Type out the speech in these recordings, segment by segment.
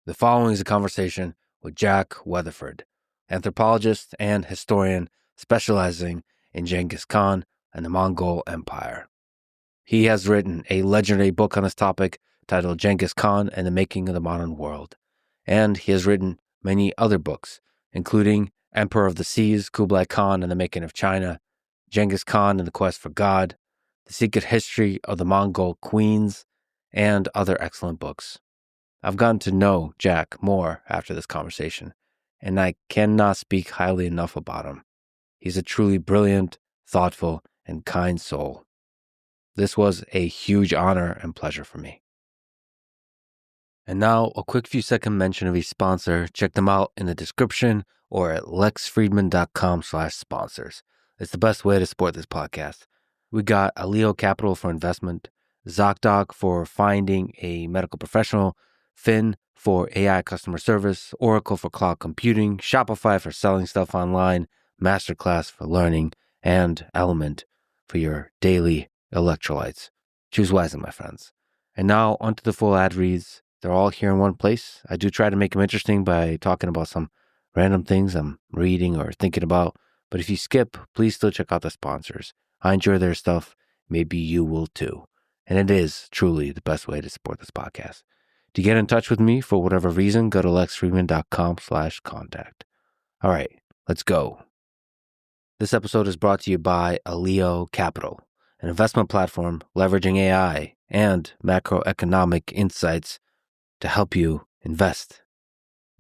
The following is a conversation with Jack Weatherford, anthropologist and historian specializing in Genghis Khan and the Mongol Empire. He has written a legendary book on this topic titled Genghis Khan and the Making of the Modern World, and he has written many other books, including Emperor of the Seas, Kublai Khan and the Making of China, Genghis Khan and the Quest for God, The Secret History of the Mongol Queens, and other excellent books. I've gotten to know Jack more after this conversation, and I cannot speak highly enough about him. He's a truly brilliant, thoughtful, and kind soul. This was a huge honor and pleasure for me. And now, a quick few-second mention of each sponsor. Check them out in the description or at lexfriedman.com/sponsors. It's the best way to support this podcast. We got Allio Capital for investment, ZocDoc for finding a medical professional, Fin for AI customer service, Oracle for cloud computing, Shopify for selling stuff online, MasterClass for learning, and LMNT for your daily electrolytes. Choose wisely, my friends. And now onto the full ad reads. They're all here in one place. I do try to make them interesting by talking about some random things I'm reading or thinking about. But if you skip, please still check out the sponsors. I enjoy their stuff. Maybe you will too. And it is truly the best way to support this podcast. To get in touch with me for whatever reason, go to lexfriedman.com/contact. All right, let's go. This episode is brought to you by Allio Capital, an investment platform leveraging AI and macroeconomic insights to help you invest.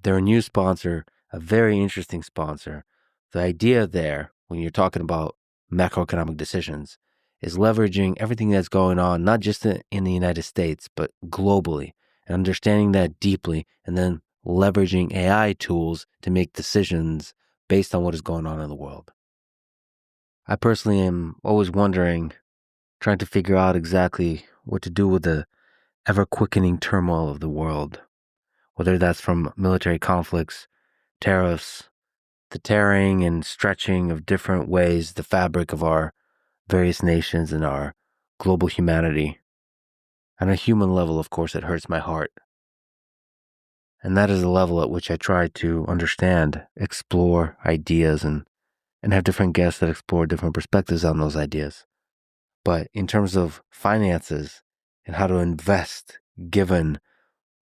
They're a new sponsor, a very interesting sponsor. The idea there, when you're talking about macroeconomic decisions, is leveraging everything that's going on, not just in the United States, but globally, and understanding that deeply, and then leveraging AI tools to make decisions based on what is going on in the world. I personally am always wondering, trying to figure out exactly what to do with the ever-quickening turmoil of the world, whether that's from military conflicts, tariffs, the tearing and stretching of different ways, the fabric of our various nations and our global humanity. On a human level, of course, it hurts my heart. And that is the level at which I try to understand, explore ideas, and have different guests that explore different perspectives on those ideas. But in terms of finances and how to invest, given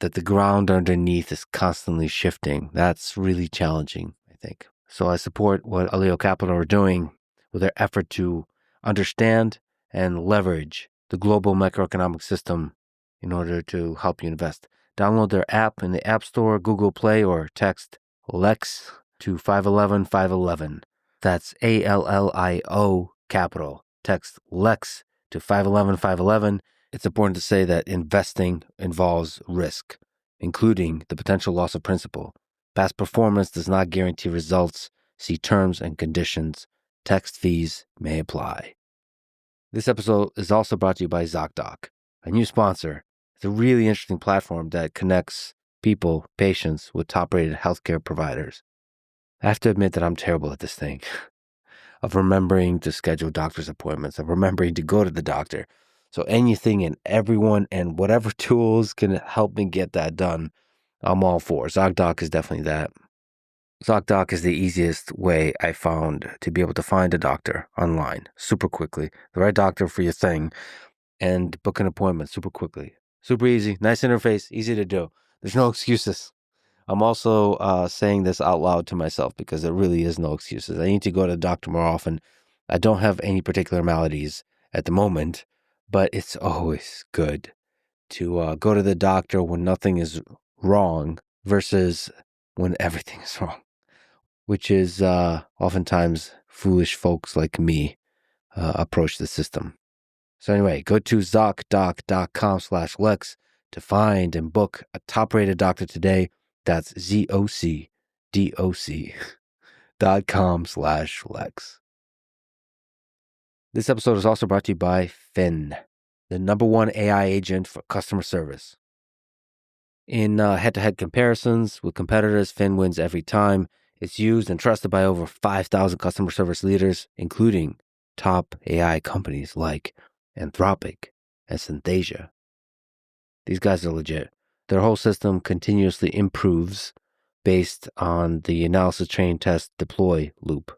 that the ground underneath is constantly shifting, that's really challenging, I think. So I support what Allio Capital are doing with their effort to understand and leverage the global macroeconomic system in order to help you invest. Download their app in the App Store, Google Play, or text LEX to 511-511. That's ALLIO Capital. Text LEX to 511-511. It's important to say that investing involves risk, including the potential loss of principal. Past performance does not guarantee results. See terms and conditions. Text fees may apply. This episode is also brought to you by ZocDoc, a new sponsor. It's a really interesting platform that connects people, patients, with top-rated healthcare providers. I have to admit that I'm terrible at this thing of remembering to schedule doctor's appointments, of remembering to go to the doctor. So anything and everyone and whatever tools can help me get that done, I'm all for. ZocDoc is definitely that. ZocDoc is the easiest way I found to be able to find a doctor online super quickly, the right doctor for your thing, and book an appointment super quickly. Super easy, nice interface, easy to do. There's no excuses. I'm also saying this out loud to myself because there really is no excuses. I need to go to the doctor more often. I don't have any particular maladies at the moment, but it's always good to go to the doctor when nothing is wrong versus when everything is wrong, which is oftentimes foolish folks like me approach the system. So anyway, go to ZocDoc.com/Lex to find and book a top-rated doctor today. That's ZocDoc.com/Lex. This episode is also brought to you by Fin, the #1 AI agent for customer service. In head-to-head comparisons with competitors, Fin wins every time. It's used and trusted by over 5,000 customer service leaders, including top AI companies like Anthropic and Synthesia. These guys are legit. Their whole system continuously improves based on the analysis, train, test, deploy loop.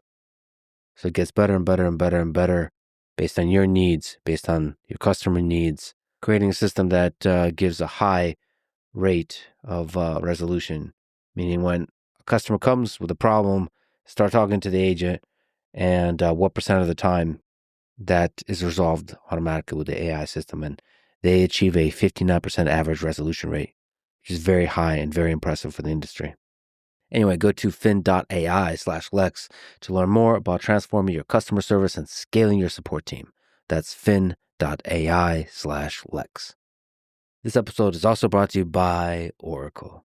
So it gets better and better and better and better based on your needs, based on your customer needs, creating a system that gives a high rate of resolution, meaning when a customer comes with a problem, start talking to the agent, and what percent of the time that is resolved automatically with the AI system. And they achieve a 59% average resolution rate, which is very high and very impressive for the industry. Anyway, go to fin.ai/Lex to learn more about transforming your customer service and scaling your support team. That's fin.ai/Lex. This episode is also brought to you by Oracle,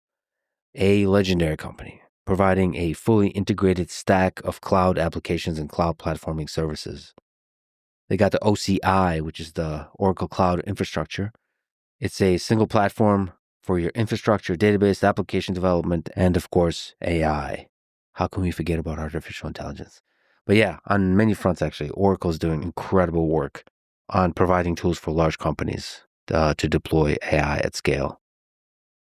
a legendary company providing a fully integrated stack of cloud applications and cloud platforming services. They got the OCI, which is the Oracle Cloud Infrastructure. It's a single platform for your infrastructure, database, application development, and of course, AI. How can we forget about artificial intelligence? But yeah, on many fronts, actually, Oracle is doing incredible work on providing tools for large companies to deploy AI at scale.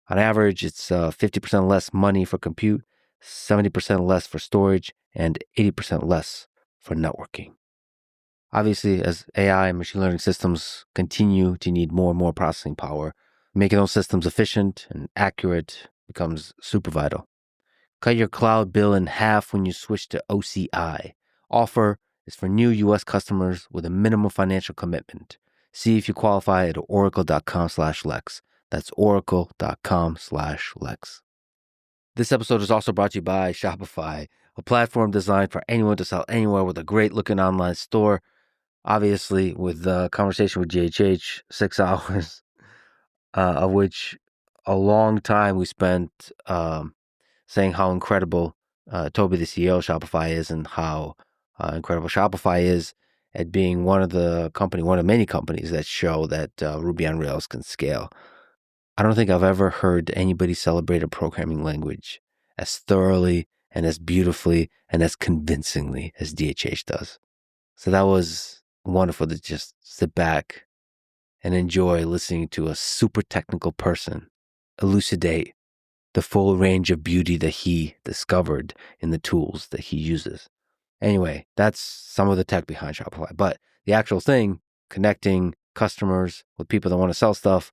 On average, it's 50% less money for compute, 70% less for storage, and 80% less for networking. Obviously, as AI and machine learning systems continue to need more and more processing power, making those systems efficient and accurate becomes super vital. Cut your cloud bill in half when you switch to OCI. Offer is for new U.S. customers with a minimum financial commitment. See if you qualify at oracle.com/Lex. That's oracle.com/Lex. This episode is also brought to you by Shopify, a platform designed for anyone to sell anywhere with a great looking online store. Obviously, with the conversation with GHH, 6 hours, of which a long time we spent saying how incredible Toby, the CEO of Shopify, is, and how incredible Shopify is at being one of many companies that show that Ruby on Rails can scale. I don't think I've ever heard anybody celebrate a programming language as thoroughly and as beautifully and as convincingly as DHH does. So that was wonderful to just sit back and enjoy listening to a super technical person elucidate the full range of beauty that he discovered in the tools that he uses. Anyway, that's some of the tech behind Shopify. But the actual thing, connecting customers with people that want to sell stuff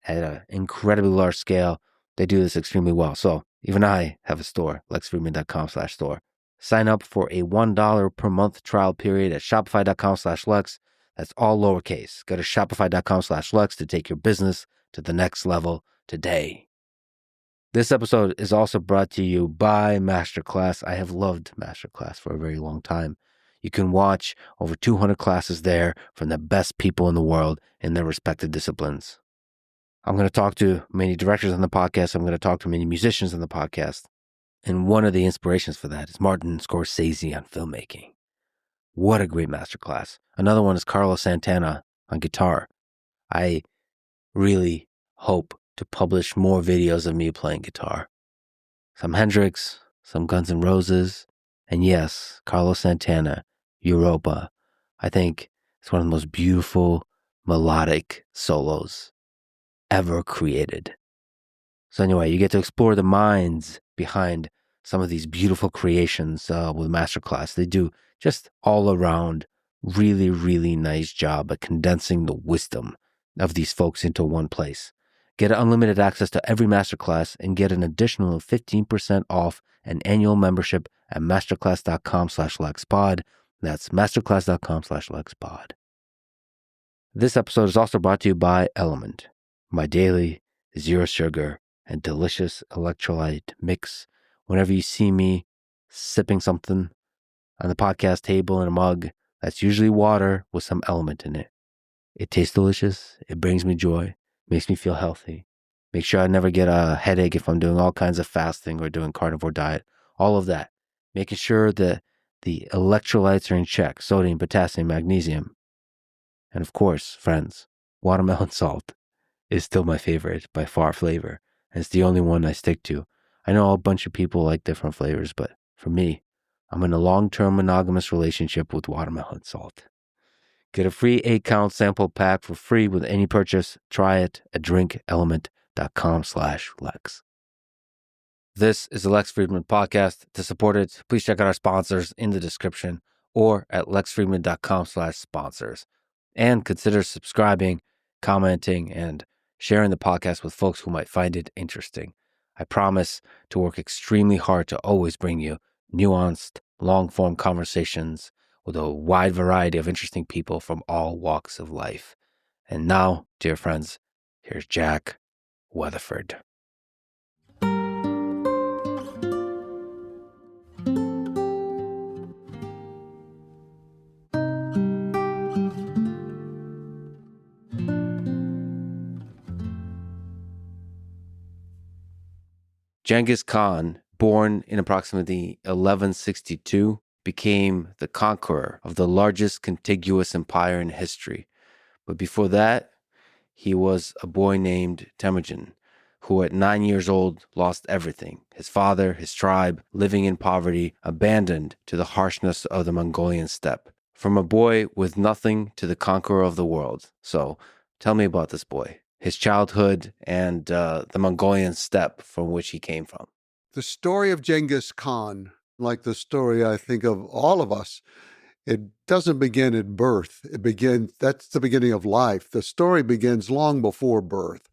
at an incredibly large scale, they do this extremely well. So even I have a store, lexfriedman.com/store. Sign up for a $1 per month trial period at shopify.com/Lex. That's all lowercase. Go to shopify.com/Lex to take your business to the next level today. This episode is also brought to you by MasterClass. I have loved MasterClass for a very long time. You can watch over 200 classes there from the best people in the world in their respective disciplines. I'm going to talk to many directors on the podcast. I'm going to talk to many musicians on the podcast. And one of the inspirations for that is Martin Scorsese on filmmaking. What a great masterclass. Another one is Carlos Santana on guitar. I really hope to publish more videos of me playing guitar. Some Hendrix, some Guns N' Roses, and yes, Carlos Santana, Europa. I think it's one of the most beautiful melodic solos ever created. So anyway, you get to explore the minds behind some of these beautiful creations with Masterclass. They do just all around really, really nice job at condensing the wisdom of these folks into one place. Get unlimited access to every Masterclass and get an additional 15% off an annual membership at masterclass.com/LexPod. That's masterclass.com/LexPod. This episode is also brought to you by LMNT, my daily zero sugar and delicious electrolyte mix. Whenever you see me sipping something on the podcast table in a mug, that's usually water with some element in it. It tastes delicious. It brings me joy, makes me feel healthy. Make sure I never get a headache if I'm doing all kinds of fasting or doing carnivore diet. All of that. Making sure that the electrolytes are in check: sodium, potassium, magnesium. And of course, friends, watermelon salt is still my favorite by far flavor. And it's the only one I stick to. I know a bunch of people like different flavors, but for me, I'm in a long-term monogamous relationship with watermelon salt. Get a free 8-count sample pack for free with any purchase. Try it at drinkelement.com. shopify.com/Lex. This is the Lex Friedman podcast. To support it, please check out our sponsors in the description or at lexfriedman.com/sponsors. And consider subscribing, commenting, and sharing the podcast with folks who might find it interesting. I promise to work extremely hard to always bring you nuanced, long-form conversations with a wide variety of interesting people from all walks of life. And now, dear friends, here's Jack Weatherford. Genghis Khan, born in approximately 1162, became the conqueror of the largest contiguous empire in history. But before that, he was a boy named Temujin, who at 9 years old lost everything. His father, his tribe, living in poverty, abandoned to the harshness of the Mongolian steppe. From a boy with nothing to the conqueror of the world. So tell me about this boy, his childhood, and the Mongolian steppe from which he came from. The story of Genghis Khan, like the story I think of all of us, it doesn't begin at birth. That's the beginning of life. The story begins long before birth.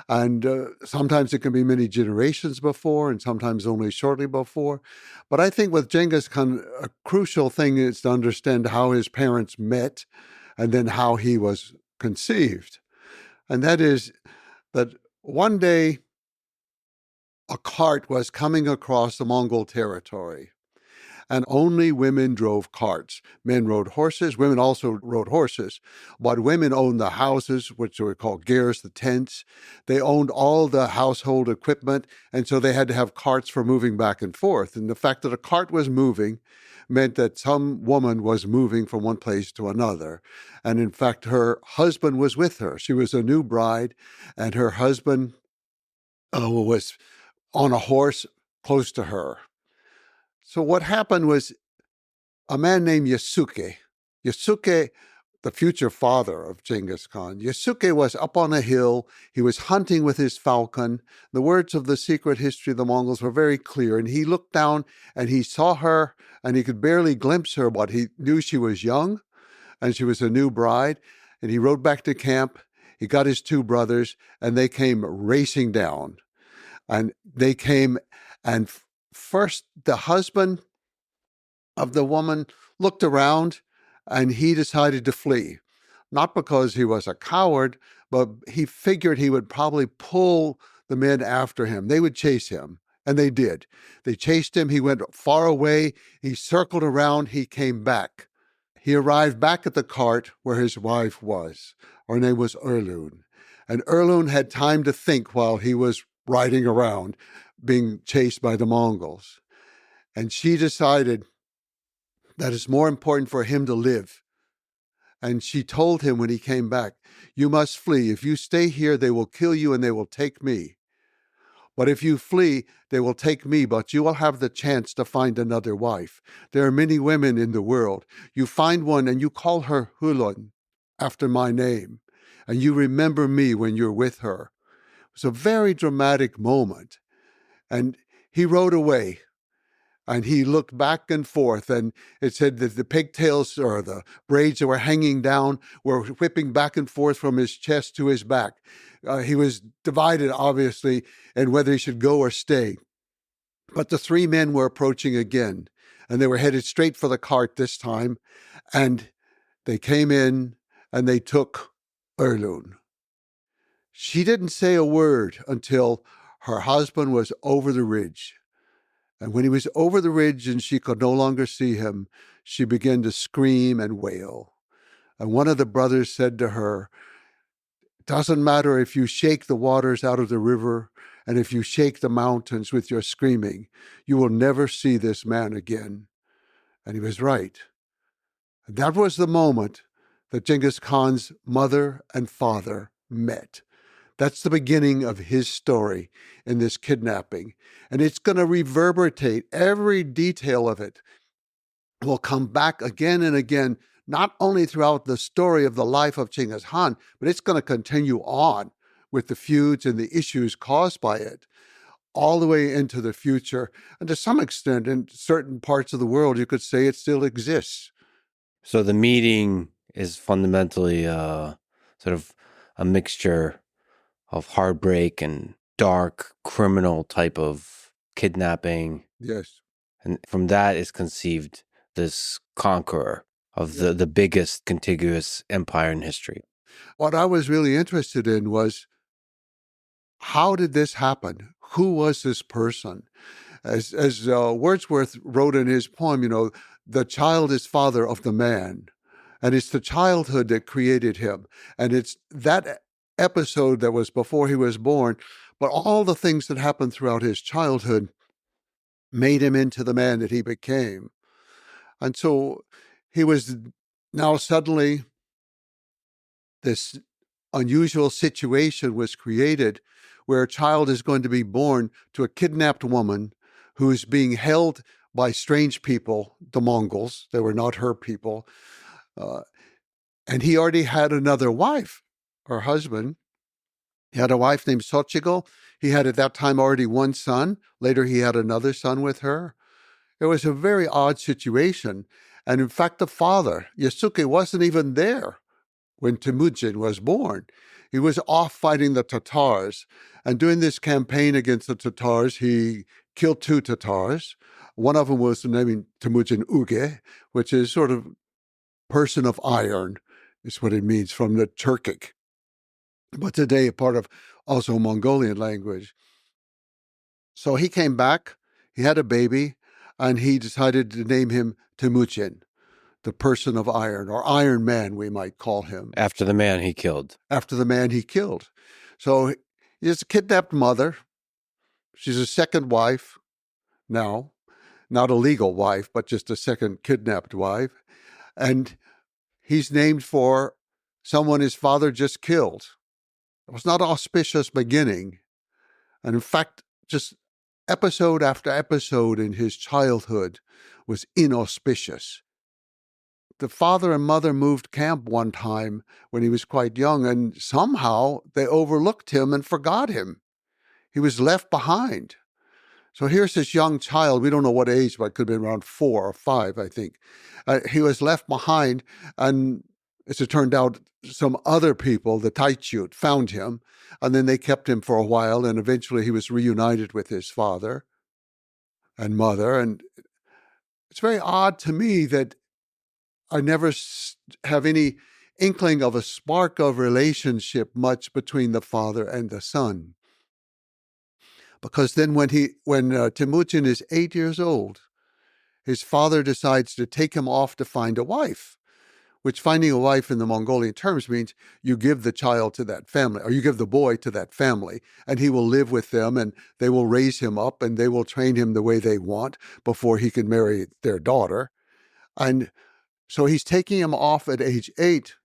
And sometimes it can be many generations before and sometimes only shortly before. But I think with Genghis Khan, a crucial thing is to understand how his parents met and then how he was conceived. And that is that one day a cart was coming across the Mongol territory. And only women drove carts. Men rode horses. Women also rode horses. But women owned the houses, which were called gers, the tents. They owned all the household equipment, and so they had to have carts for moving back and forth. And the fact that a cart was moving meant that some woman was moving from one place to another. And in fact, her husband was with her. She was a new bride, and her husband was on a horse close to her. So what happened was a man named Yasuke, the future father of Genghis Khan, Yasuke was up on a hill. He was hunting with his falcon. The words of the secret history of the Mongols were very clear. And he looked down and he saw her and he could barely glimpse her, but he knew she was young and she was a new bride. And he rode back to camp. He got his two brothers and they came racing down. And they came and first, the husband of the woman looked around and he decided to flee. Not because he was a coward, but he figured he would probably pull the men after him. They would chase him, and they did. They chased him. He went far away. He circled around. He came back. He arrived back at the cart where his wife was. Her name was Erlun. And Erlun had time to think while he was riding around, being chased by the Mongols. And she decided that it's more important for him to live. And she told him when he came back, you must flee. If you stay here, they will kill you and they will take me. But if you flee, they will take me, but you will have the chance to find another wife. There are many women in the world. You find one and you call her Hulun, after my name, and you remember me when you're with her. It was a very dramatic moment. And he rode away and he looked back and forth, and it said that the pigtails or the braids that were hanging down were whipping back and forth from his chest to his back. He was divided, obviously, in whether he should go or stay. But the three men were approaching again, and they were headed straight for the cart this time, and they came in and they took Erlun. She didn't say a word until her husband was over the ridge. And when he was over the ridge and she could no longer see him, she began to scream and wail. And one of the brothers said to her, "It doesn't matter if you shake the waters out of the river and if you shake the mountains with your screaming, you will never see this man again." And he was right. And that was the moment that Genghis Khan's mother and father met. That's the beginning of his story in this kidnapping. And it's going to reverberate. Every detail of it will come back again and again, not only throughout the story of the life of Genghis Khan, but it's going to continue on with the feuds and the issues caused by it, all the way into the future. And to some extent, in certain parts of the world, you could say it still exists. So the meeting is fundamentally sort of a mixture of heartbreak and dark criminal type of kidnapping. Yes. And from that is conceived this conqueror of the biggest contiguous empire in history. What I was really interested in was, how did this happen? Who was this person? As Wordsworth wrote in his poem, the child is father of the man. And it's the childhood that created him. And it's that episode that was before he was born, but all the things that happened throughout his childhood made him into the man that he became. And so he was now suddenly, this unusual situation was created where a child is going to be born to a kidnapped woman who is being held by strange people, the Mongols. They were not her people. And he already had another wife, or husband. He had a wife named Sochigo. He had at that time already one son. Later, he had another son with her. It was a very odd situation. And in fact, the father, Yasuke, wasn't even there when Temujin was born. He was off fighting the Tatars. And during this campaign against the Tatars, he killed 2 Tatars. One of them was named Temujin Uge, which is sort of person of iron, is what it means from the Turkic. But today, a part of also Mongolian language. So he came back, he had a baby, and he decided to name him Temujin, the person of iron, or Iron Man, we might call him. After the man he killed. After the man he killed. So he has a kidnapped mother. She's a second wife now, not a legal wife, but just a second kidnapped wife. And he's named for someone his father just killed. It was not an auspicious beginning. And in fact, just episode after episode in his childhood was inauspicious. The father and mother moved camp one time when he was quite young, and somehow they overlooked him and forgot him. He was left behind. So here's this young child, we don't know what age, but it could have been around 4 or 5, I think. He was left behind, and as it turned out, some other people, the Taichut, found him, and then they kept him for a while, and eventually he was reunited with his father and mother. And it's very odd to me that I never have any inkling of a spark of relationship much between the father and the son. Because then when Temujin is 8 years old, his father decides to take him off to find a wife, which finding a wife in the Mongolian terms means you give the child to that family, or you give the boy to that family, and he will live with them, and they will raise him up, and they will train him the way they want before he can marry their daughter. And so he's taking him off at age 8,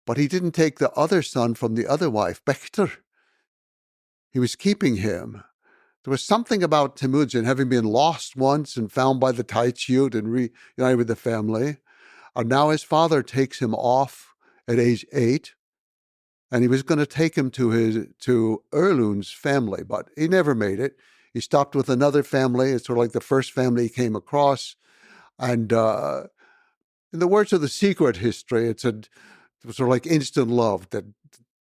but he didn't take the other son from the other wife, Bechter. He was keeping him. There was something about Temujin having been lost once and found by the Taichut and reunited with the family. And now his father takes him off at age 8, and he was going to take him to Erlun's family, but he never made it. He stopped with another family. It's sort of like the first family he came across. And in the words of The Secret History, it was sort of like instant love, that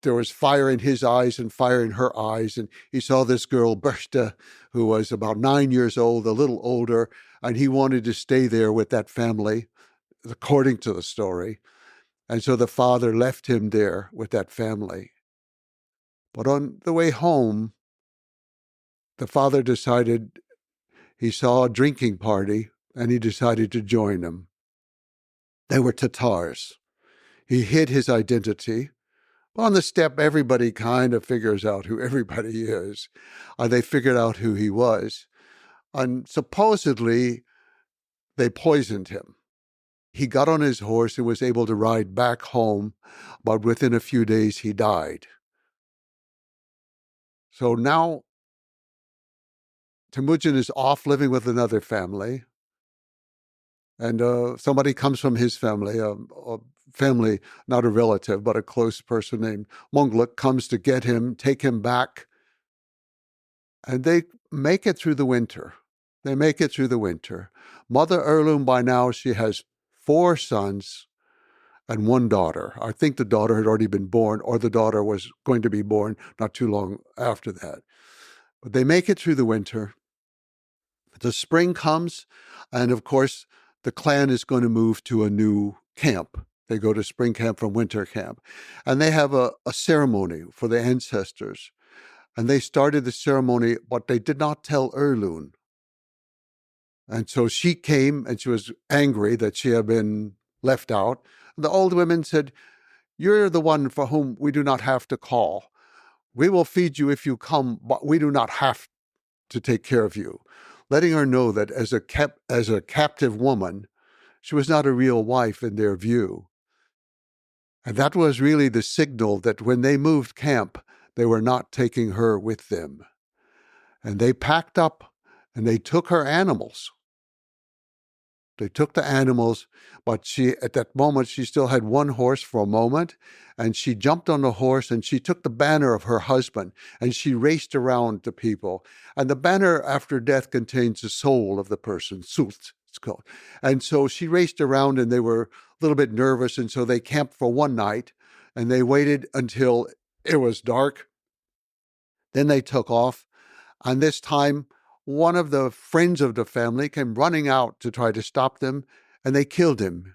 there was fire in his eyes and fire in her eyes. And he saw this girl, Berchte, who was about 9 years old, a little older, and he wanted to stay there with that family, according to the story. And so the father left him there with that family. But on the way home, the father decided, he saw a drinking party, and he decided to join them. They were Tatars. He hid his identity. On the steppe, everybody kind of figures out who everybody is. They figured out who he was. And supposedly, they poisoned him. He got on his horse and was able to ride back home, but within a few days, he died. So now, Temujin is off living with another family. And somebody comes from his family, a family, not a relative, but a close person named Mongol, comes to get him, take him back. And they make it through the winter. They make it through the winter. Mother Heirloom, by now, she has 4 sons and 1 daughter. I think the daughter had already been born, or the daughter was going to be born not too long after that. But they make it through the winter. The spring comes, and of course, the clan is going to move to a new camp. They go to spring camp from winter camp. And they have a ceremony for the ancestors. And they started the ceremony, but they did not tell Heirloom. And so she came, and she was angry that she had been left out. The old women said, "You're the one for whom we do not have to call. We will feed you if you come, but we do not have to take care of you," letting her know that as a captive woman, she was not a real wife in their view. And that was really the signal that when they moved camp, they were not taking her with them. And they packed up and they took her animals. They took the animals, but at that moment, she still had 1 horse for a moment, and she jumped on the horse and she took the banner of her husband and she raced around to people. And the banner after death contains the soul of the person, Sult, it's called. And so she raced around, and they were a little bit nervous, and so they camped for 1 night, and they waited until it was dark. Then they took off, and this time, one of the friends of the family came running out to try to stop them, and they killed him.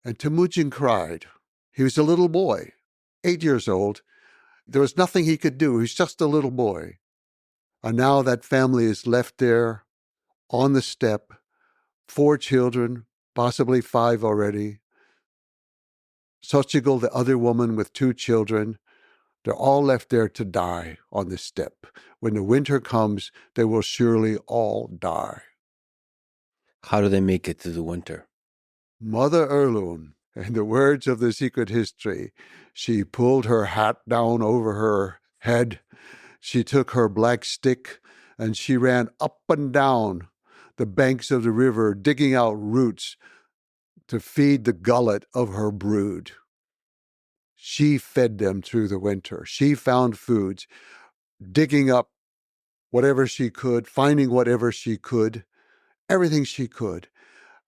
And Temujin cried. He was a little boy, 8 years old. There was nothing he could do. He was just a little boy. And now that family is left there on the steppe, 4 children, possibly 5 already. Sochigal, the other woman with 2 children, they're all left there to die on the steppe. When the winter comes, they will surely all die. How do they make it through the winter? Mother Heirloom, in the words of the secret history, she pulled her hat down over her head. She took her black stick and she ran up and down the banks of the river, digging out roots to feed the gullet of her brood. She fed them through the winter. She found foods, digging up whatever she could, finding whatever she could, everything she could.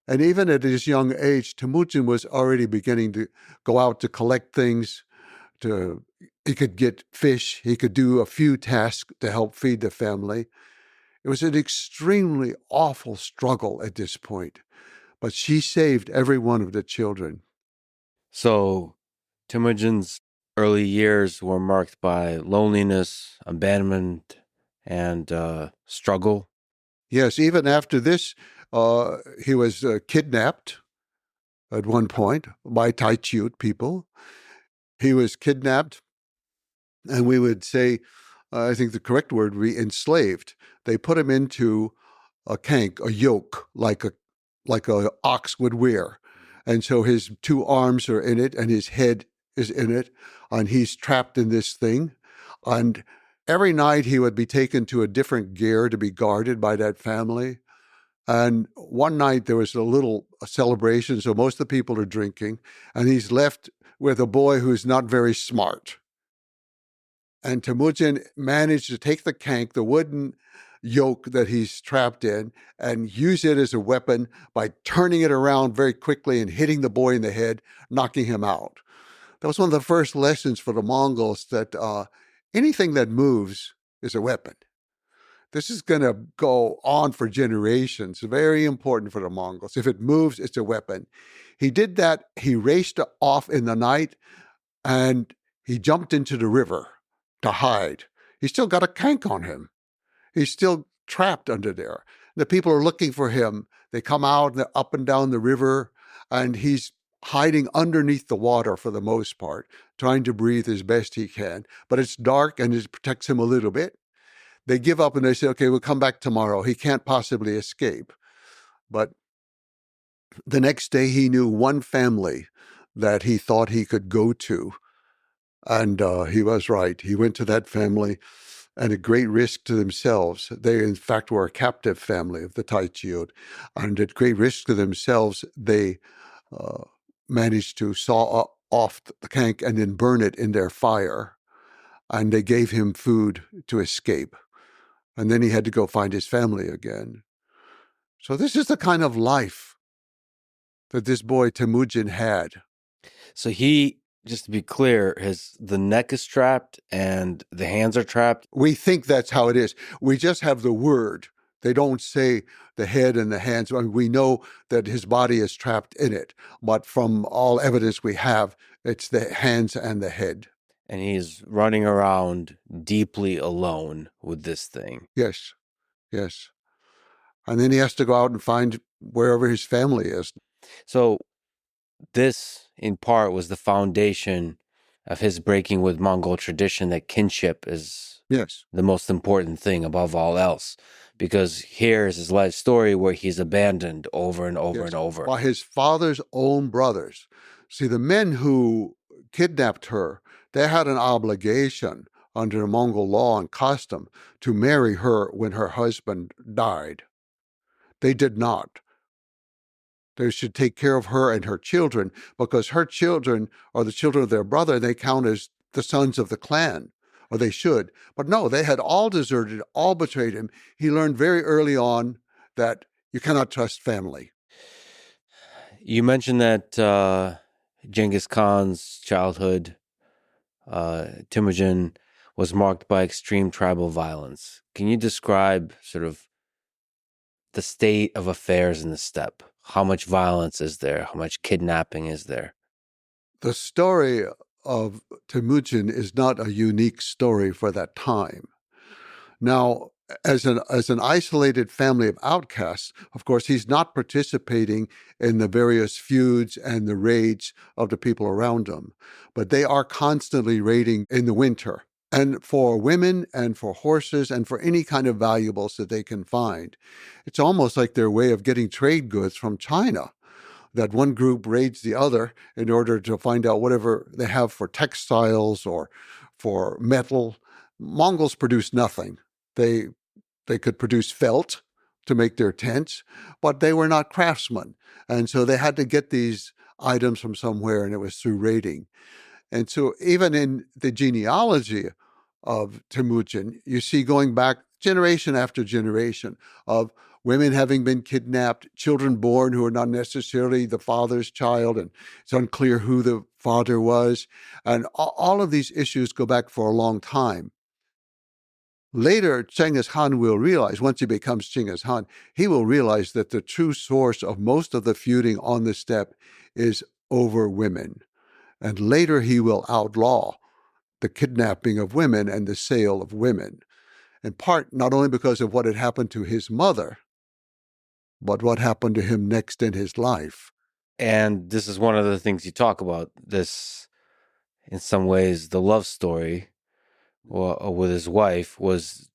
And even at his young age, Temujin was already beginning to go out to collect things. He could get fish. He could do a few tasks to help feed the family. It was an extremely awful struggle at this point. But she saved every one of the children. So Temujin's early years were marked by loneliness, abandonment, and struggle. Yes, even after this, he was kidnapped at one point by Taichut people. He was kidnapped, and we would say, I think the correct word would be enslaved. They put him into a cank, a yoke, like a ox would wear. And so his 2 arms are in it, and his head is in it, and he's trapped in this thing. And every night he would be taken to a different ger to be guarded by that family. And one night there was a celebration, so most of the people are drinking, and he's left with a boy who's not very smart. And Temujin managed to take the cank, the wooden yoke that he's trapped in, and use it as a weapon by turning it around very quickly and hitting the boy in the head, knocking him out. That was one of the first lessons for the Mongols, that anything that moves is a weapon. This is going to go on for generations. Very important for the Mongols. If it moves, it's a weapon. He did that. He raced off in the night, and he jumped into the river to hide. He's still got a cank on him. He's still trapped under there. The people are looking for him. They come out, and they're up and down the river, and he's hiding underneath the water for the most part, trying to breathe as best he can. But it's dark, and it protects him a little bit. They give up, and they say, okay, we'll come back tomorrow. He can't possibly escape. But the next day, he knew one family that he thought he could go to. And he was right. He went to that family, and at great risk to themselves. They, in fact, were a captive family of the Taichiud, and at great risk to themselves, they managed to saw off the kank and then burn it in their fire. And they gave him food to escape. And then he had to go find his family again. So this is the kind of life that this boy Temujin had. So he, just to be clear, the neck is trapped and the hands are trapped. We think that's how it is. We just have the word. They don't say the head and the hands. I mean, we know that his body is trapped in it, but from all evidence we have, it's the hands and the head. And he's running around deeply alone with this thing. Yes, yes. And then he has to go out and find wherever his family is. So this, in part, was the foundation of his breaking with Mongol tradition that kinship is the most important thing above all else. Because here's his life story where he's abandoned over and over and over. By his father's own brothers. See, the men who kidnapped her, they had an obligation under Mongol law and custom to marry her when her husband died. They did not. They should take care of her and her children because her children are the children of their brother. They count as the sons of the clan, or they should. But no, they had all deserted, all betrayed him. He learned very early on that you cannot trust family. You mentioned that Genghis Khan's childhood, Temujin, was marked by extreme tribal violence. Can you describe sort of the state of affairs in the steppe? How much violence is there? How much kidnapping is there? The story of Temujin is not a unique story for that time. Now, as an isolated family of outcasts, of course, he's not participating in the various feuds and the raids of the people around him, but they are constantly raiding in the winter. And for women and for horses and for any kind of valuables that they can find, it's almost like their way of getting trade goods from China, that one group raids the other in order to find out whatever they have for textiles or for metal. Mongols produce nothing. They could produce felt to make their tents, but they were not craftsmen. And so they had to get these items from somewhere, and it was through raiding. And so even in the genealogy of Temujin, you see going back generation after generation of women having been kidnapped, children born who are not necessarily the father's child, and it's unclear who the father was. And all of these issues go back for a long time. Later, Genghis Khan will realize, once he becomes Genghis Khan, he will realize that the true source of most of the feuding on the steppe is over women. And later he will outlaw the kidnapping of women and the sale of women, in part not only because of what had happened to his mother, but what happened to him next in his life. And this is one of the things you talk about, this, in some ways, the love story with his wife was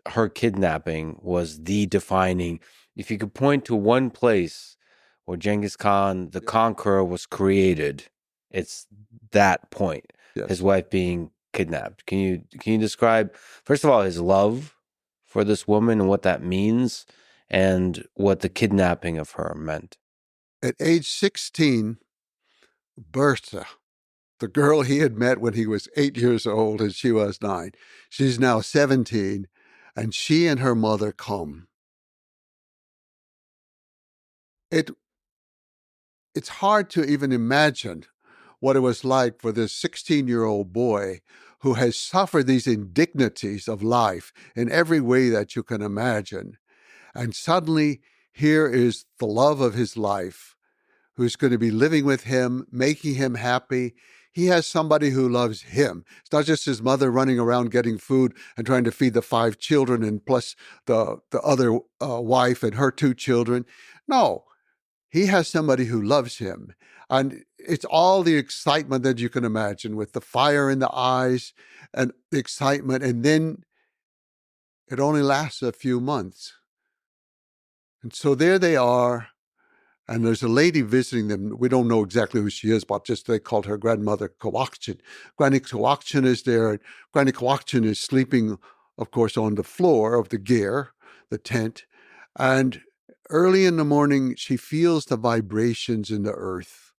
her kidnapping was the defining. If you could point to one place where Genghis Khan, the conqueror, was created, it's that point. Yes. His wife being kidnapped. Can you describe, first of all, his love for this woman and what that means, and what the kidnapping of her meant? At age 16, Bertha, the girl he had met when he was 8 years old and she was 9, she's now 17, and she and her mother come. It's hard to even imagine what it was like for this 16-year-old boy who has suffered these indignities of life in every way that you can imagine. And suddenly, here is the love of his life, who's going to be living with him, making him happy. He has somebody who loves him. It's not just his mother running around getting food and trying to feed the 5 children and plus the other wife and her 2 children. No, he has somebody who loves him. And it's all the excitement that you can imagine, with the fire in the eyes and the excitement. And then it only lasts a few months. And so there they are. And there's a lady visiting them. We don't know exactly who she is, but just they called her grandmother Kawakchin. Granny Kawakchin is there. And Granny Kawakchin is sleeping of course, on the floor of the ger, the tent. And early in the morning, she feels the vibrations in the earth.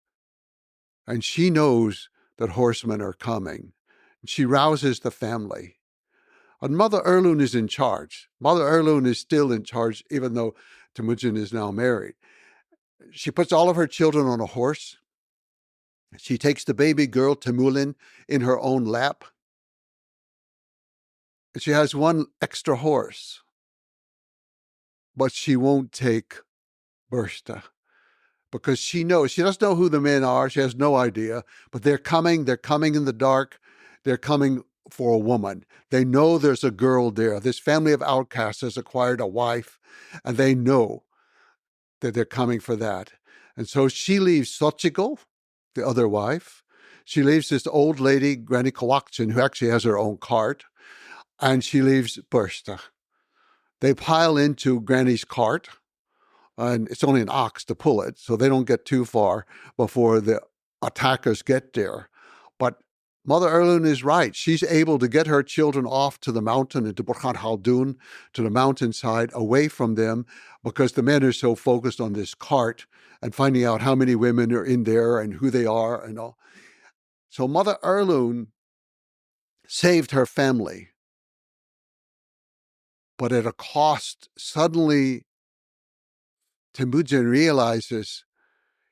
And she knows that horsemen are coming. She rouses the family. And Mother Erlun is in charge. Mother Erlun is still in charge, even though Temujin is now married. She puts all of her children on a horse. She takes the baby girl, Temulin, in her own lap. She has one extra horse, but she won't take Bursta because she knows, she doesn't know who the men are. She has no idea, but they're coming in the dark. They're coming for a woman. They know there's a girl there. This family of outcasts has acquired a wife, and they know that they're coming for that. And so she leaves Xochitl, the other wife. She leaves this old lady, Granny Kawakchin, who actually has her own cart, and she leaves Bursta. They pile into Granny's cart, and it's only an ox to pull it, so they don't get too far before the attackers get there. But Mother Erlun is right. She's able to get her children off to the mountain, into Burkhan Khaldun, to the mountainside, away from them, because the men are so focused on this cart and finding out how many women are in there and who they are and all. So Mother Erlun saved her family, but at a cost. Suddenly, Temujin realizes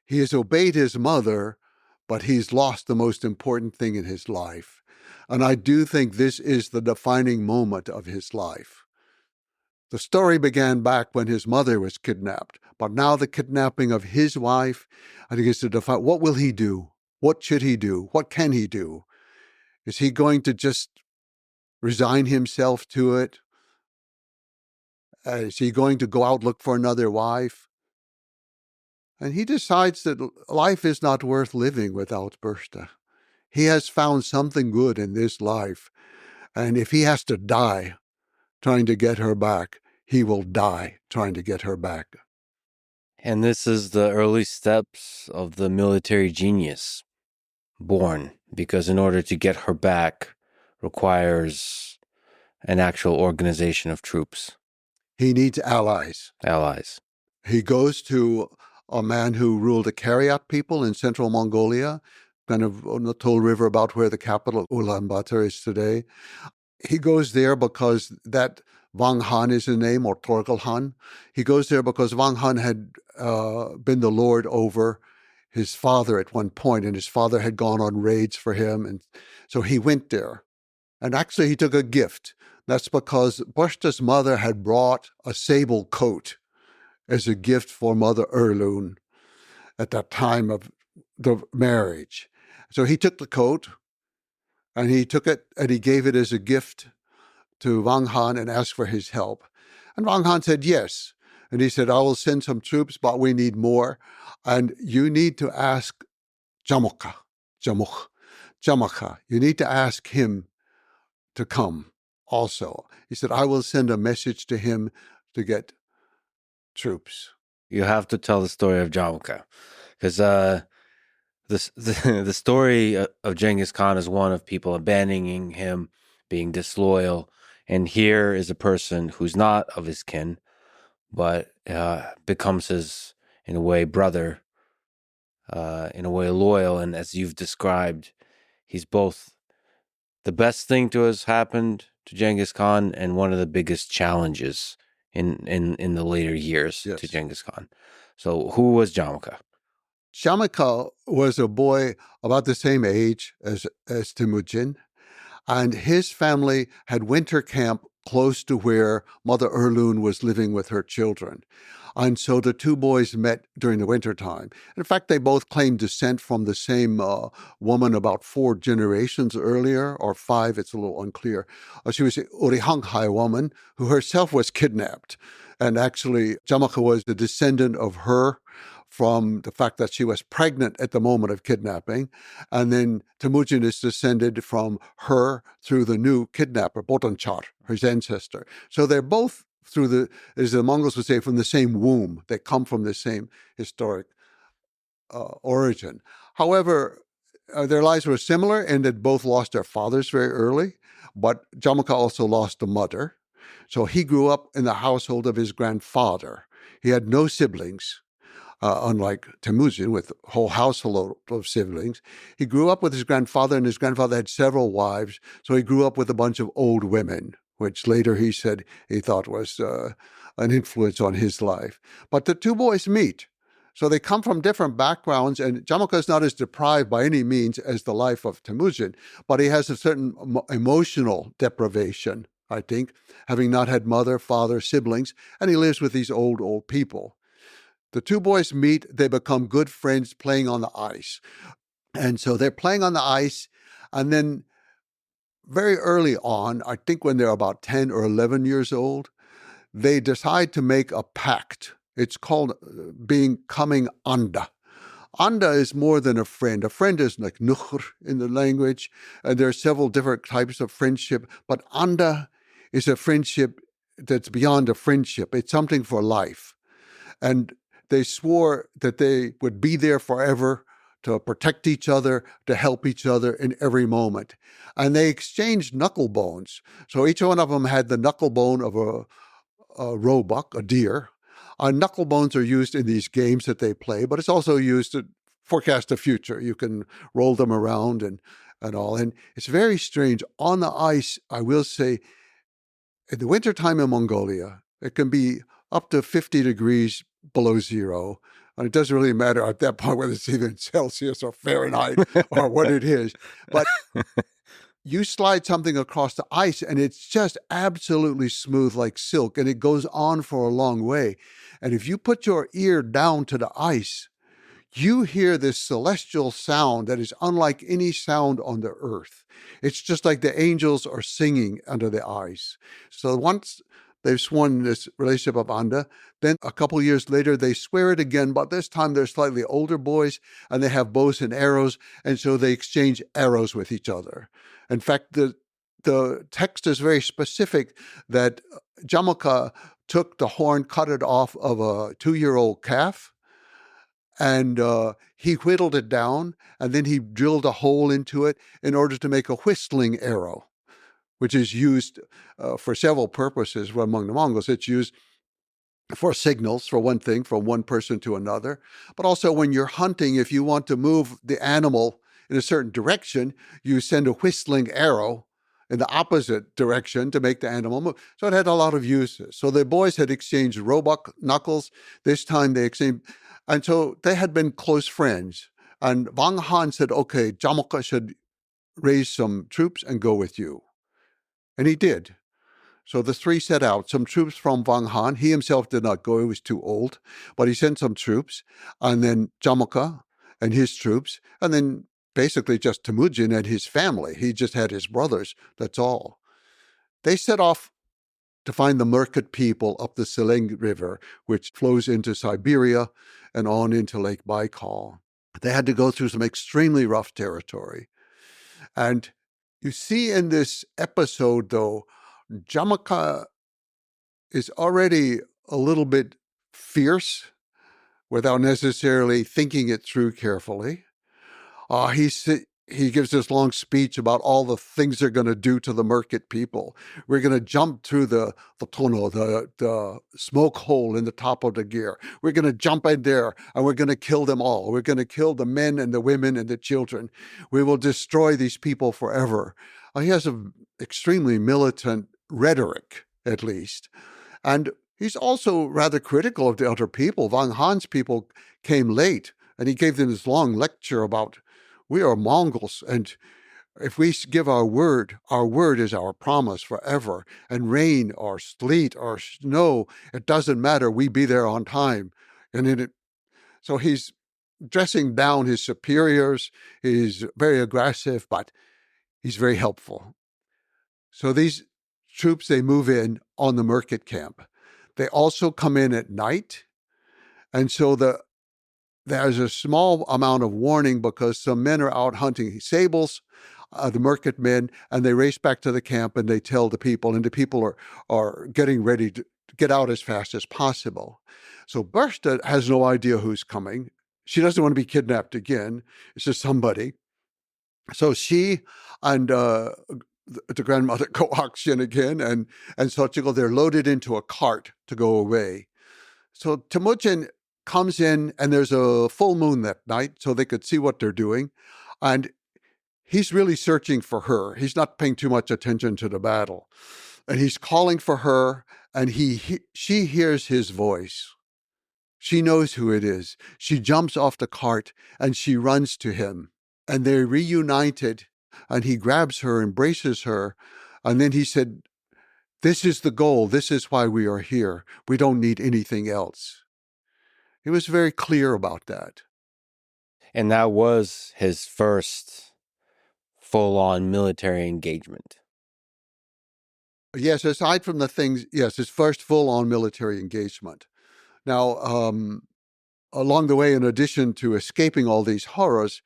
he has obeyed his mother, but he's lost the most important thing in his life. And I do think this is the defining moment of his life. The story began back when his mother was kidnapped, but now the kidnapping of his wife, I think, is to define what will he do? What should he do? What can he do? Is he going to just resign himself to it? Is he going to go out look for another wife? And he decides that life is not worth living without Bursta. He has found something good in this life. And if he has to die trying to get her back, he will die trying to get her back. And this is the early steps of the military genius born, because in order to get her back requires an actual organization of troops. He needs allies. Allies. He goes to a man who ruled the Karyat people in central Mongolia, kind of on the Tol River, about where the capital Ulaanbaatar is today. He goes there because that Wang Han is his name, or Torgal Han. He goes there because Wang Han had been the lord over his father at one point, and his father had gone on raids for him. And so he went there. And actually, he took a gift. That's because Bursta's mother had brought a sable coat as a gift for Mother Erlun at that time of the marriage. So he took the coat, and he took it, and he gave it as a gift to Wang Han and asked for his help. And Wang Han said yes. And he said, I will send some troops, but we need more. And you need to ask Jamukha. You need to ask him to come also. He said, I will send a message to him to get troops. You have to tell the story of Jamukha, because the story of Genghis Khan is one of people abandoning him, being disloyal, and here is a person who's not of his kin, but becomes his, in a way, brother, in a way, loyal, and as you've described, he's both the best thing to has happened to Genghis Khan and one of the biggest challenges in the later years to Genghis Khan. So who was Jamukha? Jamukha was a boy about the same age as Temujin, and his family had winter camp close to where Mother Erlun was living with her children. And so the two boys met during the wintertime. In fact, they both claimed descent from the same woman about 4 generations earlier, or 5, it's a little unclear. She was an Urihanghai woman who herself was kidnapped. And actually, Jamukha was the descendant of her from the fact that she was pregnant at the moment of kidnapping. And then Temujin is descended from her through the new kidnapper, Botanchar, his ancestor. So they're both as the Mongols would say, from the same womb. They come from the same historic origin. However, their lives were similar in that both lost their fathers very early, but Jamukha also lost a mother. So he grew up in the household of his grandfather. He had no siblings, unlike Temujin with a whole household of siblings. He grew up with his grandfather, and his grandfather had several wives. So he grew up with a bunch of old women, which later he said he thought was an influence on his life. But the two boys meet. So they come from different backgrounds, and Jamukha is not as deprived by any means as the life of Temujin, but he has a certain emotional deprivation, I think, having not had mother, father, siblings, and he lives with these old people. The two boys meet, they become good friends playing on the ice. And so they're playing on the ice, and then very early on, I think when they're about 10 or 11 years old, they decide to make a pact. It's called becoming anda. Anda is more than a friend. A friend is like nukhr in the language, and there are several different types of friendship, but anda is a friendship that's beyond a friendship. It's something for life. And they swore that they would be there forever to protect each other, to help each other in every moment. And they exchanged knuckle bones. So each one of them had the knuckle bone of a roebuck, a deer. Knuckle bones are used in these games that they play, but it's also used to forecast the future. You can roll them around and all. And it's very strange. On the ice, I will say, in the wintertime in Mongolia, it can be up to 50 degrees below zero. And it doesn't really matter at that point whether it's even Celsius or Fahrenheit or what it is. But you slide something across the ice and it's just absolutely smooth like silk, and it goes on for a long way. And if you put your ear down to the ice, you hear this celestial sound that is unlike any sound on the earth. It's just like the angels are singing under the ice. So once they've sworn this relationship of anda, then a couple years later, they swear it again, but this time they're slightly older boys and they have bows and arrows. And so they exchange arrows with each other. In fact, the text is very specific that Jamukha took the horn, cut it off of a 2-year-old calf, and he whittled it down, and then he drilled a hole into it in order to make a whistling arrow, which is used for several purposes among the Mongols. It's used for signals, for one thing, from one person to another. But also when you're hunting, if you want to move the animal in a certain direction, you send a whistling arrow in the opposite direction to make the animal move. So it had a lot of uses. So the boys had exchanged roebuck knuckles. This time they exchanged. And so they had been close friends. And Wang Han said, okay, Jamukha should raise some troops and go with you. And he did. So the three set out, some troops from Wang Han. He himself did not go, he was too old. But he sent some troops. And then Jamukha and his troops. And then basically just Temujin and his family. He just had his brothers, that's all. They set off to find the Merkit people up the Seleng River, which flows into Siberia and on into Lake Baikal. They had to go through some extremely rough territory. And you see in this episode, though, Jamukha is already a little bit fierce without necessarily thinking it through carefully. He gives this long speech about all the things they're going to do to the Merkit people. We're going to jump through the tunnel, the smoke hole in the top of the gear. We're going to jump in there and we're going to kill them all. We're going to kill the men and the women and the children. We will destroy these people forever. He has an extremely militant rhetoric, at least. And he's also rather critical of the other people. Wang Han's people came late, and he gave them this long lecture about, we are Mongols, and if we give our word is our promise forever. And rain or sleet or snow, it doesn't matter. We be there on time. So he's dressing down his superiors. He's very aggressive, but he's very helpful. So these troops, they move in on the Merkit camp. They also come in at night. And so there's a small amount of warning because some men are out hunting sables, the Merkit men, and they race back to the camp and they tell the people, and the people are getting ready to get out as fast as possible. So Bertha has no idea who's coming. She doesn't want to be kidnapped again. It's just somebody. So she and the grandmother go auction again, and Xochitl, they're loaded into a cart to go away. So Temujin comes in, and there's a full moon that night, so they could see what they're doing. And he's really searching for her. He's not paying too much attention to the battle. And he's calling for her, and she hears his voice. She knows who it is. She jumps off the cart, and she runs to him. And they're reunited, and he grabs her, embraces her, and then he said, "This is the goal. This is why we are here. We don't need anything else." He was very clear about that. And that was his first full-on military engagement. Yes, aside from the things, yes, his first full-on military engagement. Now, along the way, in addition to escaping all these horrors,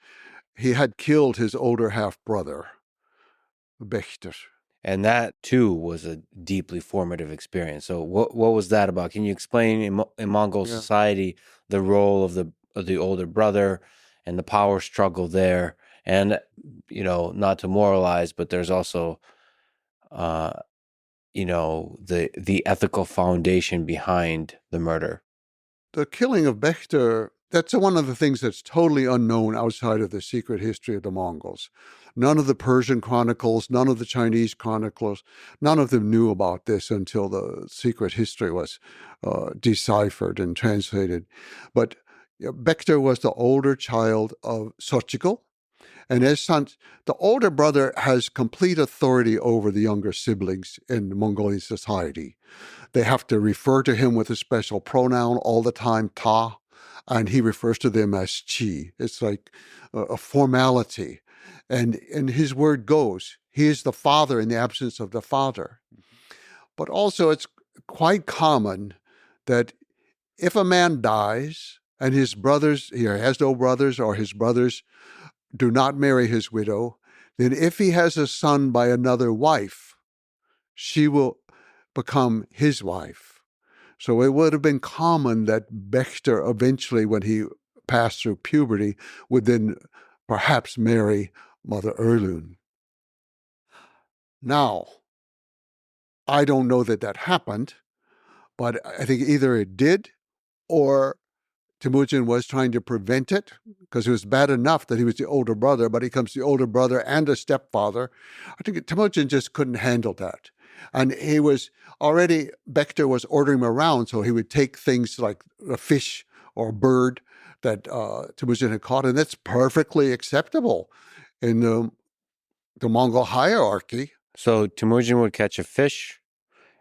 he had killed his older half-brother, Bechter. And that, too, was a deeply formative experience. So what was that about? Can you explain in Mongol society the role of the older brother and the power struggle there? And, not to moralize, but there's also, the ethical foundation behind the murder. The killing of Bechter, that's one of the things that's totally unknown outside of the secret history of the Mongols. None of the Persian chronicles, none of the Chinese chronicles, none of them knew about this until the secret history was deciphered and translated. But Bechter was the older child of Xochitl, and as such, the older brother has complete authority over the younger siblings in Mongolian society. They have to refer to him with a special pronoun all the time, ta, and he refers to them as chi. It's like a formality. And his word goes. He is the father in the absence of the father. But also it's quite common that if a man dies and his brothers, he has no brothers, or his brothers do not marry his widow, then if he has a son by another wife, she will become his wife. So it would have been common that Bechter eventually, when he passed through puberty, would then perhaps marry Mother Erlun. Now, I don't know that happened, but I think either it did or Temujin was trying to prevent it, because it was bad enough that he was the older brother, but he becomes the older brother and a stepfather. I think Temujin just couldn't handle that. And he was already, Bechter was ordering him around, so he would take things like a fish or a bird that Temujin had caught, and that's perfectly acceptable in the Mongol hierarchy. So Temujin would catch a fish,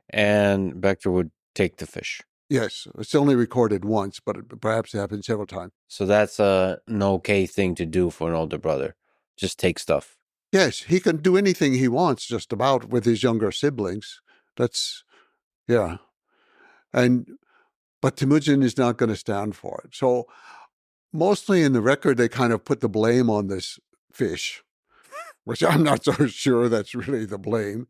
and Bechter would take the fish. Yes, it's only recorded once, but it perhaps happened several times. So that's an okay thing to do for an older brother. Just take stuff. Yes, he can do anything he wants just about with his younger siblings. That's, yeah. But Temujin is not going to stand for it. So mostly in the record, they kind of put the blame on this fish, which I'm not so sure that's really the blame.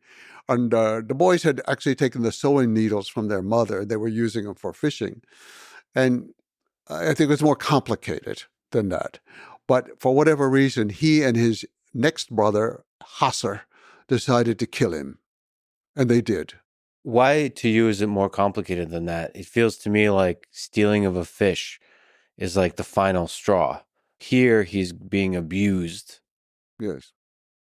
And the boys had actually taken the sewing needles from their mother. They were using them for fishing. And I think it was more complicated than that. But for whatever reason, he and his next brother, Hasser, decided to kill him. And they did. Why to you is it more complicated than that? It feels to me like stealing of a fish is like the final straw. Here, he's being abused. Yes.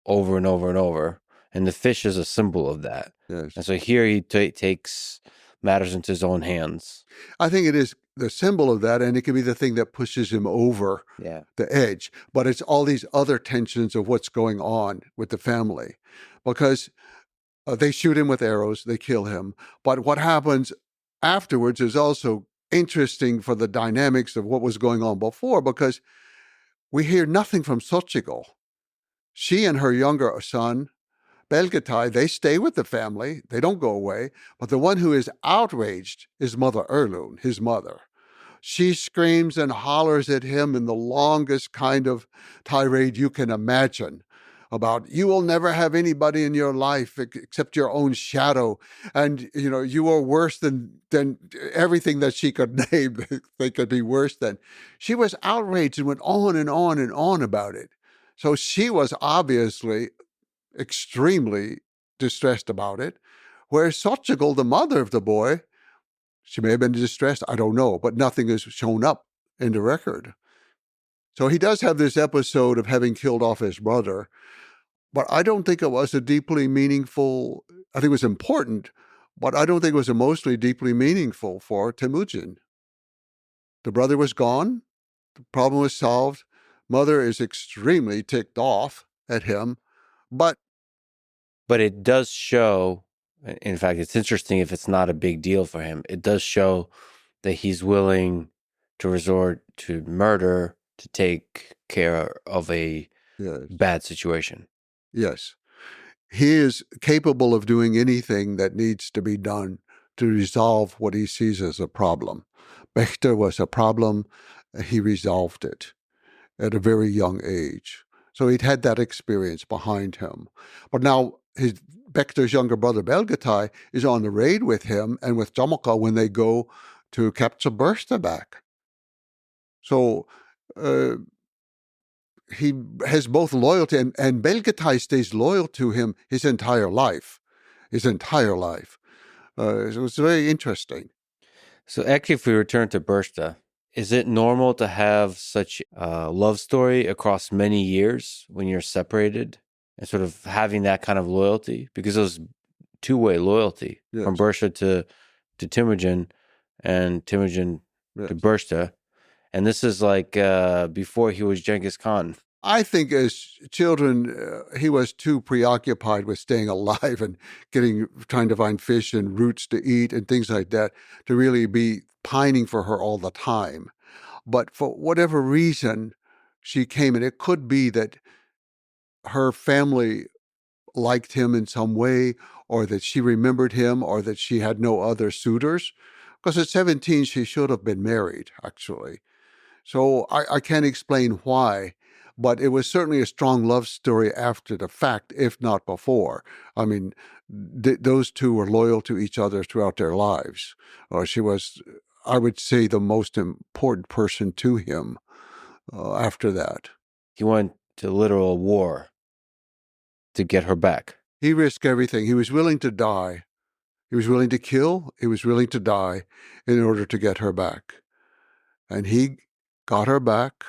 Over and over and over. And the fish is a symbol of that. Yes. And so here he takes matters into his own hands. I think it is the symbol of that, and it can be the thing that pushes him over the edge. But it's all these other tensions of what's going on with the family. Because they shoot him with arrows, they kill him. But what happens afterwards is also interesting for the dynamics of what was going on before, because we hear nothing from Xochitl. She and her younger son, Belgatai, they stay with the family. They don't go away. But the one who is outraged is Mother Erlun, his mother. She screams and hollers at him in the longest kind of tirade you can imagine about, you will never have anybody in your life except your own shadow. And, you are worse than everything that she could name. They could be worse than. She was outraged and went on and on and on about it. So she was obviously extremely distressed about it. Whereas Xochitl, the mother of the boy, she may have been distressed, I don't know, but nothing is shown up in the record. So he does have this episode of having killed off his brother, but I don't think it was a deeply meaningful, I think it was important, but I don't think it was emotionally deeply meaningful for Temujin. The brother was gone, the problem was solved, mother is extremely ticked off at him, but it does show, in fact, it's interesting if it's not a big deal for him. It does show that he's willing to resort to murder to take care of a bad situation. Yes. He is capable of doing anything that needs to be done to resolve what he sees as a problem. Bechter was a problem. He resolved it at a very young age. So he'd had that experience behind him. But now Bechter's younger brother, Belgatai, is on the raid with him and with Jamoka when they go to capture Bersterback. So he has both loyalty, and Belgatai stays loyal to him his entire life. So it's very interesting. So actually, if we return to Bersta, is it normal to have such a love story across many years when you're separated and sort of having that kind of loyalty? Because it was two-way loyalty from Bersta to Temujin and Temujin to Bersta. And this is like before he was Genghis Khan. I think as children, he was too preoccupied with staying alive and trying to find fish and roots to eat and things like that to really be pining for her all the time. But for whatever reason, she came, and it could be that her family liked him in some way, or that she remembered him, or that she had no other suitors. Because at 17, she should have been married, actually. So I can't explain why, but it was certainly a strong love story after the fact, if not before. I mean, those two were loyal to each other throughout their lives. She was, I would say, the most important person to him after that. He went to literal war to get her back. He risked everything. He was willing to die. He was willing to kill. He was willing to die in order to get her back. And he got her back.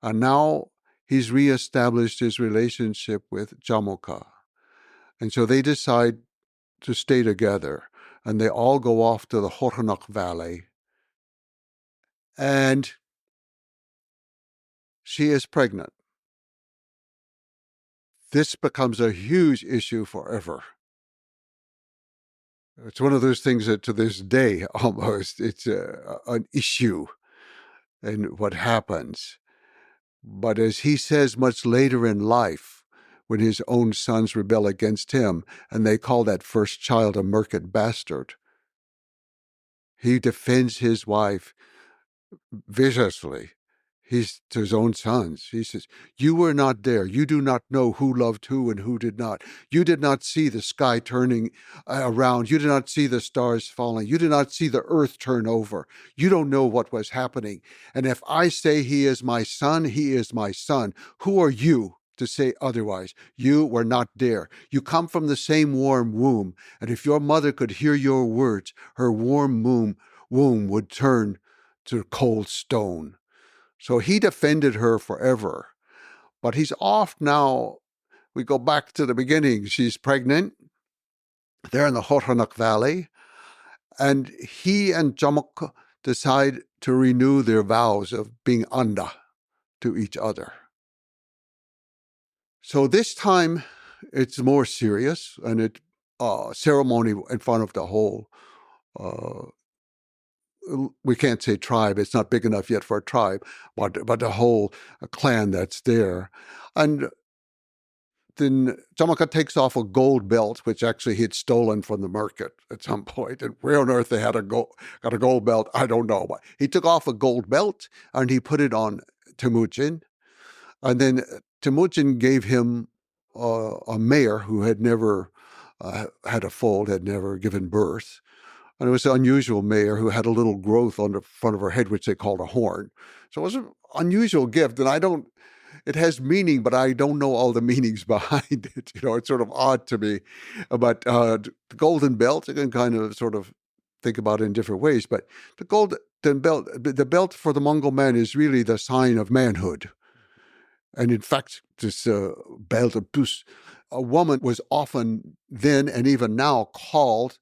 And now he's reestablished his relationship with Jamoka. And so they decide to stay together. And they all go off to the Hornak Valley. And she is pregnant. This becomes a huge issue forever. It's one of those things that to this day, almost, it's an issue in what happens. But as he says much later in life, when his own sons rebel against him, and they call that first child a merchant bastard, he defends his wife viciously. He's to his own sons. He says, "You were not there. You do not know who loved who and who did not. You did not see the sky turning around. You did not see the stars falling. You did not see the earth turn over. You don't know what was happening. And if I say he is my son, he is my son. Who are you to say otherwise? You were not there. You come from the same warm womb. And if your mother could hear your words, her warm womb would turn to cold stone." So he defended her forever. But he's off now. We go back to the beginning. She's pregnant. They're in the Hornak Valley. And he and Jamuk decide to renew their vows of being anda to each other. So this time it's more serious, and it's ceremony in front of the whole we can't say tribe, it's not big enough yet for a tribe, but the whole clan that's there. And then Jamaka takes off a gold belt, which actually he had stolen from the market at some point. And where on earth they got a gold belt, I don't know. But he took off a gold belt and he put it on Temujin. And then Temujin gave him a mare who had never had a foal, had never given birth. And it was an unusual mare who had a little growth on the front of her head, which they called a horn. So it was an unusual gift. And it has meaning, but I don't know all the meanings behind it. It's sort of odd to me. But the golden belt, you can kind of sort of think about it in different ways. But the golden belt, the belt for the Mongol man is really the sign of manhood. And in fact, this belt of bus, a woman was often then and even now called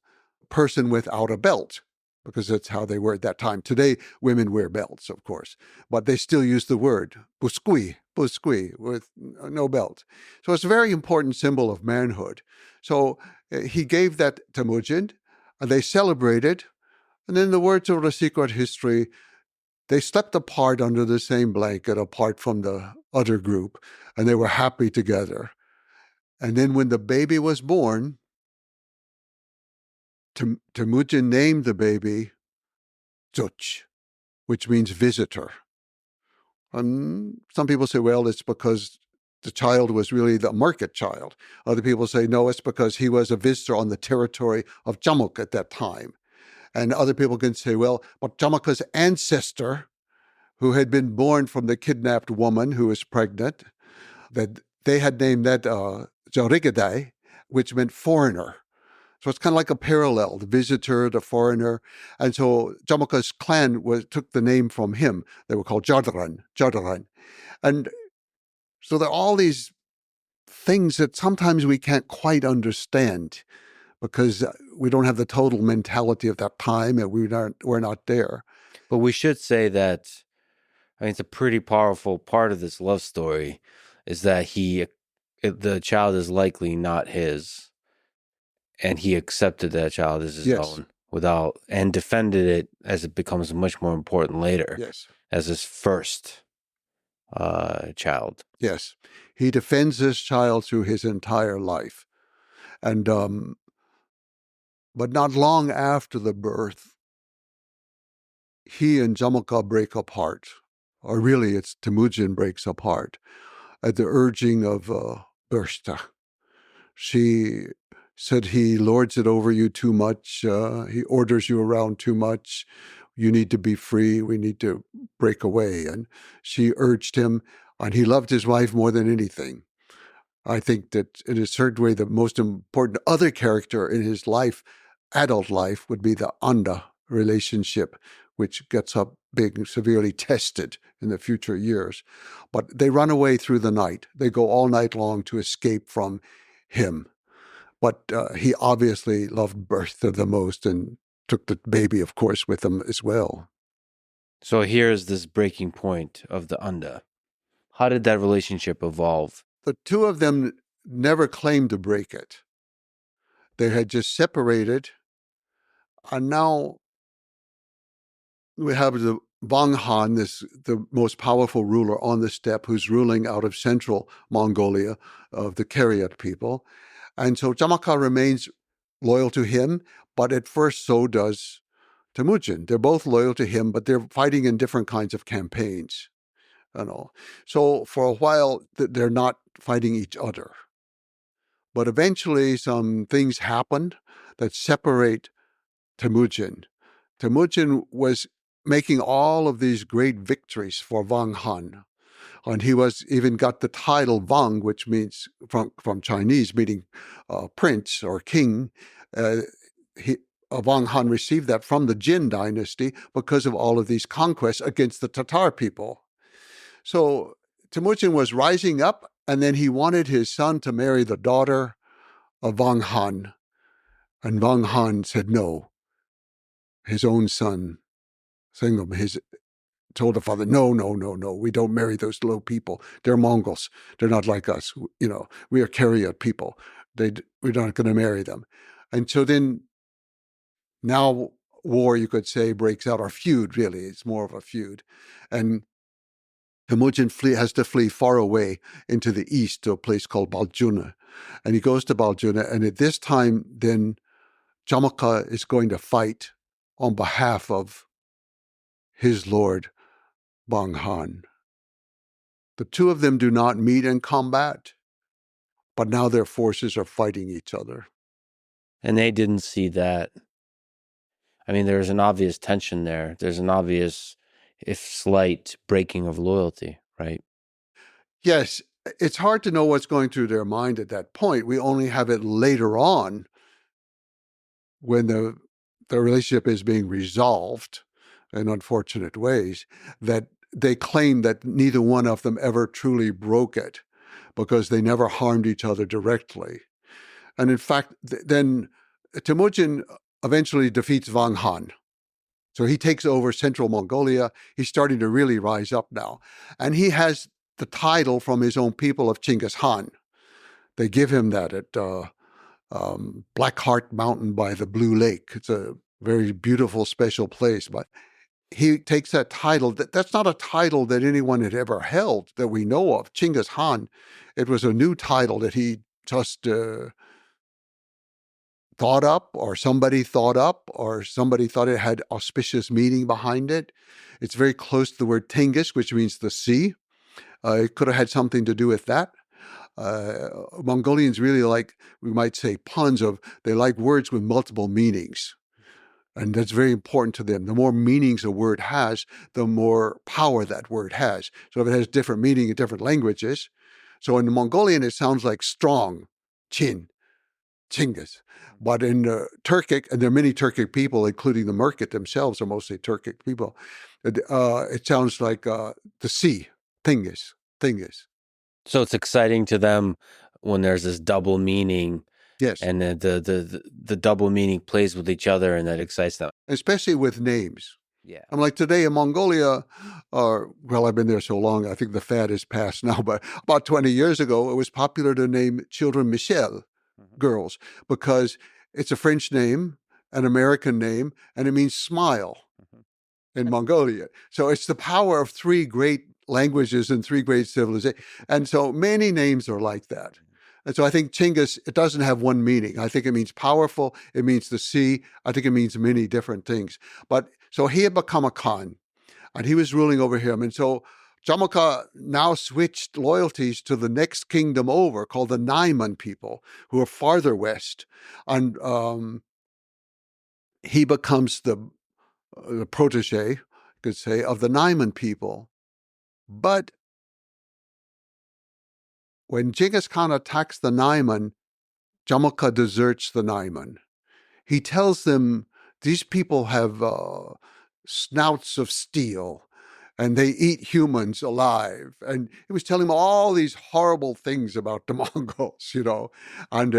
person without a belt, because that's how they were at that time. Today, women wear belts, of course, but they still use the word buskui, with no belt. So it's a very important symbol of manhood. So he gave that to Temujin, and they celebrated. And in the words of the secret history, they slept apart under the same blanket, apart from the other group, and they were happy together. And then when the baby was born, Temujin named the baby Zuch, which means visitor. And some people say, well, it's because the child was really the market child. Other people say, no, it's because he was a visitor on the territory of Jamuk at that time. And other people can say, well, but Jamuk's ancestor, who had been born from the kidnapped woman who was pregnant, that they had named that Jarigadai, which meant foreigner. So it's kind of like a parallel, the visitor, the foreigner. And so Jamuk's clan took the name from him. They were called Jadaran. And so there are all these things that sometimes we can't quite understand because we don't have the total mentality of that time and we're not there. But we should say that, I mean, it's a pretty powerful part of this love story is that the child is likely not his. And he accepted that child as his own and defended it as it becomes much more important later as his first child. Yes. He defends this child through his entire life. And but not long after the birth, he and Jamuka break apart. Or really, it's Temujin breaks apart at the urging of Bershta. She said he lords it over you too much. He orders you around too much. You need to be free. We need to break away. And she urged him, and he loved his wife more than anything. I think that in a certain way, the most important other character in his life, adult life, would be the Anda relationship, which gets up being severely tested in the future years. But they run away through the night. They go all night long to escape from him. But he obviously loved Bertha the most and took the baby, of course, with him as well. So here's this breaking point of the Anda. How did that relationship evolve? The two of them never claimed to break it. They had just separated. And now we have the Wang Han, the most powerful ruler on the steppe, who's ruling out of central Mongolia, of the Kariat people. And so Jamaka remains loyal to him, but at first so does Temujin. They're both loyal to him, but they're fighting in different kinds of campaigns. So for a while, they're not fighting each other. But eventually some things happened that separate Temujin. Temujin was making all of these great victories for Wang Han. And he was even got the title Wang, which means from Chinese, meaning prince or king. Wang Han received that from the Jin dynasty because of all of these conquests against the Tatar people. So Temujin was rising up, and then he wanted his son to marry the daughter of Wang Han. And Wang Han said no. His own son, Sengum, told the father, no, we don't marry those low people. They're Mongols. They're not like us. We are Kariat people. We're not going to marry them. And so then now war, you could say, breaks out, or feud, really. It's more of a feud. And Temujin has to flee far away into the east to a place called Baljuna. And he goes to Baljuna. And at this time, then Jamaka is going to fight on behalf of his lord, Wang Han. The two of them do not meet in combat, but now their forces are fighting each other. And they didn't see that. I mean, there's an obvious tension there. There's an obvious, if slight, breaking of loyalty, right? Yes, it's hard to know what's going through their mind at that point. We only have it later on when the relationship is being resolved in unfortunate ways, that they claim that neither one of them ever truly broke it because they never harmed each other directly. And in fact, then Temujin eventually defeats Wang Han. So he takes over central Mongolia. He's starting to really rise up now. And he has the title from his own people of Genghis Khan. They give him that at Black Heart Mountain by the Blue Lake. It's a very beautiful, special place. But he takes that title. That's not a title that anyone had ever held that we know of. Genghis Khan, it was a new title that he just thought up, or somebody thought up, or somebody thought it had auspicious meaning behind it. It's very close to the word Tingis, which means the sea. It could have had something to do with that. Mongolians really like, we might say, puns of, they like words with multiple meanings. And that's very important to them. The more meanings a word has, the more power that word has. So if it has different meaning in different languages, so in the Mongolian, it sounds like strong, chin, Chinggis. But in Turkic, and there are many Turkic people, including the Merkit themselves are mostly Turkic people, it sounds like the sea, Tingis. So it's exciting to them when there's this double meaning. Yes. And the double meaning plays with each other, and that excites them. Especially with names. Yeah. I'm like today in Mongolia, well, I've been there so long, I think the fad is past now, but about 20 years ago, it was popular to name children Michelle, girls, because it's a French name, an American name, and it means smile in Mongolia. So it's the power of three great languages and three great civilizations. And so many names are like that. And so I think Chinggis, it doesn't have one meaning. I think it means powerful. It means the sea. I think it means many different things. But so he had become a Khan, and he was ruling over him. And so Jamukha now switched loyalties to the next kingdom over, called the Naiman people, who are farther west. And he becomes the protege, you could say, of the Naiman people. But when Genghis Khan attacks the Naiman, Jamukha deserts the Naiman. He tells them these people have snouts of steel and they eat humans alive. And he was telling them all these horrible things about the Mongols, you know. And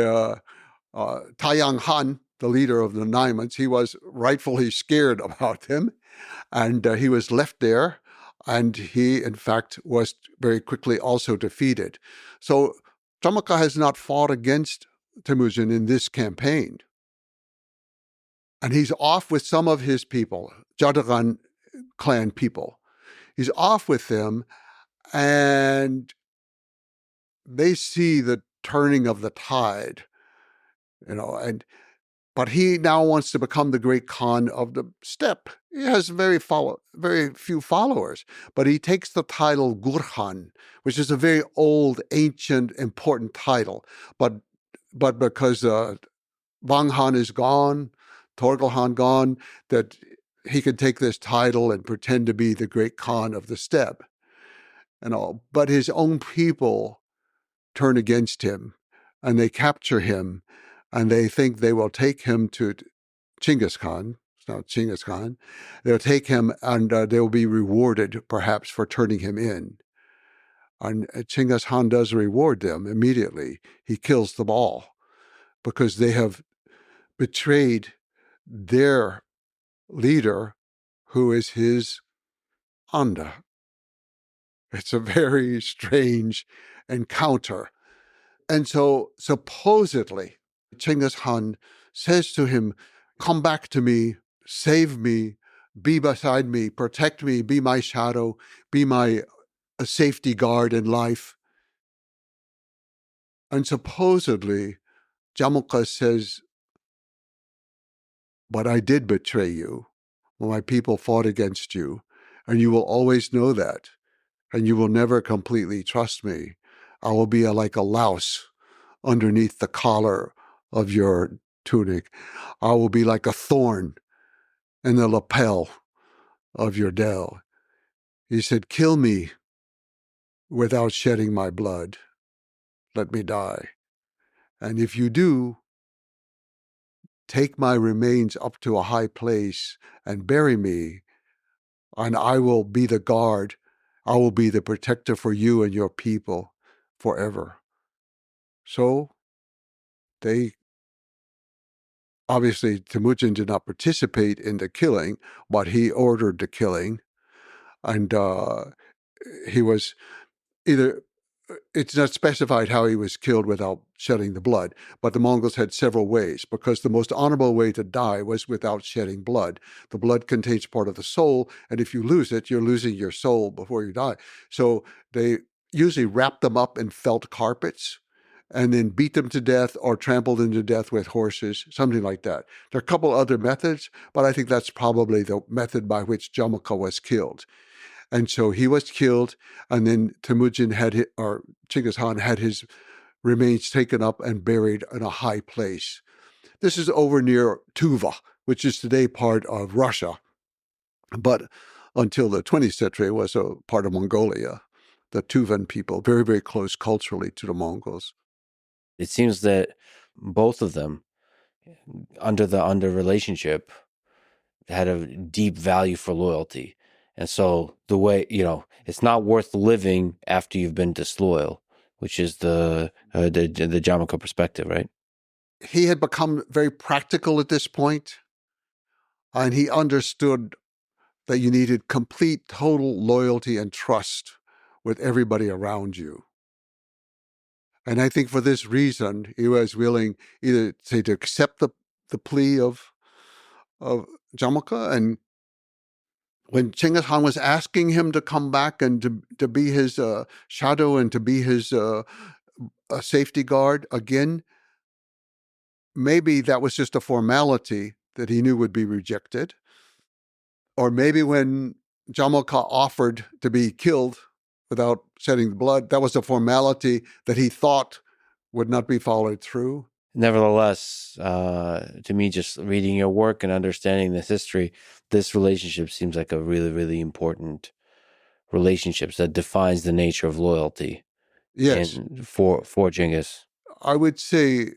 Taiyang Han, the leader of the Naimans, he was rightfully scared about them. And he was left there. And he, in fact, was very quickly also defeated. So Jamukha has not fought against Temujin in this campaign. And he's off with some of his people, Jadagan clan people. He's off with them, and they see the turning of the tide, you know, but he now wants to become the great Khan of the steppe. He has very few followers, but he takes the title Gurkhan, which is a very old, ancient, important title. But because Wang Han is gone, Torgal Han gone, that he could take this title and pretend to be the great Khan of the steppe and all. But his own people turn against him, and they capture him, and they think they will take him to Genghis Khan. It's not Genghis Khan. They'll take him, and they will be rewarded, perhaps, for turning him in. And Genghis Khan does reward them immediately. He kills them all because they have betrayed their leader, who is his Anda. It's a very strange encounter. And so supposedly, Genghis Khan says to him, come back to me, save me, be beside me, protect me, be my shadow, be my safety guard in life. And supposedly, Jamukha says, but I did betray you when my people fought against you, and you will always know that, and you will never completely trust me. I will be like a louse underneath the collar of your tunic. I will be like a thorn in the lapel of your dell. He said, kill me, without shedding my blood. Let me die. And if you do, take my remains up to a high place and bury me, and I will be the guard. I will be the protector for you and your people forever. So they obviously, Temujin did not participate in the killing, but he ordered the killing. And he was either, it's not specified how he was killed without shedding the blood, but the Mongols had several ways, because the most honorable way to die was without shedding blood. The blood contains part of the soul, and if you lose it, you're losing your soul before you die. So they usually wrapped them up in felt carpets and then beat them to death or trampled them to death with horses, something like that. There are a couple other methods, but I think that's probably the method by which Jamukha was killed. And so he was killed, and then Temujin or Genghis Khan had his remains taken up and buried in a high place. This is over near Tuva, which is today part of Russia, but until the 20th century was a part of Mongolia. The Tuvan people, very, very close culturally to the Mongols. It seems that both of them, under relationship, had a deep value for loyalty. And so the way, it's not worth living after you've been disloyal, which is the Jamukha perspective, right? He had become very practical at this point, and he understood that you needed complete, total loyalty and trust with everybody around you. And I think for this reason, he was willing either to accept the plea of Jamukha, and when Genghis Khan was asking him to come back and to be his shadow and to be his safety guard again, maybe that was just a formality that he knew would be rejected. Or maybe when Jamukha offered to be killed without shedding the blood, that was a formality that he thought would not be followed through. Nevertheless, to me, just reading your work and understanding this history, this relationship seems like a really, really important relationship that defines the nature of loyalty. Yes. For Genghis. I would say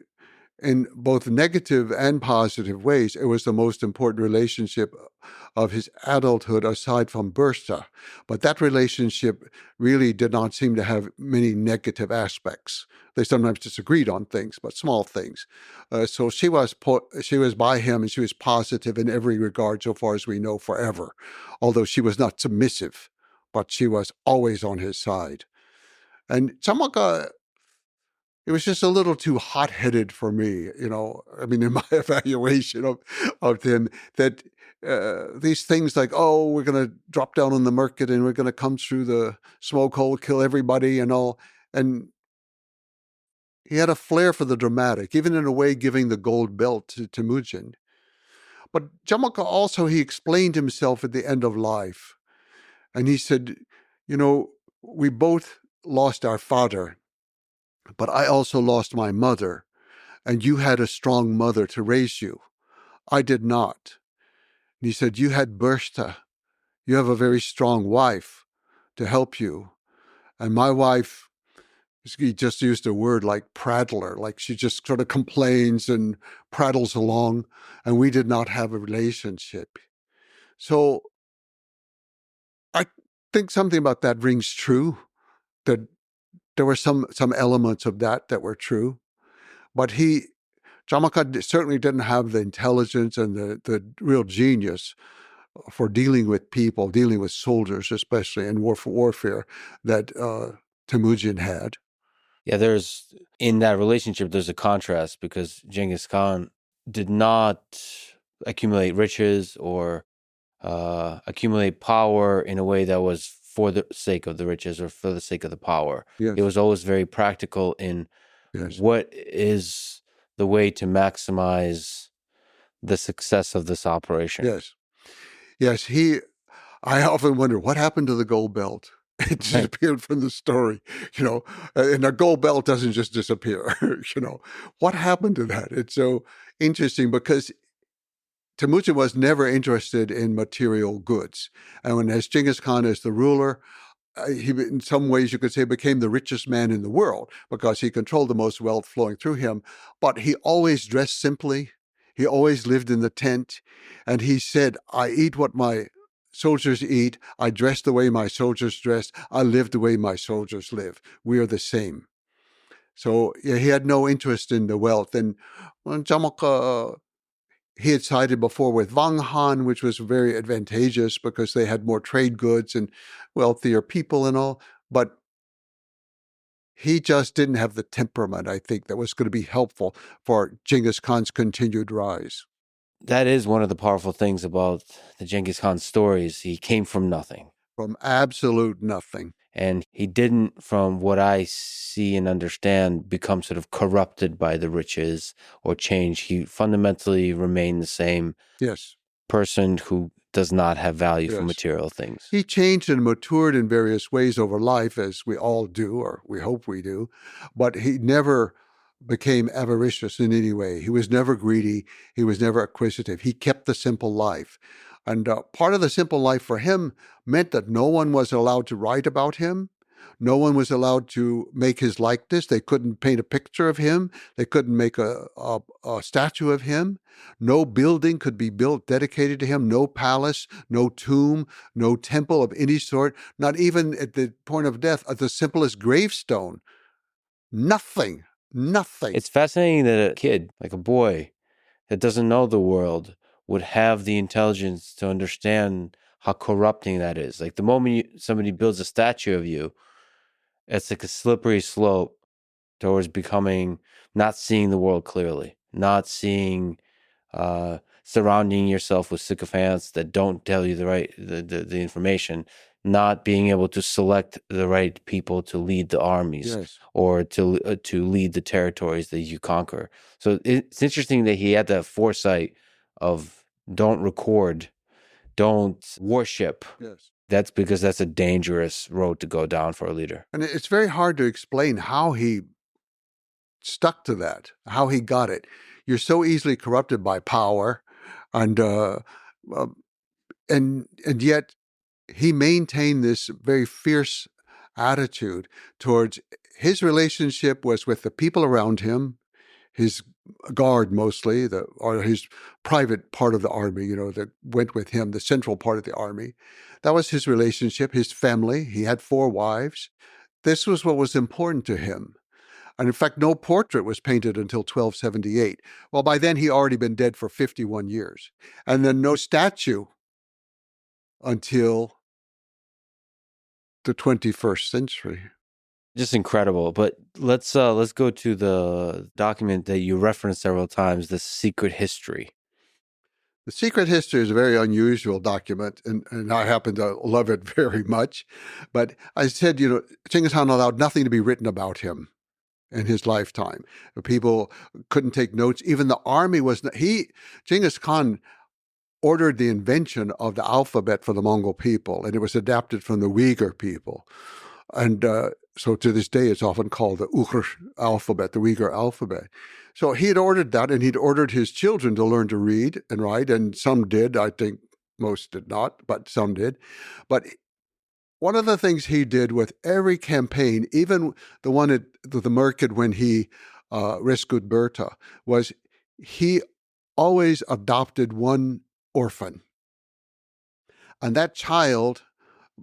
in both negative and positive ways, it was the most important relationship of his adulthood aside from Bursa. But that relationship really did not seem to have many negative aspects. They sometimes disagreed on things, but small things. So she was by him, and she was positive in every regard, so far as we know, forever. Although she was not submissive, but she was always on his side. And Jamukha, it was just a little too hot-headed for me, in my evaluation of him, that these things like, oh, we're going to drop down on the market and we're going to come through the smoke hole, kill everybody and all. And he had a flair for the dramatic, even in a way giving the gold belt to Temujin. But Jamukha also, he explained himself at the end of life. And he said, we both lost our father, but I also lost my mother, and you had a strong mother to raise you. I did not. And he said, you had Bursta. You have a very strong wife to help you. And my wife, he just used a word like prattler, like she just sort of complains and prattles along, and we did not have a relationship. So I think something about that rings true, that there were some elements of that were true. But Jamukha certainly didn't have the intelligence and the real genius for dealing with people, dealing with soldiers, especially in warfare, that Temujin had. Yeah, in that relationship, there's a contrast, because Genghis Khan did not accumulate riches or accumulate power in a way that was for the sake of the riches or for the sake of the power. Yes. It was always very practical in what is the way to maximize the success of this operation. Yes. I often wonder what happened to the gold belt. It disappeared from the story, and a gold belt doesn't just disappear, What happened to that? It's so interesting, because Temujin was never interested in material goods. And as Genghis Khan is the ruler, he, in some ways, you could say, became the richest man in the world because he controlled the most wealth flowing through him. But he always dressed simply. He always lived in the tent. And he said, I eat what my soldiers eat. I dress the way my soldiers dress. I live the way my soldiers live. We are the same. So yeah, he had no interest in the wealth. And he had sided before with Wang Han, which was very advantageous because they had more trade goods and wealthier people and all. But he just didn't have the temperament, I think, that was going to be helpful for Genghis Khan's continued rise. That is one of the powerful things about the Genghis Khan stories. He came from nothing. From absolute nothing. And he didn't, from what I see and understand, become sort of corrupted by the riches or change. He fundamentally remained the same person who does not have value for material things. He changed and matured in various ways over life, as we all do, or we hope we do, but he never became avaricious in any way. He was never greedy. He was never acquisitive. He kept the simple life. And part of the simple life for him meant that no one was allowed to write about him. No one was allowed to make his likeness. They couldn't paint a picture of him. They couldn't make a statue of him. No building could be built dedicated to him. No palace, no tomb, no temple of any sort, not even at the point of death, at the simplest gravestone. Nothing. It's fascinating that a kid, like a boy that doesn't know the world, would have the intelligence to understand how corrupting that is. Like the moment somebody builds a statue of you, it's like a slippery slope towards becoming, not seeing the world clearly, not seeing, surrounding yourself with sycophants that don't tell you the information, not being able to select the right people to lead the armies or to lead the territories that you conquer. So it's interesting that he had that foresight of don't record, don't worship. That's because that's a dangerous road to go down for a leader. And it's very hard to explain how he stuck to that, how he got it. You're so easily corrupted by power, and yet he maintained this very fierce attitude towards his relationship was with the people around him, his guard mostly, or his private part of the army, that went with him, the central part of the army. That was his relationship, his family. He had 4 wives. This was what was important to him. And in fact, no portrait was painted until 1278. Well, by then he'd already been dead for 51 years. And then no statue until the 21st century. Just incredible. But let's go to the document that you referenced several times, the Secret History. The Secret History is a very unusual document, and I happen to love it very much. But I said, Genghis Khan allowed nothing to be written about him in his lifetime. People couldn't take notes. Even the army Genghis Khan ordered the invention of the alphabet for the Mongol people, and it was adapted from the Uyghur people. And so to this day, it's often called the Uyghur alphabet, the Uyghur alphabet. So he had ordered that, and he'd ordered his children to learn to read and write, and some did. I think most did not, but some did. But one of the things he did with every campaign, even the one at the Merkid when he rescued Berta, was he always adopted one orphan. And that child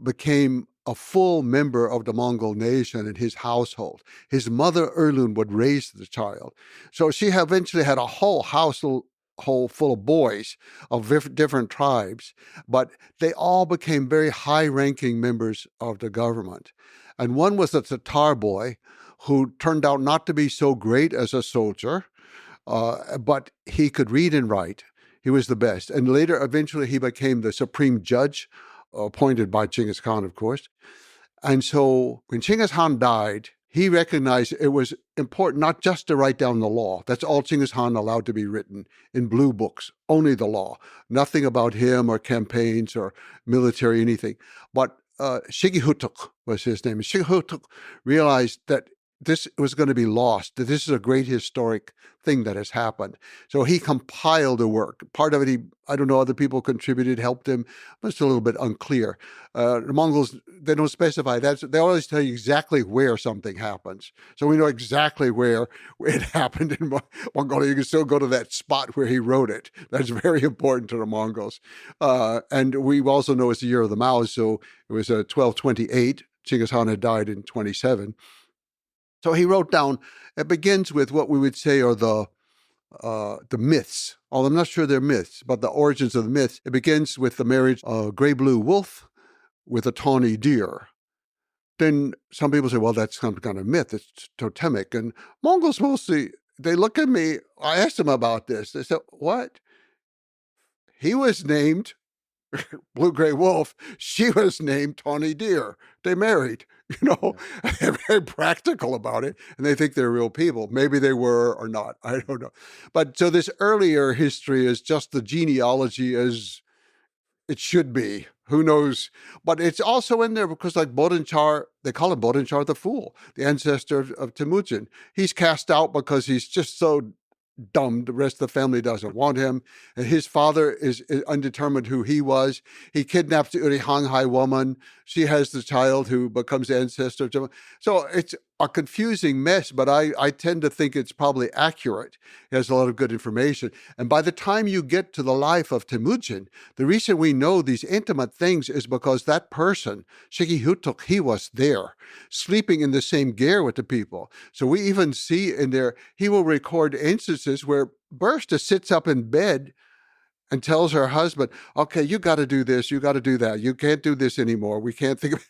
became a full member of the Mongol nation in his household. His mother, Erlun, would raise the child. So she eventually had a whole household full of boys of different tribes, but they all became very high-ranking members of the government. And one was a Tatar boy who turned out not to be so great as a soldier, but he could read and write. He was the best. And later, eventually, he became the supreme judge, appointed by Genghis Khan, of course. And so when Genghis Khan died, he recognized it was important not just to write down the law. That's all Genghis Khan allowed to be written in blue books, only the law. Nothing about him or campaigns or military anything. But Shigehutuk was his name. Shigehutuk realized that this was going to be lost, that this is a great historic thing that has happened. So he compiled a work. Part of it, I don't know, other people contributed, helped him, but it's a little bit unclear. The Mongols, they don't specify that. They always tell you exactly where something happens. So we know exactly where it happened in Mongolia. You can still go to that spot where he wrote it. That's very important to the Mongols. And we also know it's the year of the Mao, so it was 1228. Genghis Khan had died in 27. So he wrote down, it begins with what we would say are the myths. Although I'm not sure they're myths, but the origins of the myths. It begins with the marriage of a gray-blue wolf with a tawny deer. Then some people say, well, that's some kind of myth. It's totemic. And Mongols mostly, they look at me. I asked them about this. They said, what? He was named blue-gray wolf. She was named tawny deer. They married. They're very practical about it, and they think they're real people. Maybe they were or not. I don't know. But so this earlier history is just the genealogy as it should be. Who knows? But it's also in there because, like Bodinchar, they call him Bodinchar the Fool, the ancestor of Temujin. He's cast out because he's just so dumb. The rest of the family doesn't want him. And his father is undetermined who he was. He kidnaps the Urihanghai woman. She has the child who becomes the ancestor. So it's a confusing mess, but I tend to think it's probably accurate. It has a lot of good information. And by the time you get to the life of Temujin, the reason we know these intimate things is because that person, Shiki Hutuk, he was there, sleeping in the same gear with the people. So we even see in there, he will record instances where Bursta sits up in bed and tells her husband, okay, you got to do this, you got to do that. You can't do this anymore. We can't think of,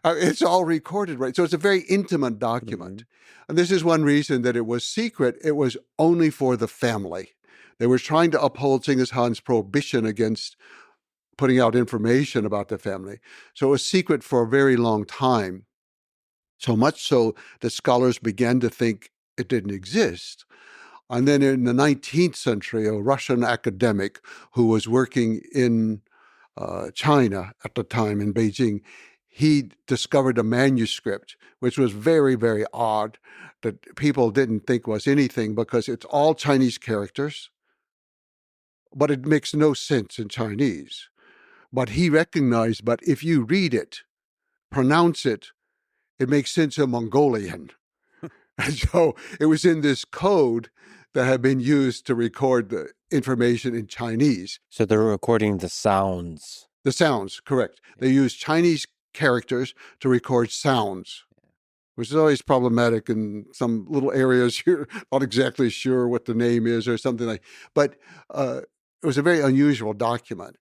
it's all recorded, right? So it's a very intimate document. Mm-hmm. And this is one reason that it was secret. It was only for the family. They were trying to uphold Genghis Khan's prohibition against putting out information about the family. So it was secret for a very long time. So much so that scholars began to think it didn't exist. And then in the 19th century, a Russian academic who was working in China at the time, in Beijing, he discovered a manuscript, which was very, very odd, that people didn't think was anything because it's all Chinese characters, but it makes no sense in Chinese. But he recognized, but if you read it, pronounce it, it makes sense in Mongolian. And so it was in this code that had been used to record the information in Chinese. So they're recording the sounds. The sounds, correct. They use Chinese characters to record sounds, which is always problematic in some little areas. You're not exactly sure what the name is or something like. But it was a very unusual document.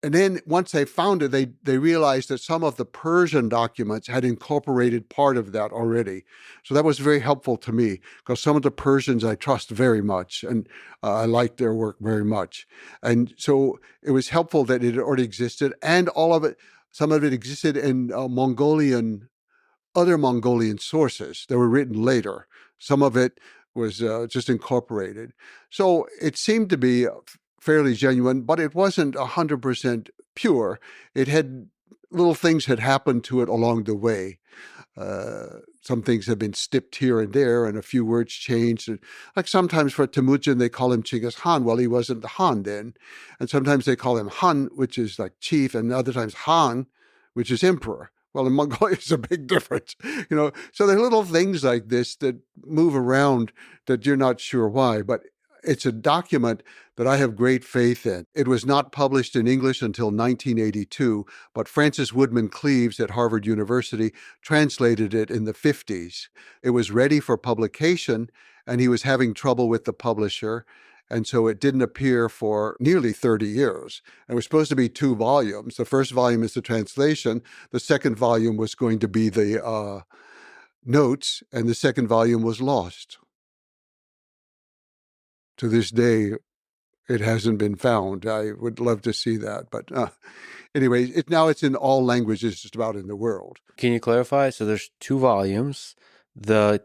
And then once they found it, they realized that some of the Persian documents had incorporated part of that already. So that was very helpful to me because some of the Persians I trust very much, and I like their work very much. And so it was helpful that it already existed, and all of it, some of it existed in other Mongolian sources that were written later. Some of it was just incorporated. So it seemed to be fairly genuine, but it wasn't 100% pure. It had little things had happened to it along the way. Some things have been snipped here and there, and a few words changed. And like sometimes for Temujin, they call him Genghis Khan. Well, he wasn't the Han then. And sometimes they call him Han, which is like chief, and other times Han, which is emperor. Well, in Mongolia, it's a big difference, So there are little things like this that move around that you're not sure why, but it's a document that I have great faith in. It was not published in English until 1982, but Francis Woodman Cleaves at Harvard University translated it in the 50s. It was ready for publication, and he was having trouble with the publisher, and so it didn't appear for nearly 30 years. It was supposed to be 2 volumes. The first volume is the translation. The second volume was going to be the notes, and the second volume was lost. To this day, it hasn't been found. I would love to see that. But anyway, now it's in all languages just about in the world. Can you clarify? So there's 2 volumes. The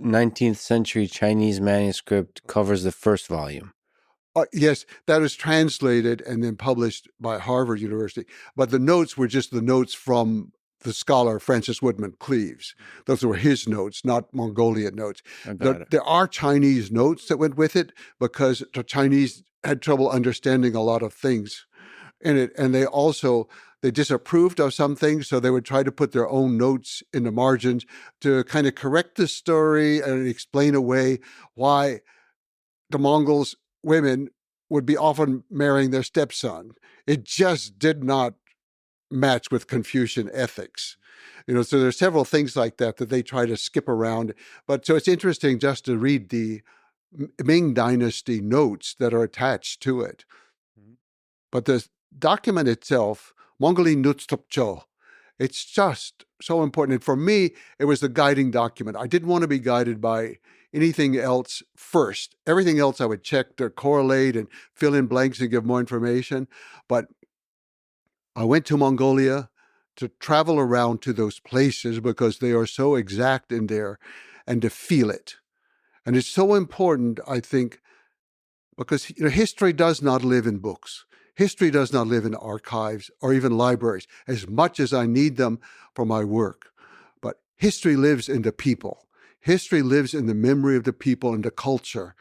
19th century Chinese manuscript covers the first volume. Yes, that was translated and then published by Harvard University. But the notes were just the notes from the scholar Francis Woodman Cleaves. Those were his notes, not Mongolian notes. There are Chinese notes that went with it because the Chinese had trouble understanding a lot of things in it. And they disapproved of some things, so they would try to put their own notes in the margins to kind of correct the story and explain away why the Mongols' women would be often marrying their stepson. It just did not match with Confucian ethics. So there's several things like that they try to skip around. But so it's interesting just to read the Ming Dynasty notes that are attached to it. But the document itself, Mongolian Nutstopcho, it's just so important. And for me, it was the guiding document. I didn't want to be guided by anything else first. Everything else I would check to correlate and fill in blanks and give more information. But I went to Mongolia to travel around to those places because they are so exact in there and to feel it. And it's so important, I think, because history does not live in books. History does not live in archives or even libraries, as much as I need them for my work. But history lives in the people. History lives in the memory of the people and the culture.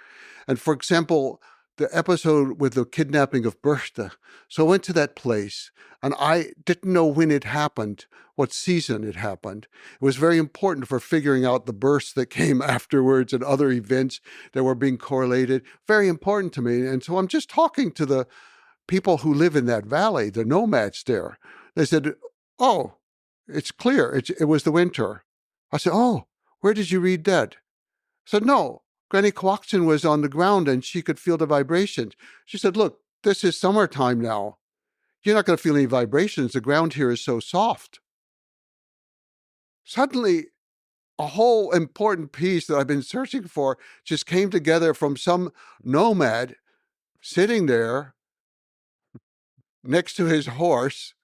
And for example, the episode with the kidnapping of Berchtesgaden. So I went to that place, and I didn't know when it happened, what season it happened. It was very important for figuring out the births that came afterwards and other events that were being correlated. Very important to me. And so I'm just talking to the people who live in that valley, the nomads there. They said, "Oh, it's clear. It was the winter." I said, "Oh, where did you read that?" I said, "No. Granny Quaxin was on the ground and she could feel the vibrations." She said, "Look, this is summertime now. You're not going to feel any vibrations. The ground here is so soft." Suddenly, a whole important piece that I've been searching for just came together from some nomad sitting there next to his horse.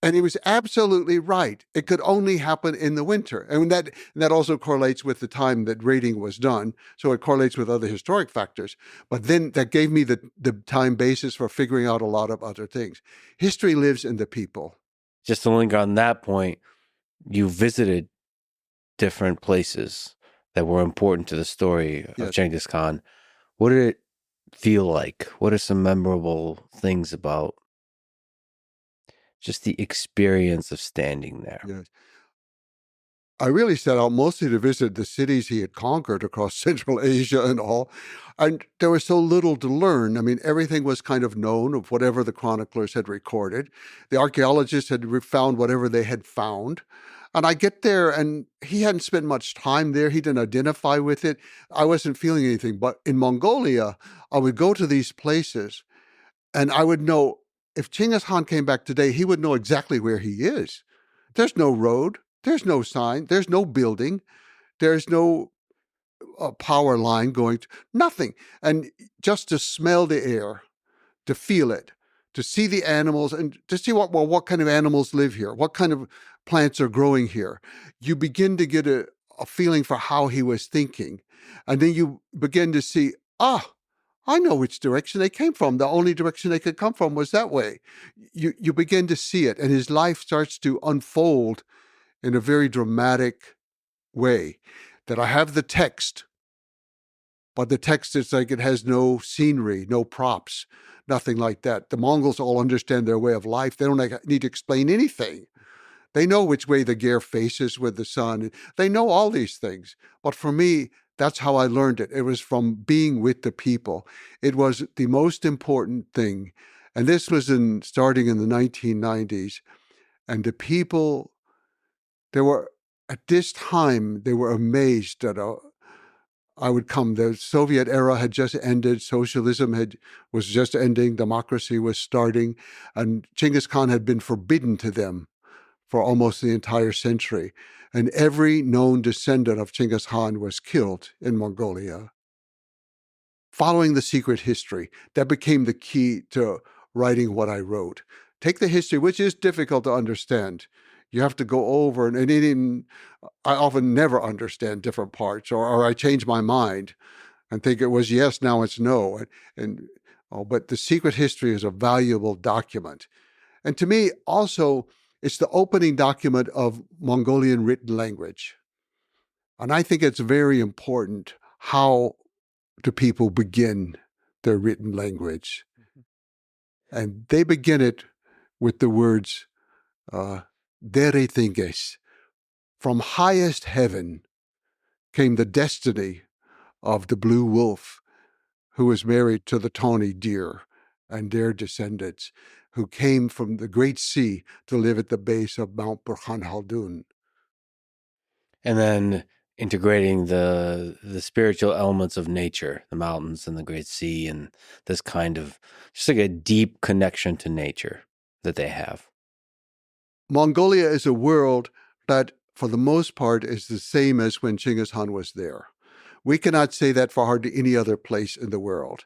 And he was absolutely right. It could only happen in the winter. And that also correlates with the time that raiding was done. So it correlates with other historic factors. But then that gave me the time basis for figuring out a lot of other things. History lives in the people. Just to linger on that point, you visited different places that were important to the story of Yes. Genghis Khan. What did it feel like? What are some memorable things about just the experience of standing there? Yes. I really set out mostly to visit the cities he had conquered across Central Asia and all. And there was so little to learn. I mean, everything was kind of known of whatever the chroniclers had recorded. The archaeologists had found whatever they had found. And I get there, and he hadn't spent much time there. He didn't identify with it. I wasn't feeling anything. But in Mongolia, I would go to these places, and I would know if Genghis Khan came back today, he would know exactly where he is. There's no road. There's no sign. There's no building. There's no power line going to nothing. And just to smell the air, to feel it, to see the animals, and to see what kind of animals live here, what kind of plants are growing here. You begin to get a feeling for how he was thinking. And then you begin to see, I know which direction they came from. The only direction they could come from was that way. You begin to see it, and his life starts to unfold in a very dramatic way. That I have the text, but the text is like it has no scenery, no props, nothing like that. The Mongols all understand their way of life. They don't need to explain anything. They know which way the gear faces with the sun. They know all these things. But for me, that's how I learned it. It was from being with the people. It was the most important thing. And this was starting in the 1990s. And the people, at this time, they were amazed that I would come. The Soviet era had just ended. Socialism was just ending. Democracy was starting. And Genghis Khan had been forbidden to them for almost the entire century. And every known descendant of Genghis Khan was killed in Mongolia. Following the secret history, that became the key to writing what I wrote. Take the history, which is difficult to understand. You have to go over, and I often never understand different parts, or I change my mind and think it was yes, now it's no. But the secret history is a valuable document. And to me, also, it's the opening document of Mongolian written language. And I think it's very important how do people begin their written language. And they begin it with the words, Dere Thinges, from highest heaven came the destiny of the blue wolf, who was married to the tawny deer, and their descendants, who came from the great sea to live at the base of Mount Burhan Khaldun. And then integrating the spiritual elements of nature, the mountains and the great sea, and this kind of just like a deep connection to nature that they have. Mongolia is a world that, for the most part, is the same as when Genghis Khan was there. We cannot say that for hardly any other place in the world.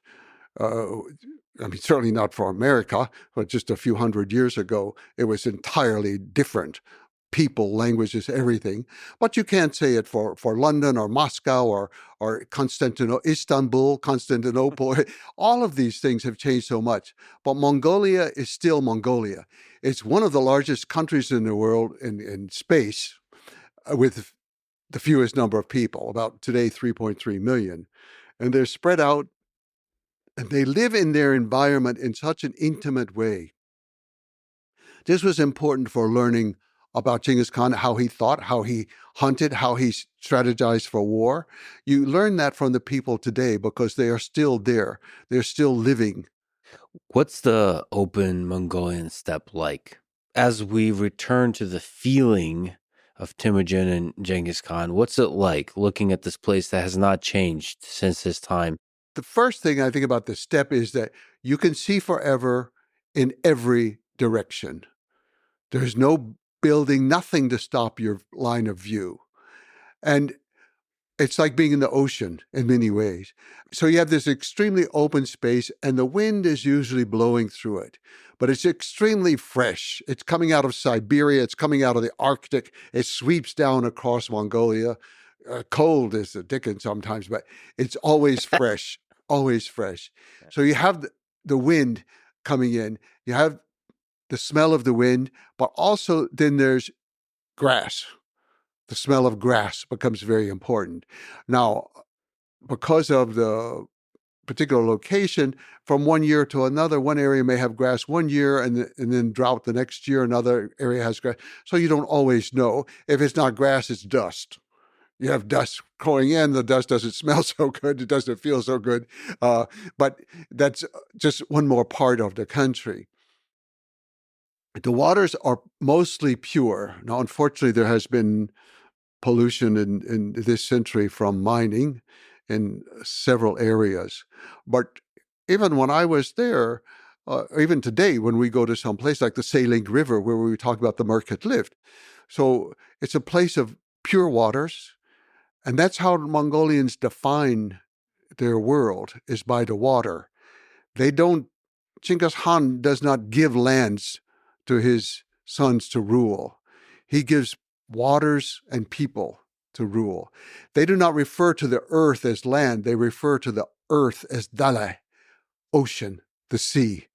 Certainly not for America, but just a few hundred years ago, it was entirely different. People, languages, everything. But you can't say it for London or Moscow or Istanbul, Constantinople. All of these things have changed so much. But Mongolia is still Mongolia. It's one of the largest countries in the world in space, with the fewest number of people, about today 3.3 million. And they're spread out, and they live in their environment in such an intimate way. This was important for learning about Genghis Khan, how he thought, how he hunted, how he strategized for war. You learn that from the people today because they are still there. They're still living. What's the open Mongolian steppe like? As we return to the feeling of Temujin and Genghis Khan, what's it like looking at this place that has not changed since his time? The first thing I think about the steppe is that you can see forever in every direction. There's no building, nothing to stop your line of view. And it's like being in the ocean in many ways. So you have this extremely open space, and the wind is usually blowing through it. But it's extremely fresh. It's coming out of Siberia. It's coming out of the Arctic. It sweeps down across Mongolia. Cold as the dickens sometimes, but it's always fresh, always fresh. So you have the wind coming in. You have the smell of the wind, but also then there's grass. The smell of grass becomes very important. Now, because of the particular location, from one year to another, one area may have grass one year and then drought the next year, another area has grass. So you don't always know. If it's not grass, it's dust. You have dust going in, the dust doesn't smell so good, it doesn't feel so good. But that's just one more part of the country. The waters are mostly pure. Now, unfortunately, there has been pollution in this century from mining in several areas. But even when I was there, even today, when we go to some place like the Salink River, where we talk about the Merkit Lift, so it's a place of pure waters, and that's how Mongolians define their world, is by the water. Genghis Khan does not give lands to his sons to rule. He gives waters and people to rule. They do not refer to the earth as land. They refer to the earth as Dale, ocean, the sea.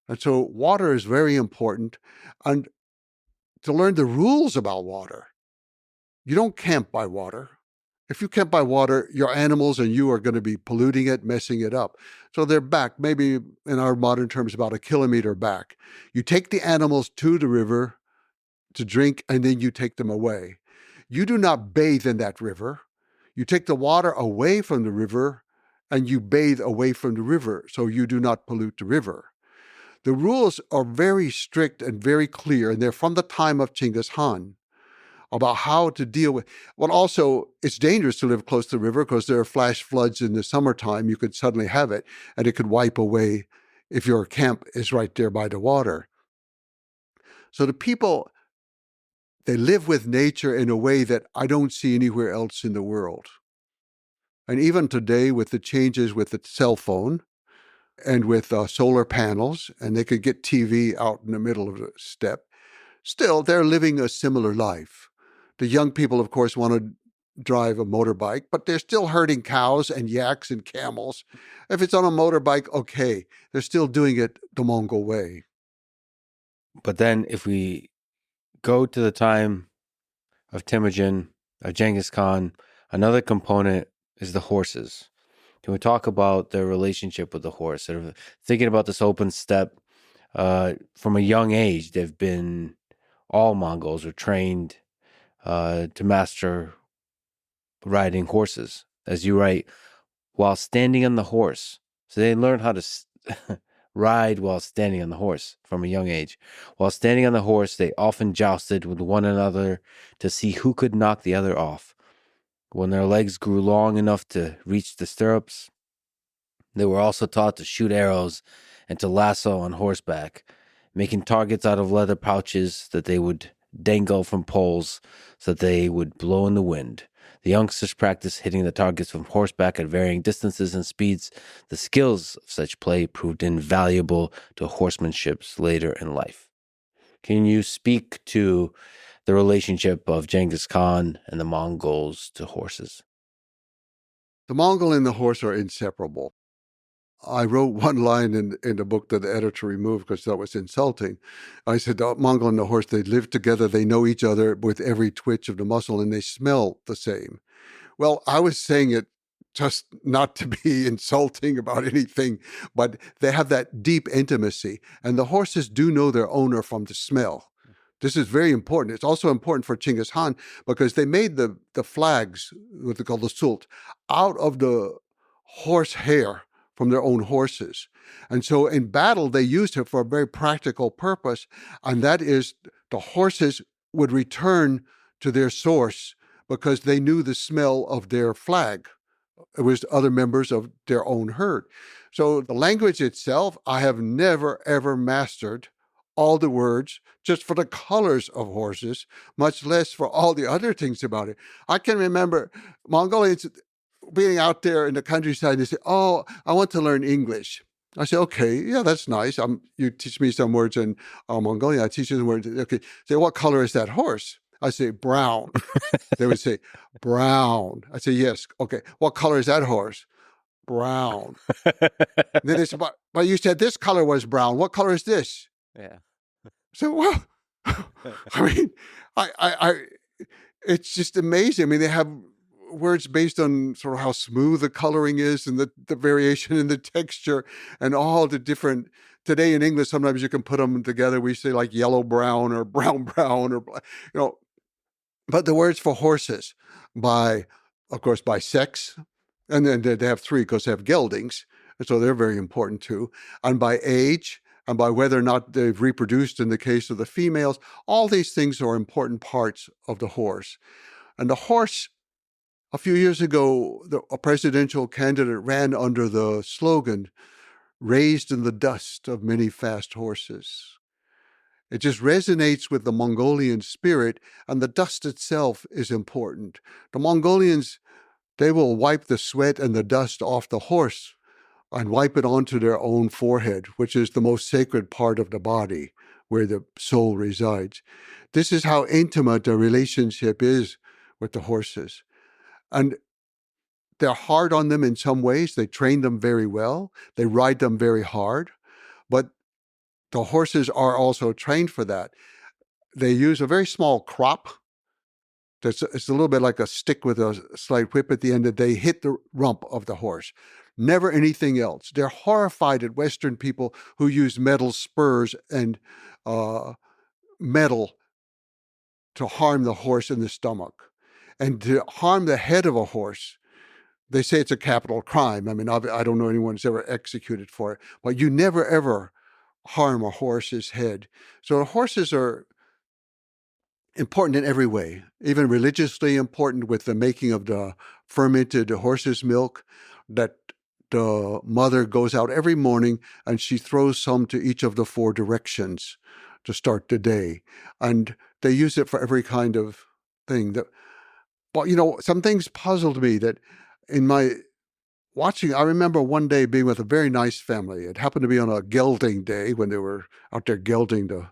And so water is very important. And to learn the rules about water, you don't camp by water. If you camp by water, your animals and you are going to be polluting it, messing it up. So they're back, maybe in our modern terms, about 1 kilometer back. You take the animals to the river to drink, and then you take them away. You do not bathe in that river. You take the water away from the river, and you bathe away from the river, so you do not pollute the river. The rules are very strict and very clear, and they're from the time of Genghis Khan, about how to deal with. Well, also, it's dangerous to live close to the river because there are flash floods in the summertime. You could suddenly have it, and it could wipe away if your camp is right there by the water. So the people, they live with nature in a way that I don't see anywhere else in the world. And even today, with the changes with the cell phone and with solar panels, and they could get TV out in the middle of the steppe, still, they're living a similar life. The young people, of course, want to drive a motorbike, but they're still herding cows and yaks and camels. If it's on a motorbike, okay, they're still doing it the Mongol way. But then if we go to the time of Temujin, of Genghis Khan, another component is the horses. Can we talk about their relationship with the horse? Sort of thinking about this open steppe, from a young age, all Mongols are trained to master riding horses, as you write, while standing on the horse. So they learn how to ride while standing on the horse from a young age. While standing on the horse, they often jousted with one another to see who could knock the other off. When their legs grew long enough to reach the stirrups, they were also taught to shoot arrows and to lasso on horseback, making targets out of leather pouches that they would dangle from poles so that they would blow in the wind. The youngsters practiced hitting the targets from horseback at varying distances and speeds. The skills of such play proved invaluable to horsemanship later in life. Can you speak to the relationship of Genghis Khan and the Mongols to horses? The Mongol and the horse are inseparable. I wrote one line in the book that the editor removed because that was insulting. I said, the Mongol and the horse, they live together, they know each other with every twitch of the muscle, and they smell the same. Well, I was saying it just not to be insulting about anything, but they have that deep intimacy. And the horses do know their owner from the smell. This is very important. It's also important for Genghis Khan because they made the flags, what they call the sult, out of the horse hair from their own horses. And so in battle, they used it for a very practical purpose, and that is the horses would return to their source because they knew the smell of their flag. It was other members of their own herd. So the language itself, I have never, ever mastered all the words just for the colors of horses, much less for all the other things about it. I can remember Mongolians being out there in the countryside, they say, "Oh, I want to learn English." I say, "Okay, yeah, that's nice. You teach me some words in Mongolian. I teach you some words." Okay, say, "What color is that horse?" I say, "Brown." They would say, "Brown." I say, "Yes." Okay, "What color is that horse?" "Brown." Then they say, "But you said this color was brown. What color is this?" Yeah. So, well, I mean, I, it's just amazing. I mean, they have words based on sort of how smooth the coloring is and the variation in the texture and all the different. Today in English, sometimes you can put them together. We say like yellow brown or brown brown or, but the words for horses of course, by sex, and then they have three because they have geldings, and so they're very important too, and by age, and by whether or not they've reproduced in the case of the females. All these things are important parts of the horse. And the horse, a few years ago, a presidential candidate ran under the slogan, "Raised in the dust of many fast horses." It just resonates with the Mongolian spirit, and the dust itself is important. The Mongolians, they will wipe the sweat and the dust off the horse and wipe it onto their own forehead, which is the most sacred part of the body, where the soul resides. This is how intimate the relationship is with the horses. And they're hard on them in some ways. They train them very well. They ride them very hard. But the horses are also trained for that. They use a very small crop. It's a little bit like a stick with a slight whip at the end that they hit the rump of the horse. Never anything else. They're horrified at Western people who use metal spurs and metal to harm the horse in the stomach. And to harm the head of a horse, they say it's a capital crime. I mean, I don't know anyone who's ever executed for it, but you never, ever harm a horse's head. So the horses are important in every way, even religiously important with the making of the fermented horse's milk, that the mother goes out every morning and she throws some to each of the four directions to start the day. And they use it for every kind of thing. But, some things puzzled me that in my watching, I remember one day being with a very nice family. It happened to be on a gelding day when they were out there gelding the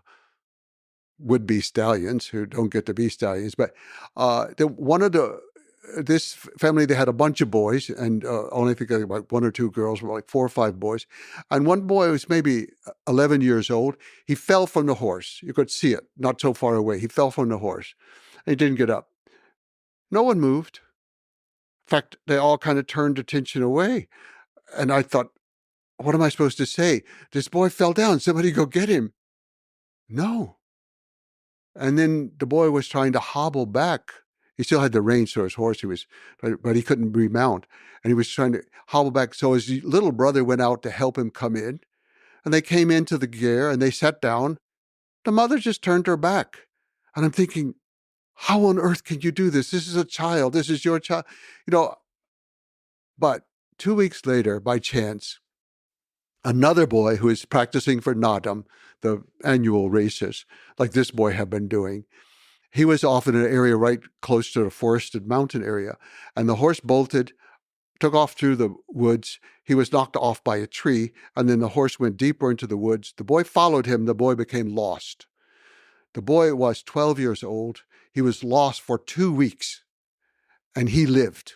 would-be stallions who don't get to be stallions. But one of the this family, they had a bunch of boys, and only think about one or two girls, were like 4 or 5 boys. And one boy was maybe 11 years old. He fell from the horse. You could see it, not so far away. He fell from the horse. And he didn't get up. No one moved. In fact, they all kind of turned attention away. And I thought, what am I supposed to say? This boy fell down. Somebody go get him. No. And then the boy was trying to hobble back. He still had the reins to his horse. But he couldn't remount. And he was trying to hobble back. So his little brother went out to help him come in. And they came into the gear and they sat down. The mother just turned her back. And I'm thinking, how on earth can you do this? This is a child. This is your child. But 2 weeks later, by chance, another boy who is practicing for Nadam, the annual races, like this boy had been doing, he was off in an area right close to the forested mountain area. And the horse bolted, took off through the woods. He was knocked off by a tree. And then the horse went deeper into the woods. The boy followed him. The boy became lost. The boy was 12 years old. He was lost for 2 weeks. And he lived.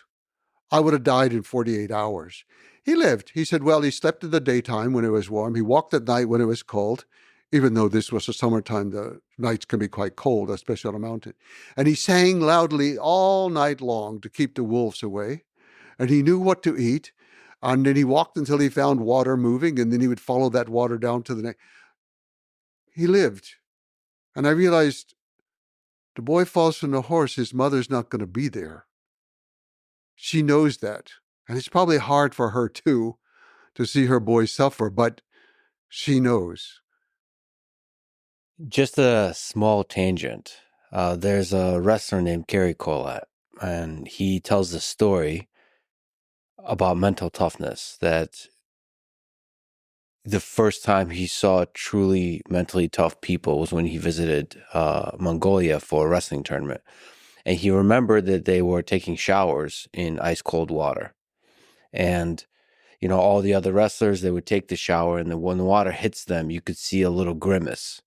I would have died in 48 hours. He lived. He said, well, he slept in the daytime when it was warm. He walked at night when it was cold. Even though this was the summertime, the nights can be quite cold, especially on a mountain. And he sang loudly all night long to keep the wolves away. And he knew what to eat. And then he walked until he found water moving, and then he would follow that water down to the next. He lived. And I realized the boy falls from the horse, his mother's not going to be there. She knows that. And it's probably hard for her, too, to see her boy suffer, but she knows. Just a small tangent. There's a wrestler named Gary Colette, and he tells the story about mental toughness, that the first time he saw truly mentally tough people was when he visited Mongolia for a wrestling tournament. And he remembered that they were taking showers in ice cold water. And, all the other wrestlers, they would take the shower, and then when the water hits them, you could see a little grimace.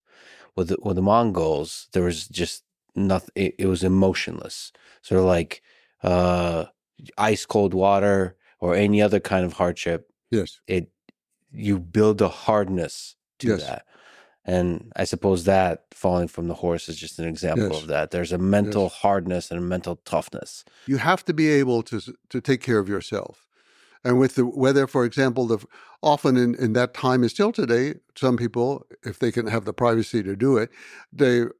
With the Mongols, there was just nothing. It was emotionless, sort of like ice cold water or any other kind of hardship. Yes. You build a hardness to that. And I suppose that falling from the horse is just an example of that. There's a mental hardness and a mental toughness. You have to be able to take care of yourself. And with the weather, for example, often in that time and still today, some people, if they can have the privacy to do it, the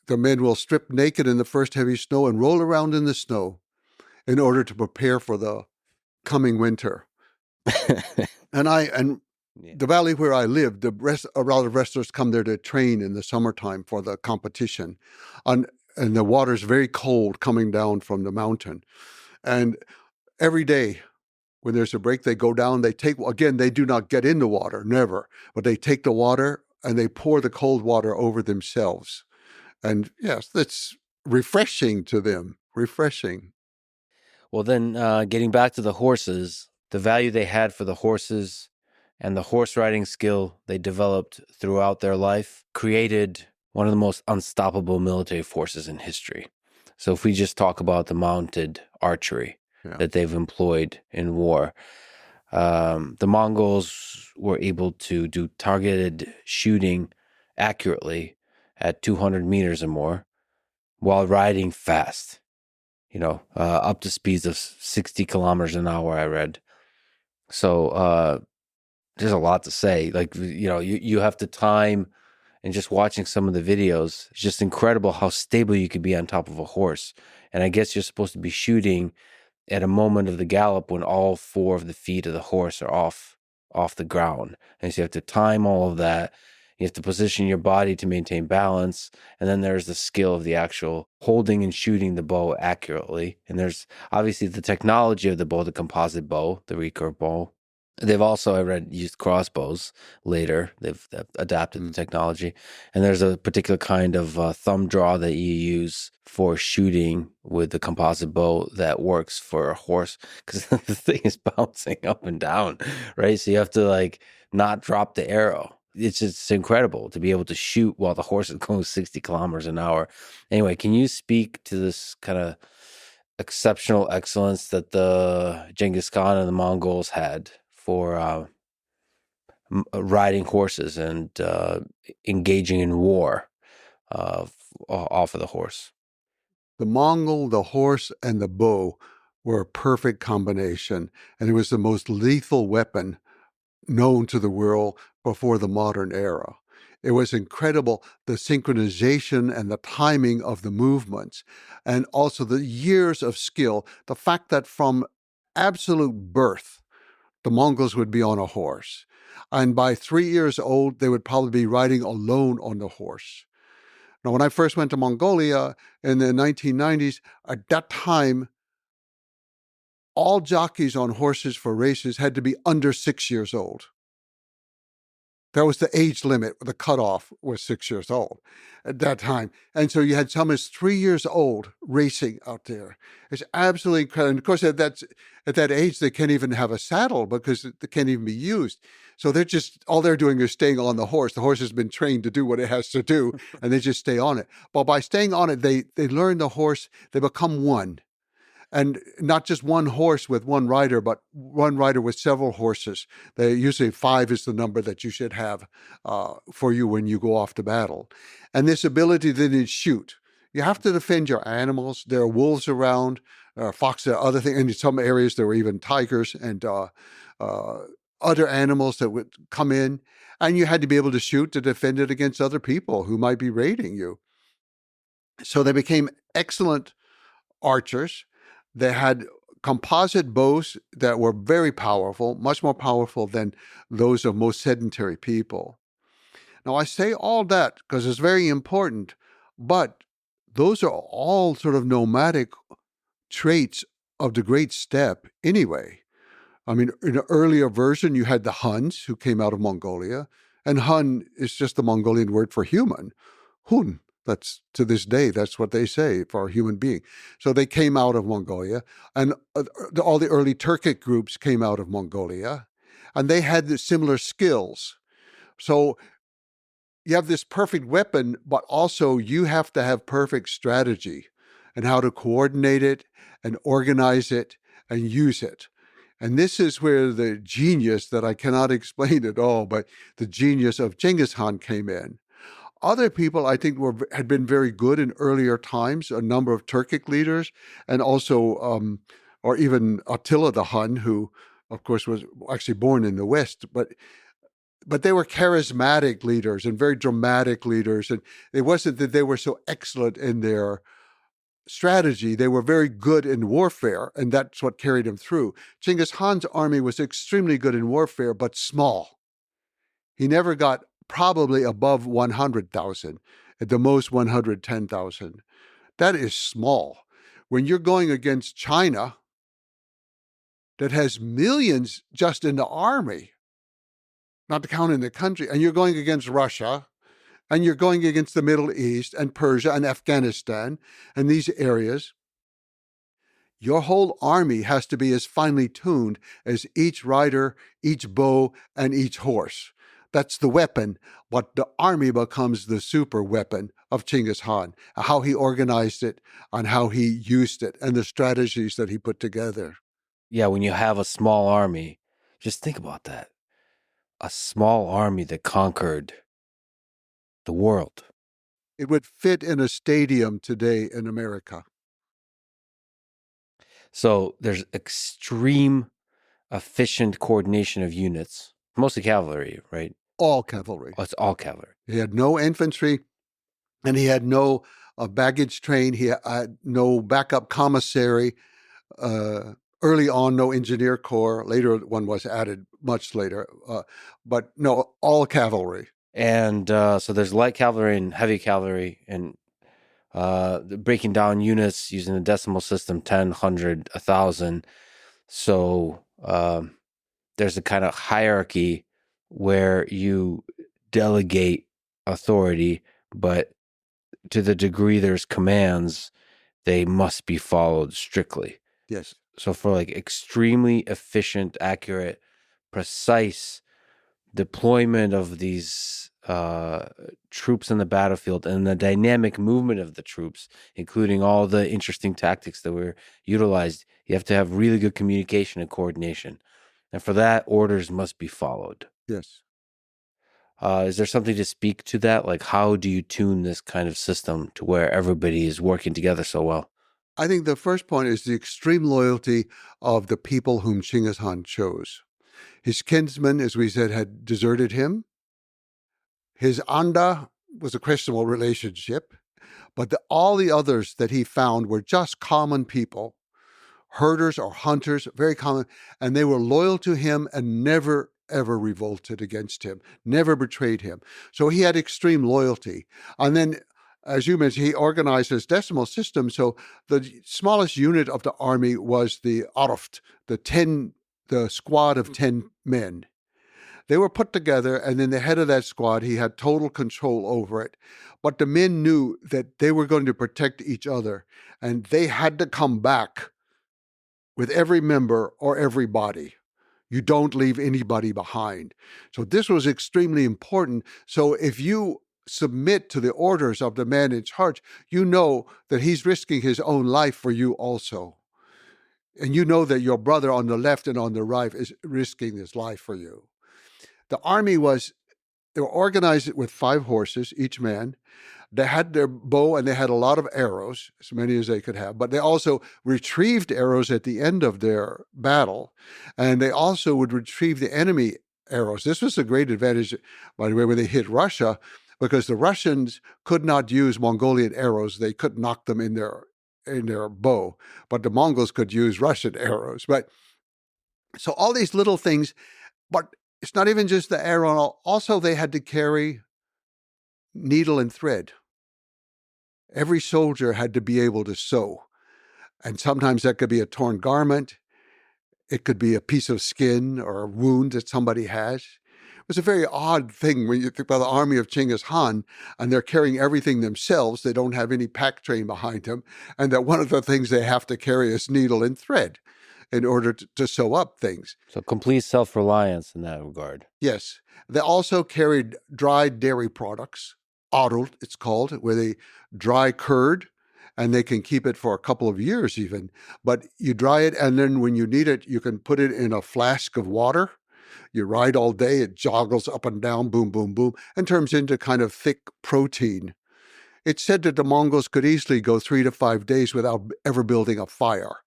men will strip naked in the first heavy snow and roll around in the snow in order to prepare for the coming winter. And the valley where I live, a lot of wrestlers come there to train in the summertime for the competition. And the water's very cold coming down from the mountain. And every day, when there's a break, they go down, they do not get in the water, never, but they take the water and they pour the cold water over themselves. And yes, that's refreshing to them, refreshing. Well, then getting back to the horses, the value they had for the horses and the horse riding skill they developed throughout their life created one of the most unstoppable military forces in history. So if we just talk about the mounted archery that they've employed in war, the Mongols were able to do targeted shooting accurately at 200 meters or more while riding fast, up to speeds of 60 kilometers an hour, I read. So there's a lot to say. Like, you have to time, and just watching some of the videos, it's just incredible how stable you could be on top of a horse. And I guess you're supposed to be shooting at a moment of the gallop when all 4 of the feet of the horse are off the ground. And so you have to time all of that. You have to position your body to maintain balance. And then there's the skill of the actual holding and shooting the bow accurately. And there's obviously the technology of the bow, the composite bow, the recurve bow. They've also, I read, used crossbows later. They've adapted the technology. And there's a particular kind of thumb draw that you use for shooting with the composite bow that works for a horse, because the thing is bouncing up and down, right? So you have to not drop the arrow. It's just incredible to be able to shoot while the horse is going 60 kilometers an hour. Anyway, can you speak to this kind of exceptional excellence that the Genghis Khan and the Mongols had for riding horses and engaging in war off of the horse. The Mongol, the horse, and the bow were a perfect combination, and it was the most lethal weapon known to the world before the modern era. It was incredible, the synchronization and the timing of the movements, and also the years of skill. The fact that from absolute birth, the Mongols would be on a horse. And by 3 years old, they would probably be riding alone on the horse. Now, when I first went to Mongolia in the 1990s, at that time, all jockeys on horses for races had to be under 6 years old. That was the age limit. The cutoff was 6 years old at that time. And so you had some as 3 years old racing out there. It's absolutely incredible. And of course, at that age, they can't even have a saddle because it can't even be used. So all they're doing is staying on the horse. The horse has been trained to do what it has to do, and they just stay on it. But by staying on it, they learn the horse, they become one. And not just one horse with one rider, but one rider with several horses. They usually 5 is the number that you should have for you when you go off to battle. And this ability then to shoot. You have to defend your animals. There are wolves around, foxes, other things. And in some areas, there were even tigers and other animals that would come in. And you had to be able to shoot to defend it against other people who might be raiding you. So they became excellent archers. They had composite bows that were very powerful, much more powerful than those of most sedentary people. Now, I say all that because it's very important, but those are all sort of nomadic traits of the Great Steppe anyway. I mean, in an earlier version, you had the Huns who came out of Mongolia, and Hun is just the Mongolian word for human. Hun. That's to this day, that's what they say for a human being. So they came out of Mongolia, and all the early Turkic groups came out of Mongolia, and they had the similar skills. So you have this perfect weapon, but also you have to have perfect strategy and how to coordinate it and organize it and use it. And this is where the genius that I cannot explain at all, but the genius of Genghis Khan came in. Other people, I think, had been very good in earlier times, a number of Turkic leaders, and also, or even Attila the Hun, who, of course, was actually born in the West, but they were charismatic leaders and very dramatic leaders. And it wasn't that they were so excellent in their strategy. They were very good in warfare, and that's what carried them through. Genghis Khan's army was extremely good in warfare, but small. He never got probably above 100,000, at the most 110,000. That is small. When you're going against China, that has millions just in the army, not to count in the country, and you're going against Russia, and you're going against the Middle East and Persia and Afghanistan and these areas, your whole army has to be as finely tuned as each rider, each bow, and each horse. That's the weapon, but the army becomes the super weapon of Genghis Khan, how he organized it and how he used it and the strategies that he put together. Yeah, when you have a small army, just think about that. A small army that conquered the world. It would fit in a stadium today in America. So there's extreme efficient coordination of units, mostly cavalry, right? All cavalry. Oh, it's all cavalry. He had no infantry, and he had no baggage train. He had no backup commissary. Early on, no engineer corps. Later, one was added much later. But no, all cavalry. And so there's light cavalry and heavy cavalry, and breaking down units using the decimal system, 10, 100, 1,000. So there's a kind of hierarchy where you delegate authority, but to the degree there's commands, they must be followed strictly. Yes. So for like extremely efficient, accurate, precise deployment of these troops on the battlefield and the dynamic movement of the troops, including all the interesting tactics that were utilized, you have to have really good communication and coordination. And for that, orders must be followed. Yes. Is there something to speak to that? Like, how do you tune this kind of system to where everybody is working together so well? I think the first point is the extreme loyalty of the people whom Genghis Khan chose. His kinsmen, as we said, had deserted him. His Anda was a questionable relationship, but all the others that he found were just common people, herders or hunters, very common, and they were loyal to him and never, ever revolted against him, never betrayed him. So he had extreme loyalty. And then, as you mentioned, he organized his decimal system. So the smallest unit of the army was the Arft, the squad of 10 men. They were put together, and then the head of that squad, he had total control over it. But the men knew that they were going to protect each other, and they had to come back with every member or everybody. You don't leave anybody behind. So this was extremely important. So if you submit to the orders of the man in charge, you know that he's risking his own life for you also. And you know that your brother on the left and on the right is risking his life for you. The army they were organized with 5 horses, each man. They had their bow and they had a lot of arrows, as many as they could have, but they also retrieved arrows at the end of their battle. And they also would retrieve the enemy arrows. This was a great advantage, by the way, when they hit Russia, because the Russians could not use Mongolian arrows. They couldn't knock them in their bow, but the Mongols could use Russian arrows. But so all these little things, but it's not even just the arrow. Also, they had to carry needle and thread. Every soldier had to be able to sew. And sometimes that could be a torn garment. It could be a piece of skin or a wound that somebody has. It was a very odd thing when you think about the army of Genghis Khan and they're carrying everything themselves. They don't have any pack train behind them. And that one of the things they have to carry is needle and thread in order to sew up things. So complete self-reliance in that regard. Yes. They also carried dried dairy products, arul, it's called, where they dry curd, and they can keep it for a couple of years even. But you dry it, and then when you need it, you can put it in a flask of water. You ride all day, it joggles up and down, boom, boom, boom, and turns into kind of thick protein. It's said that the Mongols could easily go 3 to 5 days without ever building a fire.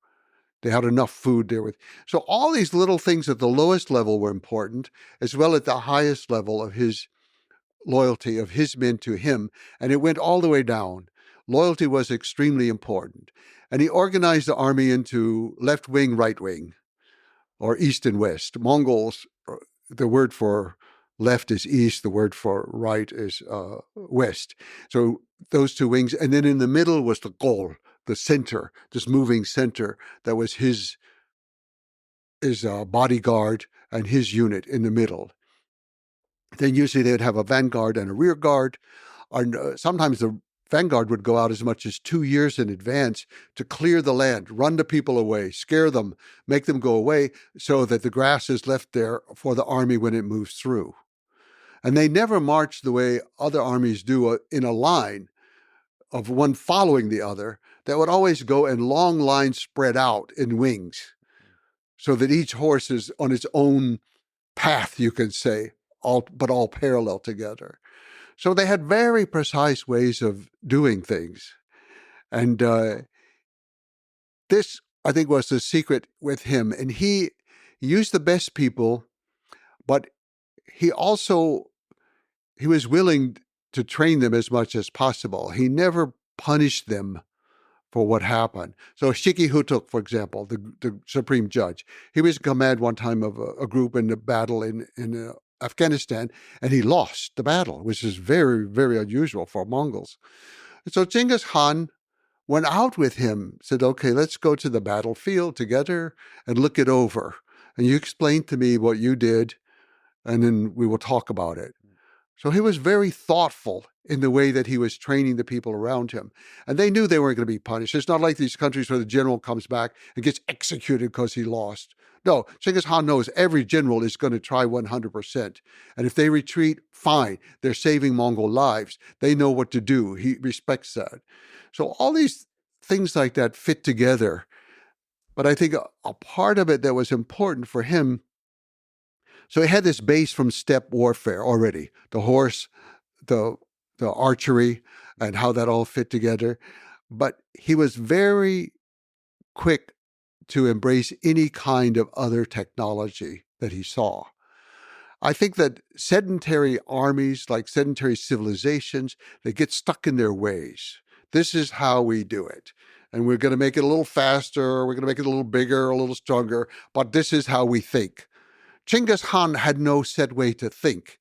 They had enough food there. So all these little things at the lowest level were important, as well at the highest level of his loyalty, of his men to him. And it went all the way down. Loyalty was extremely important. And he organized the army into left wing, right wing, or east and west. Mongols, the word for left is east, the word for right is west. So those 2 wings. And then in the middle was the goal, the center, this moving center that was his bodyguard and his unit in the middle. Then usually they would have a vanguard and a rear guard. Or sometimes the vanguard would go out as much as 2 years in advance to clear the land, run the people away, scare them, make them go away so that the grass is left there for the army when it moves through. And they never marched the way other armies do in a line of one following the other. That would always go in long lines spread out in wings so that each horse is on its own path, you can say, but all parallel together. So they had very precise ways of doing things. And this, I think, was the secret with him. And he used the best people, but he was willing to train them as much as possible. He never punished them for what happened. So Shiki Hutuk, for example, the supreme judge, he was in command one time of a group in the battle in Afghanistan, and he lost the battle, which is very, very unusual for Mongols. And so Genghis Khan went out with him, said, okay, let's go to the battlefield together and look it over. And you explain to me what you did, and then we will talk about it. So he was very thoughtful in the way that he was training the people around him. And they knew they weren't going to be punished. It's not like these countries where the general comes back and gets executed because he lost. No, Genghis Khan knows every general is going to try 100%. And if they retreat, fine. They're saving Mongol lives. They know what to do. He respects that. So all these things like that fit together. But I think a part of it that was important for him, so he had this base from steppe warfare already, the horse, the archery, and how that all fit together. But he was very quick to embrace any kind of other technology that he saw. I think that sedentary armies, like sedentary civilizations, they get stuck in their ways. This is how we do it. And we're going to make it a little faster, we're going to make it a little bigger, a little stronger, but this is how we think. Genghis Khan had no set way to think.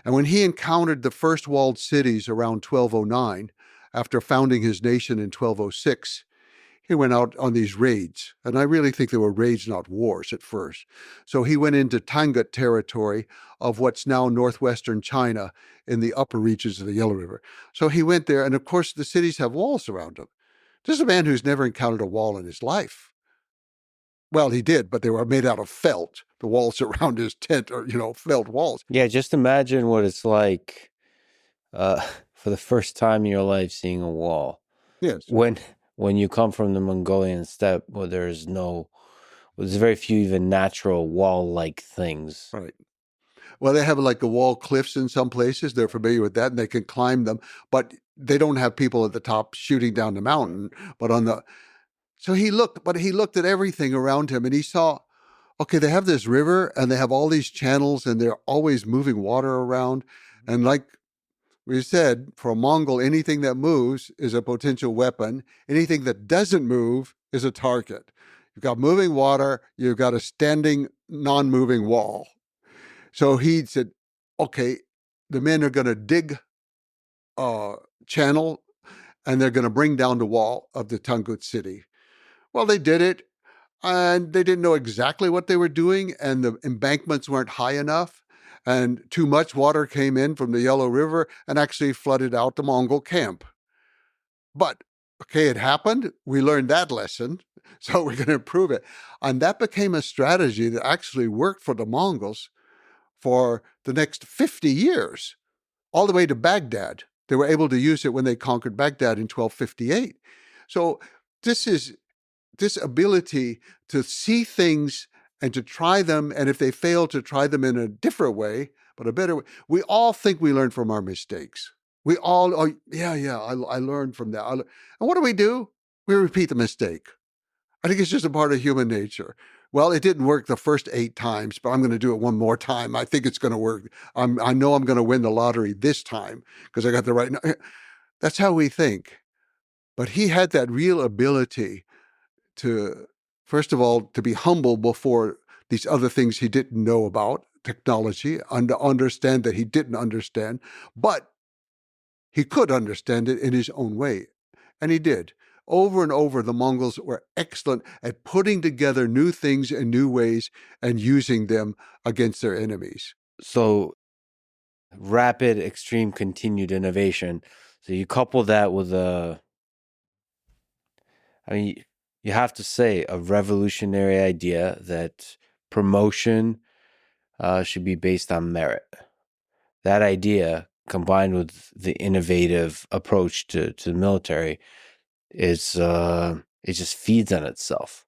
And when he encountered the first walled cities around 1209, after founding his nation in 1206, he went out on these raids. And I really think they were raids, not wars at first. So he went into Tangut territory of what's now northwestern China in the upper reaches of the Yellow River. So he went there, and of course the cities have walls around them. This is a man who's never encountered a wall in his life. Well, he did, but they were made out of felt. The walls around his tent are, felt walls. Yeah, just imagine what it's like for the first time in your life seeing a wall. Yes. When you come from the Mongolian steppe, where there's very few even natural wall-like things. Right. Well, they have like the wall cliffs in some places. They're familiar with that, and they can climb them, but they don't have people at the top shooting down the mountain. So he looked at everything around him, and he saw, okay, they have this river, and they have all these channels, and they're always moving water around. And like we said, for a Mongol, anything that moves is a potential weapon. Anything that doesn't move is a target. You've got moving water, you've got a standing, non-moving wall. So he said, okay, the men are going to dig a channel, and they're going to bring down the wall of the Tangut city. Well, they did it, and they didn't know exactly what they were doing, and the embankments weren't high enough, and too much water came in from the Yellow River and actually flooded out the Mongol camp. But, okay, it happened. We learned that lesson, so we're going to improve it. And that became a strategy that actually worked for the Mongols for the next 50 years, all the way to Baghdad. They were able to use it when they conquered Baghdad in 1258. So this ability to see things and to try them, and if they fail, to try them in a different way, but a better way. We all think we learn from our mistakes. We all, I learned from that. And what do? We repeat the mistake. I think it's just a part of human nature. Well, it didn't work the first 8 times, but I'm going to do it one more time. I think it's going to work. I know I'm going to win the lottery this time because I got the right. That's how we think. But he had that real ability to, first of all, to be humble before these other things he didn't know about, technology, and to understand that he didn't understand, but he could understand it in his own way. And he did. Over and over, the Mongols were excellent at putting together new things in new ways and using them against their enemies. So rapid, extreme, continued innovation. So you couple that with you have to say a revolutionary idea that promotion should be based on merit. That idea, combined with the innovative approach to the military, it just feeds on itself,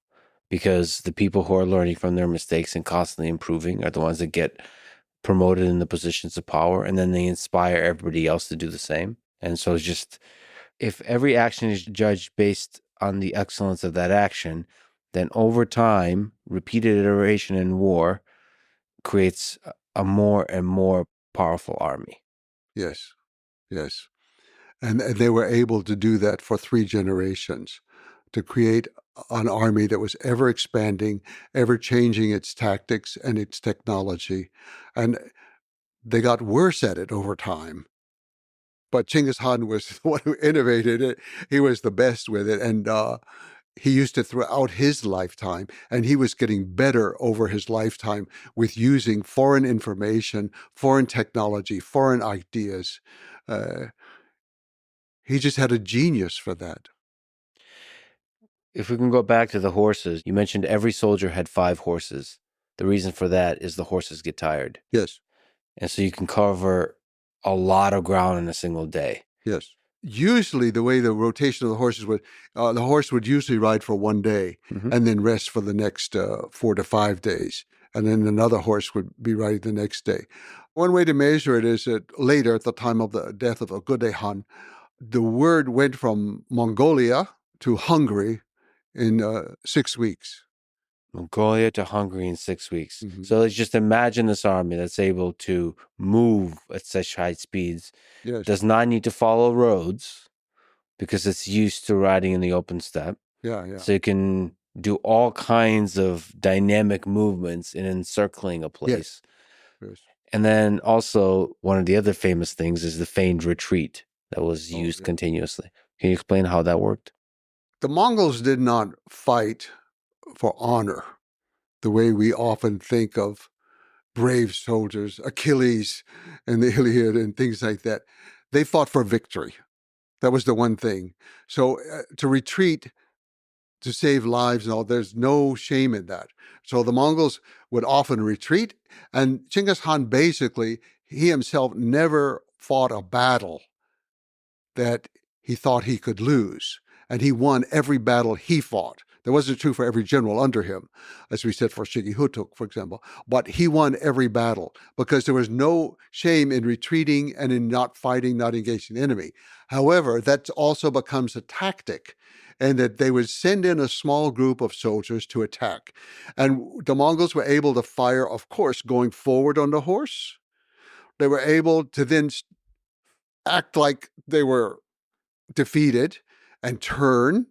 because the people who are learning from their mistakes and constantly improving are the ones that get promoted in the positions of power, and then they inspire everybody else to do the same. And so it's just, if every action is judged based on the excellence of that action, then over time, repeated iteration in war creates a more and more powerful army. Yes. And they were able to do that for 3 generations, to create an army that was ever expanding, ever changing its tactics and its technology. And they got worse at it over time. But Genghis Khan was the one who innovated it. He was the best with it. And he used it throughout his lifetime, and he was getting better over his lifetime with using foreign information, foreign technology, foreign ideas. He just had a genius for that. If we can go back to the horses, you mentioned every soldier had 5 horses. The reason for that is the horses get tired. Yes. And so you can cover a lot of ground in a single day. Yes. Usually the way the rotation of the horses would, the horse would usually ride for one day and then rest for the next 4 to 5 days. And then another horse would be riding the next day. One way to measure it is that later, at the time of the death of Kublai Khan, the word went from Mongolia to Hungary in 6 weeks. Mongolia to Hungary in 6 weeks. So let's just imagine this army that's able to move at such high speeds, does not need to follow roads because it's used to riding in the open steppe. So it can do all kinds of dynamic movements in encircling a place. And then also one of the other famous things is the feigned retreat that was used continuously. Can you explain how that worked? The Mongols did not fight for honor the way we often think of brave soldiers, Achilles and the Iliad and things like that. They fought for victory. That was the one thing. So to retreat, to save lives and all, there's no shame in that. So the Mongols would often retreat, and Genghis Khan basically, he himself never fought a battle that he thought he could lose. And he won every battle he fought. That wasn't true for every general under him, as we said for Shigi-Hutuk, for example. But he won every battle because there was no shame in retreating and in not fighting, not engaging the enemy. However, that also becomes a tactic, and that they would send in a small group of soldiers to attack. And the Mongols were able to fire, of course, going forward on the horse. They were able to then act like they were defeated and turn,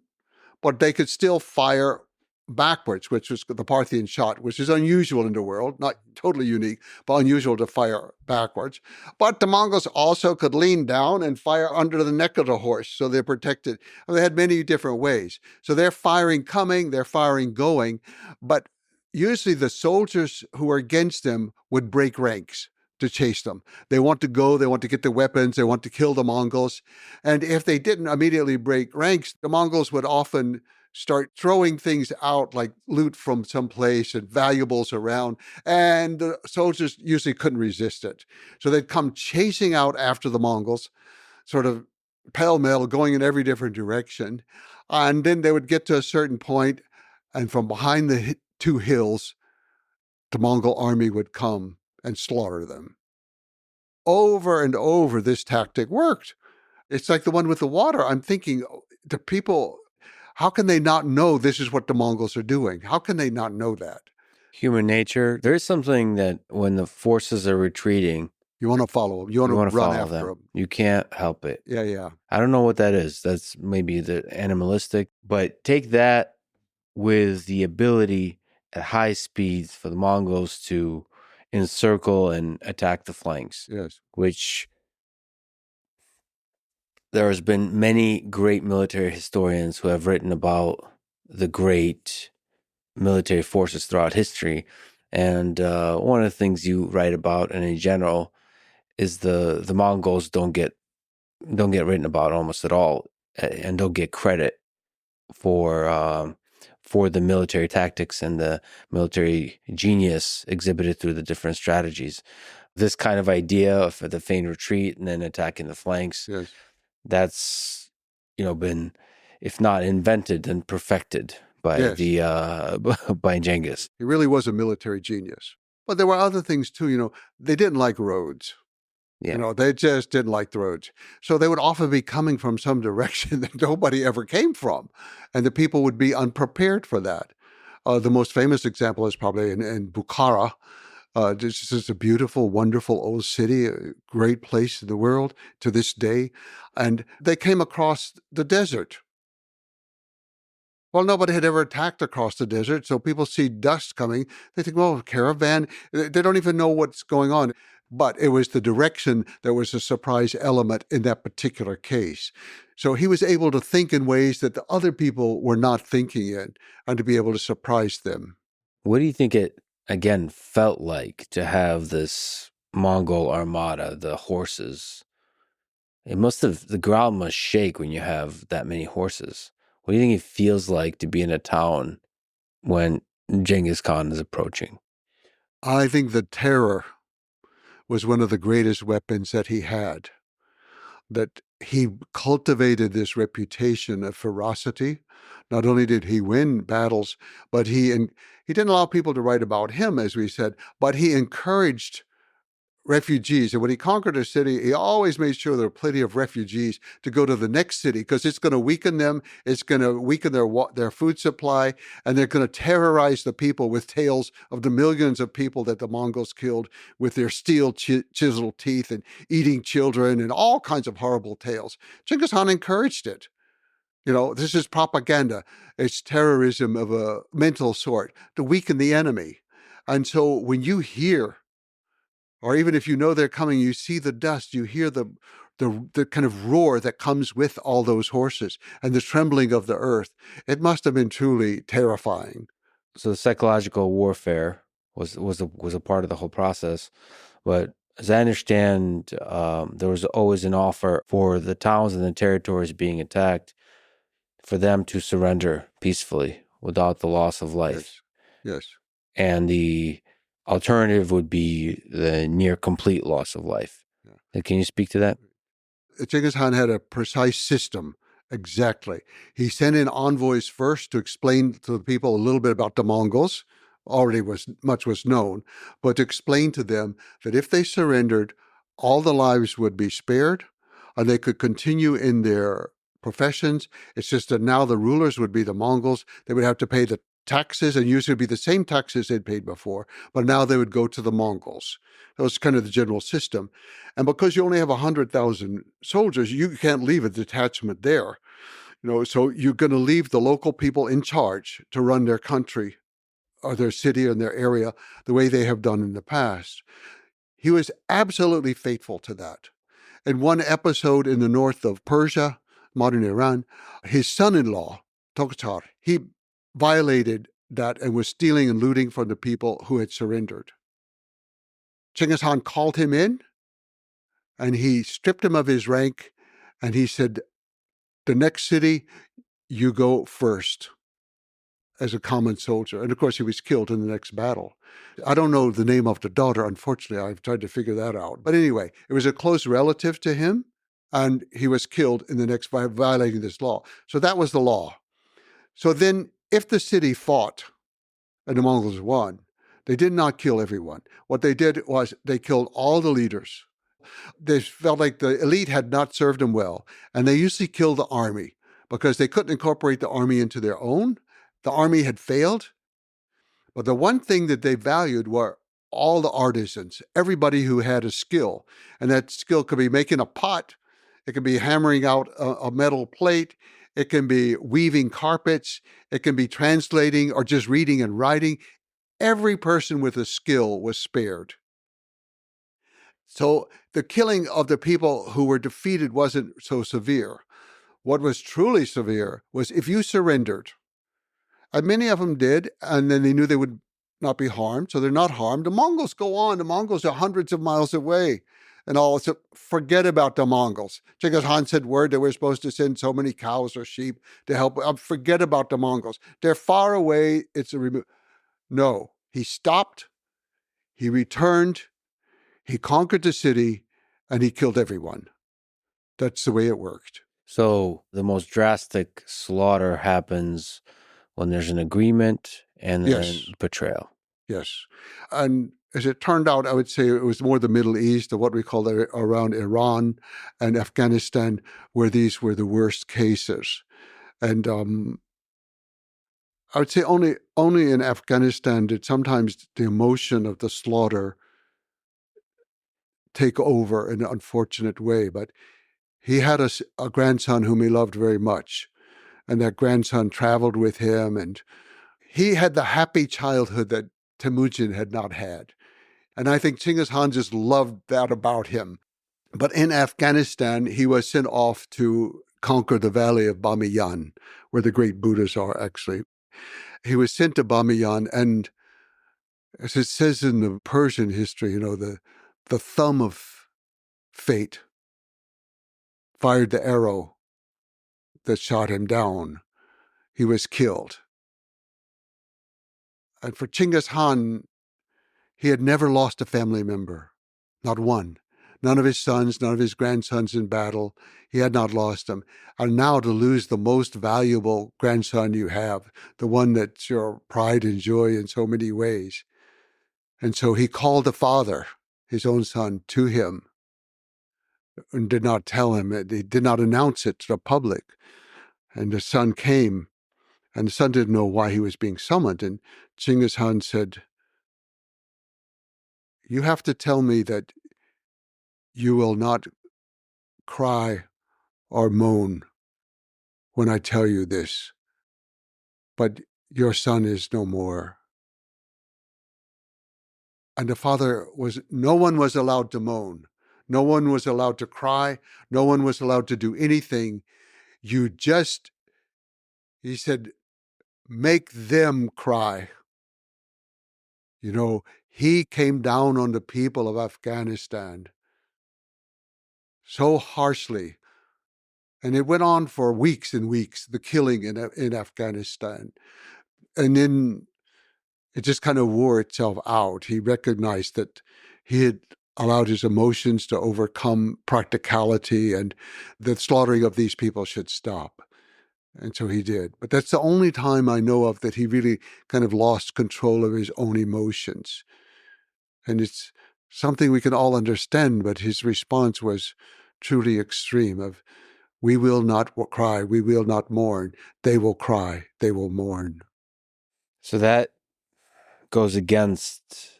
but they could still fire backwards, which was the Parthian shot, which is unusual in the world, not totally unique, but unusual to fire backwards. But the Mongols also could lean down and fire under the neck of the horse, so they're protected. They had many different ways. So they're firing coming, they're firing going, but usually the soldiers who were against them would break ranks to chase them. They want to go, they want to get the weapons, they want to kill the Mongols. And if they didn't immediately break ranks, the Mongols would often start throwing things out like loot from someplace and valuables around, and the soldiers usually couldn't resist it. So they'd come chasing out after the Mongols, sort of pell-mell, going in every different direction. And then they would get to a certain point, and from behind the 2 hills, the Mongol army would come and slaughter them. Over and over, this tactic worked. It's like the one with the water. I'm thinking, the people, how can they not know this is what the Mongols are doing? How can they not know that? Human nature. There is something that when the forces are retreating, you want to follow them. You want to run after them. You can't help it. Yeah. I don't know what that is. That's maybe the animalistic, but take that with the ability at high speeds for the Mongols to encircle and attack the flanks. Yes. Which there has been many great military historians who have written about the great military forces throughout history. And one of the things you write about, and in general, is the Mongols don't get written about almost at all, and don't get credit for the military tactics and the military genius exhibited through the different strategies. This kind of idea of the feigned retreat and then attacking the flanks, yes, that's been, if not invented, then perfected by by Genghis. He really was a military genius. But there were other things too. They didn't like roads. Yeah. They just didn't like the roads. So they would often be coming from some direction that nobody ever came from. And the people would be unprepared for that. The most famous example is probably in Bukhara. This is a beautiful, wonderful old city, a great place in the world to this day. And they came across the desert. Well, nobody had ever attacked across the desert, so people see dust coming. They think, well, caravan. They don't even know what's going on. But it was the direction that was a surprise element in that particular case. So he was able to think in ways that the other people were not thinking in, and to be able to surprise them. What do you think it, again, felt like to have this Mongol armada, the horses? The ground must shake when you have that many horses. What do you think it feels like to be in a town when Genghis Khan is approaching? I think the terror was one of the greatest weapons that he had, that he cultivated this reputation of ferocity. Not only did he win battles, but he didn't allow people to write about him, as we said, but he encouraged refugees. And when he conquered a city, he always made sure there were plenty of refugees to go to the next city, because it's going to weaken them. It's going to weaken their food supply, and they're going to terrorize the people with tales of the millions of people that the Mongols killed with their steel chiseled teeth and eating children and all kinds of horrible tales. Genghis Khan encouraged it. This is propaganda. It's terrorism of a mental sort to weaken the enemy. And so when you hear, or even if you know they're coming, you see the dust, you hear the kind of roar that comes with all those horses and the trembling of the earth. It must have been truly terrifying. So the psychological warfare was a part of the whole process. But as I understand, there was always an offer for the towns and the territories being attacked for them to surrender peacefully without the loss of life. Yes. And the alternative would be the near complete loss of life. Yeah. Can you speak to that? Genghis Khan had a precise system. Exactly. He sent in envoys first to explain to the people a little bit about the Mongols. Already much was known, but to explain to them that if they surrendered, all the lives would be spared and they could continue in their professions. It's just that now the rulers would be the Mongols. They would have to pay the taxes, and usually be the same taxes they'd paid before, but now they would go to the Mongols. That was kind of the general system. And because you only have 100,000 soldiers, you can't leave a detachment there. So you're going to leave the local people in charge to run their country or their city or their area the way they have done in the past. He was absolutely faithful to that. In one episode in the north of Persia, modern Iran, his son-in-law, Toghtar, he violated that and was stealing and looting from the people who had surrendered. Genghis Khan called him in, and he stripped him of his rank, and he said, the next city, you go first as a common soldier. And of course, he was killed in the next battle. I don't know the name of the daughter, unfortunately. I've tried to figure that out. But anyway, it was a close relative to him, and he was killed in the next violating this law. So that was the law. So then, if the city fought and the Mongols won, they did not kill everyone. What they did was they killed all the leaders. They felt like the elite had not served them well, and they usually killed the army because they couldn't incorporate the army into their own. The army had failed. But the one thing that they valued were all the artisans, everybody who had a skill. And that skill could be making a pot. It could be hammering out a metal plate. It can be weaving carpets. It can be translating or just reading and writing. Every person with a skill was spared. So the killing of the people who were defeated wasn't so severe. What was truly severe was if you surrendered, and many of them did, and then they knew they would not be harmed, so they're not harmed. The Mongols go on. The Mongols are hundreds of miles away. And all, so forget about the Mongols. Genghis Khan said word that we're supposed to send so many cows or sheep to help. Forget about the Mongols. They're far away. No, he stopped. He returned. He conquered the city, and he killed everyone. That's the way it worked. So the most drastic slaughter happens when there's an agreement and then betrayal. Yes. And as it turned out, I would say it was more the Middle East, or what we call around Iran and Afghanistan, where these were the worst cases. And I would say only in Afghanistan did sometimes the emotion of the slaughter take over in an unfortunate way. But he had a grandson whom he loved very much. And that grandson traveled with him, and he had the happy childhood that Temujin had not had. And I think Genghis Khan just loved that about him. But in Afghanistan, he was sent off to conquer the valley of Bamiyan, where the great Buddhas are, actually. He was sent to Bamiyan, and as it says in the Persian history, the thumb of fate fired the arrow that shot him down. He was killed. And for Genghis Khan, he had never lost a family member, not one. None of his sons, none of his grandsons in battle. He had not lost them. And now to lose the most valuable grandson you have, the one that's your pride and joy in so many ways. And so he called the father, his own son, to him and did not tell him. He did not announce it to the public. And the son came, and the son didn't know why he was being summoned. And Genghis Khan said, "You have to tell me that you will not cry or moan when I tell you this, but your son is no more." And the father no one was allowed to moan. No one was allowed to cry. No one was allowed to do anything. He said, make them cry. He came down on the people of Afghanistan so harshly. And it went on for weeks and weeks, the killing in Afghanistan. And then it just kind of wore itself out. He recognized that he had allowed his emotions to overcome practicality, and the slaughtering of these people should stop. And so he did. But that's the only time I know of that he really kind of lost control of his own emotions. And it's something we can all understand, but his response was truly extreme of, we will not cry, we will not mourn. They will cry, they will mourn. So that goes against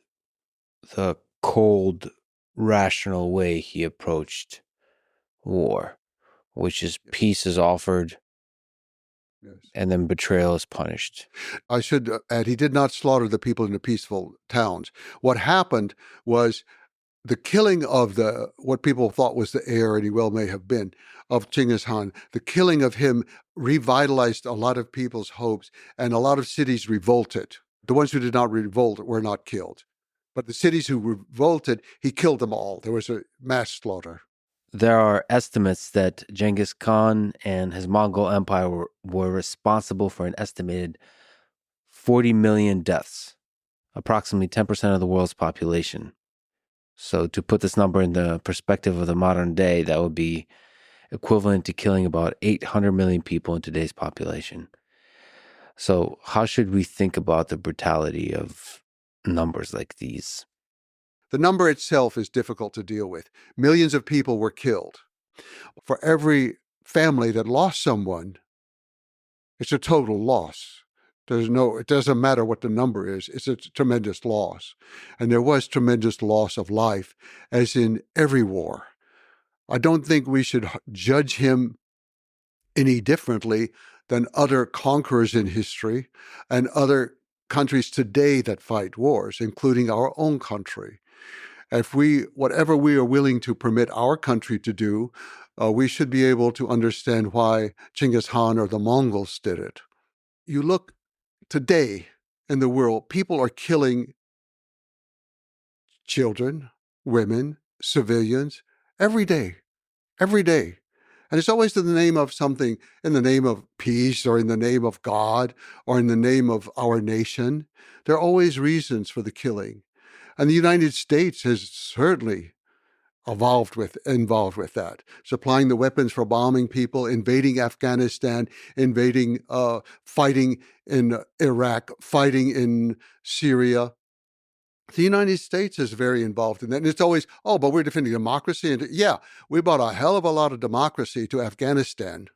the cold, rational way he approached war, which is peace is offered, yes, and then betrayal is punished. I should add, he did not slaughter the people in the peaceful towns. What happened was the killing of what people thought was the heir, and he well may have been, of Genghis Khan. The killing of him revitalized a lot of people's hopes, and a lot of cities revolted. The ones who did not revolt were not killed. But the cities who revolted, he killed them all. There was a mass slaughter. There are estimates that Genghis Khan and his Mongol Empire were responsible for an estimated 40 million deaths, approximately 10% of the world's population. So to put this number in the perspective of the modern day, that would be equivalent to killing about 800 million people in today's population. So how should we think about the brutality of numbers like these? The number itself is difficult to deal with. Millions of people were killed. For every family that lost someone, it's a total loss. It doesn't matter what the number is. It's a tremendous loss. And there was tremendous loss of life, as in every war. I don't think we should judge him any differently than other conquerors in history and other countries today that fight wars, including our own country. Whatever we are willing to permit our country to do, we should be able to understand why Genghis Khan or the Mongols did it. You look today in the world, people are killing children, women, civilians, every day. And it's always in the name of something, in the name of peace or in the name of God or in the name of our nation. There are always reasons for the killing. And the United States has certainly involved with that, supplying the weapons for bombing people, invading Afghanistan, fighting in Iraq, fighting in Syria. The United States is very involved in that. And it's always, but we're defending democracy. And yeah, we brought a hell of a lot of democracy to Afghanistan.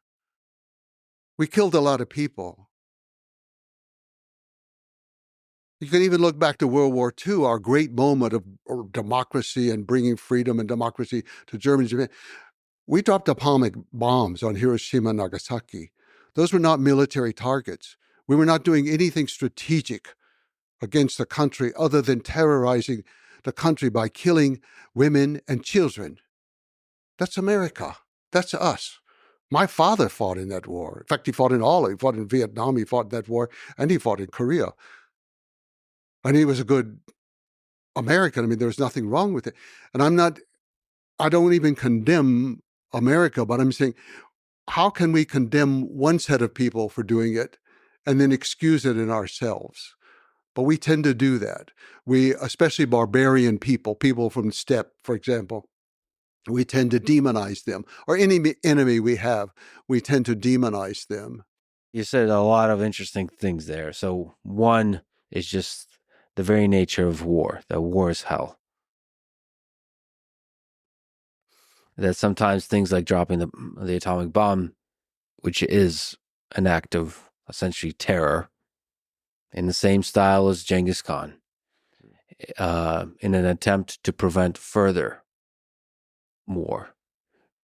We killed a lot of people. You can even look back to World War II, our great moment of democracy and bringing freedom and democracy to Germany and Japan. We dropped atomic bombs on Hiroshima and Nagasaki. Those were not military targets. We were not doing anything strategic against the country other than terrorizing the country by killing women and children. That's America. That's us. My father fought in that war. In fact, he fought in all. He fought in Vietnam, he fought in that war, and he fought in Korea. And he was a good American. I mean, there was nothing wrong with it. And I don't even condemn America, but I'm saying, how can we condemn one set of people for doing it and then excuse it in ourselves? But we tend to do that. We, especially barbarian people from the steppe, for example, we tend to demonize them. Or any enemy we have, we tend to demonize them. You said a lot of interesting things there. So one is just the very nature of war, that war is hell. That sometimes things like dropping the atomic bomb, which is an act of essentially terror, in the same style as Genghis Khan, in an attempt to prevent further war.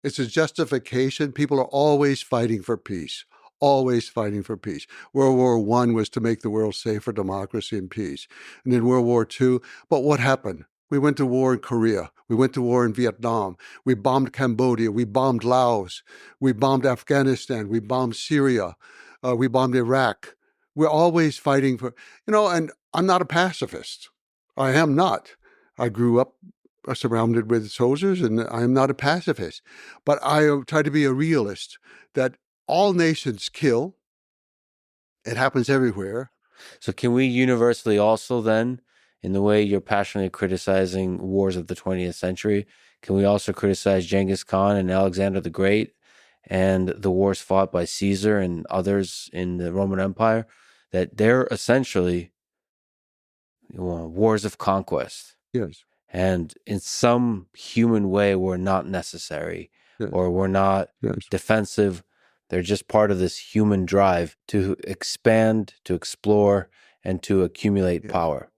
It's a justification. People are always fighting for peace. Always fighting for peace. World War I was to make the world safe for democracy and peace. And then World War II. But what happened? We went to war in Korea. We went to war in Vietnam. We bombed Cambodia. We bombed Laos. We bombed Afghanistan. We bombed Syria. We bombed Iraq. We're always fighting for, and I'm not a pacifist. I am not. I grew up surrounded with soldiers, and I am not a pacifist. But I try to be a realist, that all nations kill. It happens everywhere. So can we universally also then, in the way you're passionately criticizing wars of the 20th century, can we also criticize Genghis Khan and Alexander the Great and the wars fought by Caesar and others in the Roman Empire, that they're essentially wars of conquest? Yes. And in some human way were not necessary, yes, or were not, yes, defensive. They're just part of this human drive to expand, to explore, and to accumulate, yes, power.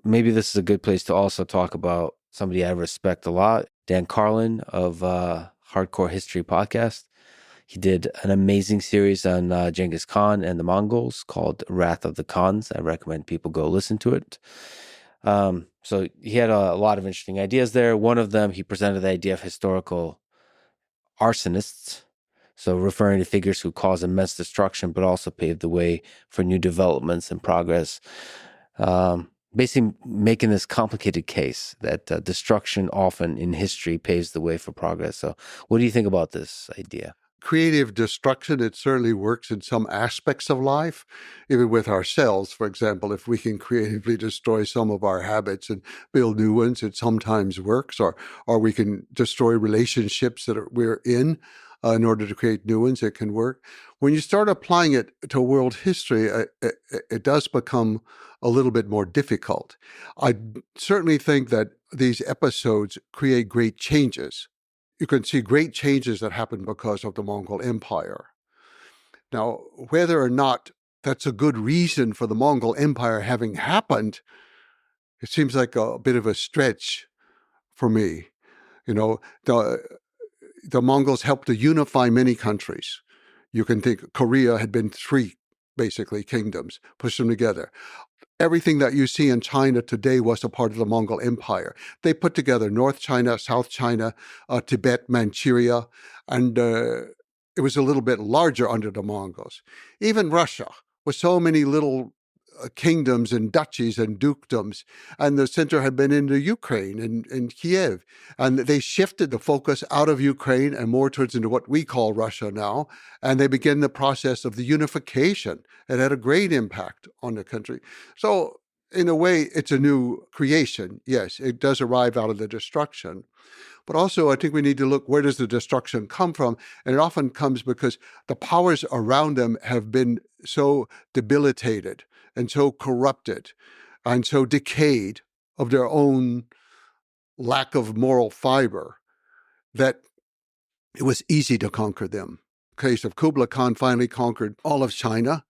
Maybe this is a good place to also talk about somebody I respect a lot, Dan Carlin of Hardcore History Podcast. He did an amazing series on Genghis Khan and the Mongols called Wrath of the Khans. I recommend people go listen to it. So he had a lot of interesting ideas there. One of them, he presented the idea of historical arsonists, so referring to figures who cause immense destruction, but also pave the way for new developments and progress. Basically making this complicated case that destruction often in history paves the way for progress. So what do you think about this idea? Creative destruction, it certainly works in some aspects of life, even with ourselves. For example, if we can creatively destroy some of our habits and build new ones, it sometimes works, or we can destroy relationships that we're in order to create new ones. It can work. When you start applying it to world history, it does become a little bit more difficult. I certainly think that these episodes create great changes. You can see great changes that happened because of the Mongol Empire. Now, whether or not that's a good reason for the Mongol Empire having happened, it seems like a bit of a stretch for me. The Mongols helped to unify many countries. You can think Korea had been 3, basically, kingdoms, push them together. Everything that you see in China today was a part of the Mongol Empire. They put together North China, South China, Tibet, Manchuria, and it was a little bit larger under the Mongols. Even Russia, with so many little kingdoms and duchies and dukedoms, and the center had been in the Ukraine and Kiev. And they shifted the focus out of Ukraine and more towards into what we call Russia now, and they began the process of the unification. It had a great impact on the country. So in a way, it's a new creation. Yes, it does arrive out of the destruction. But also, I think we need to look, where does the destruction come from? And it often comes because the powers around them have been so debilitated and so corrupted and so decayed of their own lack of moral fiber that it was easy to conquer them. The case of Kublai Khan finally conquered all of China.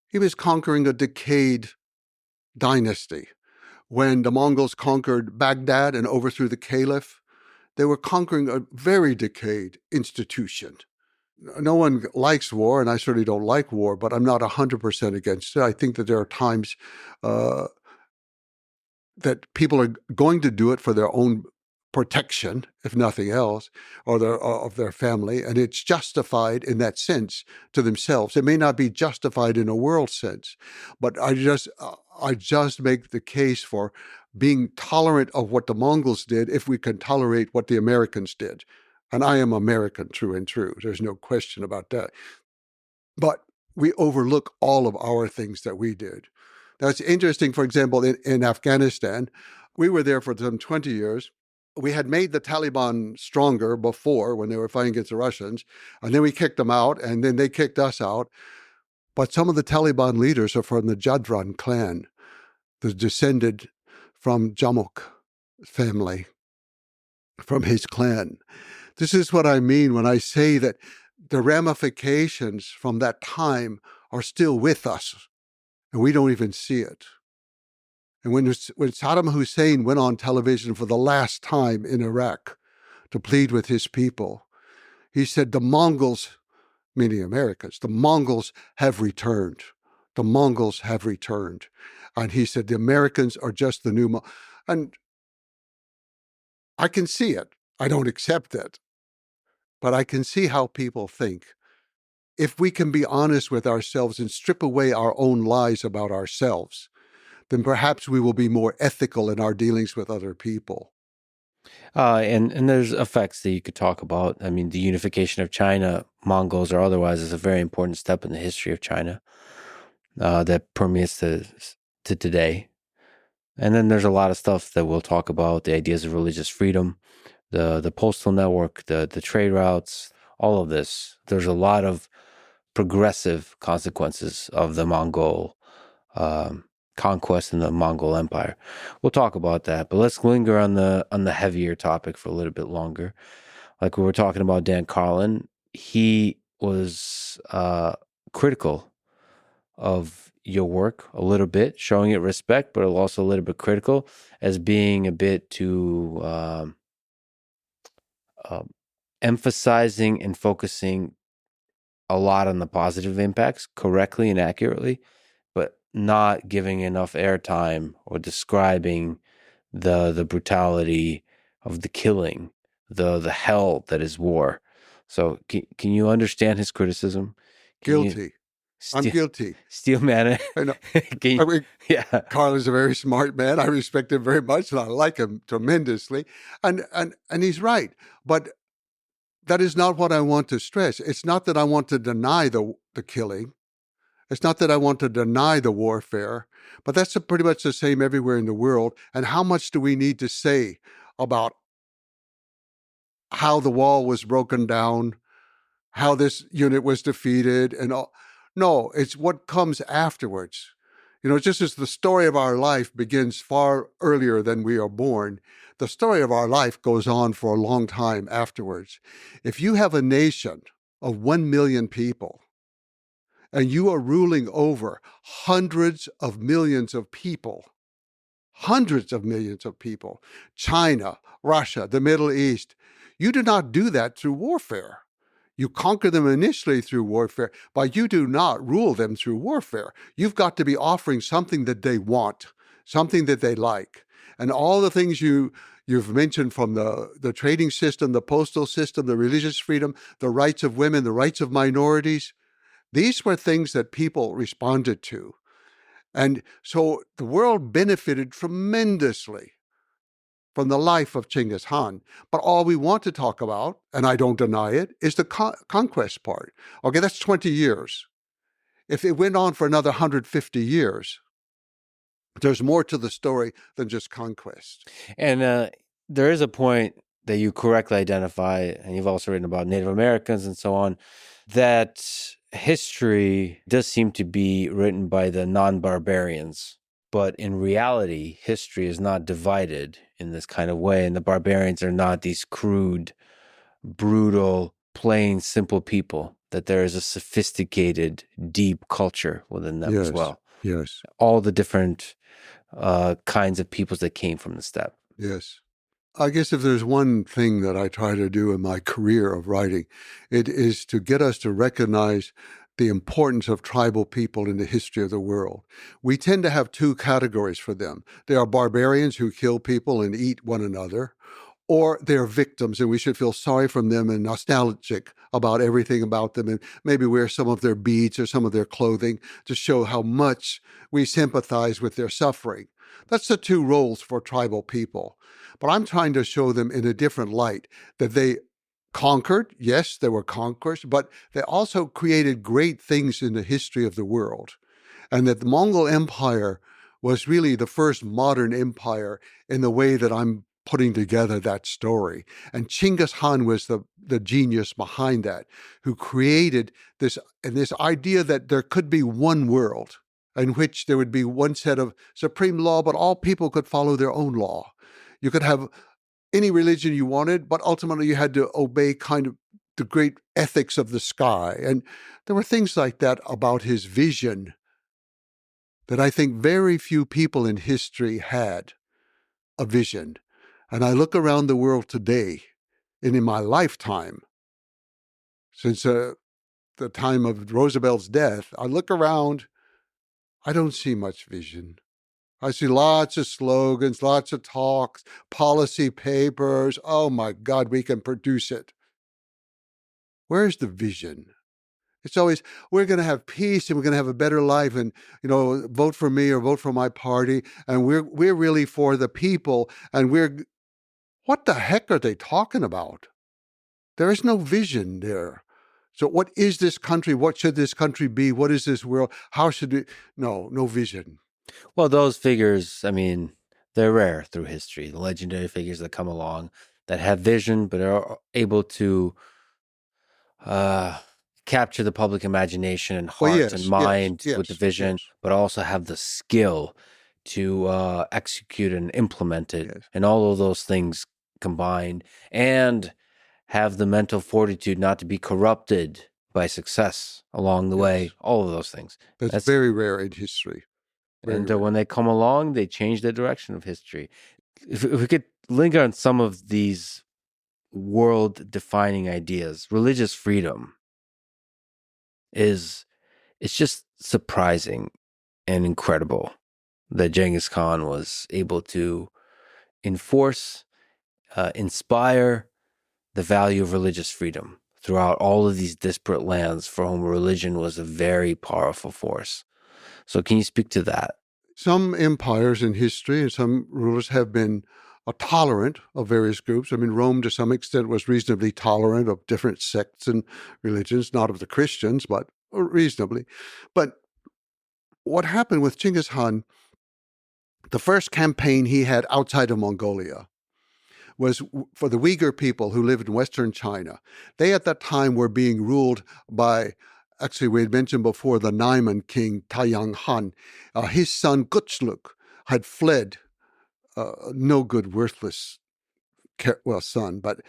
He was conquering a decayed dynasty. When the Mongols conquered Baghdad and overthrew the caliph, they were conquering a very decayed institution. No one likes war, and I certainly don't like war, but I'm not 100% against it. I think that there are times that people are going to do it for their own protection, if nothing else, or of their family, and it's justified in that sense to themselves. It may not be justified in a world sense, but I just make the case for being tolerant of what the Mongols did if we can tolerate what the Americans did. And I am American, true and true. There's no question about that. But we overlook all of our things that we did. Now, it's interesting, for example, in Afghanistan, we were there for some 20 years. We had made the Taliban stronger before when they were fighting against the Russians, and then we kicked them out, and then they kicked us out. But some of the Taliban leaders are from the Jadran clan, the descended from Jamuk family, from his clan. This is what I mean when I say that the ramifications from that time are still with us, and we don't even see it. And when Saddam Hussein went on television for the last time in Iraq to plead with his people, he said, the Mongols, meaning Americans, the Mongols have returned. The Mongols have returned. And he said, the Americans are just the new And I can see it. I don't accept it. But I can see how people think. If we can be honest with ourselves and strip away our own lies about ourselves, then perhaps we will be more ethical in our dealings with other people. And there's effects that you could talk about. I mean, the unification of China, Mongols or otherwise, is a very important step in the history of China that permeates to today. And then there's a lot of stuff that we'll talk about, the ideas of religious freedom, the postal network, the trade routes, all of this. There's a lot of progressive consequences of the Mongol conquest in the Mongol Empire. We'll talk about that, but let's linger on the heavier topic for a little bit longer. Like we were talking about Dan Carlin, he was critical of your work a little bit, showing it respect, but also a little bit critical as being a bit too emphasizing and focusing a lot on the positive impacts correctly and accurately, but not giving enough airtime or describing the brutality of the killing, the hell that is war. So can you understand his criticism? Guilty. I'm guilty. Steel man. I know. I mean, yeah. Carlin's a very smart man. I respect him very much, and I like him tremendously. And he's right. But that is not what I want to stress. It's not that I want to deny the killing. It's not that I want to deny the warfare. But that's pretty much the same everywhere in the world. And how much do we need to say about how the wall was broken down, how this unit was defeated, and all? No, it's what comes afterwards. You know, just as the story of our life begins far earlier than we are born, the story of our life goes on for a long time afterwards. If you have a nation of 1 million people and you are ruling over hundreds of millions of people, China, Russia, the Middle East, you do not do that through warfare. You conquer them initially through warfare, but you do not rule them through warfare. You've got to be offering something that they want, something that they like. And all the things you've mentioned, from the trading system, the postal system, the religious freedom, the rights of women, the rights of minorities, these were things that people responded to. And so the world benefited tremendously from the life of Genghis Khan. But all we want to talk about, and I don't deny it, is the conquest part. Okay, that's 20 years. If it went on for another 150 years, there's more to the story than just conquest. And there is a point that you correctly identify, and you've also written about Native Americans and so on, that history does seem to be written by the non-barbarians. But in reality, history is not divided in this kind of way. And the barbarians are not these crude, brutal, plain, simple people, that there is a sophisticated, deep culture within them as well. Yes. All the different kinds of peoples that came from the steppe. Yes. I guess if there's one thing that I try to do in my career of writing, it is to get us to recognize the importance of tribal people in the history of the world. We tend to have two categories for them. They are barbarians who kill people and eat one another, or they're victims, and we should feel sorry for them and nostalgic about everything about them, and maybe wear some of their beads or some of their clothing to show how much we sympathize with their suffering. That's the two roles for tribal people. But I'm trying to show them in a different light, that they conquered. Yes, there were conquerors, but they also created great things in the history of the world. And that the Mongol Empire was really the first modern empire in the way that I'm putting together that story. And Genghis Khan was the genius behind that, who created this idea that there could be one world in which there would be one set of supreme law, but all people could follow their own law. You could have any religion you wanted, but ultimately you had to obey kind of the great ethics of the sky. And there were things like that about his vision that I think very few people in history had a vision. And I look around the world today, and in my lifetime, since the time of Roosevelt's death, I look around, I don't see much vision. I see lots of slogans, lots of talks, policy papers. Oh my God, we can produce it. Where's the vision? It's always, we're going to have peace and we're going to have a better life, and, vote for me or vote for my party. And we're really for the people. And what the heck are they talking about? There is no vision there. So what is this country? What should this country be? What is this world? How should it? No vision. Well, those figures, they're rare through history. The legendary figures that come along that have vision, but are able to capture the public imagination and heart and mind with the vision, but also have the skill to execute and implement it, and all of those things combined, and have the mental fortitude not to be corrupted by success along the way. All of those things. That's very rare in history. When they come along, they change the direction of history. If we could linger on some of these world-defining ideas, religious freedom it's just surprising and incredible that Genghis Khan was able to enforce, inspire the value of religious freedom throughout all of these disparate lands for whom religion was a very powerful force. So can you speak to that? Some empires in history and some rulers have been tolerant of various groups. Rome, to some extent, was reasonably tolerant of different sects and religions, not of the Christians, but reasonably. But what happened with Genghis Khan, the first campaign he had outside of Mongolia was for the Uyghur people who lived in Western China. They at that time were being ruled by, actually we had mentioned before, the Naiman king Taiyang Han. His son Gutschluk had fled, no good, worthless son, but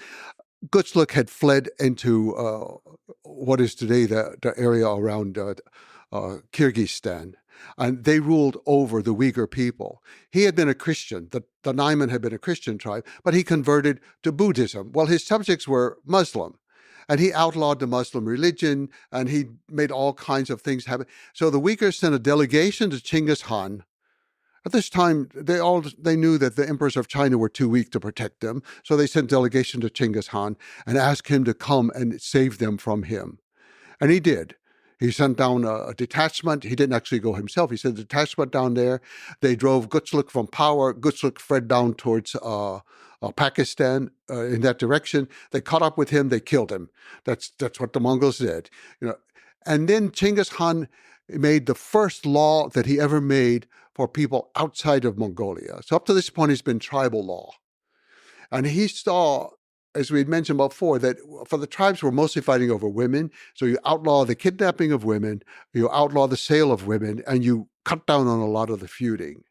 Gutschluk had fled into what is today the area around Kyrgyzstan, and they ruled over the Uyghur people. He had been a Christian. The Naiman had been a Christian tribe, but he converted to Buddhism. Well, his subjects were Muslim, and he outlawed the Muslim religion, and he made all kinds of things happen. So the Uyghurs sent a delegation to Genghis Khan. At this time, they knew that the emperors of China were too weak to protect them, so they sent a delegation to Genghis Khan and asked him to come and save them from him. And he did. He sent down a detachment. He didn't actually go himself. He sent a detachment down there. They drove Gutschluk from power. Gutschluk fled down towards Pakistan in that direction. They caught up with him. They killed him. That's what the Mongols did. And then Genghis Khan made the first law that he ever made for people outside of Mongolia. So up to this point, it's been tribal law. And he saw, as we had mentioned before, that for the tribes were mostly fighting over women. So you outlaw the kidnapping of women, you outlaw the sale of women, and you cut down on a lot of the feuding.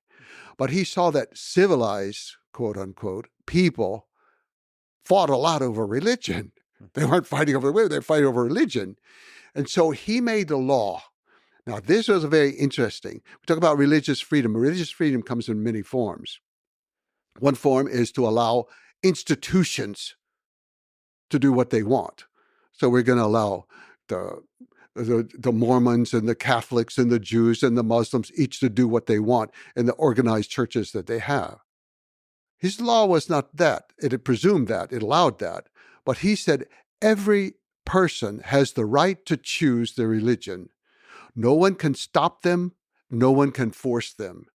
But he saw that civilized, quote unquote, people fought a lot over religion. They weren't fighting over women, they were fighting over religion. And so he made a law. Now, this was very interesting. We talk about religious freedom. Religious freedom comes in many forms. One form is to allow institutions to do what they want. So we're going to allow the the Mormons and the Catholics and the Jews and the Muslims each to do what they want in the organized churches that they have. His law was not that. It had presumed that. It allowed that. But he said every person has the right to choose their religion. No one can stop them. No one can force them.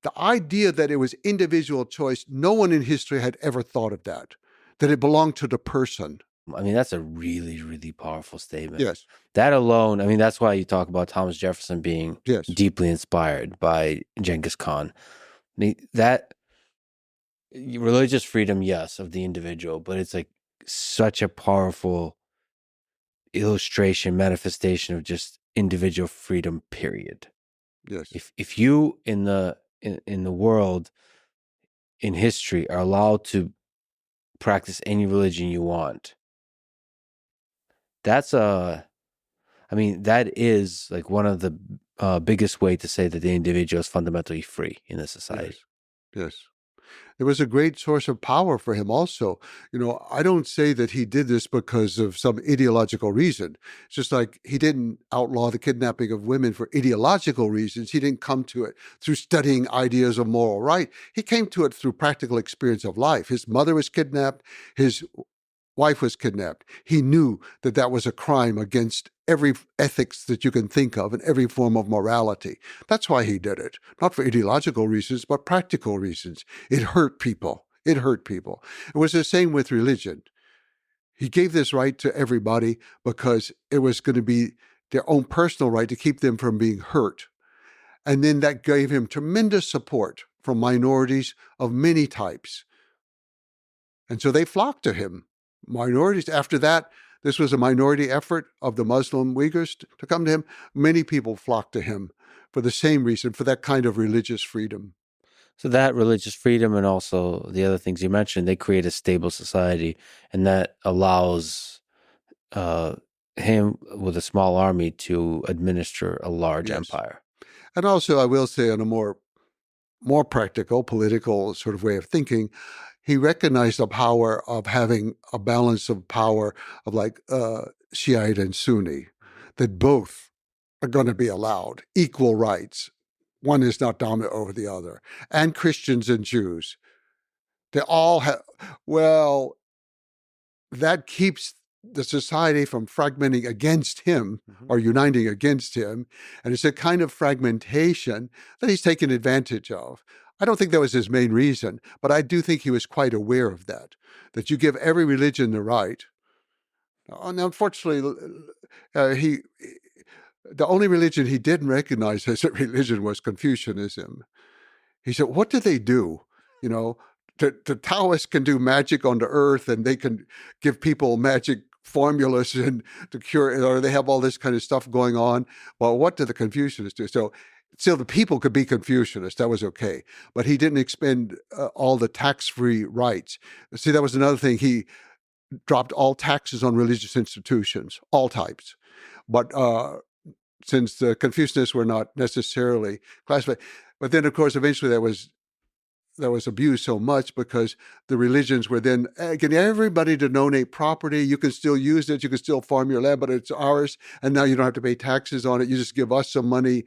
The idea that it was individual choice, no one in history had ever thought of that it belonged to the person. I mean, that's a really, really powerful statement. Yes. That alone, I mean, that's why you talk about Thomas Jefferson being Yes. deeply inspired by Genghis Khan. I mean, that religious freedom, yes, of the individual, but it's like such a powerful illustration, manifestation of just individual freedom, period. Yes. If you in the world, in history, are allowed to practice any religion you want, that is like one of the biggest way to say that the individual is fundamentally free in a society. Yes. It was a great source of power for him also. I don't say that he did this because of some ideological reason. It's just like he didn't outlaw the kidnapping of women for ideological reasons. He didn't come to it through studying ideas of moral right. He came to it through practical experience of life. His mother was kidnapped. His wife was kidnapped. He knew that that was a crime against every ethics that you can think of and every form of morality. That's why he did it. Not for ideological reasons, but practical reasons. It hurt people. It hurt people. It was the same with religion. He gave this right to everybody because it was going to be their own personal right to keep them from being hurt. And then that gave him tremendous support from minorities of many types. And so they flocked to him. Minorities. After that, this was a minority effort of the Muslim Uyghurs to come to him. Many people flocked to him for the same reason, for that kind of religious freedom. So that religious freedom and also the other things you mentioned, they create a stable society, and that allows him with a small army to administer a large empire. And also, I will say, on a more practical, political sort of way of thinking, he recognized the power of having a balance of power of like Shiite and Sunni, that both are going to be allowed equal rights. One is not dominant over the other. And Christians and Jews. They all have, that keeps the society from fragmenting against him or uniting against him. And it's a kind of fragmentation that he's taken advantage of. I don't think that was his main reason, but I do think he was quite aware of that you give every religion the right. And unfortunately, the only religion he didn't recognize as a religion was Confucianism. He said, what do they do? The Taoists can do magic on the earth, and they can give people magic formulas and to cure, or they have all this kind of stuff going on. Well, what do the Confucianists do? So still, the people could be Confucianists. That was okay. But he didn't expend all the tax-free rights. See, that was another thing. He dropped all taxes on religious institutions, all types. But since the Confucianists were not necessarily classified, but then, of course, eventually that was abused so much because the religions were then getting everybody to donate property. You can still use it. You can still farm your land, but it's ours. And now you don't have to pay taxes on it. You just give us some money,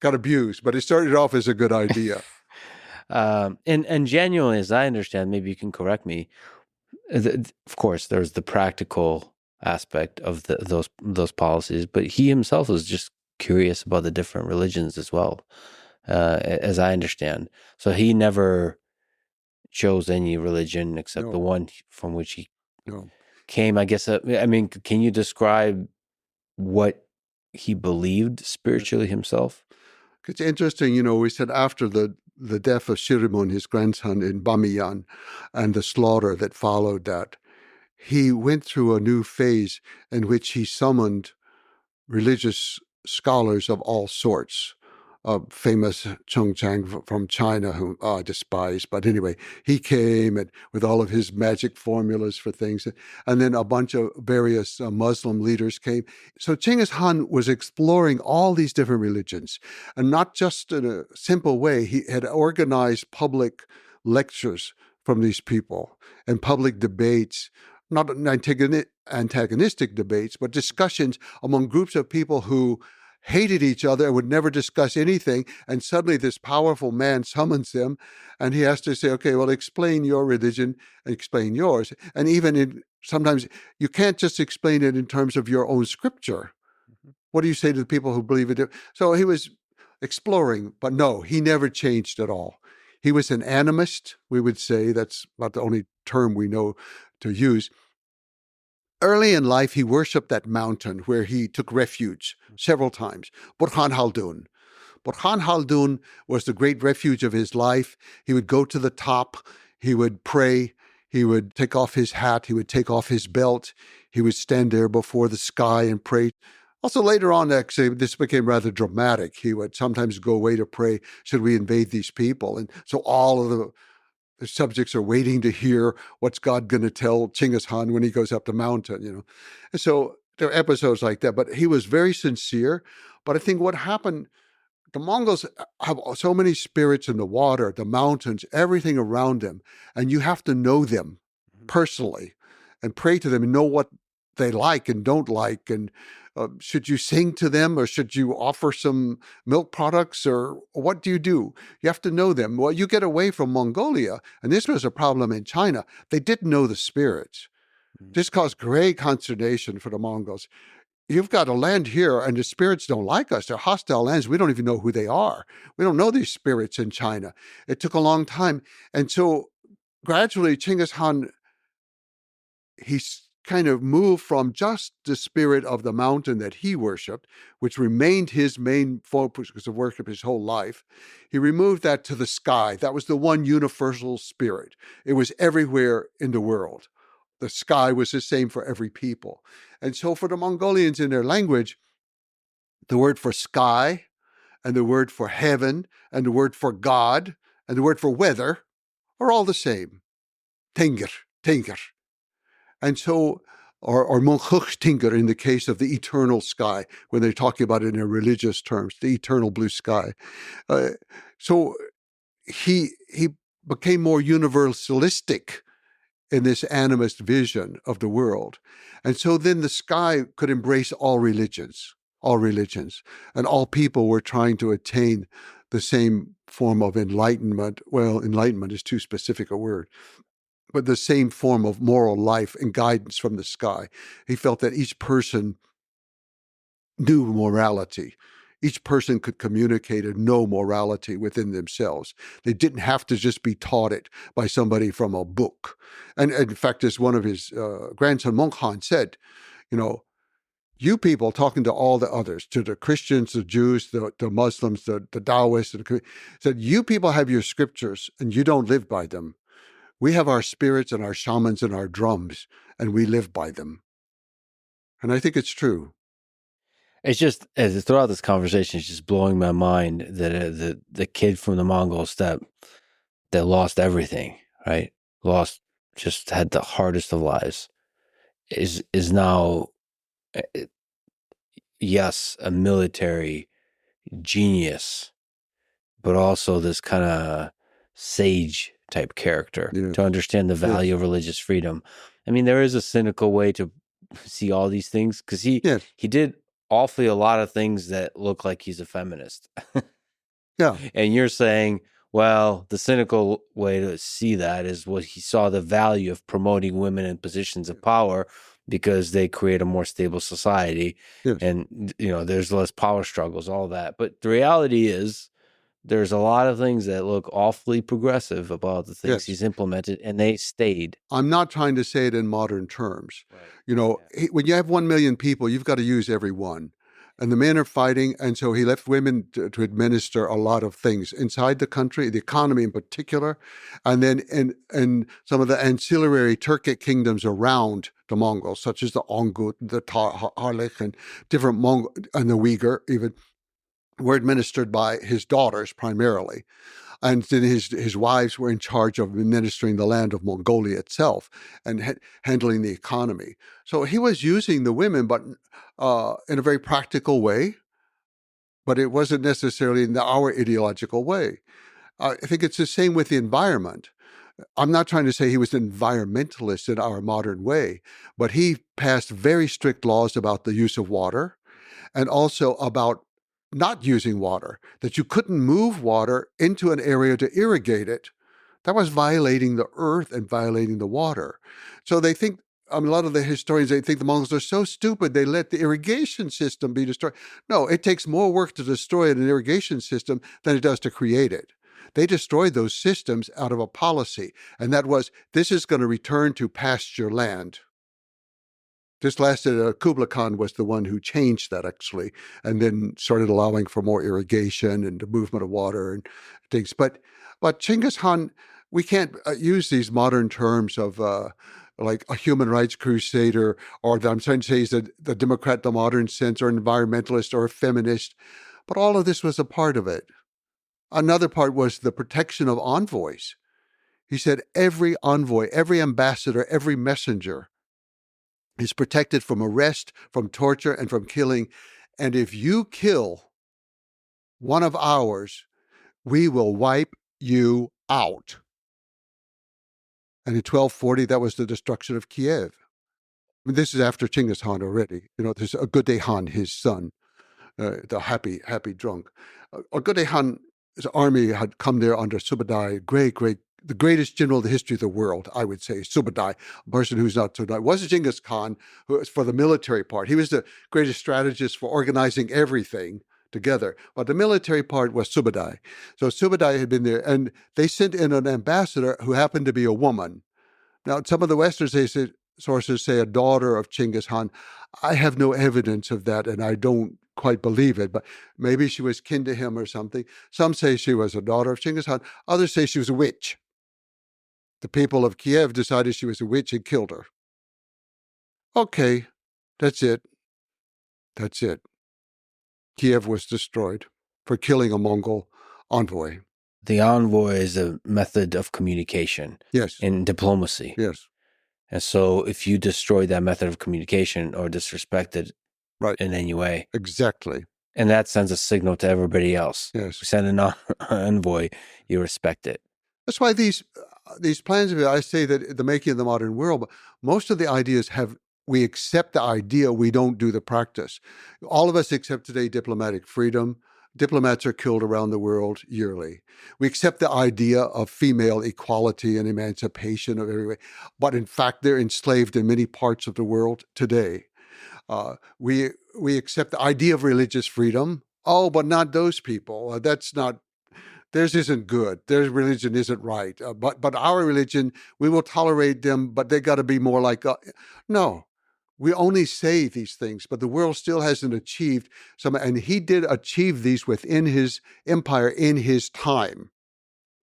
got abused. But it started off as a good idea. And genuinely, as I understand, maybe you can correct me. Of course, there's the practical aspect of those policies, but he himself was just curious about the different religions as well. As I understand. So he never chose any religion except the one from which he came, I guess. Can you describe what he believed spiritually himself? It's interesting, we said after the death of Shirimun, his grandson, in Bamiyan, and the slaughter that followed that, he went through a new phase in which he summoned religious scholars of all sorts. Famous Cheng Chang from China, who I despise. But anyway, he came and with all of his magic formulas for things. And then a bunch of various Muslim leaders came. So Genghis Khan was exploring all these different religions, and not just in a simple way. He had organized public lectures from these people and public debates not antagonistic debates, but discussions among groups of people who hated each other and would never discuss anything. And suddenly this powerful man summons them and he has to say, okay, well, explain your religion and explain yours. And even sometimes you can't just explain it in terms of your own scripture. What do you say to the people who believe it? So he was exploring, but no, he never changed at all. He was an animist, we would say. That's about the only term we know to use. Early in life, he worshipped that mountain where he took refuge several times, Burhan Khaldun. Burhan Khaldun was the great refuge of his life. He would go to the top, he would pray, he would take off his hat, he would take off his belt, he would stand there before the sky and pray. Also, later on, actually, this became rather dramatic. He would sometimes go away to pray, should we invade these people? And so all of the subjects are waiting to hear what's God going to tell Genghis Khan when he goes up the mountain, And so there are episodes like that. But he was very sincere. But I think what happened, the Mongols have so many spirits in the water, the mountains, everything around them. And you have to know them personally and pray to them and know what they like and don't like. And should you sing to them or should you offer some milk products or what do? You have to know them. Well, you get away from Mongolia, and this was a problem in China. They didn't know the spirits. This caused great consternation for the Mongols. You've got a land here and the spirits don't like us. They're hostile lands. We don't even know who they are. We don't know these spirits in China. It took a long time. And so gradually Genghis Khan, he's kind of moved from just the spirit of the mountain that he worshipped, which remained his main focus of worship his whole life. He removed that to the sky. That was the one universal spirit. It was everywhere in the world. The sky was the same for every people. And so for the Mongolians in their language, the word for sky and the word for heaven and the word for God and the word for weather are all the same. Tengir. And so, or Monchuchtinger in the case of the eternal sky, when they're talking about it in their religious terms, the eternal blue sky. So he became more universalistic in this animist vision of the world. And so then the sky could embrace all religions, and all people were trying to attain the same form of enlightenment. Well, enlightenment is too specific a word, but the same form of moral life and guidance from the sky. He felt that each person knew morality. Each person could communicate and know morality within themselves. They didn't have to just be taught it by somebody from a book. And in fact, as one of his grandson, Monk Han, said, you people, talking to all the others, to the Christians, the Jews, the Muslims, the Taoists, said, you people have your scriptures and you don't live by them. We have our spirits and our shamans and our drums, and we live by them. And I think it's true. It's just, as throughout this conversation, it's just blowing my mind that the kid from the Mongol steppe that lost everything, right? Just had the hardest of lives, is now, yes, a military genius, but also this kind of sage type character to understand the value of religious freedom. I mean, there is a cynical way to see all these things because he did awfully a lot of things that look like he's a feminist. Yeah. And you're saying, well, the cynical way to see that is what he saw the value of promoting women in positions of power because they create a more stable society. Yes. And, there's less power struggles, all that. But the reality is there's a lot of things that look awfully progressive about the things he's implemented, and they stayed. I'm not trying to say it in modern terms. Right. When you have 1 million people, you've got to use every one. And the men are fighting, and so he left women to administer a lot of things inside the country, the economy in particular, and then in some of the ancillary Turkic kingdoms around the Mongols, such as the Ongut, the Tarlik, and different Mongol, and the Uyghur even, were administered by his daughters primarily. And then his wives were in charge of administering the land of Mongolia itself and handling the economy. So he was using the women, but in a very practical way, but it wasn't necessarily in our ideological way. I think it's the same with the environment. I'm not trying to say he was an environmentalist in our modern way, but he passed very strict laws about the use of water and also about not using water, that you couldn't move water into an area to irrigate it. That was violating the earth and violating the water. So they think, a lot of the historians, they think the Mongols are so stupid they let the irrigation system be destroyed. No, it takes more work to destroy an irrigation system than it does to create it. They destroyed those systems out of a policy, and that was, this is going to return to pasture land. This lasted, Kublai Khan was the one who changed that, actually, and then started allowing for more irrigation and the movement of water and things. But Genghis Khan, we can't use these modern terms of like a human rights crusader, or I'm trying to say he's the Democrat in the modern sense, or an environmentalist, or a feminist. But all of this was a part of it. Another part was the protection of envoys. He said every envoy, every ambassador, every messenger is protected from arrest, from torture, and from killing. And if you kill one of ours, we will wipe you out. And in 1240, that was the destruction of Kiev. I mean, this is after Genghis Khan already. There's a Agudai Khan, his son, the happy drunk. Agudai Khan's army had come there under Subadai, the greatest general in the history of the world, I would say, Subadai, a person who's not Subadai. It wasn't Genghis Khan, who was for the military part. He was the greatest strategist for organizing everything together. But the military part was Subadai. So Subadai had been there, and they sent in an ambassador who happened to be a woman. Now, some of the Western sources say a daughter of Genghis Khan. I have no evidence of that, and I don't quite believe it, but maybe she was kin to him or something. Some say she was a daughter of Genghis Khan. Others say she was a witch. The people of Kiev decided she was a witch and killed her. Okay, that's it. That's it. Kiev was destroyed for killing a Mongol envoy. The envoy is a method of communication. Yes. In diplomacy. Yes. And so if you destroy that method of communication or disrespect it in any way. Exactly. And that sends a signal to everybody else. Yes. You send an envoy, you respect it. That's why these plans of it, I say that the making of the modern world, but most of the ideas we accept the idea, we don't do the practice. All of us accept today diplomatic freedom. Diplomats are killed around the world yearly. We accept the idea of female equality and emancipation of every way, but in fact, they're enslaved in many parts of the world today. We accept the idea of religious freedom. Oh, but not those people. Theirs isn't good. Their religion isn't right. But our religion, we will tolerate them, but they got to be more like no. We only say these things, but the world still hasn't achieved some. And he did achieve these within his empire in his time.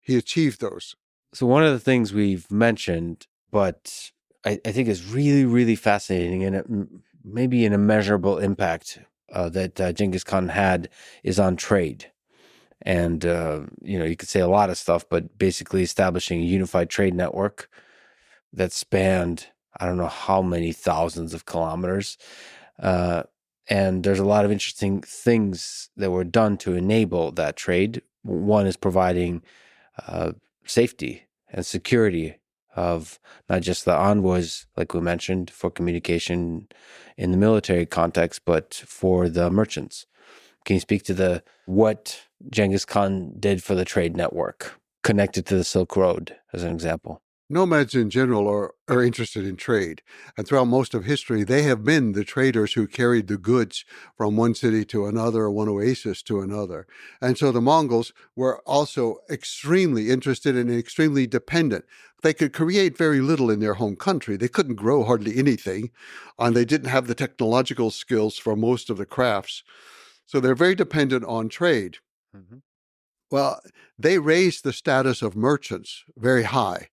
He achieved those. So one of the things we've mentioned, but I think is really, really fascinating and maybe an immeasurable impact that Genghis Khan had is on trade. And, you could say a lot of stuff, but basically establishing a unified trade network that spanned, I don't know how many thousands of kilometers. And there's a lot of interesting things that were done to enable that trade. One is providing safety and security of not just the envoys, like we mentioned, for communication in the military context, but for the merchants. Can you speak to what Genghis Khan did for the trade network connected to the Silk Road, as an example? Nomads in general are interested in trade. And throughout most of history, they have been the traders who carried the goods from one city to another, or one oasis to another. And so the Mongols were also extremely interested and extremely dependent. They could create very little in their home country. They couldn't grow hardly anything, and they didn't have the technological skills for most of the crafts. So they're very dependent on trade. Mm-hmm. Well, they raised the status of merchants very high.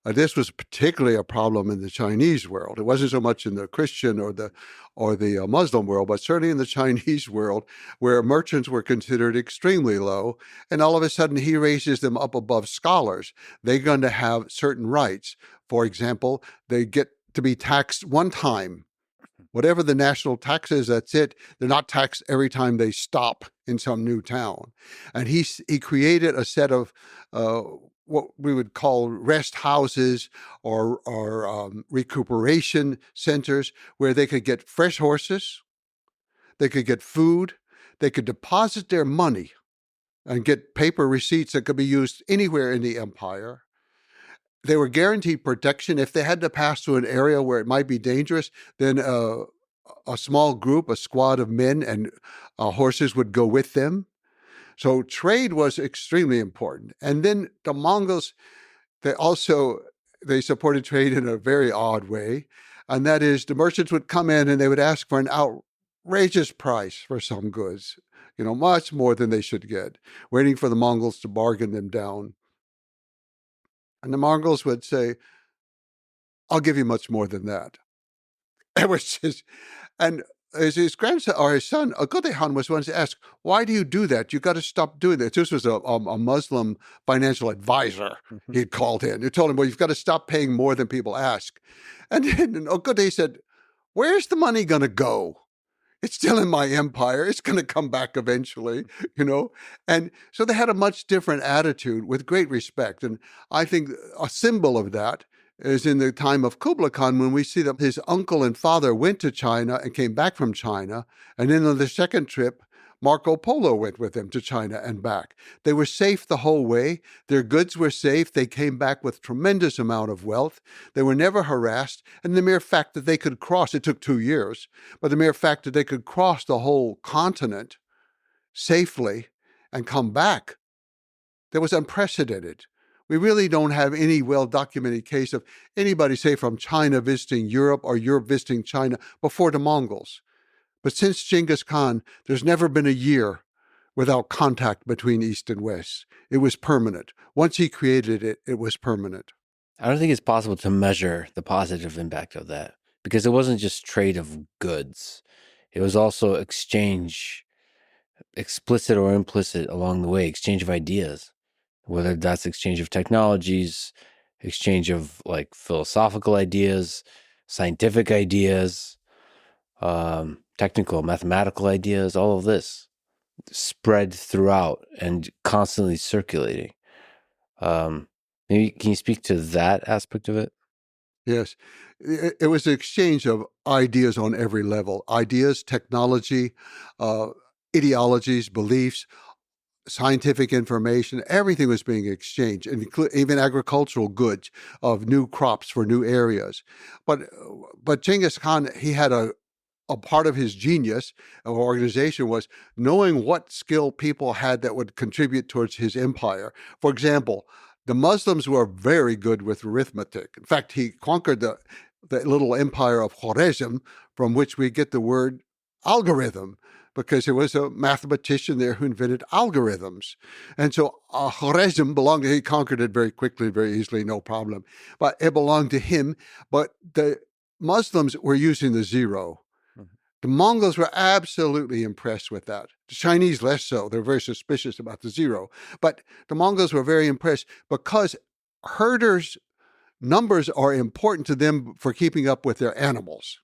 This was particularly a problem in the Chinese world. It wasn't so much in the Christian or the Muslim world, but certainly in the Chinese world, where merchants were considered extremely low. And all of a sudden, he raises them up above scholars. They're going to have certain rights. For example, they get to be taxed one time. Whatever the national tax is, that's it. They're not taxed every time they stop in some new town. And he created a set of what we would call rest houses or recuperation centers where they could get fresh horses, they could get food, they could deposit their money and get paper receipts that could be used anywhere in the empire. They were guaranteed protection. If they had to pass through an area where it might be dangerous, then a small group, a squad of men and horses would go with them. So trade was extremely important. And then the Mongols, they supported trade in a very odd way. And that is the merchants would come in and they would ask for an outrageous price for some goods, much more than they should get, waiting for the Mongols to bargain them down. And the Mongols would say, I'll give you much more than that. It was just, and his grandson or his son, Kublai Khan, was once asked, why do you do that? You got to stop doing that. This was a Muslim financial advisor he'd called in. He told him, well, you've got to stop paying more than people ask. And then Kublai said, where's the money going to go? It's still in my empire. It's going to come back eventually, And so they had a much different attitude with great respect. And I think a symbol of that is in the time of Kublai Khan, when we see that his uncle and father went to China and came back from China. And then on the second trip, Marco Polo went with them to China and back. They were safe the whole way. Their goods were safe. They came back with tremendous amount of wealth. They were never harassed. And the mere fact that they could cross, it took 2 years, but the mere fact that they could cross the whole continent safely and come back, that was unprecedented. We really don't have any well-documented case of anybody, say, from China visiting Europe or Europe visiting China before the Mongols. But since Genghis Khan, there's never been a year without contact between East and West. It was permanent. Once he created it, it was permanent. I don't think it's possible to measure the positive impact of that, because it wasn't just trade of goods. It was also exchange, explicit or implicit along the way, exchange of ideas, whether that's exchange of technologies, exchange of philosophical ideas, scientific ideas, technical, mathematical ideas, all of this spread throughout and constantly circulating. Maybe can you speak to that aspect of it? Yes. It was an exchange of ideas on every level. Ideas, technology, ideologies, beliefs, scientific information, everything was being exchanged, even agricultural goods of new crops for new areas. But Genghis Khan, he had a part of his genius of organization was knowing what skill people had that would contribute towards his empire. For example, the Muslims were very good with arithmetic. In fact, he conquered the little empire of Khwarezm, from which we get the word algorithm, because there was a mathematician there who invented algorithms. And so Khwarezm he conquered it very quickly, very easily, no problem. But it belonged to him. But the Muslims were using the zero. The Mongols were absolutely impressed with that. The Chinese less so. They're very suspicious about the zero. But the Mongols were very impressed because herders' numbers are important to them for keeping up with their animals.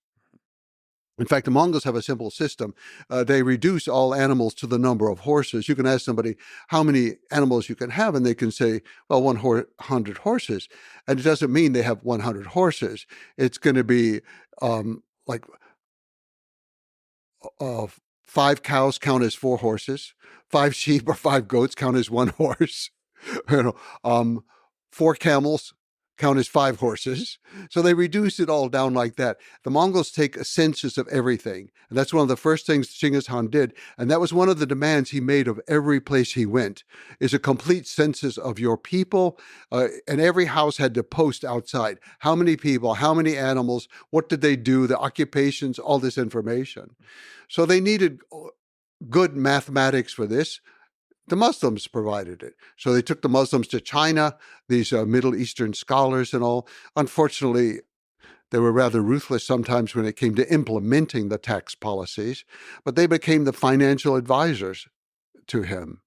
In fact, the Mongols have a simple system. They reduce all animals to the number of horses. You can ask somebody how many animals you can have, and they can say, well, 100 horses. And it doesn't mean they have 100 horses. It's going to be 5 cows count as 4 horses, 5 sheep or 5 goats count as 1 horse, 4 camels count as 5 horses. So they reduce it all down like that. The Mongols take a census of everything. And that's one of the first things Genghis Khan did. And that was one of the demands he made of every place he went, is a complete census of your people. And every house had to post outside how many people, how many animals, what did they do, the occupations, all this information. So they needed good mathematics for this. The Muslims provided it. So they took the Muslims to China, these Middle Eastern scholars and all. Unfortunately, they were rather ruthless sometimes when it came to implementing the tax policies, but they became the financial advisors to him.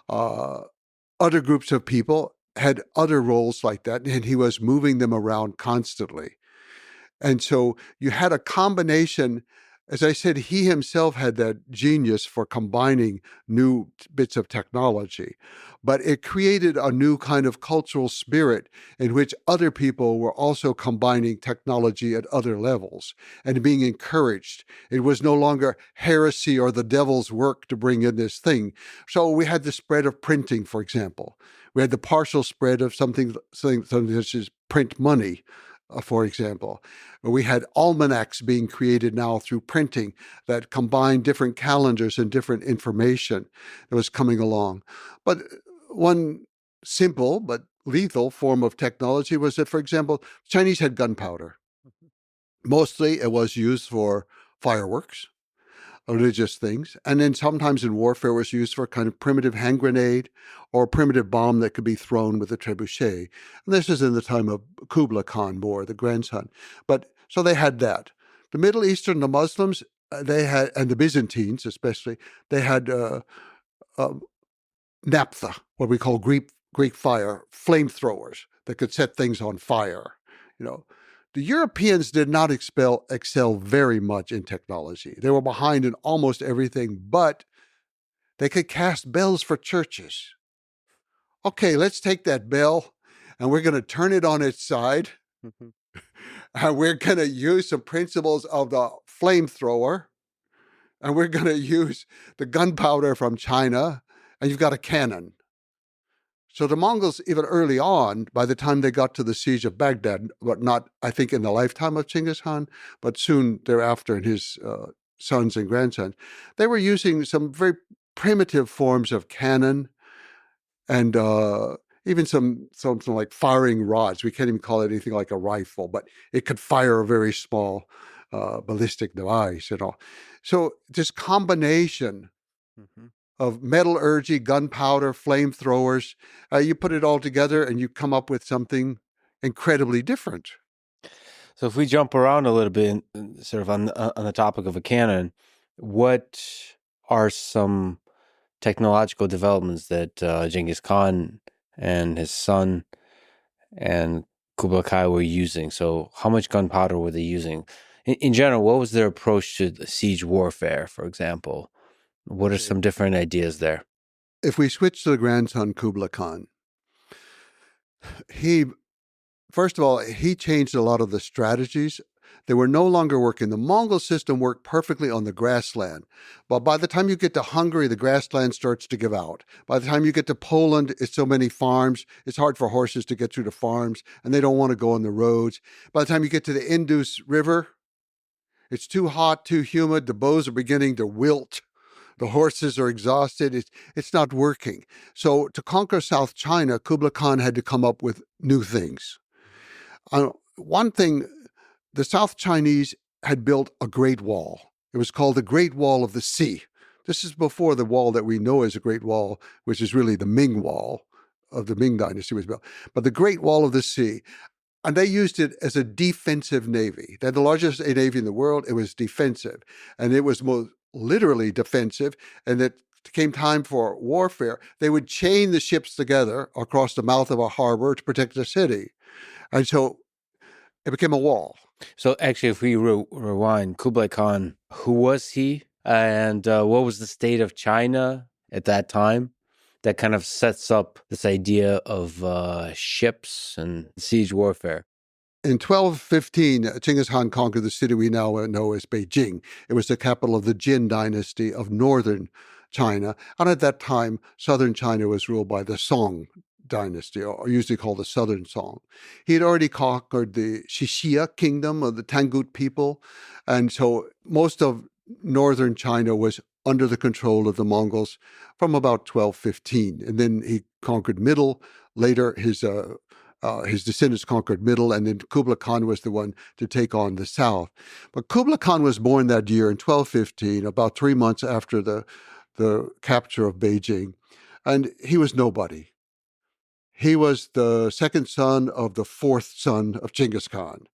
Other groups of people had other roles like that, and he was moving them around constantly. And so you had a combination As I said, he himself had that genius for combining new bits of technology, but it created a new kind of cultural spirit in which other people were also combining technology at other levels and being encouraged. It was no longer heresy or the devil's work to bring in this thing. So we had the spread of printing, for example. We had the partial spread of something such as print money, for example. We had almanacs being created now through printing that combined different calendars and different information that was coming along. But one simple but lethal form of technology was that, for example, Chinese had gunpowder. Mostly it was used for fireworks, religious things. And then sometimes in warfare it was used for a kind of primitive hand grenade or a primitive bomb that could be thrown with a trebuchet. And this is in the time of Kublai Khan more, the grandson. But so they had that. The Middle Eastern, the Muslims, they had, and the Byzantines especially, they had naphtha, what we call Greek fire, flamethrowers that could set things on fire. You know, the Europeans did not excel very much in technology. They were behind in almost everything, but they could cast bells for churches. Okay, let's take that bell and we're going to turn it on its side. And we're going to use some principles of the flamethrower. And we're going to use the gunpowder from China. And you've got a cannon. So the Mongols, even early on, by the time they got to the siege of Baghdad, but not, I think, in the lifetime of Genghis Khan, but soon thereafter in his sons and grandsons, they were using some very primitive forms of cannon and even something like firing rods. We can't even call it anything like a rifle, but it could fire a very small ballistic device and all. So this combination of metallurgy, gunpowder, flamethrowers. You put it all together and you come up with something incredibly different. So if we jump around a little bit, sort of on the topic of a cannon, what are some technological developments that Genghis Khan and his son and Kublai Khan were using? So how much gunpowder were they using? In general, what was their approach to siege warfare, for example? What are some different ideas there? If we switch to the grandson, Kublai Khan, first of all, he changed a lot of the strategies. They were no longer working. The Mongol system worked perfectly on the grassland. But by the time you get to Hungary, the grassland starts to give out. By the time you get to Poland, it's so many farms. It's hard for horses to get through the farms, and they don't want to go on the roads. By the time you get to the Indus River, it's too hot, too humid. The bows are beginning to wilt. The horses are exhausted. It's not working. So to conquer South China, Kublai Khan had to come up with new things. One thing, the South Chinese had built a Great Wall. It was called the Great Wall of the Sea. This is before the wall that we know as a Great Wall, which is really the Ming Wall of the Ming Dynasty was built. But the Great Wall of the Sea, and they used it as a defensive navy. They had the largest navy in the world. It was defensive. And it was most literally defensive. And it came time for warfare. They would chain the ships together across the mouth of a harbor to protect the city. And so it became a wall. So actually, if we rewind, Kublai Khan, who was he? And what was the state of China at that time? That kind of sets up this idea of ships and siege warfare. In 1215, Genghis Khan conquered the city we now know as Beijing. It was the capital of the Jin dynasty of northern China. And at that time, southern China was ruled by the Song dynasty, or usually called the Southern Song. He had already conquered the Xixia kingdom of the Tangut people. And so most of northern China was under the control of the Mongols from about 1215. And then he conquered Middle. Later, his descendants conquered Middle, and then Kublai Khan was the one to take on the South. But Kublai Khan was born that year in 1215, about 3 months after the capture of Beijing. And he was nobody. He was the second son of the fourth son of Genghis Khan.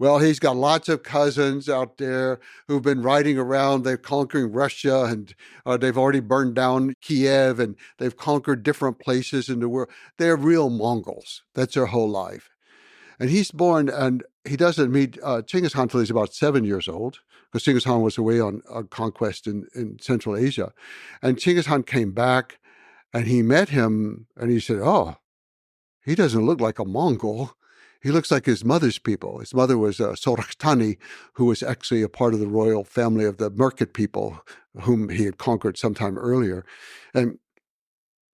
Well, he's got lots of cousins out there who've been riding around. They're conquering Russia, and they've already burned down Kiev, and they've conquered different places in the world. They're real Mongols. That's their whole life. And he's born, and he doesn't meet Genghis Khan until he's about 7 years old. because Genghis Khan was away on conquest in Central Asia. And Genghis Khan came back, and he met him, and he said, oh, he doesn't look like a Mongol. He looks like his mother's people. His mother was Soraktani, who was actually a part of the royal family of the Merkit people, whom he had conquered sometime earlier. And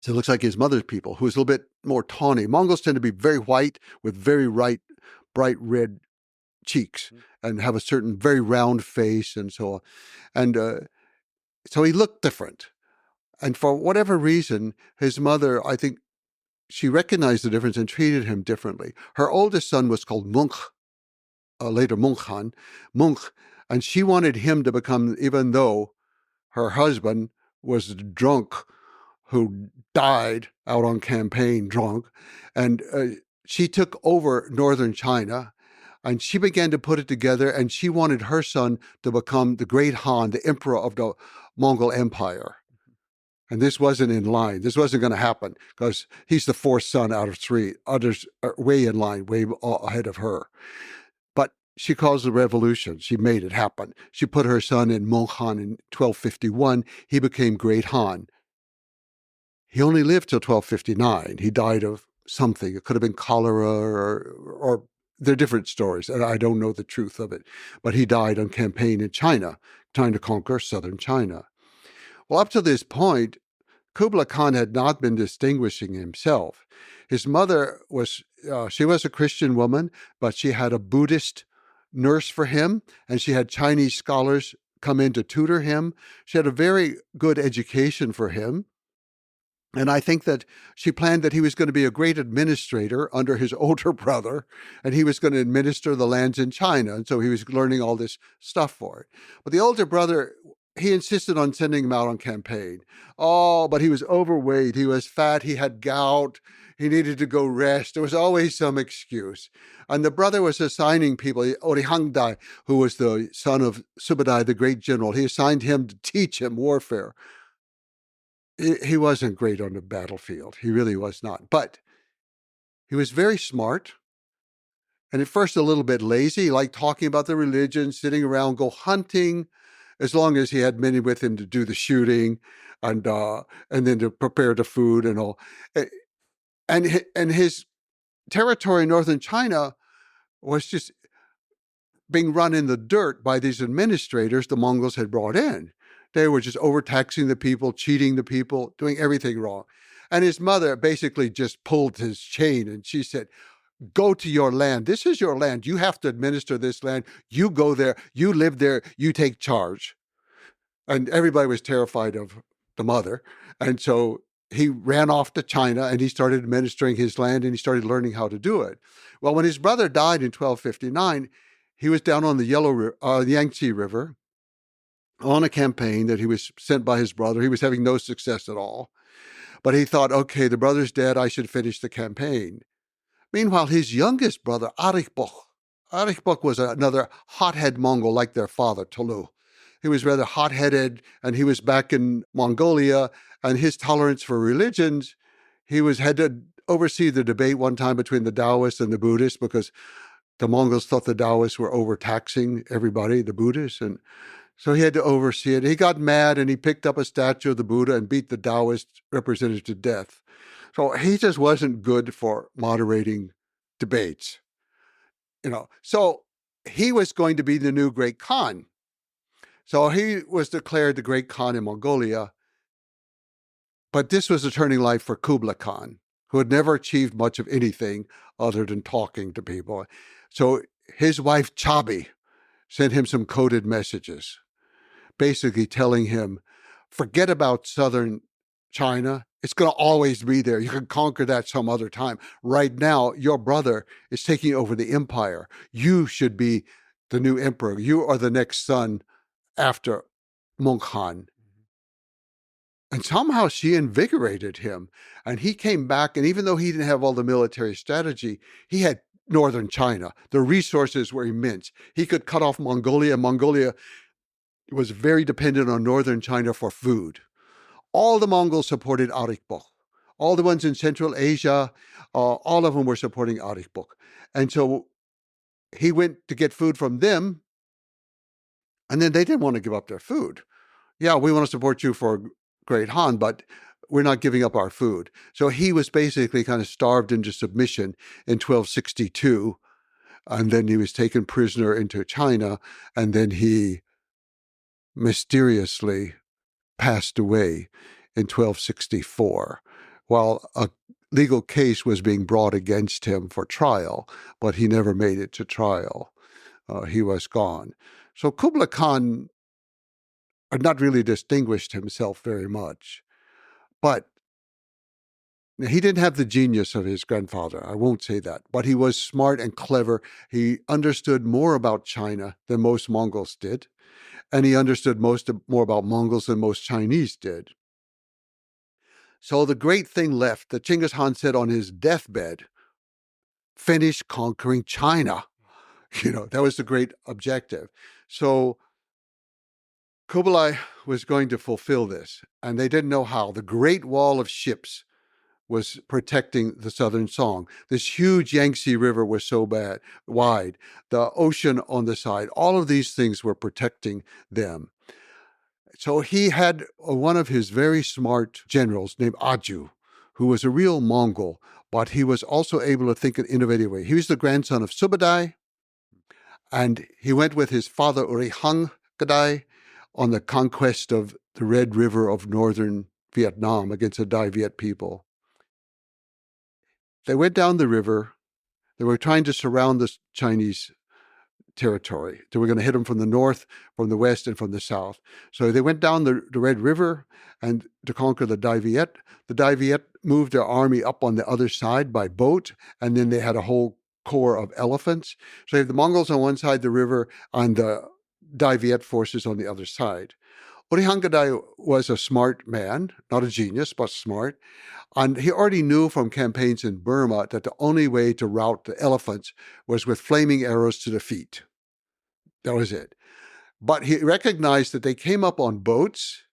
so it looks like his mother's people, who was a little bit more tawny. Mongols tend to be very white with very bright red cheeks and have a certain very round face and so on. And so he looked different. And for whatever reason, his mother, I think, she recognized the difference and treated him differently. Her oldest son was called Munk, later Mungkhan, Munk, and she wanted him to become, even though her husband was drunk, who died out on campaign drunk, and she took over northern China, and she began to put it together, and she wanted her son to become the great Han, the emperor of the Mongol Empire. And this wasn't in line. This wasn't going to happen because he's the fourth son out of three. Others are way in line, way ahead of her. But she caused the revolution. She made it happen. She put her son in Monghan in 1251. He became Great Han. He only lived till 1259. He died of something. It could have been cholera or there are different stories, and I don't know the truth of it. But he died on campaign in China, trying to conquer southern China. Well, up to this point, Kublai Khan had not been distinguishing himself. His mother was, she was a Christian woman, but she had a Buddhist nurse for him, and she had Chinese scholars come in to tutor him. She had a very good education for him. And I think that she planned that he was going to be a great administrator under his older brother, and he was going to administer the lands in China. And so he was learning all this stuff for it. But the older brother, he insisted on sending him out on campaign. Oh, but he was overweight. He was fat. He had gout. He needed to go rest. There was always some excuse. And the brother was assigning people, Orihangdai, who was the son of Subadai, the great general. He assigned him to teach him warfare. He wasn't great on the battlefield. He really was not. But he was very smart. And at first a little bit lazy. He liked talking about the religion, sitting around, go hunting, as long as he had many with him to do the shooting and then to prepare the food and all. And his territory in northern China was just being run in the dirt by these administrators the Mongols had brought in. They were just overtaxing the people, cheating the people, doing everything wrong. And his mother basically just pulled his chain and she said, go to your land. This is your land. You have to administer this land. You go there. You live there. You take charge. And everybody was terrified of the mother. And so he ran off to China and he started administering his land and he started learning how to do it. Well, when his brother died in 1259, he was down on the Yangtze River on a campaign that he was sent by his brother. He was having no success at all. But he thought, okay, the brother's dead. I should finish the campaign. Meanwhile, his youngest brother, Arikhbok was another hothead Mongol like their father, Tolu. He was rather hot-headed, and he was back in Mongolia, and his tolerance for religions, had to oversee the debate one time between the Taoists and the Buddhists because the Mongols thought the Taoists were overtaxing everybody, the Buddhists, and so he had to oversee it. He got mad and he picked up a statue of the Buddha and beat the Taoist representative to death. So he just wasn't good for moderating debates. So he was going to be the new great Khan. So he was declared the great Khan in Mongolia. But this was a turning light for Kublai Khan, who had never achieved much of anything other than talking to people. So his wife Chabi sent him some coded messages, basically telling him, forget about southern China. It's going to always be there. You can conquer that some other time. Right now, your brother is taking over the empire. You should be the new emperor. You are the next son after Monghan. And somehow she invigorated him. And he came back, and even though he didn't have all the military strategy, he had northern China. The resources were immense. He could cut off Mongolia. Mongolia was very dependent on northern China for food. All the Mongols supported Arikhbok. All the ones in Central Asia, all of them were supporting Arikhbok. And so he went to get food from them, And then they didn't want to give up their food. Yeah, we want to support you for Great Han, but we're not giving up our food. So he was basically kind of starved into submission in 1262. And then he was taken prisoner into China. And then he mysteriously passed away in 1264, while a legal case was being brought against him for trial, but he never made it to trial. He was gone. So Kublai Khan had not really distinguished himself very much, but he didn't have the genius of his grandfather. I won't say that, but he was smart and clever. He understood more about China than most Mongols did, and he understood more about Mongols than most Chinese did. So the great thing left that Genghis Khan said on his deathbed, finish conquering China. That was the great objective. So Kublai was going to fulfill this, and they didn't know how. The Great Wall of Ships was protecting the Southern Song. This huge Yangtze River was so wide. The ocean on the side, all of these things were protecting them. So he had one of his very smart generals named Aju, who was a real Mongol, but he was also able to think in an innovative way. He was the grandson of Subadai, and he went with his father Gadai on the conquest of the Red River of northern Vietnam against the Dai Viet people. They went down the river. They were trying to surround the Chinese territory. They were going to hit them from the north, from the west, and from the south. So they went down the Red River and to conquer the Dai Viet. The Dai Viet moved their army up on the other side by boat, and then they had a whole corps of elephants. So you have the Mongols on one side of the river and the Dai Viet forces on the other side. Gadai was a smart man, not a genius, but smart. And he already knew from campaigns in Burma that the only way to rout the elephants was with flaming arrows to the feet. That was it. But he recognized that they came up on boats.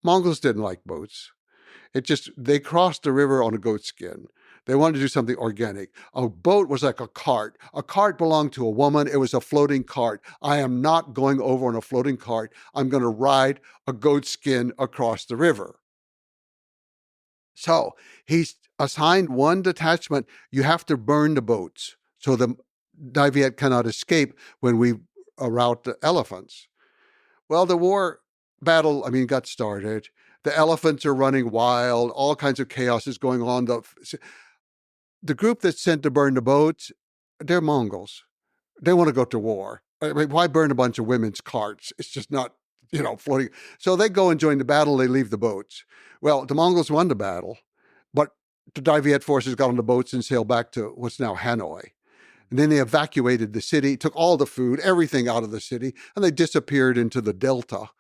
Mongols didn't like boats. They crossed the river on a goat skin. They wanted to do something organic. A boat was like a cart. A cart belonged to a woman. It was a floating cart. I am not going over on a floating cart. I'm going to ride a goat skin across the river. So he assigned one detachment. You have to burn the boats so the Dai Viet cannot escape when we rout the elephants. Well, the battle got started. The elephants are running wild. All kinds of chaos is going on. The group that's sent to burn the boats, they're Mongols. They want to go to war. Why burn a bunch of women's carts? It's just not, floating. So they go and join the battle. They leave the boats. Well, the Mongols won the battle, but the Dai Viet forces got on the boats and sailed back to what's now Hanoi. And then they evacuated the city, took all the food, everything out of the city, and they disappeared into the delta.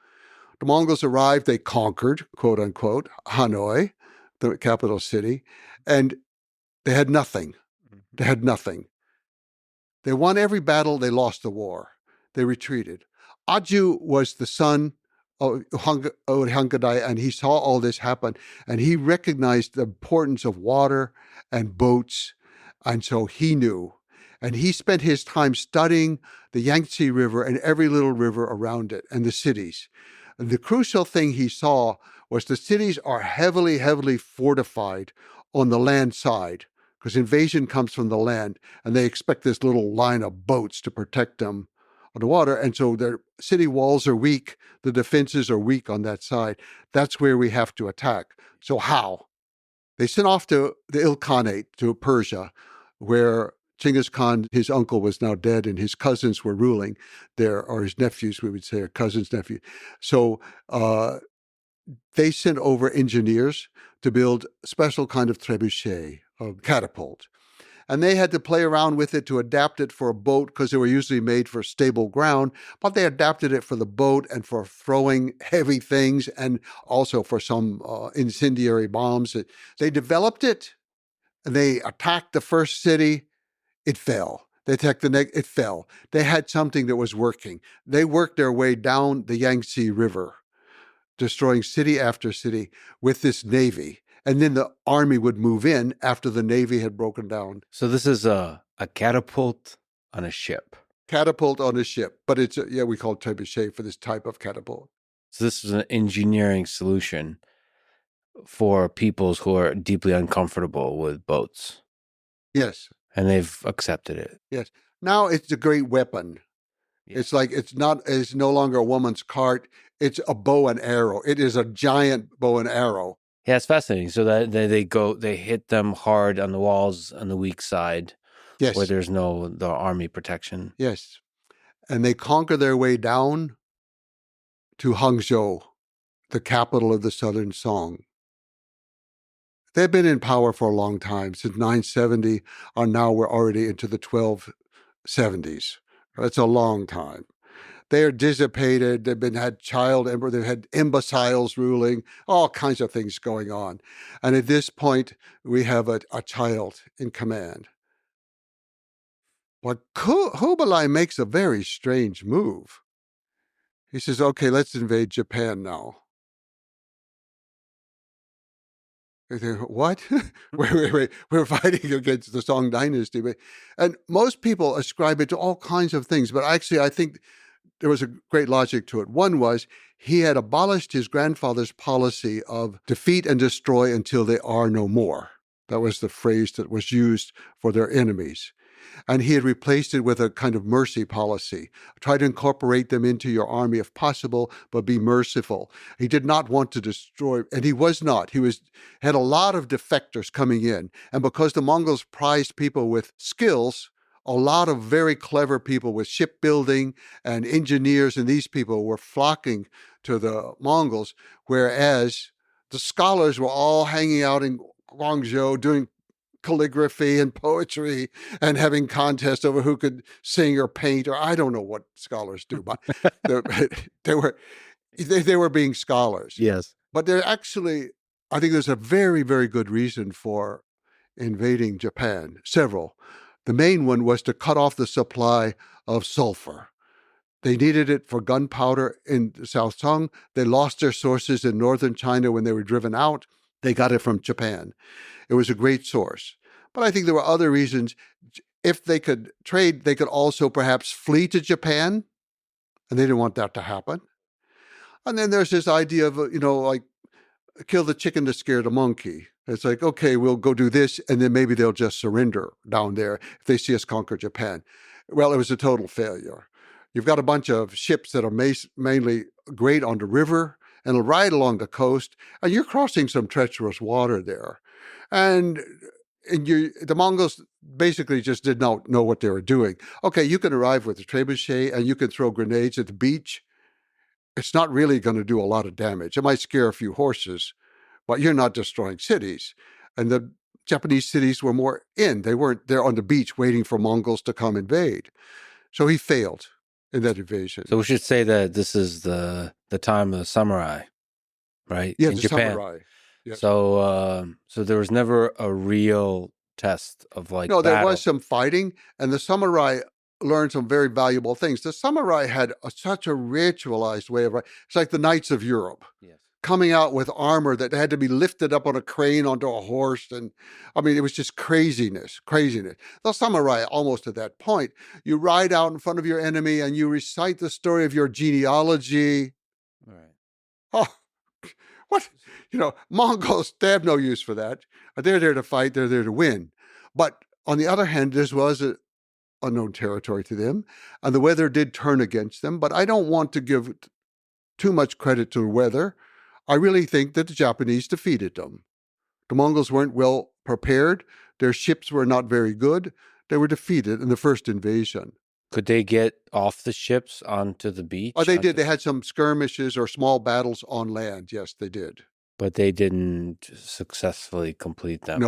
The Mongols arrived, they conquered, quote unquote, Hanoi, the capital city, and they had nothing. They had nothing. They won every battle, they lost the war. They retreated. Aju was the son of Gadai, and he saw all this happen, and he recognized the importance of water and boats, and so he knew. And he spent his time studying the Yangtze River and every little river around it and the cities. And the crucial thing he saw was the cities are heavily, heavily fortified on the land side because invasion comes from the land, and they expect this little line of boats to protect them on the water. And so their city walls are weak. The defenses are weak on that side. That's where we have to attack. So how? They sent off to the Ilkhanate, to Persia, where Genghis Khan, his uncle, was now dead, and his cousins were ruling there, or his nephews, we would say, or cousins' nephews. So they sent over engineers to build a special kind of trebuchet, a catapult. And they had to play around with it to adapt it for a boat because they were usually made for stable ground, but they adapted it for the boat and for throwing heavy things and also for some incendiary bombs. They developed it, and they attacked the first city. It fell. They attacked it fell. They had something that was working. They worked their way down the Yangtze River, destroying city after city with this navy. And then the army would move in after the navy had broken down. So this is a catapult on a ship. catapult on a ship, but it's we call it trebuchet for this type of catapult. So this is an engineering solution for peoples who are deeply uncomfortable with boats. Yes. And they've accepted it. Yes. Now it's a great weapon. Yeah. It's like it's no longer a woman's cart. It's a bow and arrow. It is a giant bow and arrow. Yeah, it's fascinating. So that they hit them hard on the walls on the weak side, yes, where there's the army protection. Yes. And they conquer their way down to Hangzhou, the capital of the Southern Song. They've been in power for a long time, since 970, and now we're already into the 1270s. That's a long time. They are dissipated. They've had imbeciles ruling, all kinds of things going on. And at this point, we have a child in command. But Kublai makes a very strange move. He says, okay, let's invade Japan now. What? wait. We're fighting against the Song dynasty. And most people ascribe it to all kinds of things. But actually, I think there was a great logic to it. One was he had abolished his grandfather's policy of defeat and destroy until they are no more. That was the phrase that was used for their enemies. And he had replaced it with a kind of mercy policy. Try to incorporate them into your army if possible, but be merciful. He did not want to destroy, and he was not. He had a lot of defectors coming in. And because the Mongols prized people with skills, a lot of very clever people with shipbuilding and engineers, and these people were flocking to the Mongols, whereas the scholars were all hanging out in Guangzhou doing calligraphy and poetry and having contests over who could sing or paint, or I don't know what scholars do, but they were being scholars. Yes. But they're actually, I think there's a very, very good reason for invading Japan, several. The main one was to cut off the supply of sulfur. They needed it for gunpowder in the South Song. They lost their sources in northern China when they were driven out. They got it from Japan. It was a great source. But I think there were other reasons. If they could trade, they could also perhaps flee to Japan, and they didn't want that to happen. And then there's this idea of, like kill the chicken to scare the monkey. It's like, okay, we'll go do this, and then maybe they'll just surrender down there if they see us conquer Japan. Well, it was a total failure. You've got a bunch of ships that are mainly great on the river and right along the coast, and you're crossing some treacherous water there. And the Mongols basically just did not know what they were doing. Okay, you can arrive with a trebuchet and you can throw grenades at the beach. It's not really going to do a lot of damage. It might scare a few horses, but you're not destroying cities. And the Japanese cities were more in. They weren't there on the beach waiting for Mongols to come invade. So he failed in that invasion. So we should say that this is the time of the samurai, right? Yeah, in the Japan. samurai. Yes. So there was never a real test of No, there was some fighting, and the samurai learned some very valuable things. The samurai had such a ritualized way of life. It's like the knights of Europe. Yes. Coming out with armor that had to be lifted up on a crane onto a horse. And I mean, it was just craziness. The samurai, almost at that point, you ride out in front of your enemy and you recite the story of your genealogy. Right. Oh, what? Mongols, they have no use for that. They're there to fight. They're there to win. But on the other hand, this was a unknown territory to them, and the weather did turn against them. But I don't want to give too much credit to the weather. I really think that the Japanese defeated them. The Mongols weren't well prepared. Their ships were not very good. They were defeated in the first invasion. Could they get off the ships onto the beach? Oh, they did. They had some skirmishes or small battles on land. Yes, they did. But they didn't successfully complete them.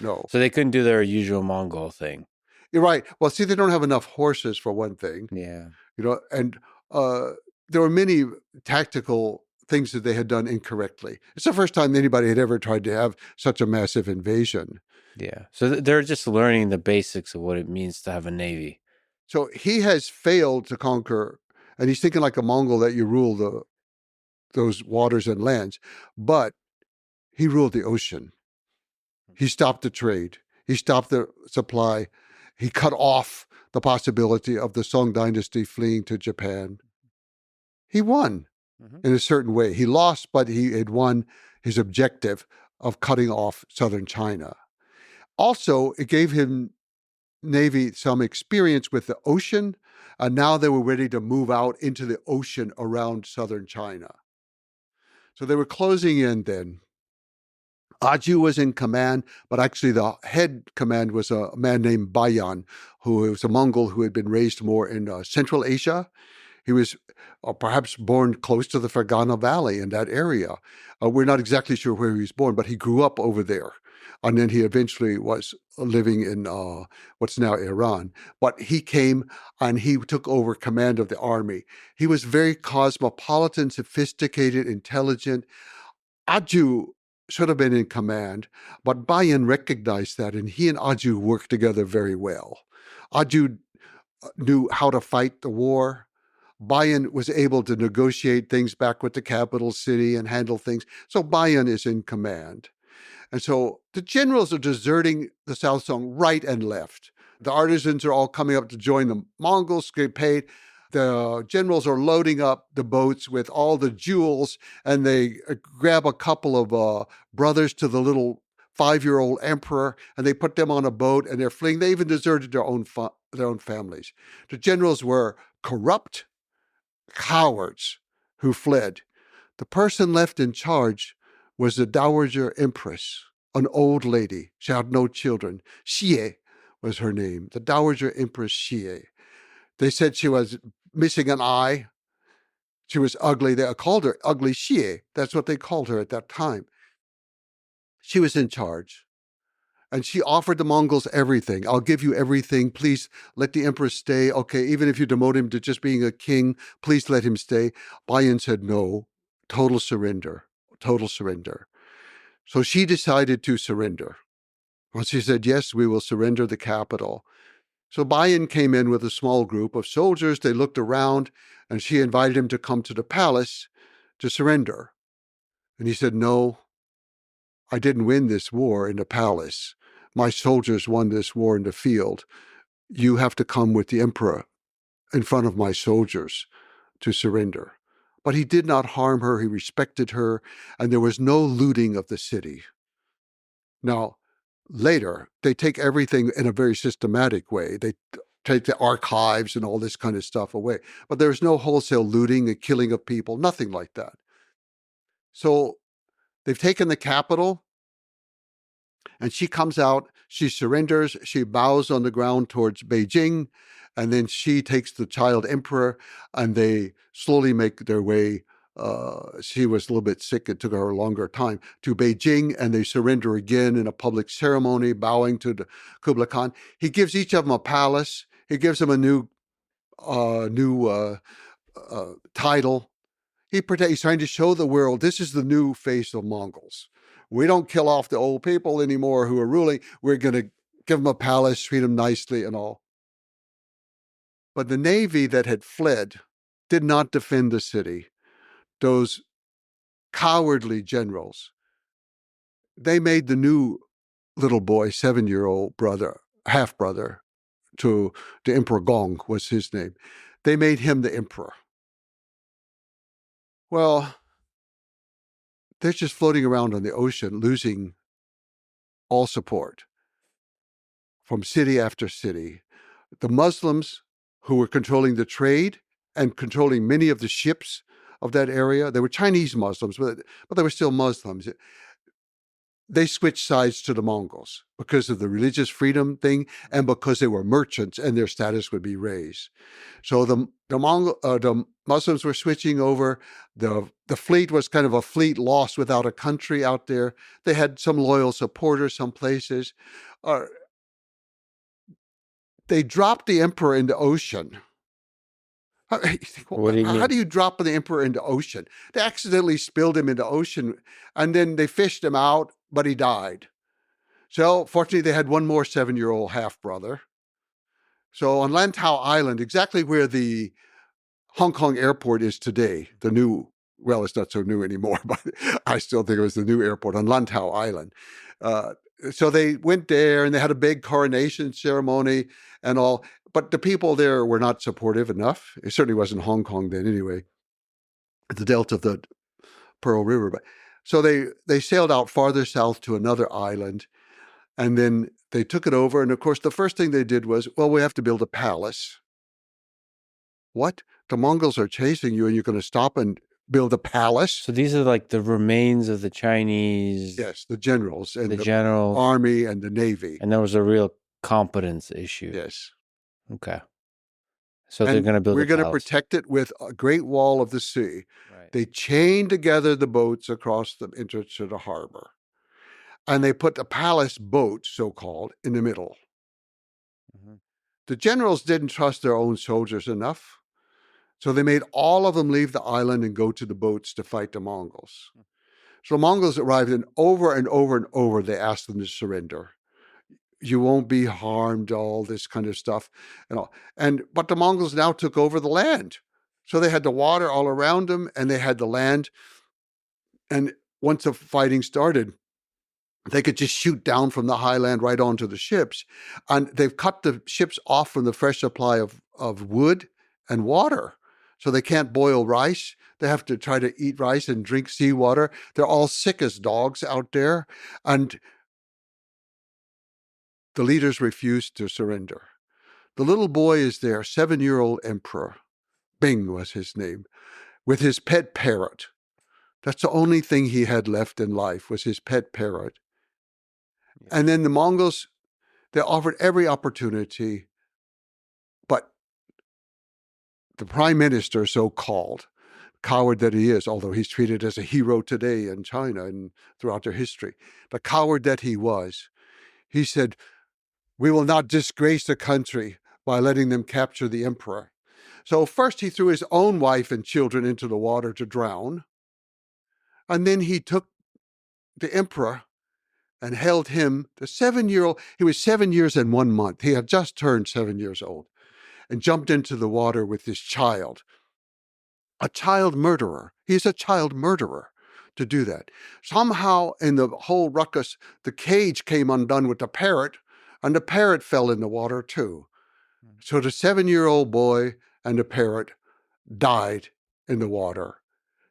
No. So they couldn't do their usual Mongol thing. You're right. Well, see, they don't have enough horses for one thing. Yeah. And there were many tactical things that they had done incorrectly. It's the first time anybody had ever tried to have such a massive invasion. Yeah. So they're just learning the basics of what it means to have a navy. So he has failed to conquer, and he's thinking like a Mongol that you rule those waters and lands, but he ruled the ocean. He stopped the trade. He stopped the supply. He cut off the possibility of the Song dynasty fleeing to Japan. He won in a certain way. He lost, but he had won his objective of cutting off southern China. Also, it gave him Navy some experience with the ocean, and now they were ready to move out into the ocean around southern China. So they were closing in then. Aju was in command, but actually the head command was a man named Bayan, who was a Mongol who had been raised more in Central Asia. He was perhaps born close to the Fergana Valley in that area. We're not exactly sure where he was born, but he grew up over there. And then he eventually was living in what's now Iran. But he came and he took over command of the army. He was very cosmopolitan, sophisticated, intelligent. Aju should have been in command, but Bayan recognized that, and he and Aju worked together very well. Aju knew how to fight the war. Bayan was able to negotiate things back with the capital city and handle things. So Bayan is in command. And so the generals are deserting the South Song right and left. The artisans are all coming up to join the Mongols, get paid. The generals are loading up the boats with all the jewels, and they grab a couple of brothers to the little 5-year-old emperor, and they put them on a boat, and they're fleeing. They even deserted their own families. The generals were corrupt cowards who fled. The person left in charge was the Dowager Empress, an old lady. She had no children. Xie was her name, the Dowager Empress Xie. They said she was missing an eye. She was ugly. They called her Ugly Xie. That's what they called her at that time. She was in charge. And she offered the Mongols everything. I'll give you everything. Please let the emperor stay. Okay, even if you demote him to just being a king, please let him stay. Bayan said no. Total surrender. Total surrender. So she decided to surrender. Well, she said, yes, we will surrender the capital. So Bayan came in with a small group of soldiers. They looked around, and she invited him to come to the palace to surrender. And he said, no, I didn't win this war in the palace. My soldiers won this war in the field. You have to come with the emperor in front of my soldiers to surrender. But he did not harm her. He respected her, and there was no looting of the city. Now, later, they take everything in a very systematic way. They take the archives and all this kind of stuff away. But there's no wholesale looting and killing of people, nothing like that. So they've taken the capital, and she comes out, she surrenders, she bows on the ground towards Beijing, and then she takes the child emperor, and they slowly make their way. She was a little bit sick. It took her a longer time to Beijing, and they surrender again in a public ceremony, bowing to the Kublai Khan. He gives each of them a palace. He gives them a new title. He's trying to show the world this is the new face of Mongols. We don't kill off the old people anymore who are ruling. We're going to give them a palace, treat them nicely and all. But the navy that had fled did not defend the city. Those cowardly generals, they made the new little boy, 7-year-old brother, half-brother to the Emperor Gong was his name. They made him the emperor. Well, they're just floating around on the ocean, losing all support from city after city. The Muslims who were controlling the trade and controlling many of the ships of that area, they were Chinese Muslims, but they were still Muslims. They switched sides to the Mongols because of the religious freedom thing and because they were merchants and their status would be raised. So the Muslims were switching over. The fleet was kind of a fleet lost without a country out there. They had some loyal supporters some places. They dropped the emperor in the ocean. How do you drop the emperor into the ocean? They accidentally spilled him into the ocean, and then they fished him out, but he died. So fortunately, they had one more 7-year-old half-brother. So on Lantau Island, exactly where the Hong Kong airport is today, the new, well, it's not so new anymore, but I still think it was the new airport on Lantau Island. So they went there and they had a big coronation ceremony and all. But the people there were not supportive enough. It certainly wasn't Hong Kong then anyway, the delta of the Pearl River. But so they sailed out farther south to another island, and then they took it over. And of course, the first thing they did was, well, we have to build a palace. What? The Mongols are chasing you and you're going to stop and build a palace? So these are like the remains of the Chinese. Yes, the generals and the generals, army and the navy. And there was a real competence issue. Yes. Okay. So they're going to build we're going to protect it with a great wall of the sea. Right. They chained together the boats across the entrance to the harbor. And they put the palace boat, so-called, in the middle. Mm-hmm. The generals didn't trust their own soldiers enough. So they made all of them leave the island and go to the boats to fight the Mongols. So the Mongols arrived, and over and over and over, they asked them to surrender. You won't be harmed, all this kind of stuff. But the Mongols now took over the land. So they had the water all around them, and they had the land. And once the fighting started, they could just shoot down from the highland right onto the ships. And they've cut the ships off from the fresh supply of wood and water. So they can't boil rice. They have to try to eat rice and drink seawater. They're all sick as dogs out there. And the leaders refused to surrender. The little boy is there, 7-year-old emperor. Bing was his name, with his pet parrot. That's the only thing he had left in life, was his pet parrot. Yeah. And then the Mongols, they offered every opportunity, but the prime minister, so-called, coward that he is, although he's treated as a hero today in China and throughout their history, the coward that he was, he said, we will not disgrace the country by letting them capture the emperor. So first he threw his own wife and children into the water to drown. And then he took the emperor and held him, the 7-year-old, he was 7 years and 1 month. He had just turned 7 years old, and jumped into the water with his child. A child murderer. He's a child murderer to do that. Somehow in the whole ruckus, the cage came undone with the parrot, and the parrot fell in the water too. So the 7-year-old boy and the parrot died in the water.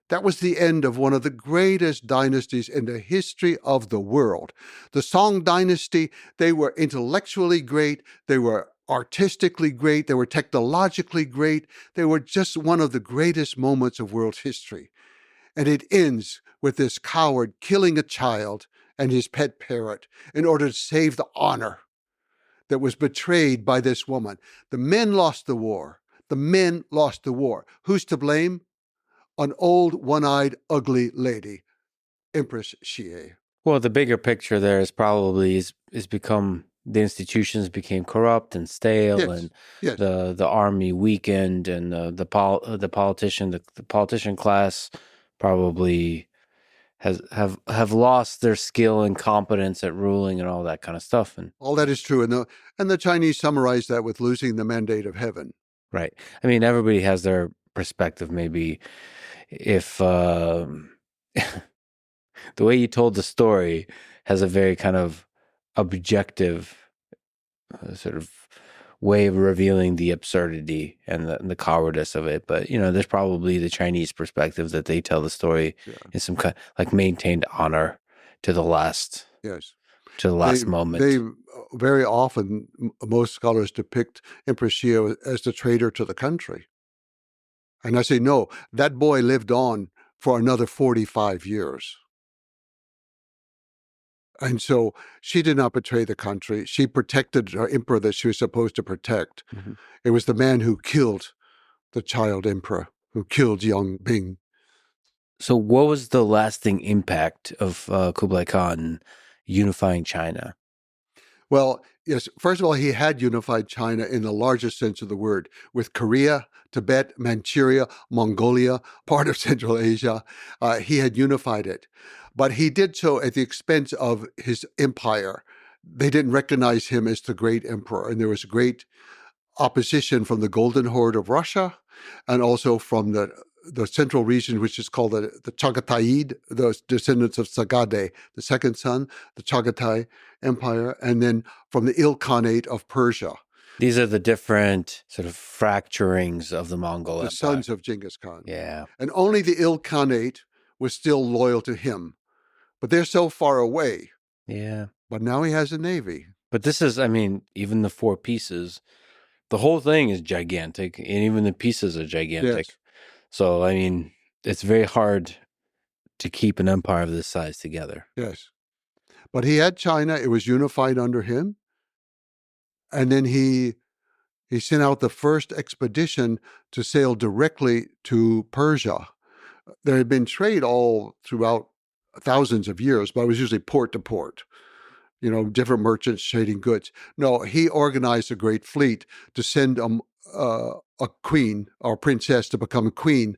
That was the end of one of the greatest dynasties in the history of the world. The Song dynasty, they were intellectually great, they were artistically great, they were technologically great, they were just one of the greatest moments of world history. And it ends with this coward killing a child and his pet parrot in order to save the honor that was betrayed by this woman. The men lost the war. The men lost the war. Who's to blame? An old, one-eyed, ugly lady, Empress Xie. Well, the bigger picture there is probably is become the institutions became corrupt and stale, yes. And yes. The army weakened, and the politician class probably have lost their skill and competence at ruling and all that kind of stuff. And all that is true, and the Chinese summarize that with losing the mandate of heaven. Right. I mean, everybody has their perspective. Maybe if the way you told the story has a very kind of objective sort of way of revealing the absurdity and the cowardice of it. But, there's probably the Chinese perspective that they tell the story in some kind like maintained honor to the last. Yes. To the last moment. They very often, most scholars depict Empress Xie as the traitor to the country. And I say, no, that boy lived on for another 45 years. And so she did not betray the country. She protected her emperor that she was supposed to protect. Mm-hmm. It was the man who killed the child emperor, who killed young Bing. So what was the lasting impact of Kublai Khan unifying China? Well, yes, first of all, he had unified China in the largest sense of the word, with Korea, Tibet, Manchuria, Mongolia, part of Central Asia. He had unified it. But he did so at the expense of his empire. They didn't recognize him as the great emperor, and there was great opposition from the Golden Horde of Russia, and also from the central region, which is called the Chagatai, the descendants of Sagade, the second son, the Chagatai Empire, and then from the Ilkhanate of Persia. These are the different sort of fracturings of the Mongol The Empire. sons of Genghis Khan. Yeah. And only the Ilkhanate was still loyal to him. But they're so far away. Yeah. But now he has a navy. But this is, I mean, even the four pieces, the whole thing is gigantic, and even the pieces are gigantic. Yes. So, I mean, it's very hard to keep an empire of this size together. Yes. But he had China. It was unified under him. And then he sent out the first expedition to sail directly to Persia. There had been trade all throughout thousands of years, but it was usually port to port, different merchants trading goods. No, he organized a great fleet to send a queen or princess to become a queen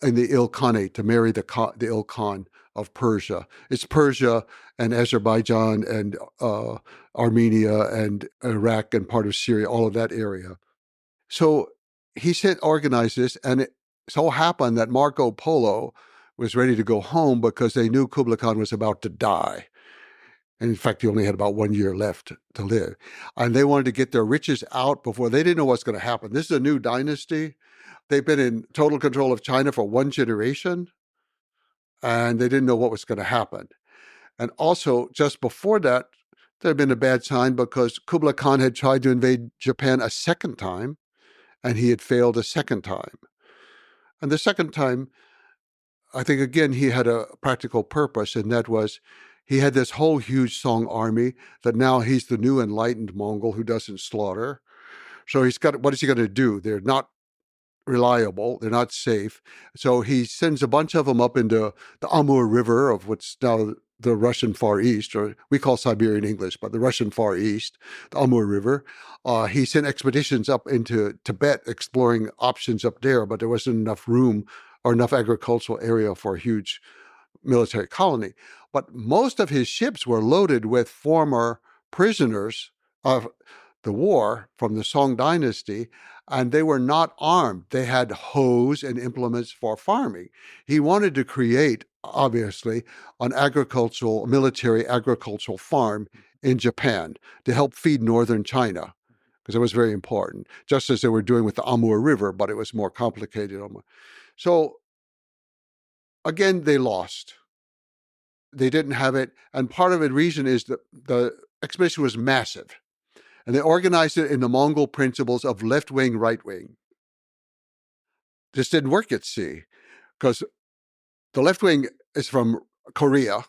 in the Ilkhanate, to marry the Ilkhan of Persia. It's Persia and Azerbaijan and Armenia and Iraq and part of Syria, all of that area. So he organized this, and it so happened that Marco Polo was ready to go home because they knew Kublai Khan was about to die. And in fact, he only had about 1 year left to live. And they wanted to get their riches out before. They didn't know what's going to happen. This is a new dynasty. They've been in total control of China for one generation, and they didn't know what was going to happen. And also, just before that, there had been a bad sign because Kublai Khan had tried to invade Japan a second time, and he had failed a second time. And the second time, I think, again, he had a practical purpose, and that was he had this whole huge Song army that now he's the new enlightened Mongol who doesn't slaughter. So what is he going to do? They're not reliable. They're not safe. So he sends a bunch of them up into the Amur River of what's now the Russian Far East, or we call Siberian English, but the Russian Far East, the Amur River. He sent expeditions up into Tibet exploring options up there, but there wasn't enough room or enough agricultural area for a huge military colony. But most of his ships were loaded with former prisoners of the war from the Song dynasty, and they were not armed. They had hoes and implements for farming. He wanted to create, obviously, an military agricultural farm in Japan to help feed northern China, because it was very important, just as they were doing with the Amur River, but it was more complicated. So, again, they lost. They didn't have it, and part of the reason is that the expedition was massive. And they organized it in the Mongol principles of left-wing, right-wing. This didn't work at sea because the left wing is from Korea.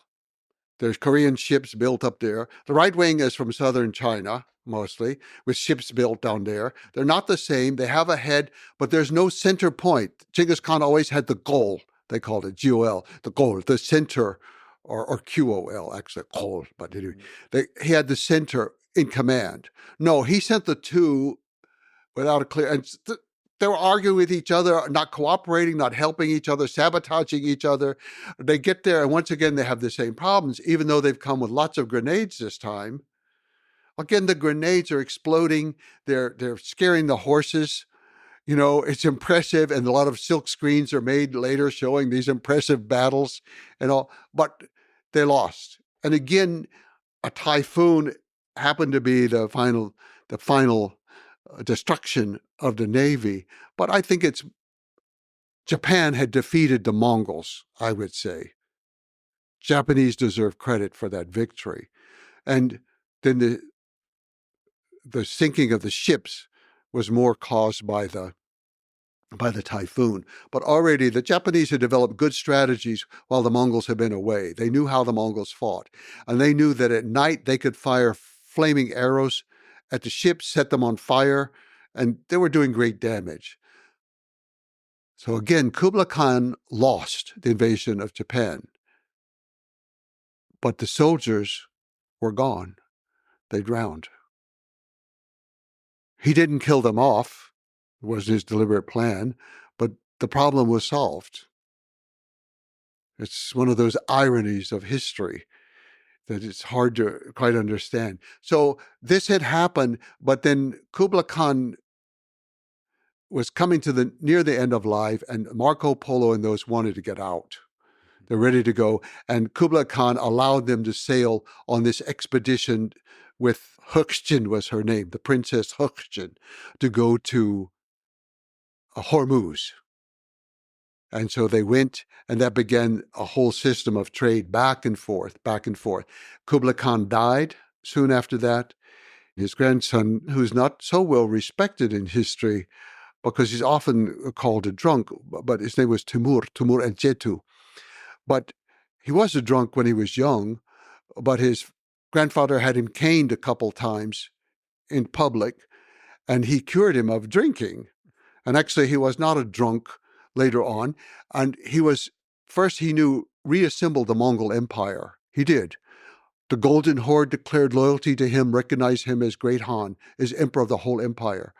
There's Korean ships built up there. The right wing is from southern China, mostly, with ships built down there. They're not the same. They have a head, but there's no center point. Genghis Khan always had the goal. They called it GOL, the goal, the center, or QOL, actually, goal. But anyway, he had the center in command. No, he sent the two without a clear, and they were arguing with each other, not cooperating, not helping each other, sabotaging each other. They get there, and once again, they have the same problems, even though they've come with lots of grenades this time. Again, the grenades are exploding. They're scaring the horses. It's impressive, and a lot of silk screens are made later showing these impressive battles and all, but they lost. And again, a typhoon happened to be the final destruction of the Navy. But I think Japan had defeated the Mongols, I would say. Japanese deserve credit for that victory. And then the sinking of the ships was more caused by the typhoon. But already the Japanese had developed good strategies while the Mongols had been away. They knew how the Mongols fought. And they knew that at night they could fire flaming arrows at the ships, set them on fire, and they were doing great damage. So again, Kublai Khan lost the invasion of Japan. But the soldiers were gone. They drowned. He didn't kill them off. It wasn't his deliberate plan, but the problem was solved. It's one of those ironies of history that it's hard to quite understand. So this had happened, but then Kublai Khan was coming to near the end of life, and Marco Polo and those wanted to get out. They're ready to go. And Kublai Khan allowed them to sail on this expedition with Höchstchen was her name, the Princess Höchstchen, to go to Hormuz. And so they went, and that began a whole system of trade back and forth, back and forth. Kublai Khan died soon after that. His grandson, who's not so well respected in history because he's often called a drunk, but his name was Timur Enchetu. But he was a drunk when he was young, but his grandfather had him caned a couple times in public, and he cured him of drinking. And actually, he was not a drunk later on. And he reassembled the Mongol Empire. He did. The Golden Horde declared loyalty to him, recognized him as Great Han, as emperor of the whole empire.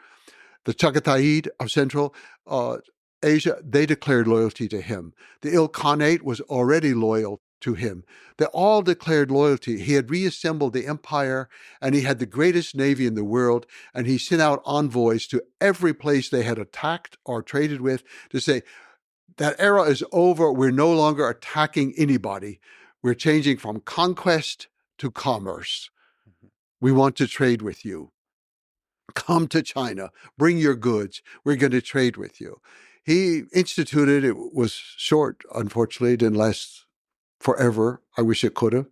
The Chagatai of Central Asia, they declared loyalty to him. The Ilkhanate was already loyal to him. They all declared loyalty. He had reassembled the empire, and he had the greatest navy in the world, and he sent out envoys to every place they had attacked or traded with to say, that era is over. We're no longer attacking anybody. We're changing from conquest to commerce. We want to trade with you. Come to China, bring your goods. We're going to trade with you. He instituted, it was short, unfortunately, it didn't last forever. I wish it could have.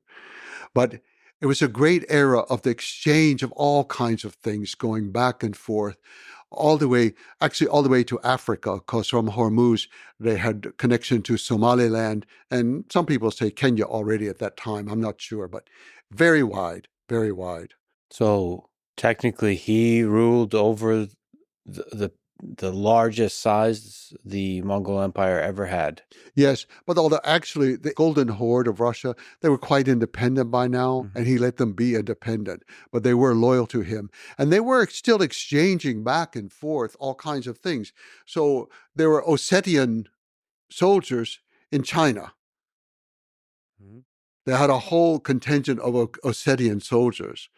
But it was a great era of the exchange of all kinds of things going back and forth, all the way to Africa, because from Hormuz, they had connection to Somaliland, and some people say Kenya already at that time. I'm not sure, but very wide, very wide. So technically, he ruled over the largest size the Mongol Empire ever had. Yes, but although actually the Golden Horde of Russia, they were quite independent by now, and he let them be independent, but they were loyal to him. And they were still exchanging back and forth all kinds of things. So there were Ossetian soldiers in China. They had a whole contingent of Ossetian soldiers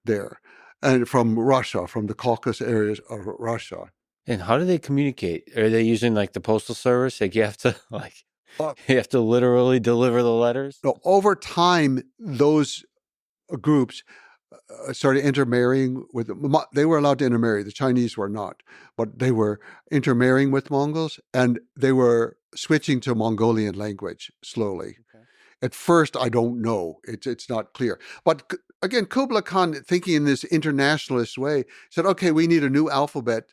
there, and from Russia, from the Caucasus areas of Russia. And how do they communicate? Are they using like the postal service? Like you have to you have to literally deliver the letters? No, over time, those groups started intermarrying with them. They were allowed to intermarry. The Chinese were not, but they were intermarrying with Mongols, and they were switching to Mongolian language slowly. Okay. At first, I don't know. It's not clear. But again, Kublai Khan, thinking in this internationalist way, said, okay, we need a new alphabet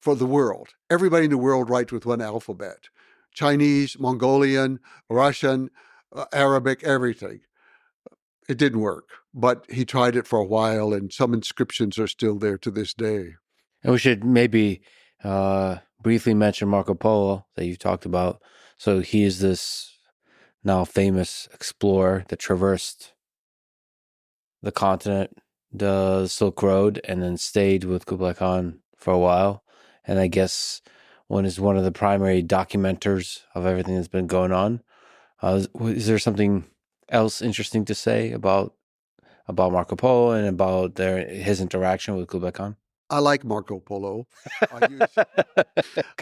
for the world. Everybody in the world writes with one alphabet. Chinese, Mongolian, Russian, Arabic, everything. It didn't work, but he tried it for a while, and some inscriptions are still there to this day. And we should maybe briefly mention Marco Polo that you talked about. So he is this now famous explorer that traversed the continent, the Silk Road, and then stayed with Kublai Khan for a while. And I guess one is one of the primary documenters of everything that's been going on. Is there something else interesting to say about Marco Polo and about his interaction with Kublai Khan? I like Marco Polo.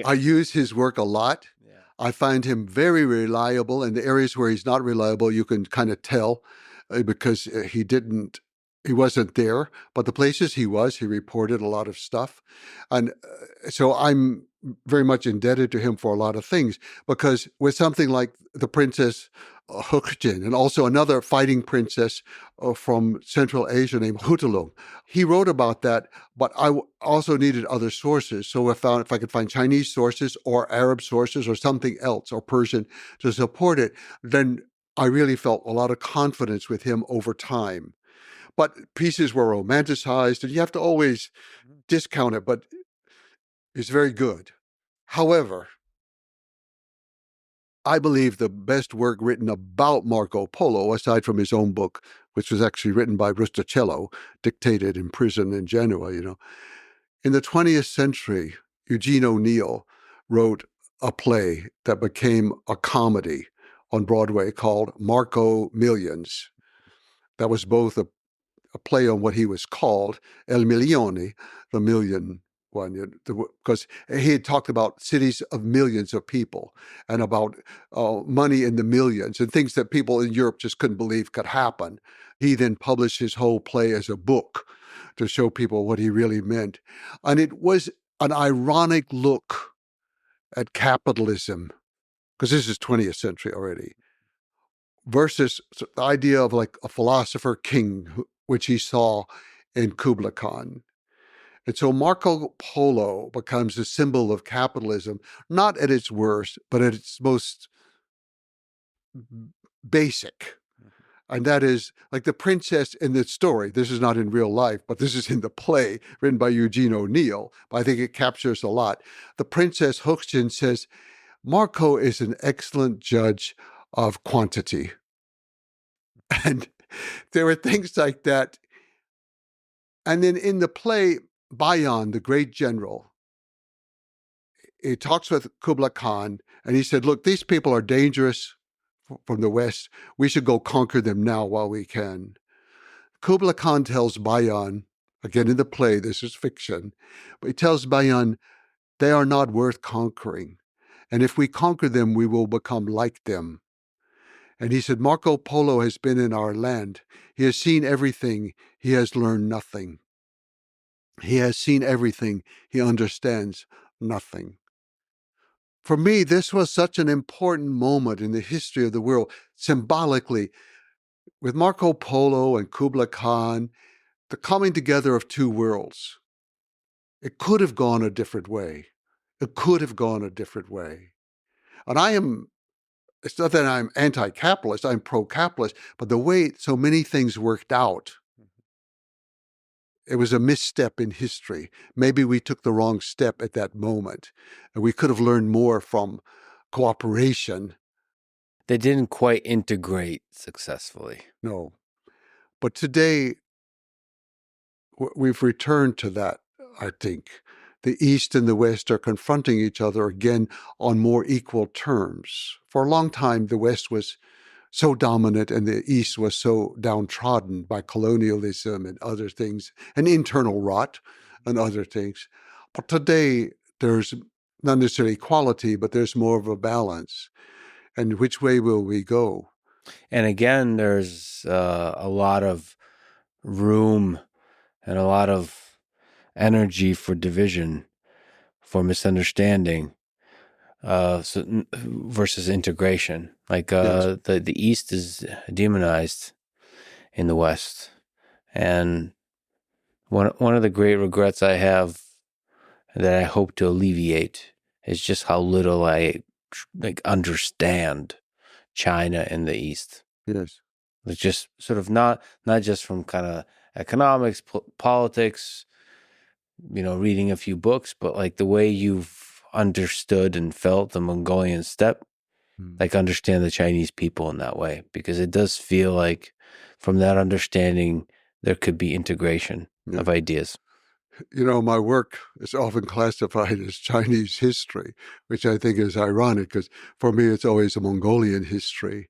I use his work a lot. Yeah. I find him very reliable. In the areas where he's not reliable, you can kind of tell because he wasn't there. But the places he was, he reported a lot of stuff. And so I'm very much indebted to him for a lot of things, because with something like the Princess Höchstchen and also another fighting princess from Central Asia named Hutulung, he wrote about that, but I also needed other sources. So if I could find Chinese sources or Arab sources or something else or Persian to support it, then I really felt a lot of confidence with him over time. But pieces were romanticized, and you have to always discount it, but it's very good. However, I believe the best work written about Marco Polo, aside from his own book, which was actually written by Rustichello, dictated in prison in Genoa, in the 20th century, Eugene O'Neill wrote a play that became a comedy on Broadway called Marco Millions. That was both a play on what he was called, El Milione, the million one, because he had talked about cities of millions of people and about money in the millions and things that people in Europe just couldn't believe could happen. He then published his whole play as a book to show people what he really meant. And it was an ironic look at capitalism, because this is 20th century already, versus the idea of like a philosopher king, which he saw in Kublai Khan. And so Marco Polo becomes a symbol of capitalism, not at its worst, but at its most basic. And that is like the princess in the story. This is not in real life, but this is in the play written by Eugene O'Neill. But I think it captures a lot. The princess Hookchin says, Marco is an excellent judge of quantity. And there were things like that. And then in the play, Bayan, the great general, he talks with Kublai Khan, and he said, look, these people are dangerous from the West. We should go conquer them now while we can. Kublai Khan tells Bayan, again in the play, this is fiction, but he tells Bayan, they are not worth conquering. And if we conquer them, we will become like them. And he said, Marco Polo has been in our land. He has seen everything. He has learned nothing. He has seen everything. He understands nothing. For me, this was such an important moment in the history of the world, symbolically, with Marco Polo and Kublai Khan, the coming together of two worlds. It could have gone a different way. It could have gone a different way. And it's not that I'm anti-capitalist, I'm pro-capitalist, but the way so many things worked out, it was a misstep in history. Maybe we took the wrong step at that moment, and we could have learned more from cooperation. They didn't quite integrate successfully. No. But today, we've returned to that, I think. The East and the West are confronting each other again on more equal terms. For a long time, the West was so dominant and the East was so downtrodden by colonialism and other things, and internal rot and other things. But today, there's not necessarily equality, but there's more of a balance. And which way will we go? And again, there's a lot of room and a lot of energy for division, for misunderstanding, versus integration. Like Yes. the East is demonized in the West, and one of the great regrets I have that I hope to alleviate is just how little I understand China in the East. Yes. It's just sort of not just from kind of economics, politics, reading a few books, but like the way you've understood and felt the Mongolian steppe, like understand the Chinese people in that way, because it does feel like from that understanding, there could be integration of ideas. My work is often classified as Chinese history, which I think is ironic because for me, it's always a Mongolian history.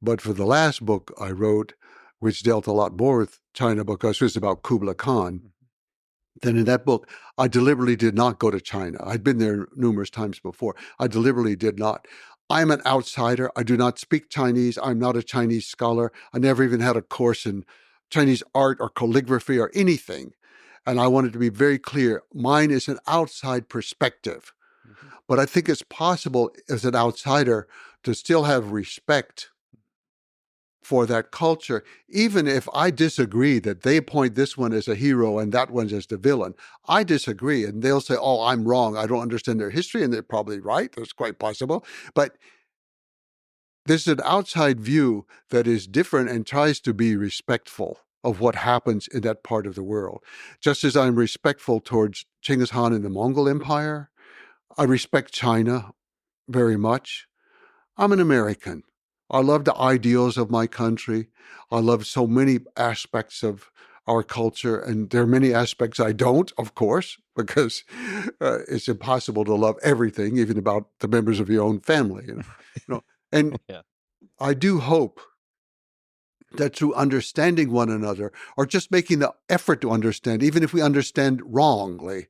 But for the last book I wrote, which dealt a lot more with China because it was about Kublai Khan, then in that book, I deliberately did not go to China. I'd been there numerous times before. I deliberately did not. I'm an outsider. I do not speak Chinese. I'm not a Chinese scholar. I never even had a course in Chinese art or calligraphy or anything. And I wanted to be very clear. Mine is an outside perspective. But I think it's possible as an outsider to still have respect for that culture, even if I disagree that they point this one as a hero and that one as the villain. I disagree, and they'll say, oh, I'm wrong. I don't understand their history, and they're probably right. That's quite possible. But there's an outside view that is different and tries to be respectful of what happens in that part of the world. Just as I'm respectful towards Genghis Khan and the Mongol Empire, I respect China very much. I'm an American. I love the ideals of my country. I love so many aspects of our culture, and there are many aspects I don't, of course, because it's impossible to love everything, even about the members of your own family. And Yeah. I do hope that through understanding one another, or just making the effort to understand, even if we understand wrongly,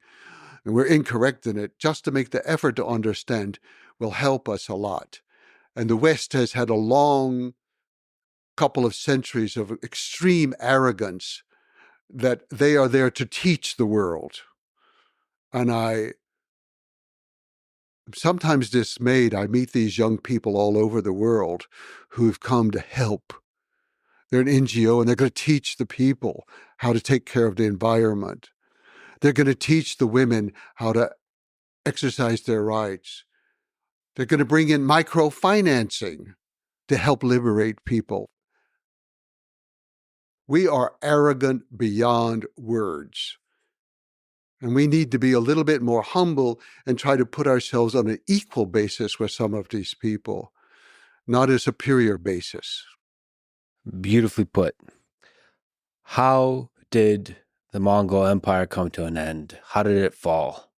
and we're incorrect in it, just to make the effort to understand will help us a lot. And the West has had a long couple of centuries of extreme arrogance that they are there to teach the world. And I'm sometimes dismayed. I meet these young people all over the world who've come to help. They're an NGO and they're going to teach the people how to take care of the environment. They're going to teach the women how to exercise their rights. They're going to bring in microfinancing to help liberate people. We are arrogant beyond words. And we need to be a little bit more humble and try to put ourselves on an equal basis with some of these people, not a superior basis. Beautifully put. How did the Mongol Empire come to an end? How did it fall?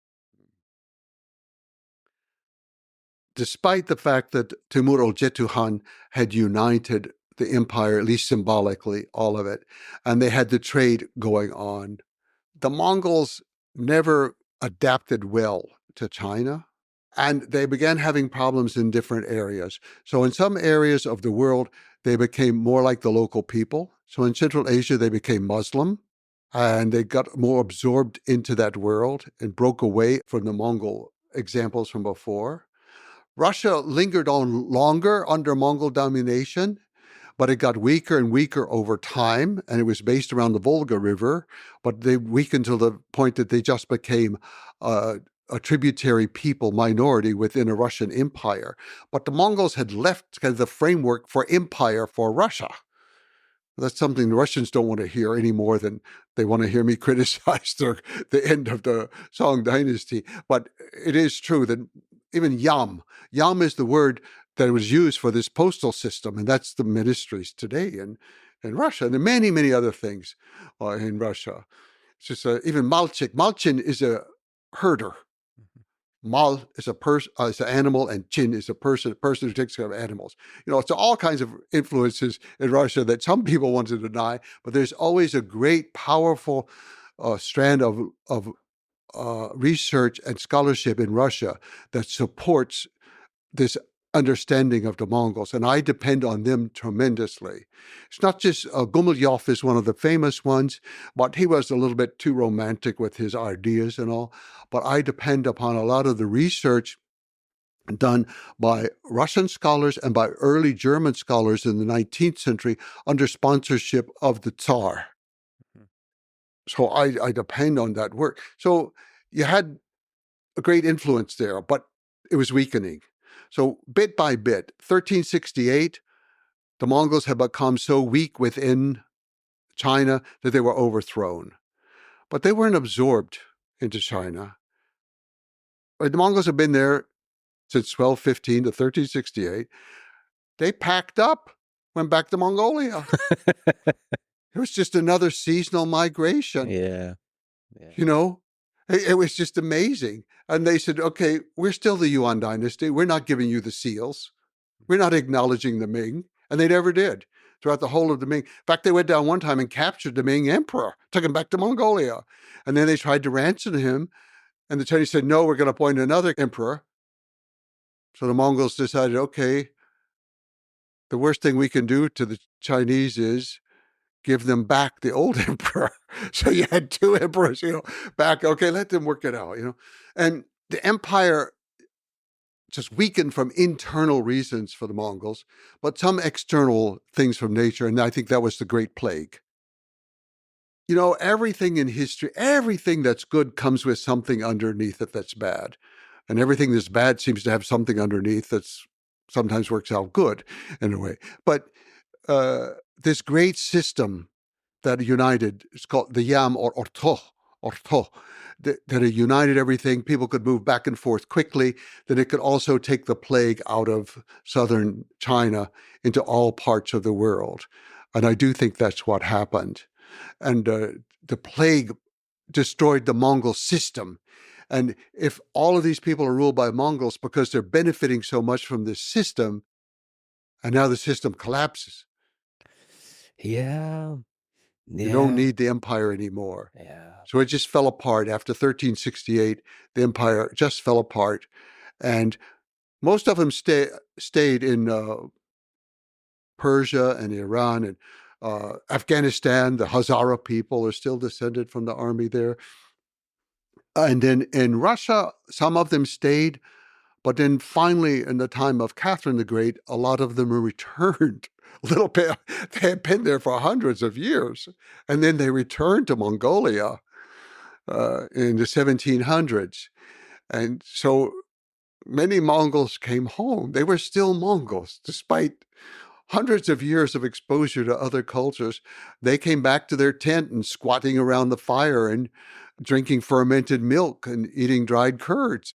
Despite the fact that Timur Oljetuhan had united the empire, at least symbolically, all of it, and they had the trade going on, the Mongols never adapted well to China, and they began having problems in different areas. So in some areas of the world, they became more like the local people. So in Central Asia, they became Muslim, and they got more absorbed into that world and broke away from the Mongol examples from before. Russia lingered on longer under Mongol domination, but it got weaker and weaker over time, and it was based around the Volga River, but they weakened to the point that they just became a tributary people minority within a Russian empire. But the Mongols had left kind of the framework for empire for Russia. That's something the Russians don't want to hear any more than they want to hear me criticize the end of the Song dynasty. But it is true that even yam is the word that was used for this postal system, and that's the ministries today in Russia, and there are many, many other things in Russia. It's just even malchik. Malchin is a herder. Mal is is an animal, and chin is a person who takes care of animals. It's all kinds of influences in Russia that some people want to deny, but there's always a great, powerful strand of research and scholarship in Russia that supports this understanding of the Mongols, and I depend on them tremendously. It's not just Gumilyov is one of the famous ones, but he was a little bit too romantic with his ideas and all. But I depend upon a lot of the research done by Russian scholars and by early German scholars in the 19th century under sponsorship of the Tsar. So I depend on that work. So you had a great influence there, but it was weakening. So bit by bit, 1368, the Mongols had become so weak within China that they were overthrown. But they weren't absorbed into China. The Mongols have been there since 1215 to 1368. They packed up, went back to Mongolia. It was just another seasonal migration. Yeah. It was just amazing. And they said, okay, we're still the Yuan dynasty. We're not giving you the seals. We're not acknowledging the Ming. And they never did throughout the whole of the Ming. In fact, they went down one time and captured the Ming emperor, took him back to Mongolia. And then they tried to ransom him. And the Chinese said, no, we're going to appoint another emperor. So the Mongols decided, okay, the worst thing we can do to the Chinese is give them back the old emperor. So you had two emperors, back. Okay, let them work it out, And the empire just weakened from internal reasons for the Mongols, but some external things from nature. And I think that was the Great Plague. Everything in history, everything that's good comes with something underneath it that's bad. And everything that's bad seems to have something underneath that's sometimes works out good in a way. But this great system that united, it's called the Yam or Orto, that it united everything. People could move back and forth quickly. Then it could also take the plague out of southern China into all parts of the world. And I do think that's what happened. And the plague destroyed the Mongol system. And if all of these people are ruled by Mongols because they're benefiting so much from this system, and now the system collapses. Yeah. You don't Yeah. need the empire anymore. Yeah. So it just fell apart. After 1368, the empire just fell apart. And most of them stayed in Persia and Iran and Afghanistan. The Hazara people are still descended from the army there. And then in Russia, some of them stayed. But then finally, in the time of Catherine the Great, a lot of them were returned. A little bit, they had been there for hundreds of years. And then they returned to Mongolia in the 1700s. And so many Mongols came home. They were still Mongols, despite hundreds of years of exposure to other cultures. They came back to their tent and squatting around the fire and drinking fermented milk and eating dried curds.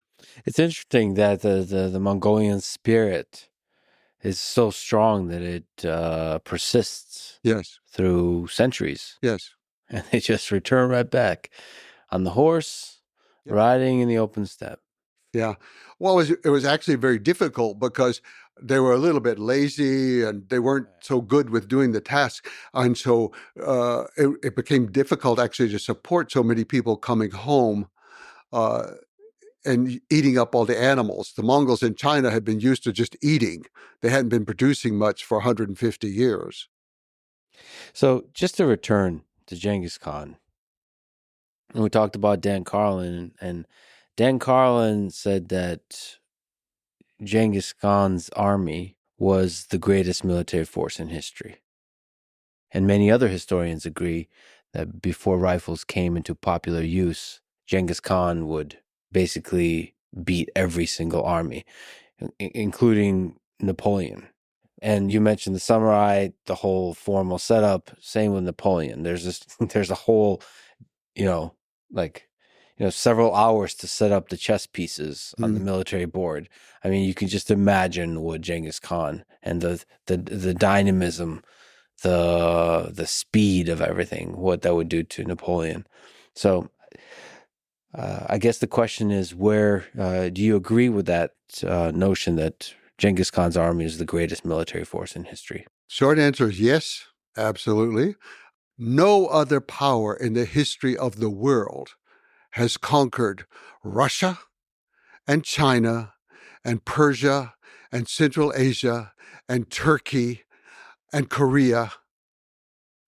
It's interesting that the Mongolian spirit is so strong that it persists Yes, through centuries. yes. And they just return right back on the horse, Yep. riding in the open steppe. Yeah. Well, it was actually very difficult because they were a little bit lazy and they weren't so good with doing the task. And so it became difficult actually to support so many people coming home and eating up all the animals. The Mongols in China had been used to just eating. They hadn't been producing much for 150 years. So just to return to Genghis Khan, and we talked about Dan Carlin, and Dan Carlin said that Genghis Khan's army was the greatest military force in history. And many other historians agree that before rifles came into popular use, Genghis Khan would basically beat every single army, including Napoleon. And you mentioned the samurai, the whole formal setup. Same with Napoleon. There's a whole, you know, like, several hours to set up the chess pieces on the military board. I mean, you can just imagine what Genghis Khan and the dynamism, the speed of everything, what that would do to Napoleon. So I guess the question is, where do you agree with that notion that Genghis Khan's army is the greatest military force in history? Short answer is yes, absolutely. No other power in the history of the world has conquered Russia and China and Persia and Central Asia and Turkey and Korea.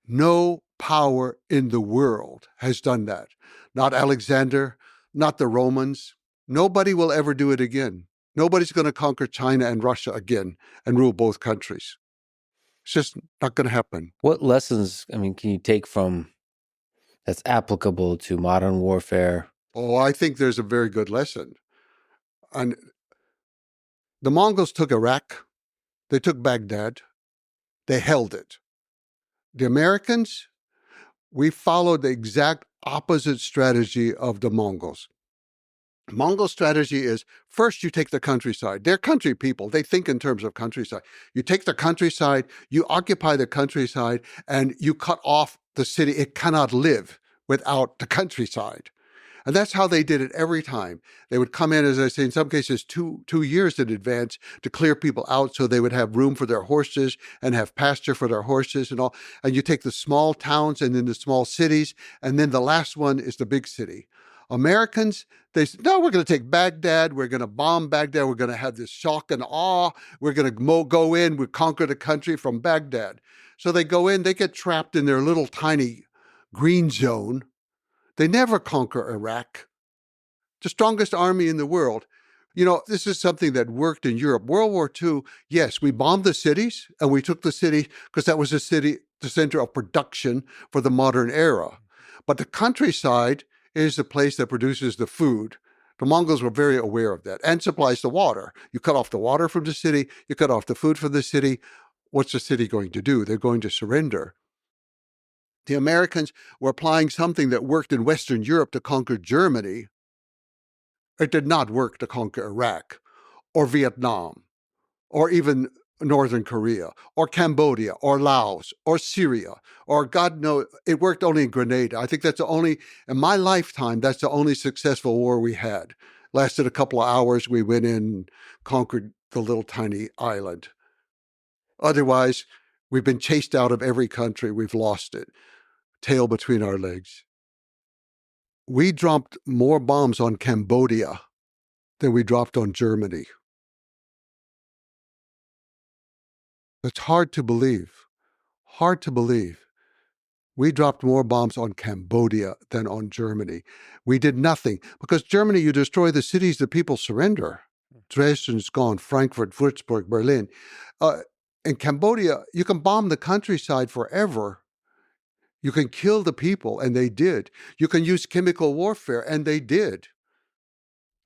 No power in the world has done that. Not Alexander, not the Romans. Nobody will ever do it again. Nobody's going to conquer China and Russia again and rule both countries. It's just not going to happen. What lessons, can you take from that's applicable to modern warfare? Oh, I think there's a very good lesson. And the Mongols took Iraq, they took Baghdad, they held it. The Americans, we followed the exact opposite strategy of the Mongols. Mongol strategy is first you take the countryside. They're country people. They think in terms of countryside. You take the countryside, you occupy the countryside, and you cut off the city. It cannot live without the countryside. And that's how they did it every time. They would come in, as I say, in some cases, two years in advance to clear people out so they would have room for their horses and have pasture for their horses and all. And you take the small towns and then the small cities, and then the last one is the big city. Americans, they said, no, we're going to take Baghdad. We're going to bomb Baghdad. We're going to have this shock and awe. We're going to go in. We conquer the country from Baghdad. So they go in, they get trapped in their little tiny green zone. They never conquer Iraq, the strongest army in the world. This is something that worked in Europe. World War II, yes, we bombed the cities and we took the city because that was the center of production for the modern era. But the countryside is the place that produces the food. The Mongols were very aware of that and supplies the water. You cut off the water from the city, you cut off the food from the city. What's the city going to do? They're going to surrender. The Americans were applying something that worked in Western Europe to conquer Germany. It did not work to conquer Iraq or Vietnam or even Northern Korea or Cambodia or Laos or Syria or God knows, it worked only in Grenada. I think that's in my lifetime, that's the only successful war we had. Lasted a couple of hours. We went in and conquered the little tiny island. Otherwise, we've been chased out of every country. We've lost it. tail between our legs. We dropped more bombs on Cambodia than we dropped on Germany. It's hard to believe. Hard to believe. We dropped more bombs on Cambodia than on Germany. We did nothing because Germany, you destroy the cities, the people surrender. Dresden's gone, Frankfurt, Würzburg, Berlin. In Cambodia, you can bomb the countryside forever. You can kill the people, and they did. You can use chemical warfare, and they did.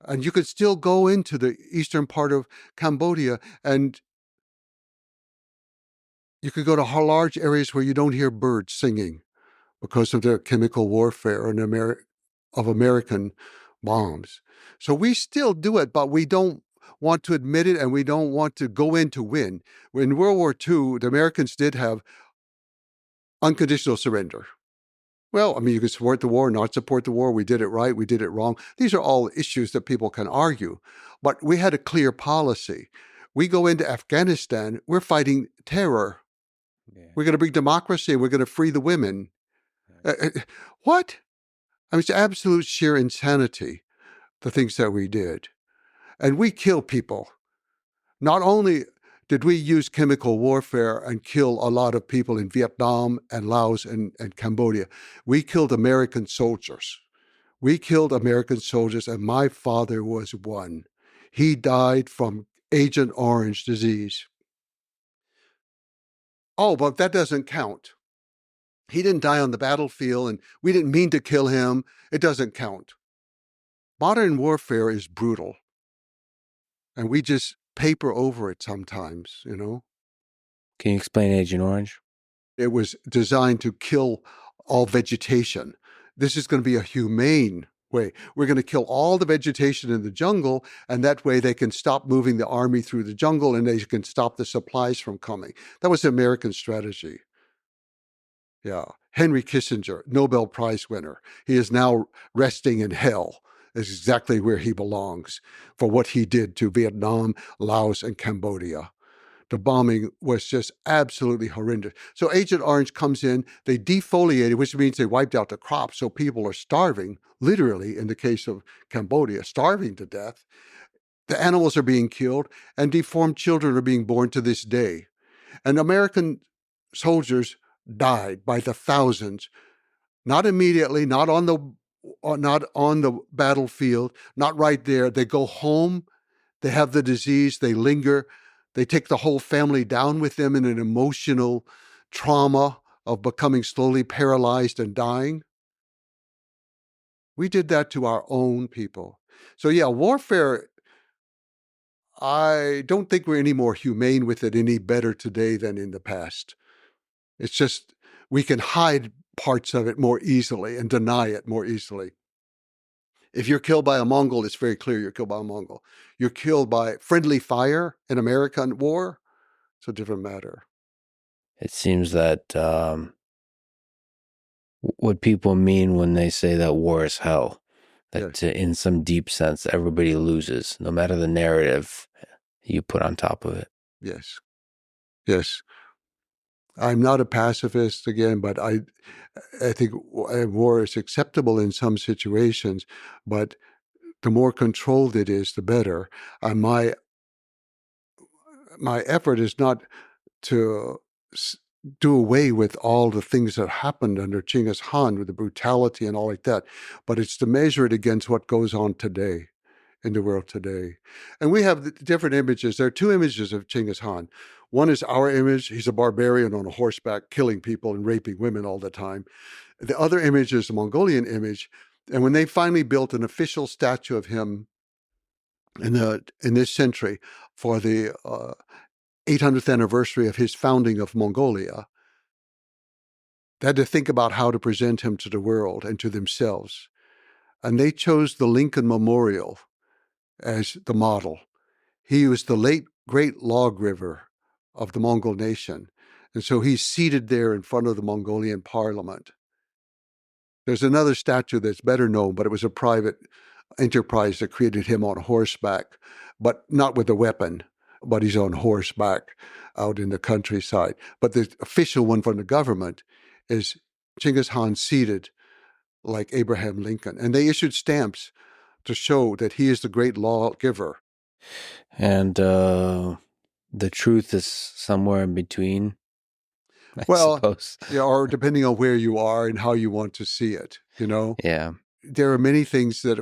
And you could still go into the eastern part of Cambodia, and you could go to large areas where you don't hear birds singing because of their chemical warfare and of American bombs. So we still do it, but we don't want to admit it, and we don't want to go in to win. In World War II, the Americans did have unconditional surrender. Well, I mean, you can support the war, not support the war. We did it right. We did it wrong. These are all issues that people can argue. But we had a clear policy. We go into Afghanistan, we're fighting terror. Yeah. We're going to bring democracy. We're going to free the women. What? I mean, it's absolute sheer insanity, the things that we did. And we kill people. Not only did we use chemical warfare and kill a lot of people in Vietnam and Laos and Cambodia, we killed American soldiers. We killed American soldiers, and my father was one. He died from Agent Orange disease. Oh, but that doesn't count. He didn't die on the battlefield, and we didn't mean to kill him. It doesn't count. Modern warfare is brutal, and we just paper over it sometimes, you know. Can you explain Agent Orange? It was designed to kill all vegetation. This is going to be a humane way. We're going to kill all the vegetation in the jungle, and that way they can stop moving the army through the jungle, and they can stop the supplies from coming. That was the American strategy. Yeah. Henry Kissinger, Nobel Prize winner. He is now resting in hell. Is exactly where he belongs for what he did to Vietnam, Laos, and Cambodia. The bombing was just absolutely horrendous. So Agent Orange comes in, they defoliated, which means they wiped out the crops, so people are starving, literally, in the case of Cambodia, starving to death. The animals are being killed, and deformed children are being born to this day. And American soldiers died by the thousands, not immediately, not on the battlefield, not right there. They go home, they have the disease, they linger, they take the whole family down with them in an emotional trauma of becoming slowly paralyzed and dying. We did that to our own people. So yeah, warfare, I don't think we're any more humane with it any better today than in the past. It's just we can hide parts of it more easily and deny it more easily. If you're killed by a Mongol, it's very clear you're killed by a Mongol. You're killed by friendly fire in American war, it's a different matter. It seems that what people mean when they say that war is hell, that yes, in some deep sense, everybody loses, no matter the narrative you put on top of it. Yes. Yes. I'm not a pacifist again, but I think war is acceptable in some situations, but the more controlled it is, the better. My effort is not to do away with all the things that happened under Genghis Khan with the brutality and all like that, but it's to measure it against what goes on today in the world today. And we have different images. There are two images of Genghis Khan. One is our image. He's a barbarian on a horseback, killing people and raping women all the time. The other image is the Mongolian image. And when they finally built an official statue of him in this century for the 800th anniversary of his founding of Mongolia, they had to think about how to present him to the world and to themselves. And they chose the Lincoln Memorial as the model. He was the late great lawgiver of the Mongol nation. And so he's seated there in front of the Mongolian parliament. There's another statue that's better known, but it was a private enterprise that created him on horseback, but not with a weapon, but he's on horseback out in the countryside. But the official one from the government is Genghis Khan seated like Abraham Lincoln. And they issued stamps to show that he is the great lawgiver. And the truth is somewhere in between, I Well, suppose. yeah, or depending on where you are and how you want to see it, you know? Yeah. There are many things that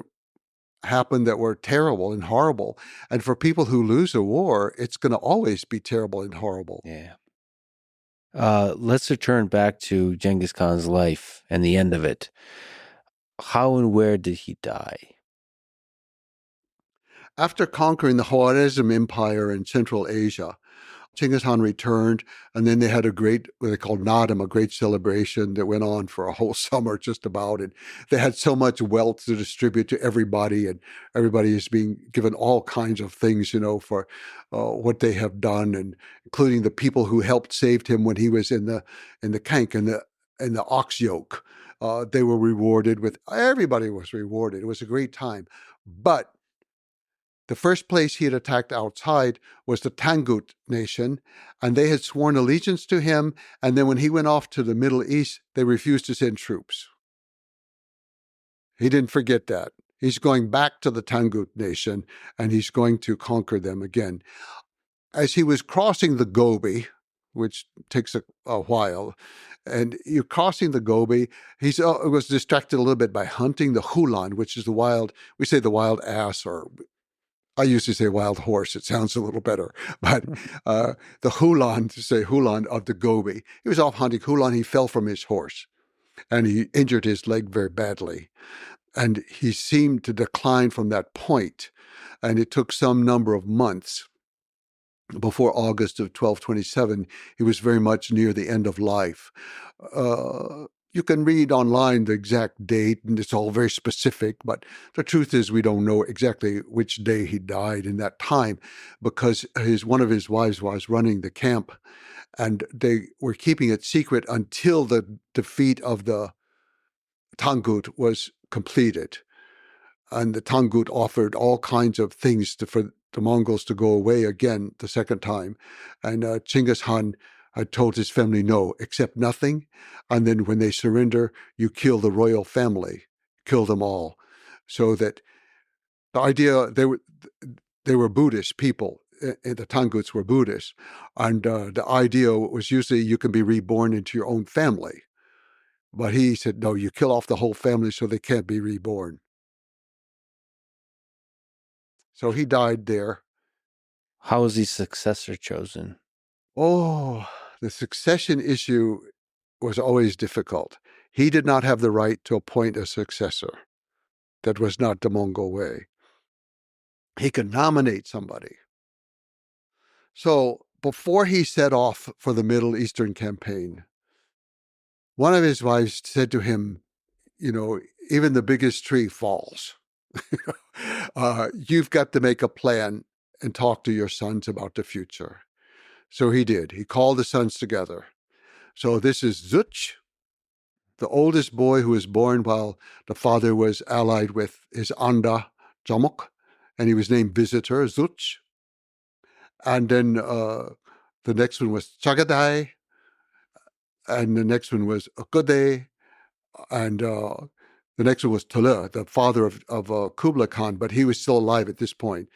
happened that were terrible and horrible. And for people who lose a war, it's going to always be terrible and horrible. Yeah. Let's return back to Genghis Khan's life and the end of it. How and where did he die? After conquering the Khwarezm Empire in Central Asia, Genghis Khan returned, and then they had a great, what they called Nadam, a great celebration that went on for a whole summer just about. And they had so much wealth to distribute to everybody, and everybody is being given all kinds of things, for what they have done, and including the people who helped saved him when he was in the kank and the ox yoke. They were rewarded with, everybody was rewarded. It was a great time. But the first place he had attacked outside was the Tangut nation, and they had sworn allegiance to him. And then when he went off to the Middle East, they refused to send troops. He didn't forget that. He's going back to the Tangut nation, and he's going to conquer them again. As he was crossing the Gobi, which takes a while, and you're crossing the Gobi, he was distracted a little bit by hunting the hulan, which is we say the wild ass, or I used to say wild horse. It sounds a little better. But the hulan of the Gobi. He was off hunting hulan. He fell from his horse, and he injured his leg very badly. And he seemed to decline from that point. And it took some number of months before August of 1227. He was very much near the end of life. You can read online the exact date, and it's all very specific, but the truth is we don't know exactly which day he died in that time, because one of his wives was running the camp, and they were keeping it secret until the defeat of the Tangut was completed. And the Tangut offered all kinds of things for the Mongols to go away again the second time. And Genghis Khan had told his family, no, accept nothing. And then when they surrender, you kill the royal family, kill them all. So that the idea, they were Buddhist people. The Tanguts were Buddhists. And the idea was usually you can be reborn into your own family. But he said, no, you kill off the whole family so they can't be reborn. So he died there. How was his successor chosen? Oh, the succession issue was always difficult. He did not have the right to appoint a successor. That was not the Mongol way. He could nominate somebody. So before he set off for the Middle Eastern campaign, one of his wives said to him, even the biggest tree falls. You've got to make a plan and talk to your sons about the future. So he did. He called the sons together. So this is Zuch, the oldest boy who was born while the father was allied with his Anda, Jamok, and he was named Visitor, Zuch. And then the next one was Chagadai, and the next one was Okode, and the next one was Tula, the father of Kublai Khan, but he was still alive at this point.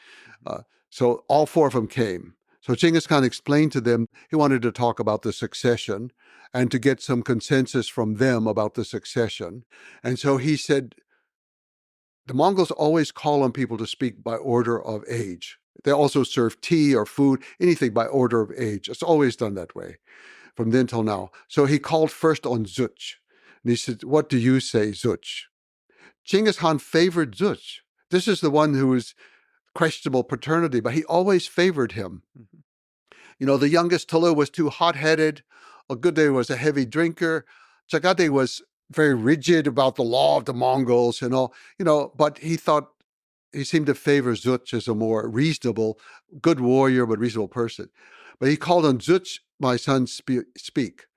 So all four of them came. So Genghis Khan explained to them he wanted to talk about the succession and to get some consensus from them about the succession. And so he said, the Mongols always call on people to speak by order of age. They also serve tea or food, anything by order of age. It's always done that way from then till now. So he called first on Zuch. And he said, what do you say, Zuch? Genghis Khan favored Zuch. This is the one who was questionable paternity, but he always favored him. Mm-hmm. The youngest Tulu was too hot-headed. Ogude was a heavy drinker. Chagade was very rigid about the law of the Mongols and all, but he seemed to favor Zuch as a more reasonable, good warrior, but reasonable person. But he called on Zuch, my son, speak.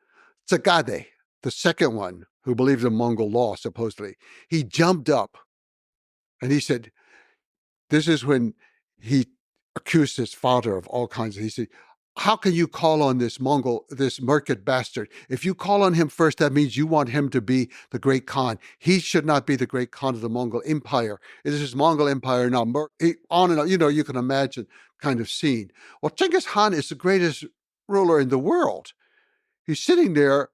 Chagade, the second one, who believes in Mongol law, supposedly, he jumped up and he said, this is when he accused his father of all kinds of, he said, how can you call on this Mongol, this merchant bastard? If you call on him first, that means you want him to be the great Khan. He should not be the great Khan of the Mongol Empire. It is his Mongol Empire now. On and on, you can imagine kind of scene. Well, Genghis Khan is the greatest ruler in the world. He's sitting there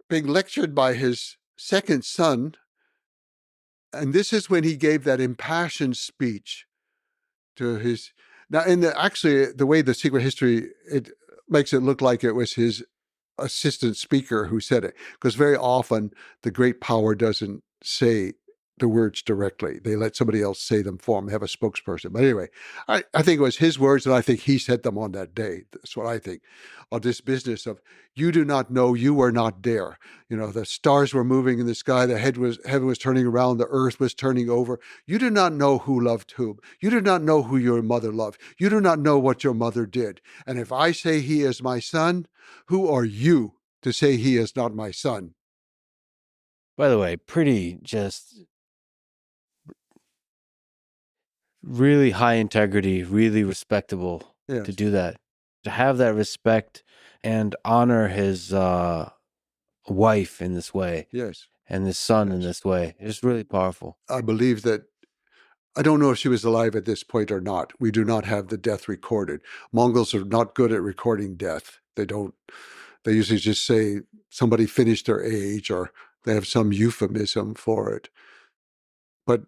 being lectured by his second son. And this is when he gave that impassioned speech to his. Now, actually, the way the secret history, it makes it look like it was his assistant speaker who said it, because very often the great power doesn't say the words directly. They let somebody else say them for them. They have a spokesperson. But anyway, I think it was his words, and I think he said them on that day. That's what I think. Of this business of, you do not know, you were not there. The stars were moving in the sky, heaven was turning around, the earth was turning over. You do not know who loved whom. You do not know who your mother loved. You do not know what your mother did. And if I say he is my son, who are you to say he is not my son? By the way, pretty just really high integrity, really respectable Yes. to do that. To have that respect and honor his wife in this way. Yes. And his son in this way. It's really powerful. I believe that, I don't know if she was alive at this point or not. We do not have the death recorded. Mongols are not good at recording death. They usually just say somebody finished their age, or they have some euphemism for it. But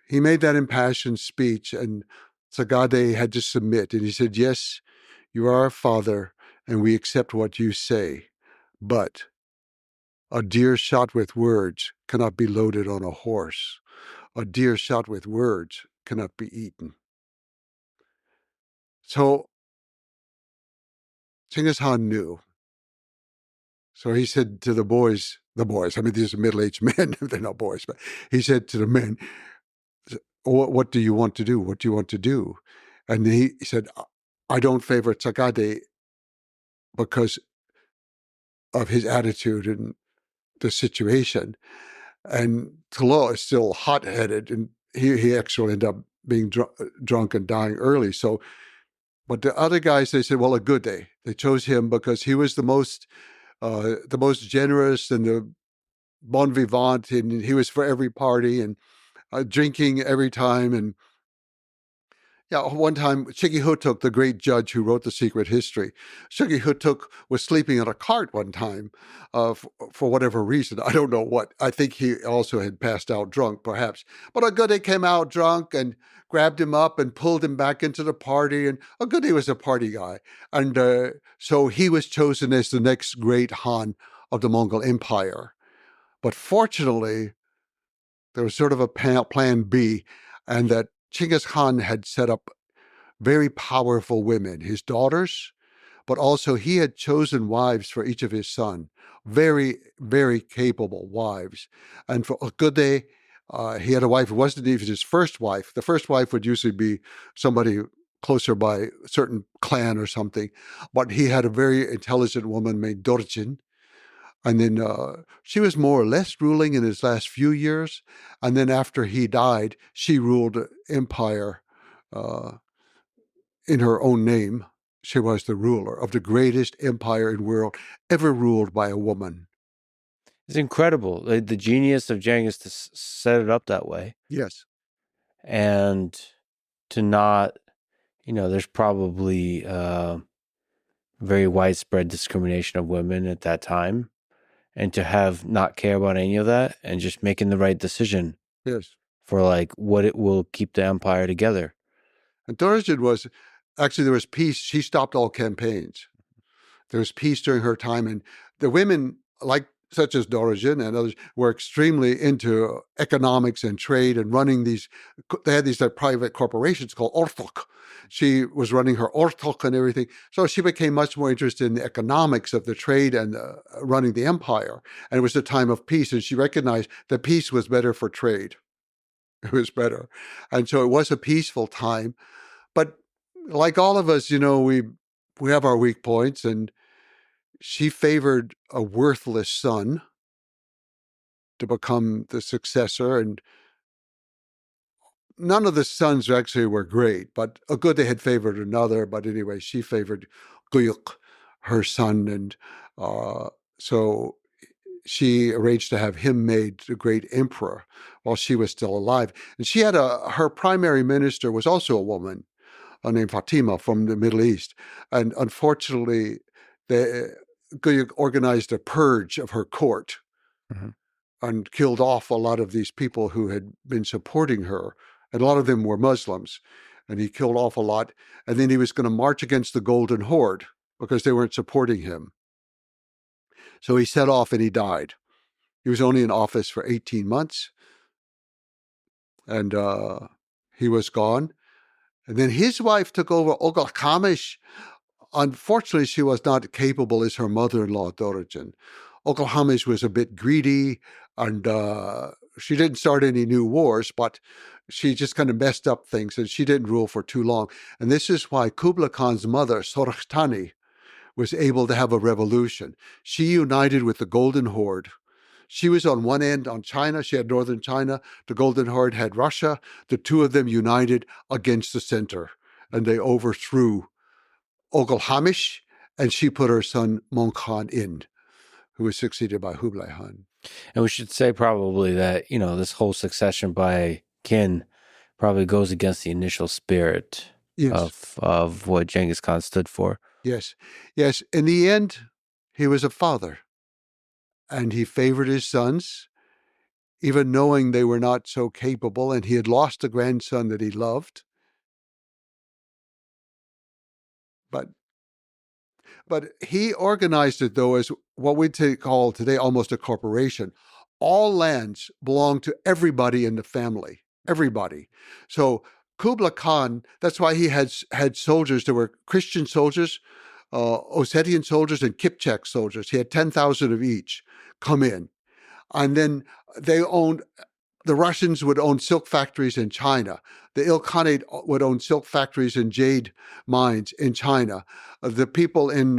he made that impassioned speech, and Sagade had to submit. And he said, yes, you are our father, and we accept what you say. But a deer shot with words cannot be loaded on a horse. A deer shot with words cannot be eaten. So Genghis Khan knew. So he said to the boys, I mean, these are middle-aged men, they're not boys, but he said to the men, what do you want to do? What do you want to do? And he said, I don't favor Sagade because of his attitude and the situation. And Talo is still hot-headed, and he actually ended up being drunk and dying early. So, but the other guys, they said, well, a good day. They chose him because he was the most generous and the bon vivant, and he was for every party and drinking every time. And yeah, one time, Shigi Hutuk, the great judge who wrote The Secret History, Shigi Hutuk was sleeping in a cart one time for whatever reason. I don't know what. I think he also had passed out drunk, perhaps. But Agade came out drunk and grabbed him up and pulled him back into the party. And Agade was a party guy. And so he was chosen as the next great Han of the Mongol Empire. But fortunately, there was sort of a plan B, and that Genghis Khan had set up very powerful women, his daughters, but also he had chosen wives for each of his sons, very, very capable wives. And for Agade, he had a wife who wasn't even his first wife. The first wife would usually be somebody closer by a certain clan or something, but he had a very intelligent woman named Dorjin. And then she was more or less ruling in his last few years. And then after he died, she ruled the empire in her own name. She was the ruler of the greatest empire in the world ever ruled by a woman. It's incredible. The genius of Genghis to set it up that way. Yes. And to not, there's probably very widespread discrimination of women at that time. And to have not care about any of that and just making the right decision. Yes. For what it will keep the empire together. And Dorjin there was peace. She stopped all campaigns. There was peace during her time. And the women, such as Dorjin and others, were extremely into economics and trade and running they had these private corporations called Ortok. She was running her Ortok and everything. So she became much more interested in the economics of the trade and running the empire. And it was a time of peace. And she recognized that peace was better for trade. It was better. And so it was a peaceful time. But like all of us, we have our weak points. And she favored a worthless son to become the successor. And none of the sons actually were great, but a good they had favored another. But anyway, she favored Guyuk, her son, and so she arranged to have him made the great emperor while she was still alive. And she had her primary minister was also a woman named Fatima from the Middle East. And unfortunately, Guyuk organized a purge of her court and killed off a lot of these people who had been supporting her. And a lot of them were Muslims. And he killed off a lot. And then he was going to march against the Golden Horde because they weren't supporting him. So he set off and he died. He was only in office for 18 months. And he was gone. And then his wife took over, Oghakamish. Unfortunately, she was not capable as her mother-in-law, Dorogen. Oghakamish was a bit greedy, and she didn't start any new wars, but she just kind of messed up things, and she didn't rule for too long. And this is why Kublai Khan's mother, Sorokhtani, was able to have a revolution. She united with the Golden Horde. She was on one end on China. She had northern China. The Golden Horde had Russia. The two of them united against the center, and they overthrew Oghakamish, and she put her son Mongol Khan in, who was succeeded by Kublai Khan. And we should say probably that, this whole succession by kin probably goes against the initial spirit of what Genghis Khan stood for. Yes. In the end, he was a father, and he favored his sons, even knowing they were not so capable, and he had lost a grandson that he loved. But he organized it, though, as what we'd call today almost a corporation. All lands belong to everybody in the family, everybody. So Kublai Khan, that's why he had soldiers. There were Christian soldiers, Ossetian soldiers, and Kipchak soldiers. He had 10,000 of each come in. And then the Russians would own silk factories in China. The Ilkhanate would own silk factories and jade mines in China. The people in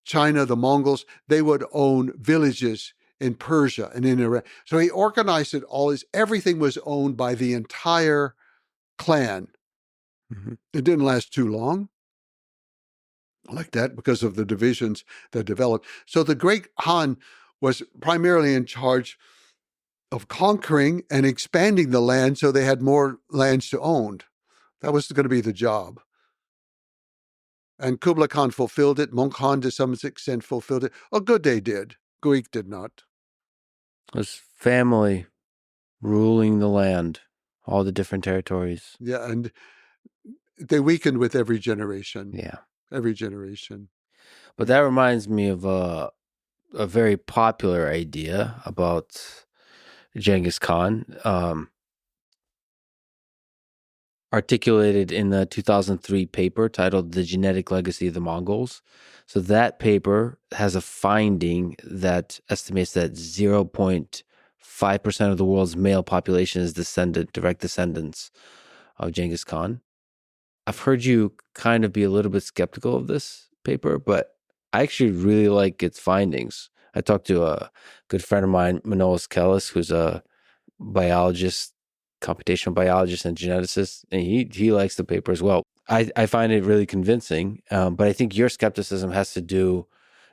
China, the Mongols, they would own villages in Persia and in Iran. So he organized it all. Everything was owned by the entire clan. Mm-hmm. It didn't last too long like that because of the divisions that developed. So the great Khan was primarily in charge of conquering and expanding the land so they had more lands to own. That was going to be the job. And Kublai Khan fulfilled it. Mongol Khan, to some extent, fulfilled it. A good they did. Guik did not. It was family ruling the land, all the different territories. Yeah, and they weakened with every generation. Yeah. Every generation. But that reminds me of a very popular idea about Genghis Khan, articulated in the 2003 paper titled The Genetic Legacy of the Mongols. So that paper has a finding that estimates that 0.5% of the world's male population is direct descendants of Genghis Khan. I've heard you kind of be a little bit skeptical of this paper, but I actually really like its findings. I talked to a good friend of mine, Manolis Kellis, who's a biologist, computational biologist and geneticist, and he likes the paper as well. I find it really convincing, but I think your skepticism has to do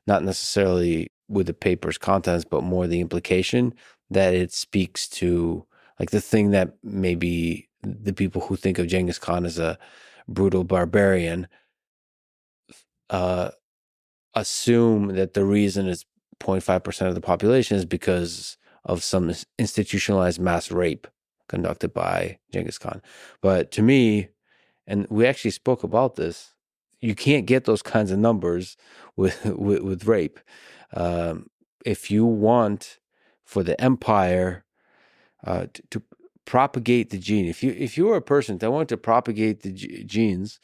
not necessarily with the paper's contents, but more the implication that it speaks to, like, the thing that maybe the people who think of Genghis Khan as a brutal barbarian assume that the reason it's 0.5% of the population is because of some institutionalized mass rape conducted by Genghis Khan. But to me, and we actually spoke about this, you can't get those kinds of numbers with rape. If you want for the empire to propagate the gene, if you were a person that wanted to propagate the genes,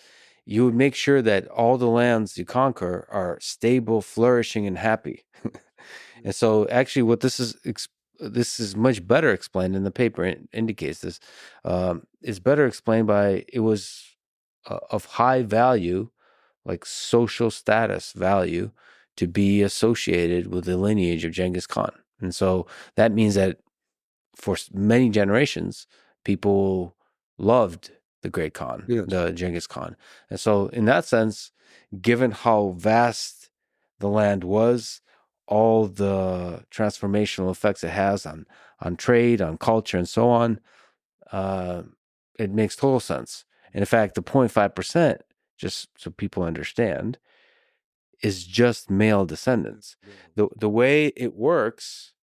you would make sure that all the lands you conquer are stable, flourishing, and happy. And so actually what this is much better explained in the paper. It indicates this. It's better explained by it was of high value, like social status value, to be associated with the lineage of Genghis Khan. And so that means that for many generations, people loved the Great Khan, Yes. the Genghis Khan. And so in that sense, given how vast the land was, all the transformational effects it has on trade, on culture, and so on, it makes total sense. And in fact, the 0.5%, just so people understand, is just male descendants. The way it works,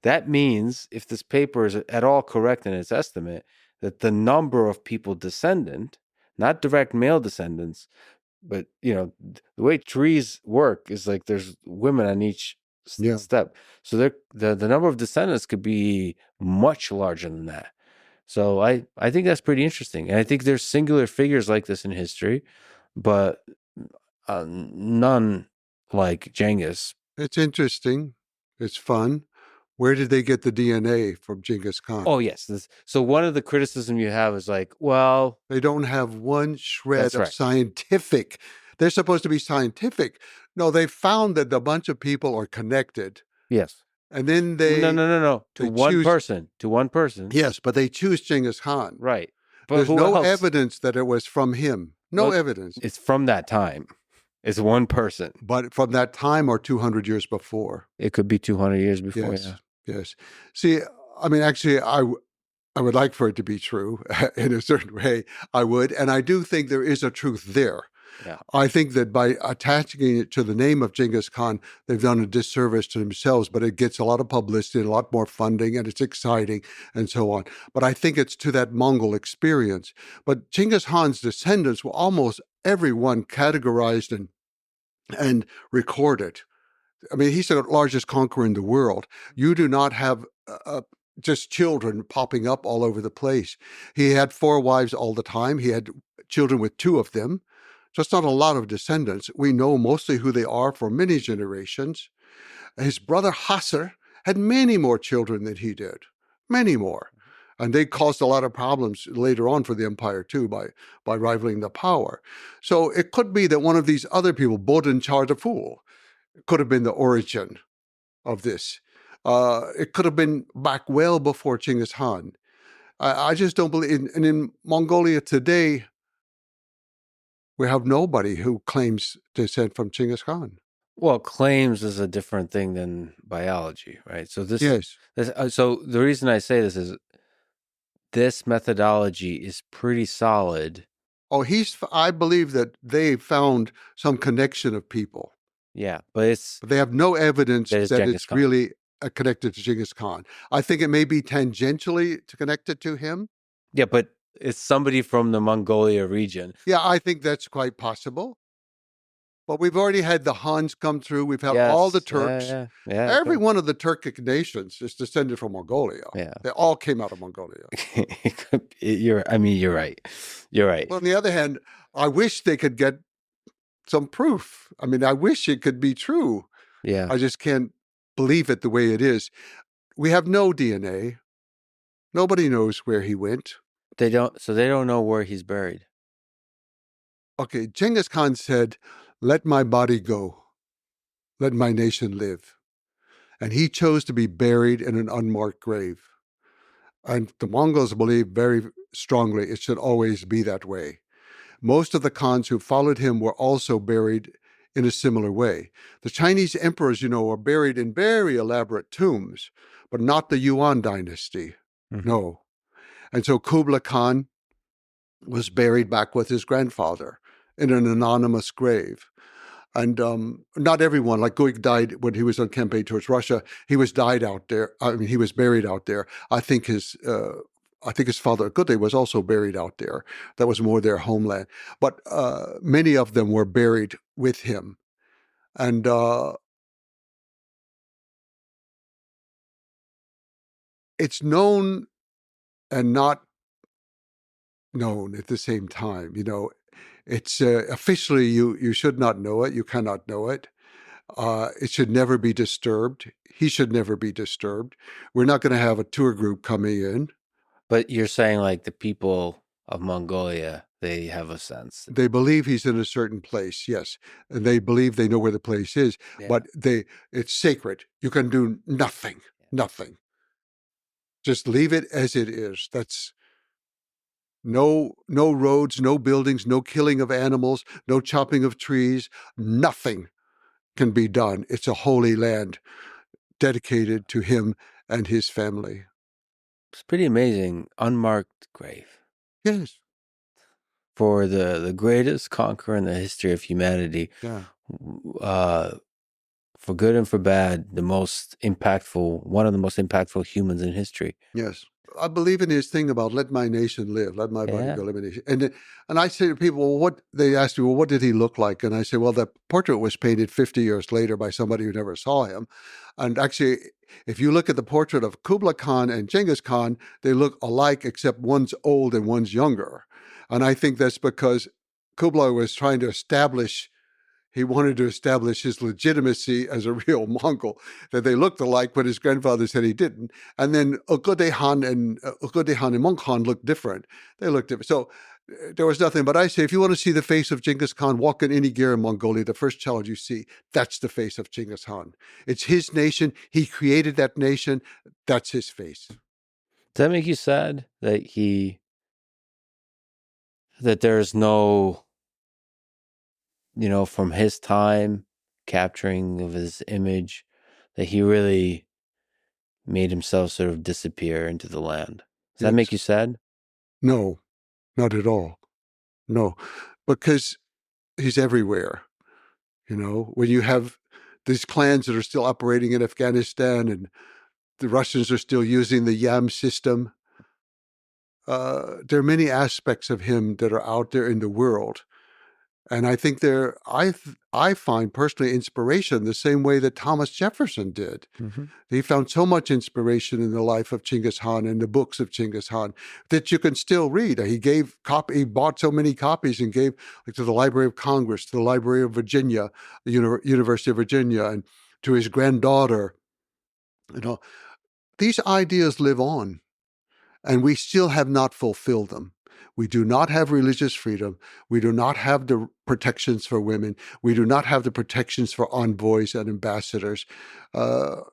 that means if this paper is at all correct in its estimate, that the number of people descendant, not direct male descendants, but the way trees work is like there's women on each step. So the number of descendants could be much larger than that. So I think that's pretty interesting. And I think there's singular figures like this in history, but none like Genghis. It's interesting. It's fun. Where did they get the DNA from Genghis Khan? Oh, yes. So one of the criticism you have is like, well, they don't have one shred of right. scientific. They're supposed to be scientific. No, they found that a bunch of people are connected. Yes. And then they... No. To one person. Yes, but they choose Genghis Khan. Right. But there's no evidence that it was from him. No evidence. It's from that time. It's one person. But from that time or 200 years before. It could be 200 years before, Yes. See, I mean, actually, I would like for it to be true in a certain way. I would. And I do think there is a truth there. Yeah. I think that by attaching it to the name of Genghis Khan, they've done a disservice to themselves, but it gets a lot of publicity, a lot more funding, and it's exciting and so on. But I think it's to that Mongol experience. But Genghis Khan's descendants were almost everyone categorized and recorded. I mean, he's the largest conqueror in the world. You do not have just children popping up all over the place. He had 4 wives all the time. He had children with 2 of them. Just not a lot of descendants. We know mostly who they are for many generations. His brother Hasser had many more children than he did. Many more. And they caused a lot of problems later on for the empire, too, by rivaling the power. So it could be that one of these other people, Bodin Char the Fool, could have been the origin of this. It could have been back well before Genghis Khan. I just don't believe... And in Mongolia today, we have nobody who claims descent from Genghis Khan. Well, claims is a different thing than biology, right? So so the reason I say this is this methodology is pretty solid. Oh, I believe that they found some connection of people. Yeah, but they have no evidence that it's really connected to Genghis Khan. I think it may be tangentially connected to him. Yeah, but it's somebody from the Mongolia region. Yeah, I think that's quite possible. But we've already had the Huns come through. We've had all the Turks. Yeah, every one of the Turkic nations is descended from Mongolia. Yeah. They all came out of Mongolia. You're right. You're right. Well, on the other hand, I wish they could get some proof. I mean, I wish it could be true. Yeah. I just can't believe it the way it is. We have no DNA. Nobody knows where he went. They don't know where he's buried. Okay, Genghis Khan said, "Let my body go. Let my nation live." And he chose to be buried in an unmarked grave. And the Mongols believe very strongly it should always be that way. Most of the Khans who followed him were also buried in a similar way. The Chinese emperors, are buried in very elaborate tombs, but not the Yuan dynasty. Mm-hmm. No. And so Kublai Khan was buried back with his grandfather in an anonymous grave. And not everyone, like Guik died when he was on campaign towards Russia. He was buried out there. I think his father Gudde was also buried out there. That was more their homeland. But many of them were buried with him. And it's known and not known at the same time. It's officially you should not know it. You cannot know it. It should never be disturbed. He should never be disturbed. We're not going to have a tour group coming in. But you're saying like the people of Mongolia, they have a sense. They believe he's in a certain place, yes. And they believe they know where the place is. Yeah. But it's sacred. You can do nothing. Just leave it as it is. No roads, no buildings, no killing of animals, no chopping of trees. Nothing can be done. It's a holy land dedicated to him and his family. It's pretty amazing. Unmarked grave. Yes. For the greatest conqueror in the history of humanity, Yeah. For good and for bad, one of the most impactful humans in history. Yes. I believe in his thing about let my nation live, let my body go live in nation. And I say to people, well, they ask me, well, what did he look like? And I say, well, that portrait was painted 50 years later by somebody who never saw him. And actually, if you look at the portrait of Kublai Khan and Genghis Khan, they look alike, except one's old and one's younger. And I think that's because Kublai was trying to he wanted to establish his legitimacy as a real Mongol, that they looked alike, but his grandfather said he didn't. And then Ukode Han and Mong Khan looked different. They looked different. So there was nothing. But I say, if you want to see the face of Genghis Khan, walk in any gear in Mongolia, the first child you see, that's the face of Genghis Khan. It's his nation. He created that nation. That's his face. Does that make you sad that there's no, from his time capturing of his image, that he really made himself sort of disappear into the land? Does that make you sad? No, not at all. No, because he's everywhere. When you have these clans that are still operating in Afghanistan and the Russians are still using the YAM system, there are many aspects of him that are out there in the world. And I think I find personally inspiration the same way that Thomas Jefferson did. Mm-hmm. He found so much inspiration in the life of Genghis Khan and the books of Genghis Khan that you can still read. He bought so many copies and gave to the Library of Congress, to the Library of Virginia, the University of Virginia, and to his granddaughter. These ideas live on, and we still have not fulfilled them. We do not have religious freedom. We do not have the protections for women. We do not have the protections for envoys and ambassadors. The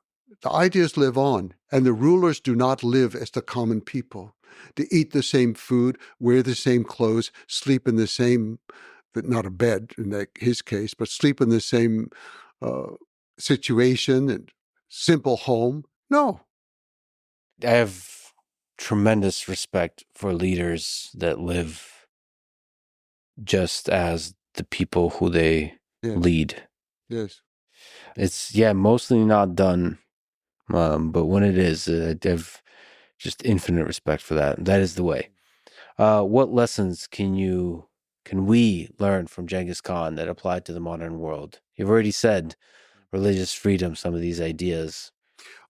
ideas live on, and the rulers do not live as the common people. They eat the same food, wear the same clothes, sleep in the same, not a bed in his case, but sleep in the same situation and simple home. No. I have tremendous respect for leaders that live just as the people who they lead. Yes. It's, mostly not done. But when it is, I have just infinite respect for that. That is the way. What lessons can we learn from Genghis Khan that apply to the modern world? You've already said religious freedom, some of these ideas.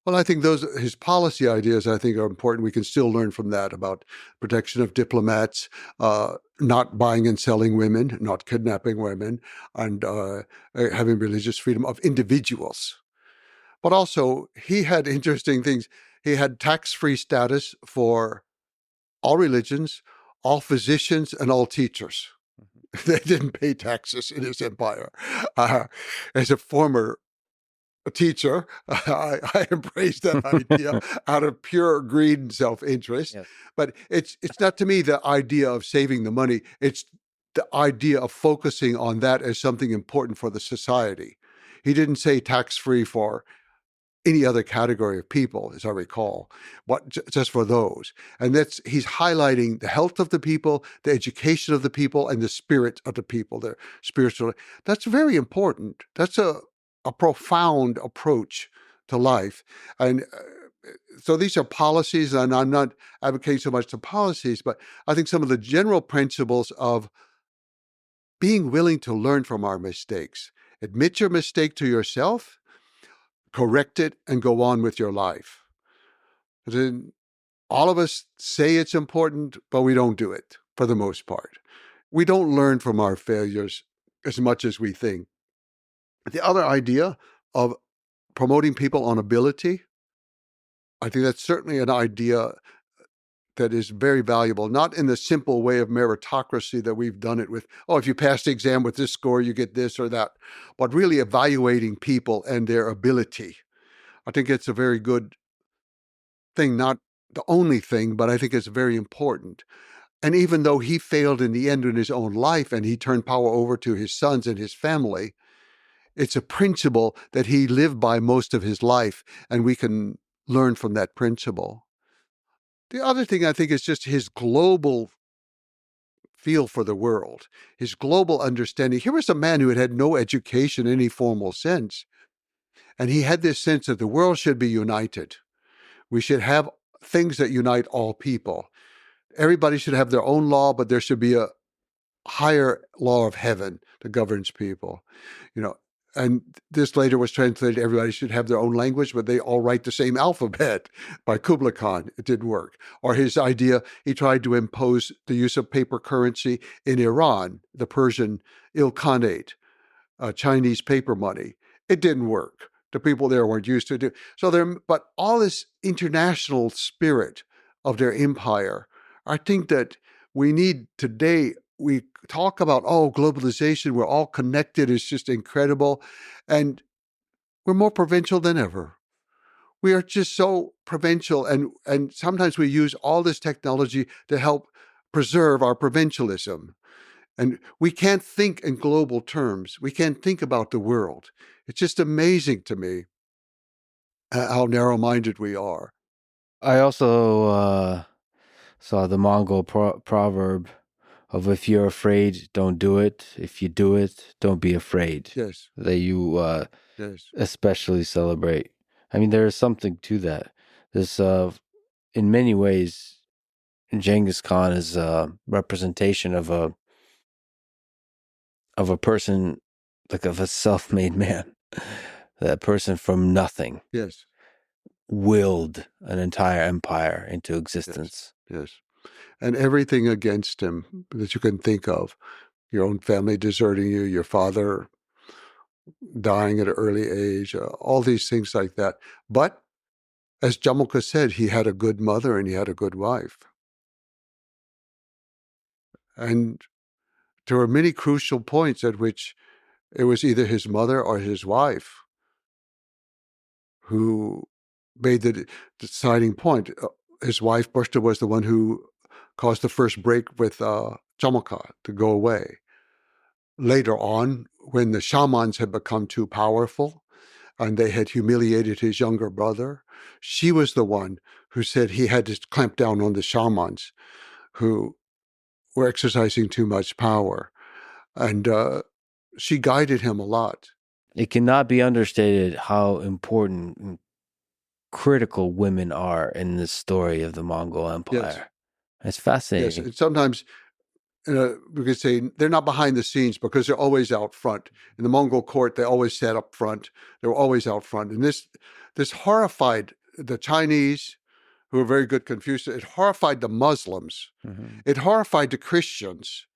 Well, I think his policy ideas, I think, are important. We can still learn from that about protection of diplomats, not buying and selling women, not kidnapping women, and having religious freedom of individuals. But also, he had interesting things. He had tax-free status for all religions, all physicians, and all teachers. Mm-hmm. They didn't pay taxes in his empire. As a former teacher, I embrace that idea out of pure greed and self-interest. Yes. But it's not to me the idea of saving the money. It's the idea of focusing on that as something important for the society. He didn't say tax-free for any other category of people, as I recall, but just for those. And he's highlighting the health of the people, the education of the people, and the spirit of the people, their spiritual. That's very important. That's a profound approach to life. And so these are policies, and I'm not advocating so much the policies, but I think some of the general principles of being willing to learn from our mistakes. Admit your mistake to yourself, correct it, and go on with your life. Then all of us say it's important, but we don't do it for the most part. We don't learn from our failures as much as we think. The other idea of promoting people on ability, I think that's certainly an idea that is very valuable, not in the simple way of meritocracy that we've done it with, if you pass the exam with this score, you get this or that, but really evaluating people and their ability. I think it's a very good thing, not the only thing, but I think it's very important. And even though he failed in the end in his own life and he turned power over to his sons and his family, it's a principle that he lived by most of his life, and we can learn from that principle. The other thing I think is just his global feel for the world, his global understanding. Here was a man who had had no education in any formal sense, and he had this sense that the world should be united. We should have things that unite all people. Everybody should have their own law, but there should be a higher law of heaven that governs people. And this later was translated, everybody should have their own language, but they all write the same alphabet by Kublai Khan. It didn't work. Or his idea, he tried to impose the use of paper currency in Iran, the Persian Ilkhanate, Chinese paper money. It didn't work. The people there weren't used to it. But all this international spirit of their empire, I think that we need today. We talk about, globalization, we're all connected, it's just incredible. And we're more provincial than ever. We are just so provincial, and sometimes we use all this technology to help preserve our provincialism. And we can't think in global terms. We can't think about the world. It's just amazing to me how narrow-minded we are. I also saw the Mongol proverb of if you're afraid, don't do it. If you do it, don't be afraid. Yes. That you Yes. especially celebrate. I mean, there is something to that. This, in many ways, Genghis Khan is a representation of a person, like of a self-made man. That person from nothing. Yes. Willed an entire empire into existence. Yes. And everything against him that you can think of. Your own family deserting you, your father dying at an early age, all these things like that. But as Jamilka said, he had a good mother and he had a good wife. And there were many crucial points at which it was either his mother or his wife who made the deciding point. His wife, Bushta, was the one who caused the first break with Jamilka to go away. Later on, when the shamans had become too powerful and they had humiliated his younger brother, she was the one who said he had to clamp down on the shamans who were exercising too much power. And she guided him a lot. It cannot be understated how important and critical women are in this story of the Mongol Empire. Yes. It's fascinating. Yes, and sometimes we could say they're not behind the scenes because they're always out front. In the Mongol court, they always sat up front. They were always out front. And this horrified the Chinese, who were very good Confucians. It horrified the Muslims. Mm-hmm. It horrified the Christians.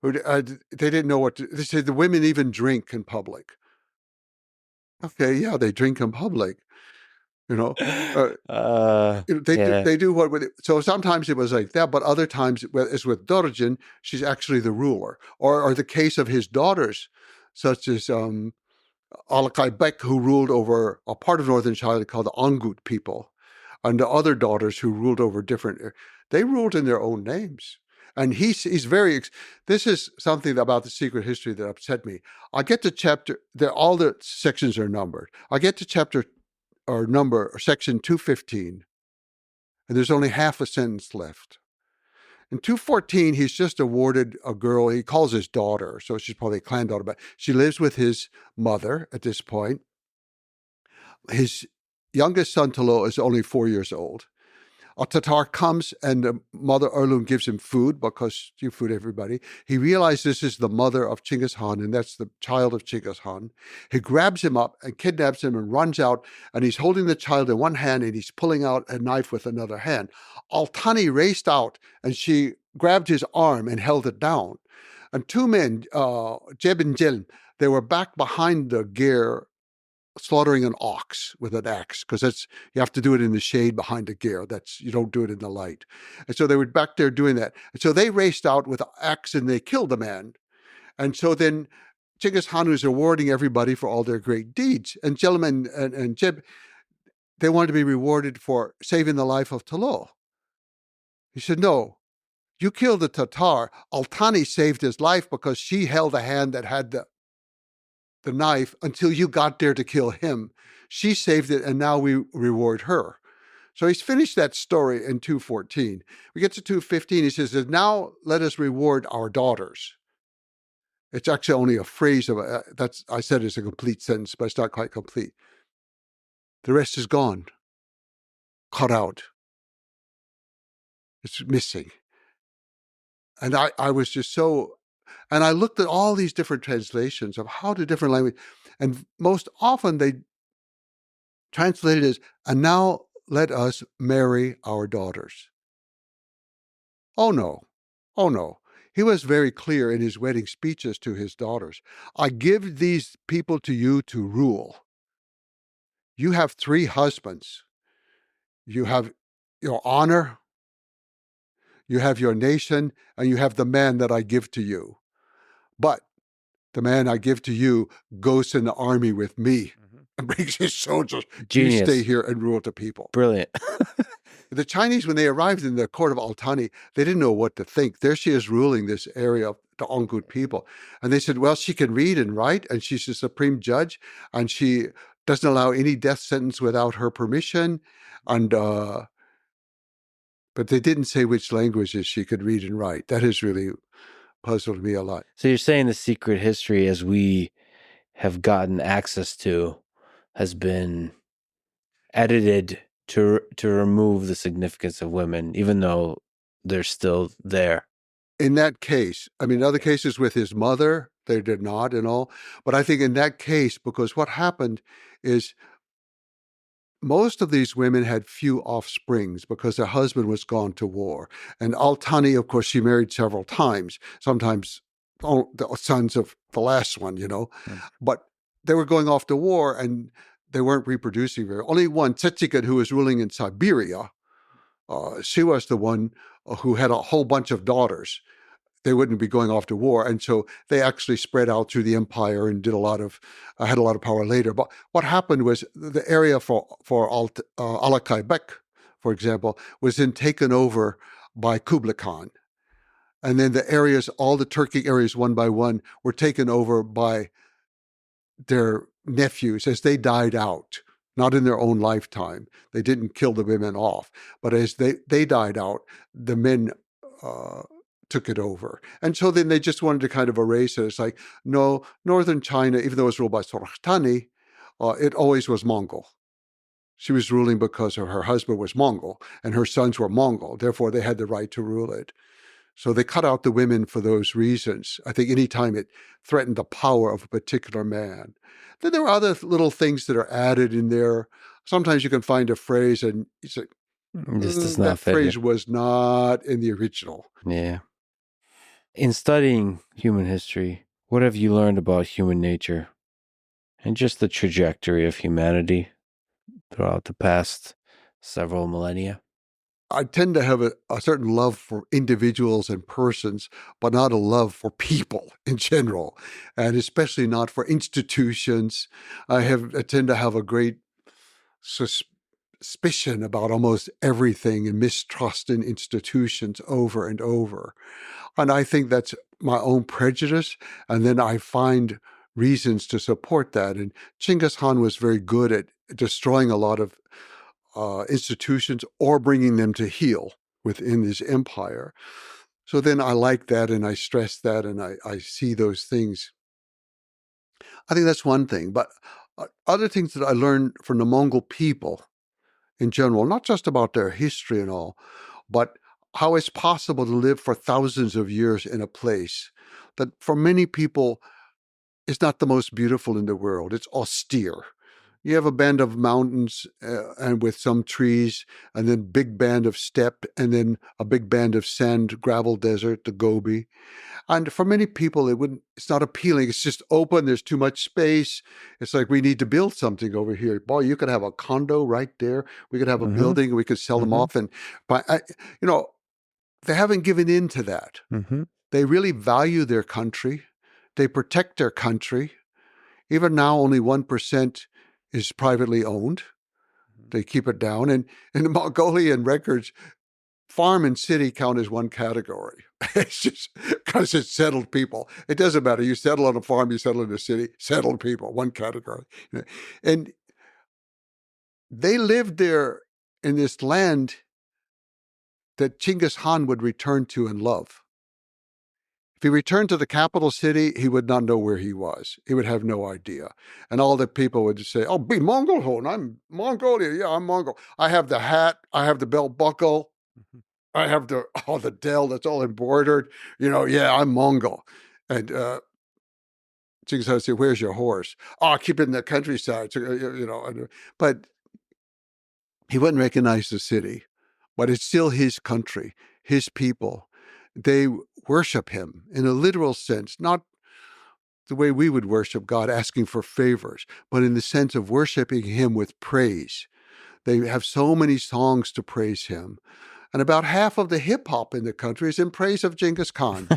Who they didn't know what to. They said the women even drink in public. Okay, yeah, they drink in public. They do what with it. So sometimes it was like that, but other times, as with Dorjin, she's actually the ruler. Or the case of his daughters, such as Alakai Bek, who ruled over a part of northern China called the Angut people, and the other daughters who ruled over they ruled in their own names. And he's very. This is something about the secret history that upset me. I get to chapter. All the sections are numbered. I get to chapter or section 215, and there's only half a sentence left. In 214, he's just awarded a girl. He calls his daughter, so she's probably a clan daughter, but she lives with his mother at this point. His youngest son, Talo, is only 4 years old. A Tatar comes and the mother Erlun gives him food because you food everybody. He realizes this is the mother of Genghis Khan and that's the child of Genghis Khan. He grabs him up and kidnaps him and runs out, and he's holding the child in one hand and he's pulling out a knife with another hand. Altani raced out and she grabbed his arm and held it down. And two men, Jeb and Jil, they were back behind the gear slaughtering an ox with an axe, because you have to do it in the shade behind the gear. You don't do it in the light. And so they were back there doing that. And so they raced out with an axe and they killed the man. And so then Genghis Khan was rewarding everybody for all their great deeds. And Jelem and Jeb, they wanted to be rewarded for saving the life of Talo. He said, no, You killed the Tatar. Altani saved his life because she held the hand that had the knife until you got there to kill him. She saved it, and now we reward her. So he's finished that story in 214. We get to 215. He says, now let us reward our daughters. It's actually only a phrase of that's I said it's a complete sentence, but it's not quite complete. The rest is gone, cut out. It's missing. And I was just so, and I looked at all these different translations of how to different language, and most often they translate it as, and now let us marry our daughters. Oh no, oh no. He was very clear in his wedding speeches to his daughters. I give these people to you to rule. You have 3 husbands. You have your honor, you have your nation, and you have the man that I give to you. But the man I give to you goes in the army with me and brings his soldiers. Genius. You stay here and rule the people. Brilliant. The Chinese, when they arrived in the court of Altani, they didn't know what to think. There she is ruling this area of the Ongut people. And they said, well, she can read and write, and she's the supreme judge, and she doesn't allow any death sentence without her permission. And but they didn't say which languages she could read and write. That has really puzzled me a lot. So you're saying the secret history, as we have gotten access to, has been edited to remove the significance of women, even though they're still there. In that case, I mean, other cases with his mother, they did not and all. But I think in that case, because what happened is most of these women had few offsprings because their husband was gone to war. And Altani, of course, she married several times, sometimes the sons of the last one, But they were going off to war and they weren't reproducing very. Only one, Tsetsigin, who was ruling in Siberia, she was the one who had a whole bunch of daughters. They wouldn't be going off to war. And so they actually spread out through the empire and did had a lot of power later. But what happened was the area for Allio, for example, was then taken over by Kublai Khan. And then the areas, all the Turkic areas one by one, were taken over by their nephews as they died out, not in their own lifetime. They didn't kill the women off, but as they died out, the men took it over. And so then they just wanted to kind of erase it. It's like, no, northern China, even though it was ruled by Sorokhtani, it always was Mongol. She was ruling because her husband was Mongol and her sons were Mongol. Therefore, they had the right to rule it. So they cut out the women for those reasons. I think any time it threatened the power of a particular man. Then there are other little things that are added in there. Sometimes you can find a phrase and you say, this does not that fit phrase here. was not in the original. Yeah. In studying human history, what have you learned about human nature and just the trajectory of humanity throughout the past several millennia? I tend to have a certain love for individuals and persons, but not a love for people in general, and especially not for institutions. I tend to have a great suspicion about almost everything and mistrust in institutions over and over. And I think that's my own prejudice, and then I find reasons to support that. And Genghis Khan was very good at destroying a lot of institutions or bringing them to heel within his empire. So then I like that and I stress that and I see those things. I think that's one thing. But other things that I learned from the Mongol people in general, not just about their history and all, but how it's possible to live for thousands of years in a place that for many people is not the most beautiful in the world. It's austere. You have a band of mountains and with some trees, and then big band of steppe, and then a big band of sand, gravel desert, the Gobi. And for many people, it's not appealing. It's just open. There's too much space. It's like, we need to build something over here. Boy, you could have a condo right there. We could have a building. We could sell them off. And they haven't given in to that. They really value their country. They protect their country. Even now, only 1% is privately owned. They keep it down. And in the Mongolian records, farm and city count as one category. It's just because it's settled people. It doesn't matter. You settle on a farm, you settle in a city, settled people, one category. And they lived there in this land that Genghis Khan would return to and love. If he returned to the capital city, he would not know where he was. He would have no idea. And all the people would say, oh, be Mongol, hon. I'm Mongolia. Yeah, I'm Mongol. I have the hat. I have the belt buckle. I have the dell that's all embroidered. Yeah, I'm Mongol. And Genghis Khan would say, where's your horse? Oh, I keep it in the countryside. But he wouldn't recognize the city. But it's still his country, his people. They worship him in a literal sense, not the way we would worship God, asking for favors, but in the sense of worshiping him with praise. They have so many songs to praise him. And about half of the hip hop in the country is in praise of Genghis Khan.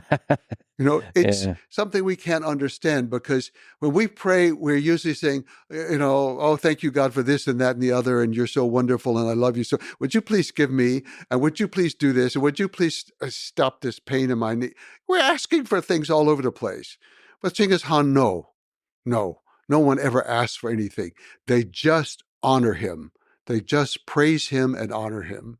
It's something we can't understand, because when we pray, we're usually saying, oh, thank you, God, for this and that and the other, and you're so wonderful, and I love you so. Would you please give me, and would you please do this, and would you please stop this pain in my knee? We're asking for things all over the place. But Genghis Khan, no one ever asks for anything. They just honor him. They just praise him and honor him.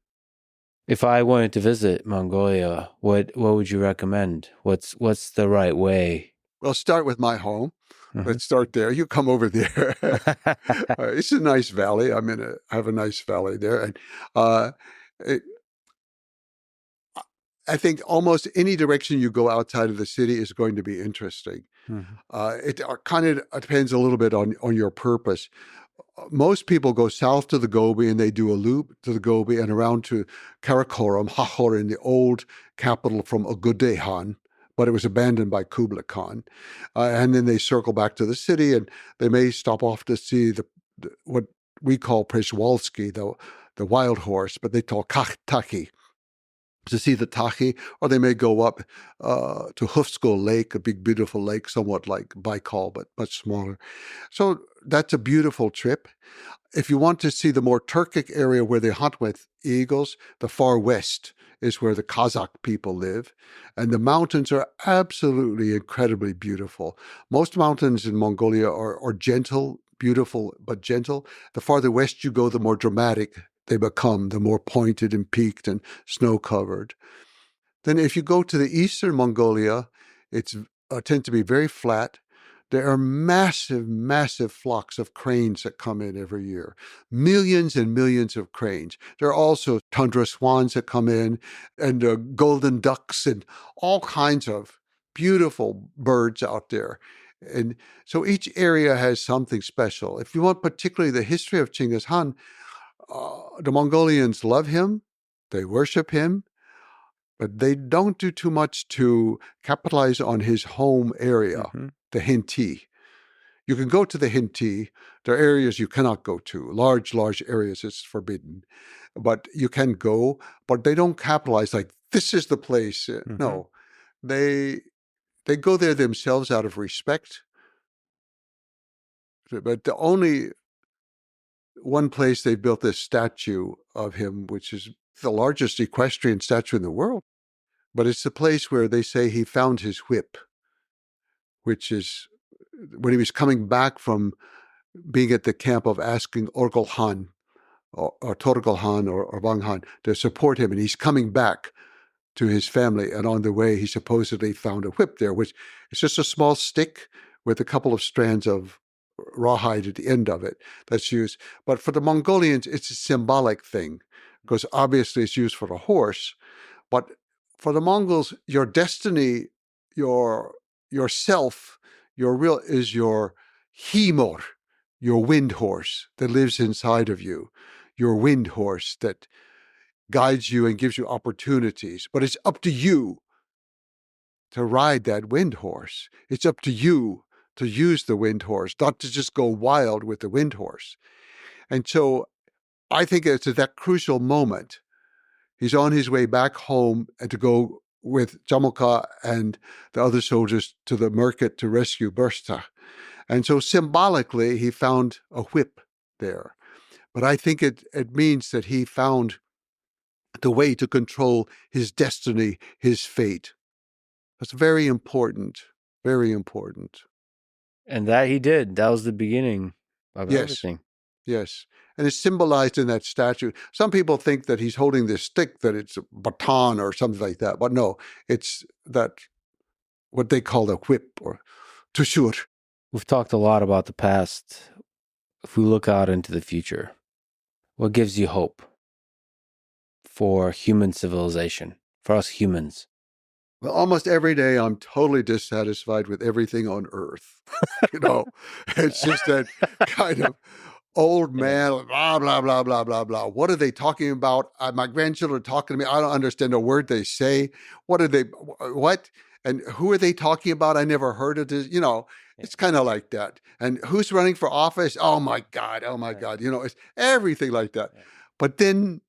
If I wanted to visit Mongolia, what would you recommend? What's the right way? Well, start with my home. Mm-hmm. Let's start there. You come over there. It's a nice valley. I have a nice valley there, and I think almost any direction you go outside of the city is going to be interesting. Mm-hmm. It kind of depends a little bit on your purpose. Most people go south to the Gobi, and they do a loop to the Gobi and around to Karakoram, Hahorin, the old capital from Ogedei Khan, but it was abandoned by Kublai Khan. And then they circle back to the city, and they may stop off to see what we call Przewalski, the wild horse, but they call Taki, to see the Taki, or they may go up to Hufsko Lake, a big, beautiful lake, somewhat like Baikal, but much smaller. So that's a beautiful trip. If you want to see the more Turkic area where they hunt with eagles, the far west is where the Kazakh people live. And the mountains are absolutely incredibly beautiful. Most mountains in Mongolia are gentle, beautiful, but gentle. The farther west you go, the more dramatic they become, the more pointed and peaked and snow-covered. Then if you go to the eastern Mongolia, it tends to be very flat. There are massive, massive flocks of cranes that come in every year. Millions and millions of cranes. There are also tundra swans that come in, and golden ducks, and all kinds of beautiful birds out there. And so each area has something special. If you want particularly the history of Genghis Khan, the Mongolians love him, they worship him, but they don't do too much to capitalize on his home area, the Hinti. You can go to the Hinti. There are areas you cannot go to. Large areas, it's forbidden. But you can go, but they don't capitalize like, this is the place. No, they go there themselves out of respect. But the only one place they built this statue of him, which is the largest equestrian statue in the world. But it's the place where they say he found his whip, which is when he was coming back from being at the camp of asking Orgol Khan or Torgol Khan or Wang Han to support him. And he's coming back to his family. And on the way, he supposedly found a whip there, which is just a small stick with a couple of strands of rawhide at the end of it that's used. But for the Mongolians, it's a symbolic thing, because obviously it's used for the horse. But for the Mongols, your destiny, yourself, your real is your himor, your wind horse that lives inside of you, your wind horse that guides you and gives you opportunities. But it's up to you to ride that wind horse. It's up to you to use the wind horse, not to just go wild with the wind horse. And so I think it's at that crucial moment, he's on his way back home and to go with Jamoka and the other soldiers to the market to rescue Bursta. And so symbolically, he found a whip there. But I think it means that he found the way to control his destiny, his fate. That's very important, very important. And that he did. That was the beginning of everything. Yes. And it's symbolized in that statue. Some people think that he's holding this stick, that it's a baton or something like that. But no, it's that what they call a whip or tushur. We've talked a lot about the past. If we look out into the future, what gives you hope for human civilization, for us humans? Well, almost every day I'm totally dissatisfied with everything on Earth. It's just that kind of old man, blah, blah, blah, blah, blah, blah. What are they talking about? My grandchildren are talking to me. I don't understand a word they say. What? And who are they talking about? I never heard of this. It's kind of like that. And who's running for office? Oh my God. It's everything like that. Yeah. But then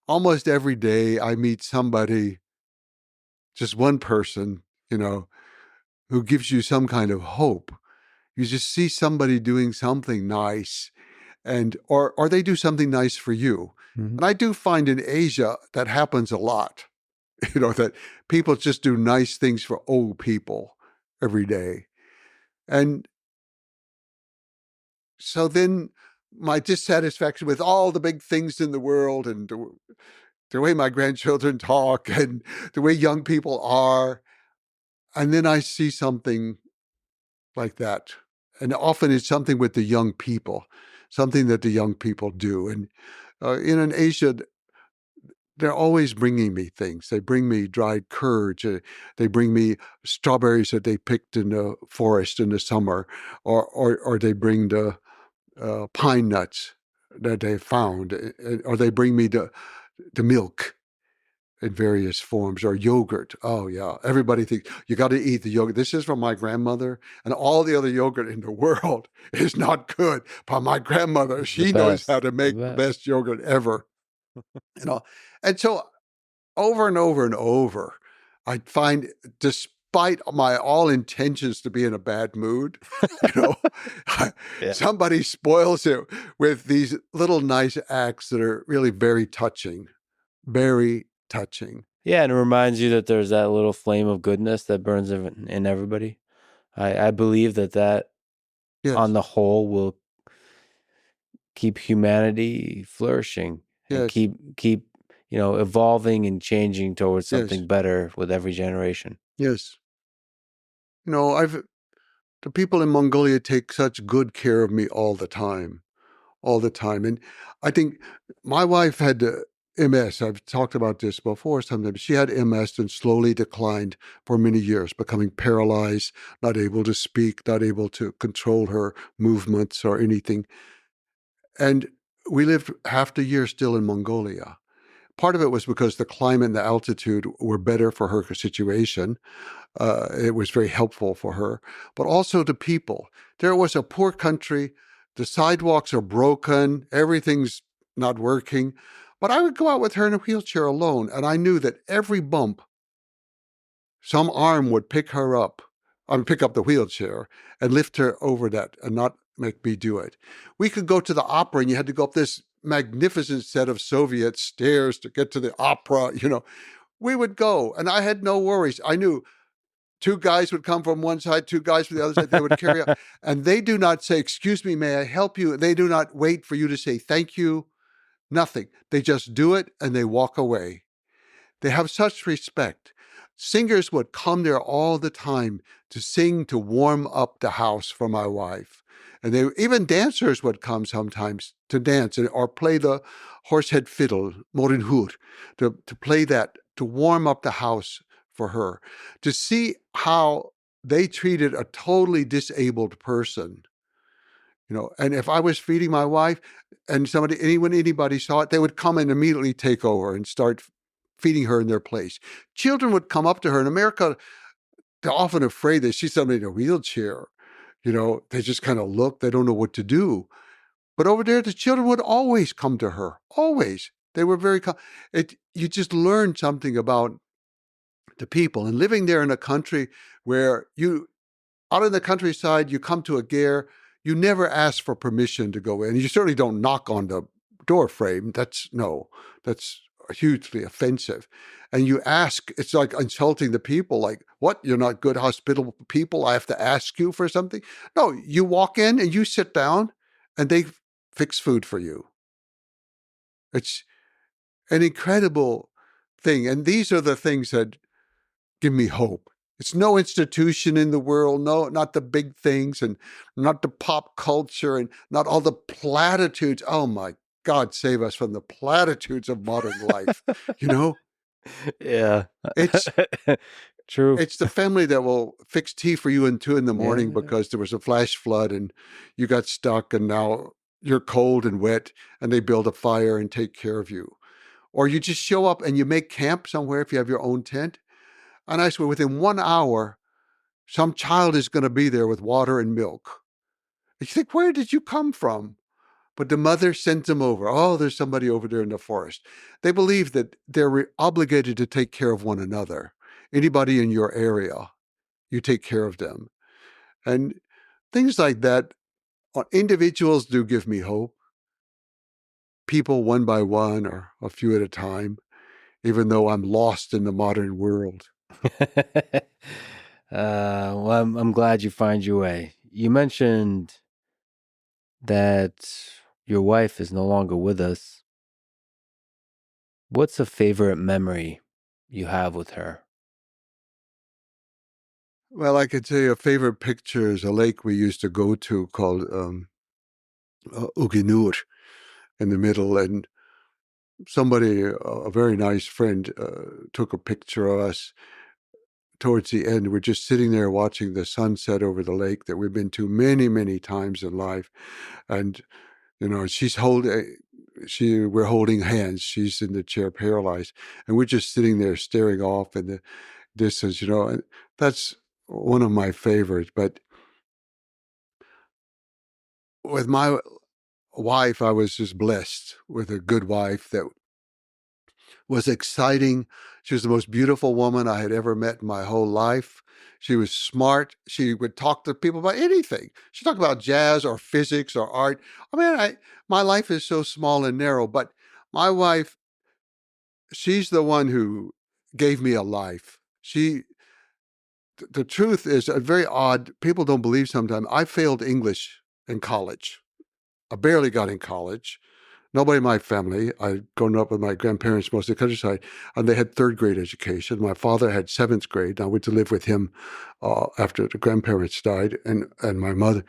almost every day I meet somebody, just one person, who gives you some kind of hope. You just see somebody doing something nice, or they do something nice for you. Mm-hmm. And I do find in Asia that happens a lot, that people just do nice things for old people every day. And so then my dissatisfaction with all the big things in the world and the way my grandchildren talk and the way young people are, and then I see something like that. And often it's something with the young people, something that the young people do. And in Asia, they're always bringing me things. They bring me dried curds. They bring me strawberries that they picked in the forest in the summer, or they bring the pine nuts that they found, or they bring me the milk in various forms, or yogurt. Oh, yeah. Everybody thinks you got to eat the yogurt. This is from my grandmother, and all the other yogurt in the world is not good. But my grandmother, she knows how to make the best yogurt ever. And so over and over and over, I find, despite my all intentions to be in a bad mood, somebody spoils it with these little nice acts that are really very touching, very touching. Yeah, and it reminds you that there's that little flame of goodness that burns in everybody. I believe that Yes. on the whole will keep humanity flourishing and keep evolving and changing towards something better with every generation. Yes. The people in Mongolia take such good care of me all the time. And I think my wife had MS. I've talked about this before sometimes. She had MS and slowly declined for many years, becoming paralyzed, not able to speak, not able to control her movements or anything. And we lived half the year still in Mongolia. Part of it was because the climate and the altitude were better for her situation. It was very helpful for her, but also the people. There was a poor country. The sidewalks are broken. Everything's not working. But I would go out with her in a wheelchair alone, and I knew that every bump, some arm would pick up the wheelchair and lift her over that and not make me do it. We could go to the opera, and you had to go up this magnificent set of Soviet stairs to get to the opera. We would go, and I had no worries. I knew 2 guys would come from one side, 2 guys from the other side. They would carry up, and they do not say, "Excuse me, may I help you?" They do not wait for you to say thank you. Nothing. They just do it, and they walk away. They have such respect. Singers would come there all the time to sing, to warm up the house for my wife. And even dancers would come sometimes to dance or play the horsehead fiddle, morinhur, to play that, to warm up the house for her. To see how they treated a totally disabled person. And if I was feeding my wife and anybody saw it, they would come and immediately take over and start feeding her in their place. Children would come up to her. In America, they're often afraid they see somebody in a wheelchair. They just kind of look. They don't know what to do. But over there, the children would always come to her. Always. They were very... You just learn something about the people. And living there in a country where out in the countryside, you come to a ger, you never ask for permission to go in. You certainly don't knock on the door frame. That's hugely offensive. And you ask, it's like insulting the people, like, what? You're not good, hospitable people? I have to ask you for something? No, you walk in and you sit down and they fix food for you. It's an incredible thing. And these are the things that give me hope. It's no institution in the world, no, not the big things and not the pop culture and not all the platitudes. Oh my God, save us from the platitudes of modern life. You know, Yeah. it's True. it's the family that will fix tea for you at 2 a.m. Yeah. because there was a flash flood and you got stuck and now you're cold and wet and they build a fire and take care of you. Or you just show up and you make camp somewhere if you have your own tent. And I swear, within 1 hour, some child is going to be there with water and milk. And you think, where did you come from? But the mother sent them over. Oh, there's somebody over there in the forest. They believe that they're obligated to take care of one another. Anybody in your area, you take care of them. And things like that, individuals do give me hope. People one by one or a few at a time, even though I'm lost in the modern world. Well, I'm glad you find your way. You mentioned that your wife is no longer with us. What's a favorite memory you have with her? Well, I could tell you a favorite picture is a lake we used to go to called Uginur in the middle. And somebody, a very nice friend, took a picture of us towards the end. We're just sitting there watching the sunset over the lake that we've been to many, many times in life. And, you know, we're holding hands. She's in the chair paralyzed. And we're just sitting there staring off in the distance, you know, and that's one of my favorites. But with my wife, I was just blessed with a good wife that was exciting. She was the most beautiful woman I had ever met in my whole life. She was smart. She would talk to people about anything. She talked about jazz or physics or art. I mean, my life is so small and narrow, but my wife, she's the one who gave me a life. The truth is very odd. People don't believe sometimes. I failed English in college. I barely got in college. Nobody in my family. I'd grown up with my grandparents, most of the countryside, and they had third grade education. My father had seventh grade. I went to live with him after the grandparents died, and my mother.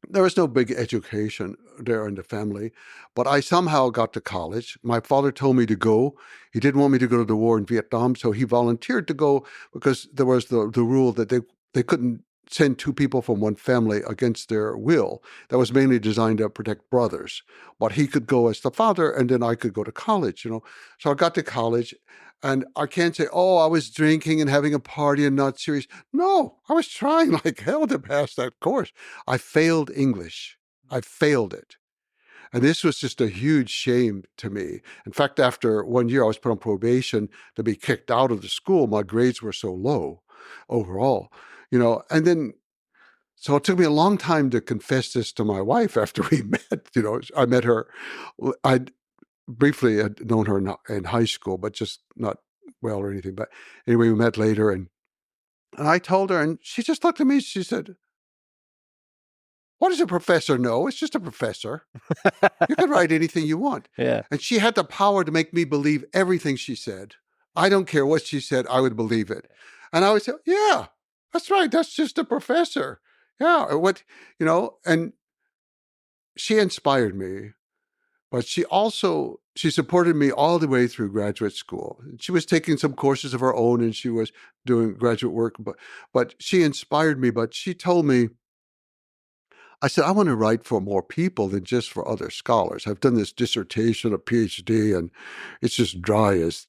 There was no big education there in the family, but I somehow got to college. My father told me to go. He didn't want me to go to the war in Vietnam, so he volunteered to go because there was the rule that they couldn't send two people from one family against their will. That was mainly designed to protect brothers. But he could go as the father, and then I could go to college, you know. So I got to college, and I can't say, oh, I was drinking and having a party and not serious. No, I was trying like hell to pass that course. I failed English. I failed it. And this was just a huge shame to me. In fact, after 1 year, I was put on probation to be kicked out of the school. My grades were so low overall, you know. And then, so it took me a long time to confess this to my wife after we met. You know, I met her. I briefly had known her in high school, but just not well or anything. But anyway, we met later, and I told her, and she just looked at me. She said, "What does a professor know? It's just a professor. You can write anything you want." Yeah. And she had the power to make me believe everything she said. I don't care what she said, I would believe it. And I would say, yeah, that's right. That's just a professor. Yeah. What, you know, and she inspired me, but she supported me all the way through graduate school. She was taking some courses of her own and she was doing graduate work, but she inspired me. But she told me, I said, I want to write for more people than just for other scholars. I've done this dissertation, a PhD, and it's just dry as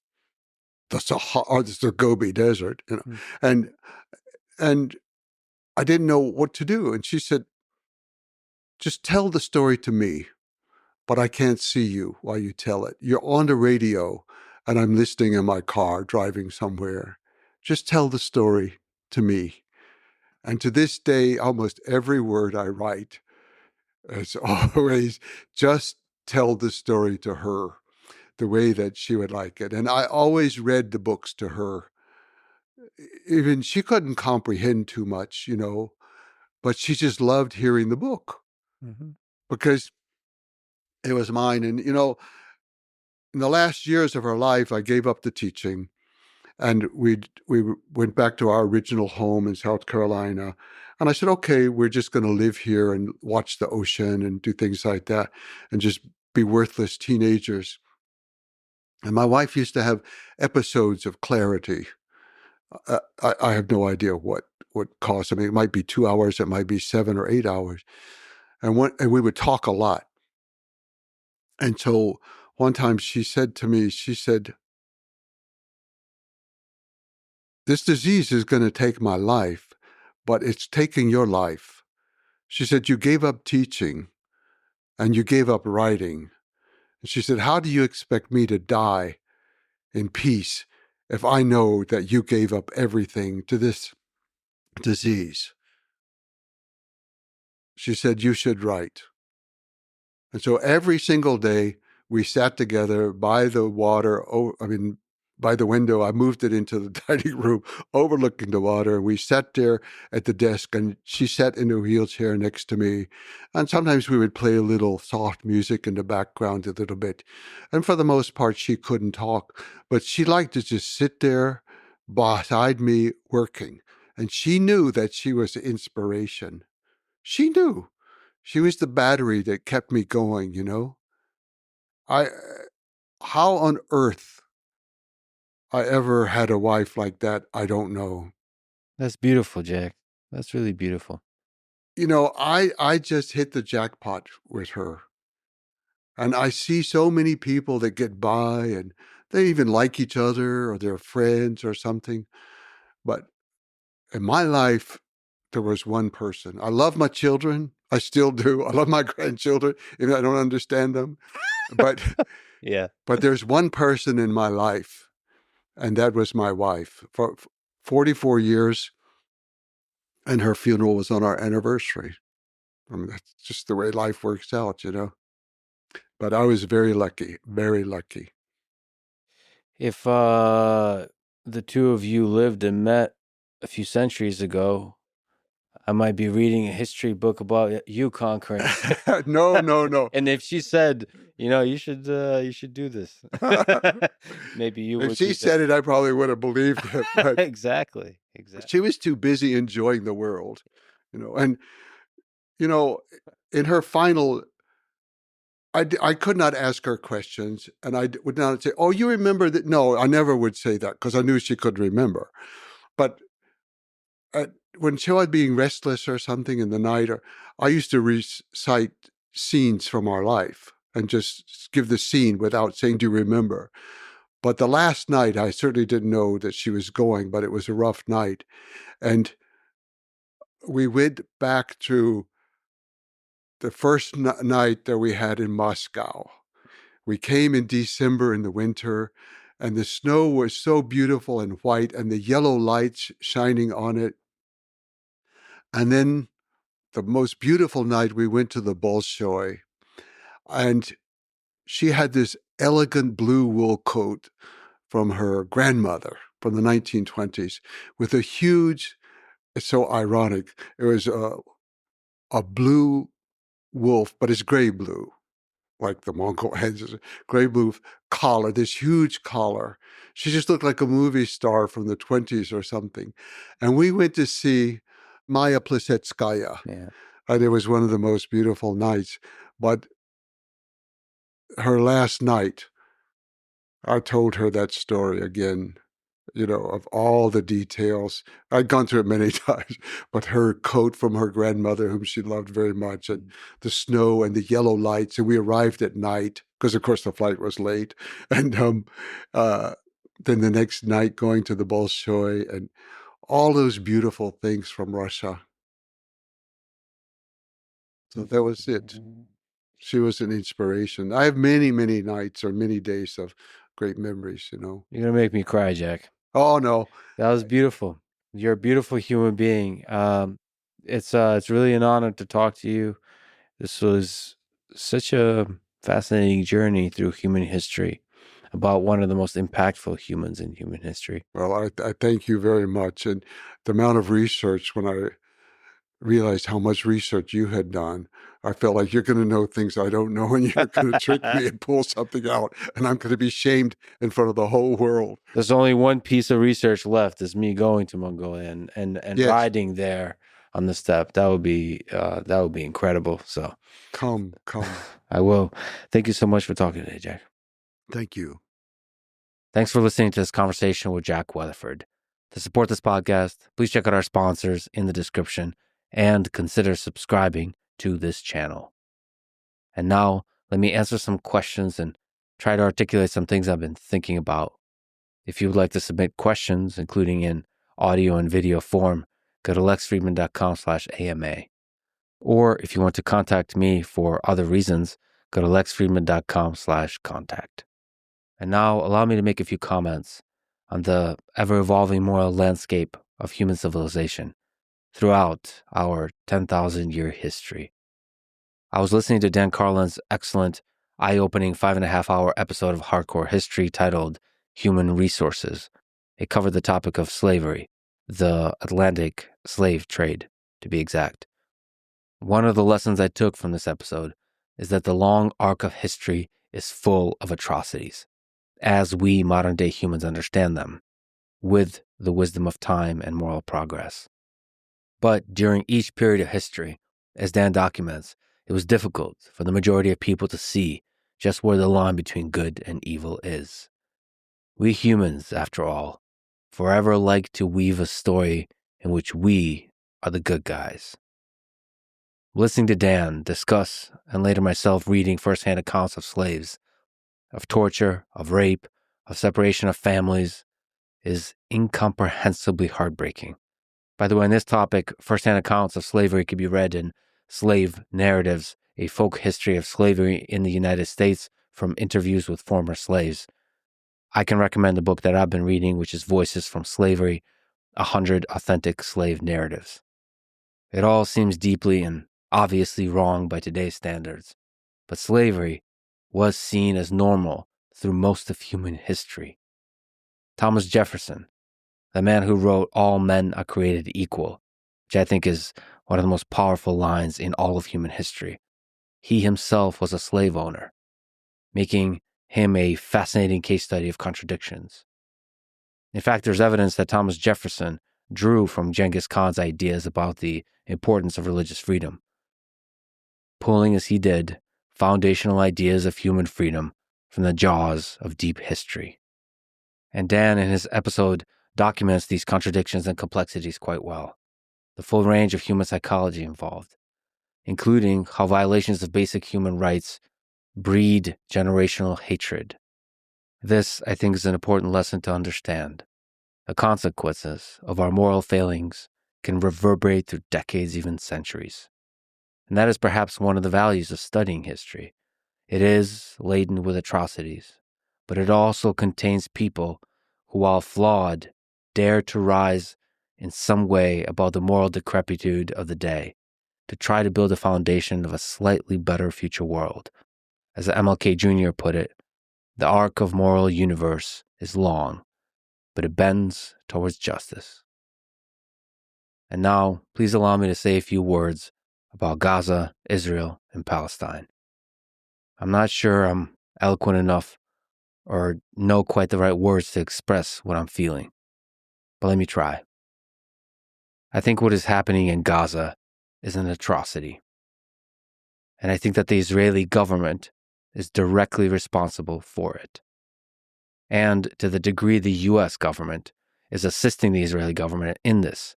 the Sahara, or the Gobi Desert, you know. And I didn't know what to do. And she said, just tell the story to me, but I can't see you while you tell it. You're on the radio, and I'm listening in my car driving somewhere. Just tell the story to me. And to this day, almost every word I write, it's always just tell the story to her. the way that she would like it. And I always read the books to her. Even she couldn't comprehend too much, but she just loved hearing the book because it was mine. And, in the last years of her life, I gave up the teaching and we went back to our original home in South Carolina. And I said, okay, we're just going to live here and watch the ocean and do things like that and just be worthless teenagers. And my wife used to have episodes of clarity. I have no idea what caused. I mean, it might be 2 hours, it might be 7 or 8 hours. And we would talk a lot. And so one time she said to me, she said, this disease is going to take my life, but it's taking your life. She said, you gave up teaching and you gave up writing. And she said, how do you expect me to die in peace if I know that you gave up everything to this disease? She said, you should write. And so every single day we sat together by the water, by the window. I moved it into the dining room overlooking the water. And we sat there at the desk and she sat in a wheelchair next to me. And sometimes we would play a little soft music in the background a little bit. And for the most part, she couldn't talk, but she liked to just sit there beside me working. And she knew that she was the inspiration. She knew. She was the battery that kept me going, How on earth I ever had a wife like that, I don't know. That's beautiful, Jack. That's really beautiful. I just hit the jackpot with her. And I see so many people that get by and they even like each other or they're friends or something. But in my life, there was one person. I love my children. I still do. I love my grandchildren, even though I don't understand them. But Yeah. but there's one person in my life, and that was my wife. For 44 years, and her funeral was on our anniversary. I mean, that's just the way life works out, But I was very lucky, very lucky. If the two of you lived and met a few centuries ago, I might be reading a history book about you conquering. No. And if she said, you should do this, maybe you would. If she said it, I probably would have believed it. But Exactly. she was too busy enjoying the world, And in her final, I could not ask her questions, and I would not say, "Oh, you remember that?" No, I never would say that because I knew she could remember. But when she was being restless or something in the night, I used to recite scenes from our life and just give the scene without saying, "Do you remember?" But the last night, I certainly didn't know that she was going, but it was a rough night. And we went back to the first night that we had in Moscow. We came in December in the winter, and the snow was so beautiful and white, and the yellow lights shining on it. And then the most beautiful night, we went to the Bolshoi, and she had this elegant blue wool coat from her grandmother from the 1920s with a huge, it's so ironic, it was a blue wolf, but it's gray blue, like the Mongol hens, gray blue collar, this huge collar. She just looked like a movie star from the 20s or something. And we went to see Maya Plisetskaya. Yeah. And it was one of the most beautiful nights. But her last night, I told her that story again, of all the details. I'd gone through it many times, but her coat from her grandmother, whom she loved very much, and the snow and the yellow lights. And we arrived at night because, of course, the flight was late. And then the next night going to the Bolshoi and all those beautiful things from Russia. So that was it. She was an inspiration. I have many, many nights or many days of great memories, You're going to make me cry, Jack. Oh, no. That was beautiful. You're a beautiful human being. It's really an honor to talk to you. This was such a fascinating journey through human history. about one of the most impactful humans in human history. Well, I thank you very much. And the amount of research, when I realized how much research you had done, I felt like you're going to know things I don't know, and you're going to trick me and pull something out, and I'm going to be shamed in front of the whole world. There's only one piece of research left, is me going to Mongolia and Yes. riding there on the steppe. That would be incredible. So Come. I will. Thank you so much for talking today, Jack. Thank you. Thanks for listening to this conversation with Jack Weatherford. To support this podcast, please check out our sponsors in the description and consider subscribing to this channel. And now, let me answer some questions and try to articulate some things I've been thinking about. If you would like to submit questions, including in audio and video form, go to lexfriedman.com/AMA. Or if you want to contact me for other reasons, go to lexfriedman.com/contact. And now allow me to make a few comments on the ever-evolving moral landscape of human civilization throughout our 10,000-year history. I was listening to Dan Carlin's excellent, eye-opening 5.5-hour episode of Hardcore History titled Human Resources. It covered the topic of slavery, the Atlantic slave trade, to be exact. One of the lessons I took from this episode is that the long arc of history is full of atrocities, as we modern-day humans understand them, with the wisdom of time and moral progress. But during each period of history, as Dan documents, it was difficult for the majority of people to see just where the line between good and evil is. We humans, after all, forever like to weave a story in which we are the good guys. Listening to Dan discuss, and later myself reading firsthand accounts of slaves, of torture, of rape, of separation of families, is incomprehensibly heartbreaking. By the way, in this topic, firsthand accounts of slavery can be read in Slave Narratives, a folk history of slavery in the United States from interviews with former slaves. I can recommend the book that I've been reading, which is Voices from Slavery, 100 Authentic Slave Narratives. It all seems deeply and obviously wrong by today's standards, but slavery was seen as normal through most of human history. Thomas Jefferson, the man who wrote All Men Are Created Equal, which I think is one of the most powerful lines in all of human history. He himself was a slave owner, making him a fascinating case study of contradictions. In fact, there's evidence that Thomas Jefferson drew from Genghis Khan's ideas about the importance of religious freedom, pulling as he did foundational ideas of human freedom from the jaws of deep history. And Dan, in his episode, documents these contradictions and complexities quite well, the full range of human psychology involved, including how violations of basic human rights breed generational hatred. This, I think, is an important lesson to understand. The consequences of our moral failings can reverberate through decades, even centuries. And that is perhaps one of the values of studying history. It is laden with atrocities, but it also contains people who, while flawed, dare to rise in some way above the moral decrepitude of the day, to try to build a foundation of a slightly better future world. As MLK Jr. put it, the arc of moral universe is long, but it bends towards justice. And now, please allow me to say a few words about Gaza, Israel, and Palestine. I'm not sure I'm eloquent enough or know quite the right words to express what I'm feeling, but let me try. I think what is happening in Gaza is an atrocity. And I think that the Israeli government is directly responsible for it. And to the degree the U.S. government is assisting the Israeli government in this,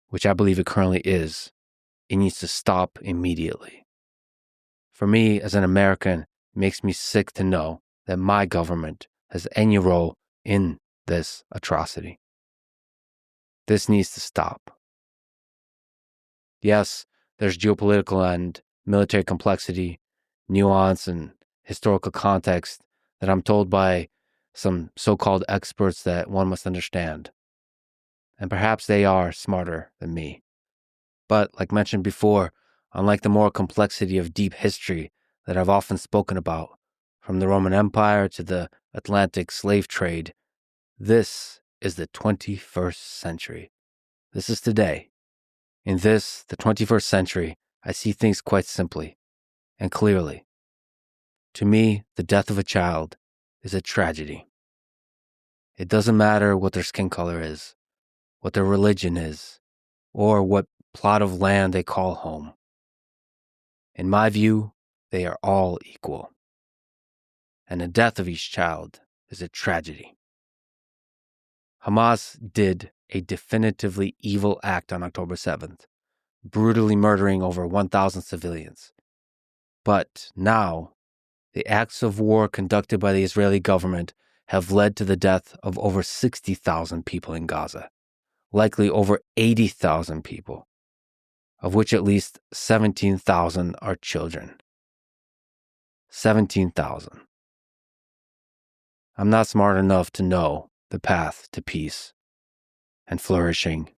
which I believe it currently is, it needs to stop immediately. For me, as an American, it makes me sick to know that my government has any role in this atrocity. This needs to stop. Yes, there's geopolitical and military complexity, nuance, and historical context that I'm told by some so-called experts that one must understand. And perhaps they are smarter than me. But, like mentioned before, unlike the moral complexity of deep history that I've often spoken about, from the Roman Empire to the transatlantic slave trade. This is the 21st century. This is today. In this, the 21st century, I see things quite simply and clearly. To me, the death of a child is a tragedy. It doesn't matter what their skin color is, what their religion is, or what plot of land they call home. In my view, they are all equal. And the death of each child is a tragedy. Hamas did a definitively evil act on October 7th, brutally murdering over 1,000 civilians. But now, the acts of war conducted by the Israeli government have led to the death of over 60,000 people in Gaza, likely over 80,000 people, of which at least 17,000 are children. 17,000. I'm not smart enough to know the path to peace and flourishing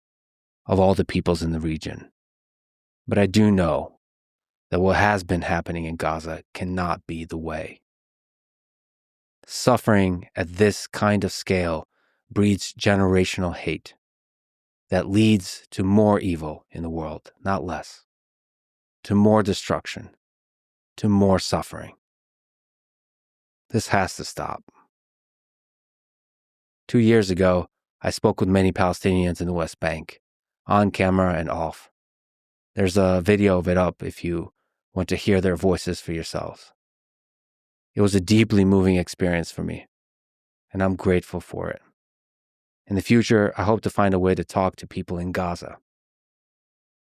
of all the peoples in the region. But I do know that what has been happening in Gaza cannot be the way. Suffering at this kind of scale breeds generational hate that leads to more evil in the world, not less, to more destruction, to more suffering. This has to stop. 2 years ago, I spoke with many Palestinians in the West Bank, on camera and off. There's a video of it up if you want to hear their voices for yourselves. It was a deeply moving experience for me, and I'm grateful for it. In the future, I hope to find a way to talk to people in Gaza.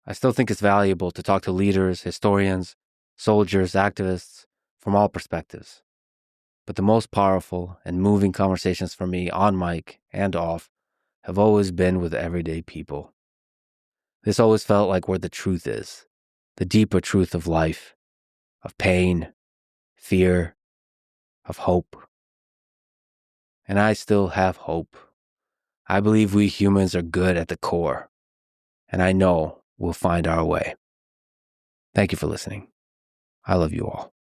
I still think it's valuable to talk to leaders, historians, soldiers, activists, from all perspectives. But the most powerful and moving conversations for me on mic and off have always been with everyday people. This always felt like where the truth is, the deeper truth of life, of pain, fear, of hope. And I still have hope. I believe we humans are good at the core, and I know we'll find our way. Thank you for listening. I love you all.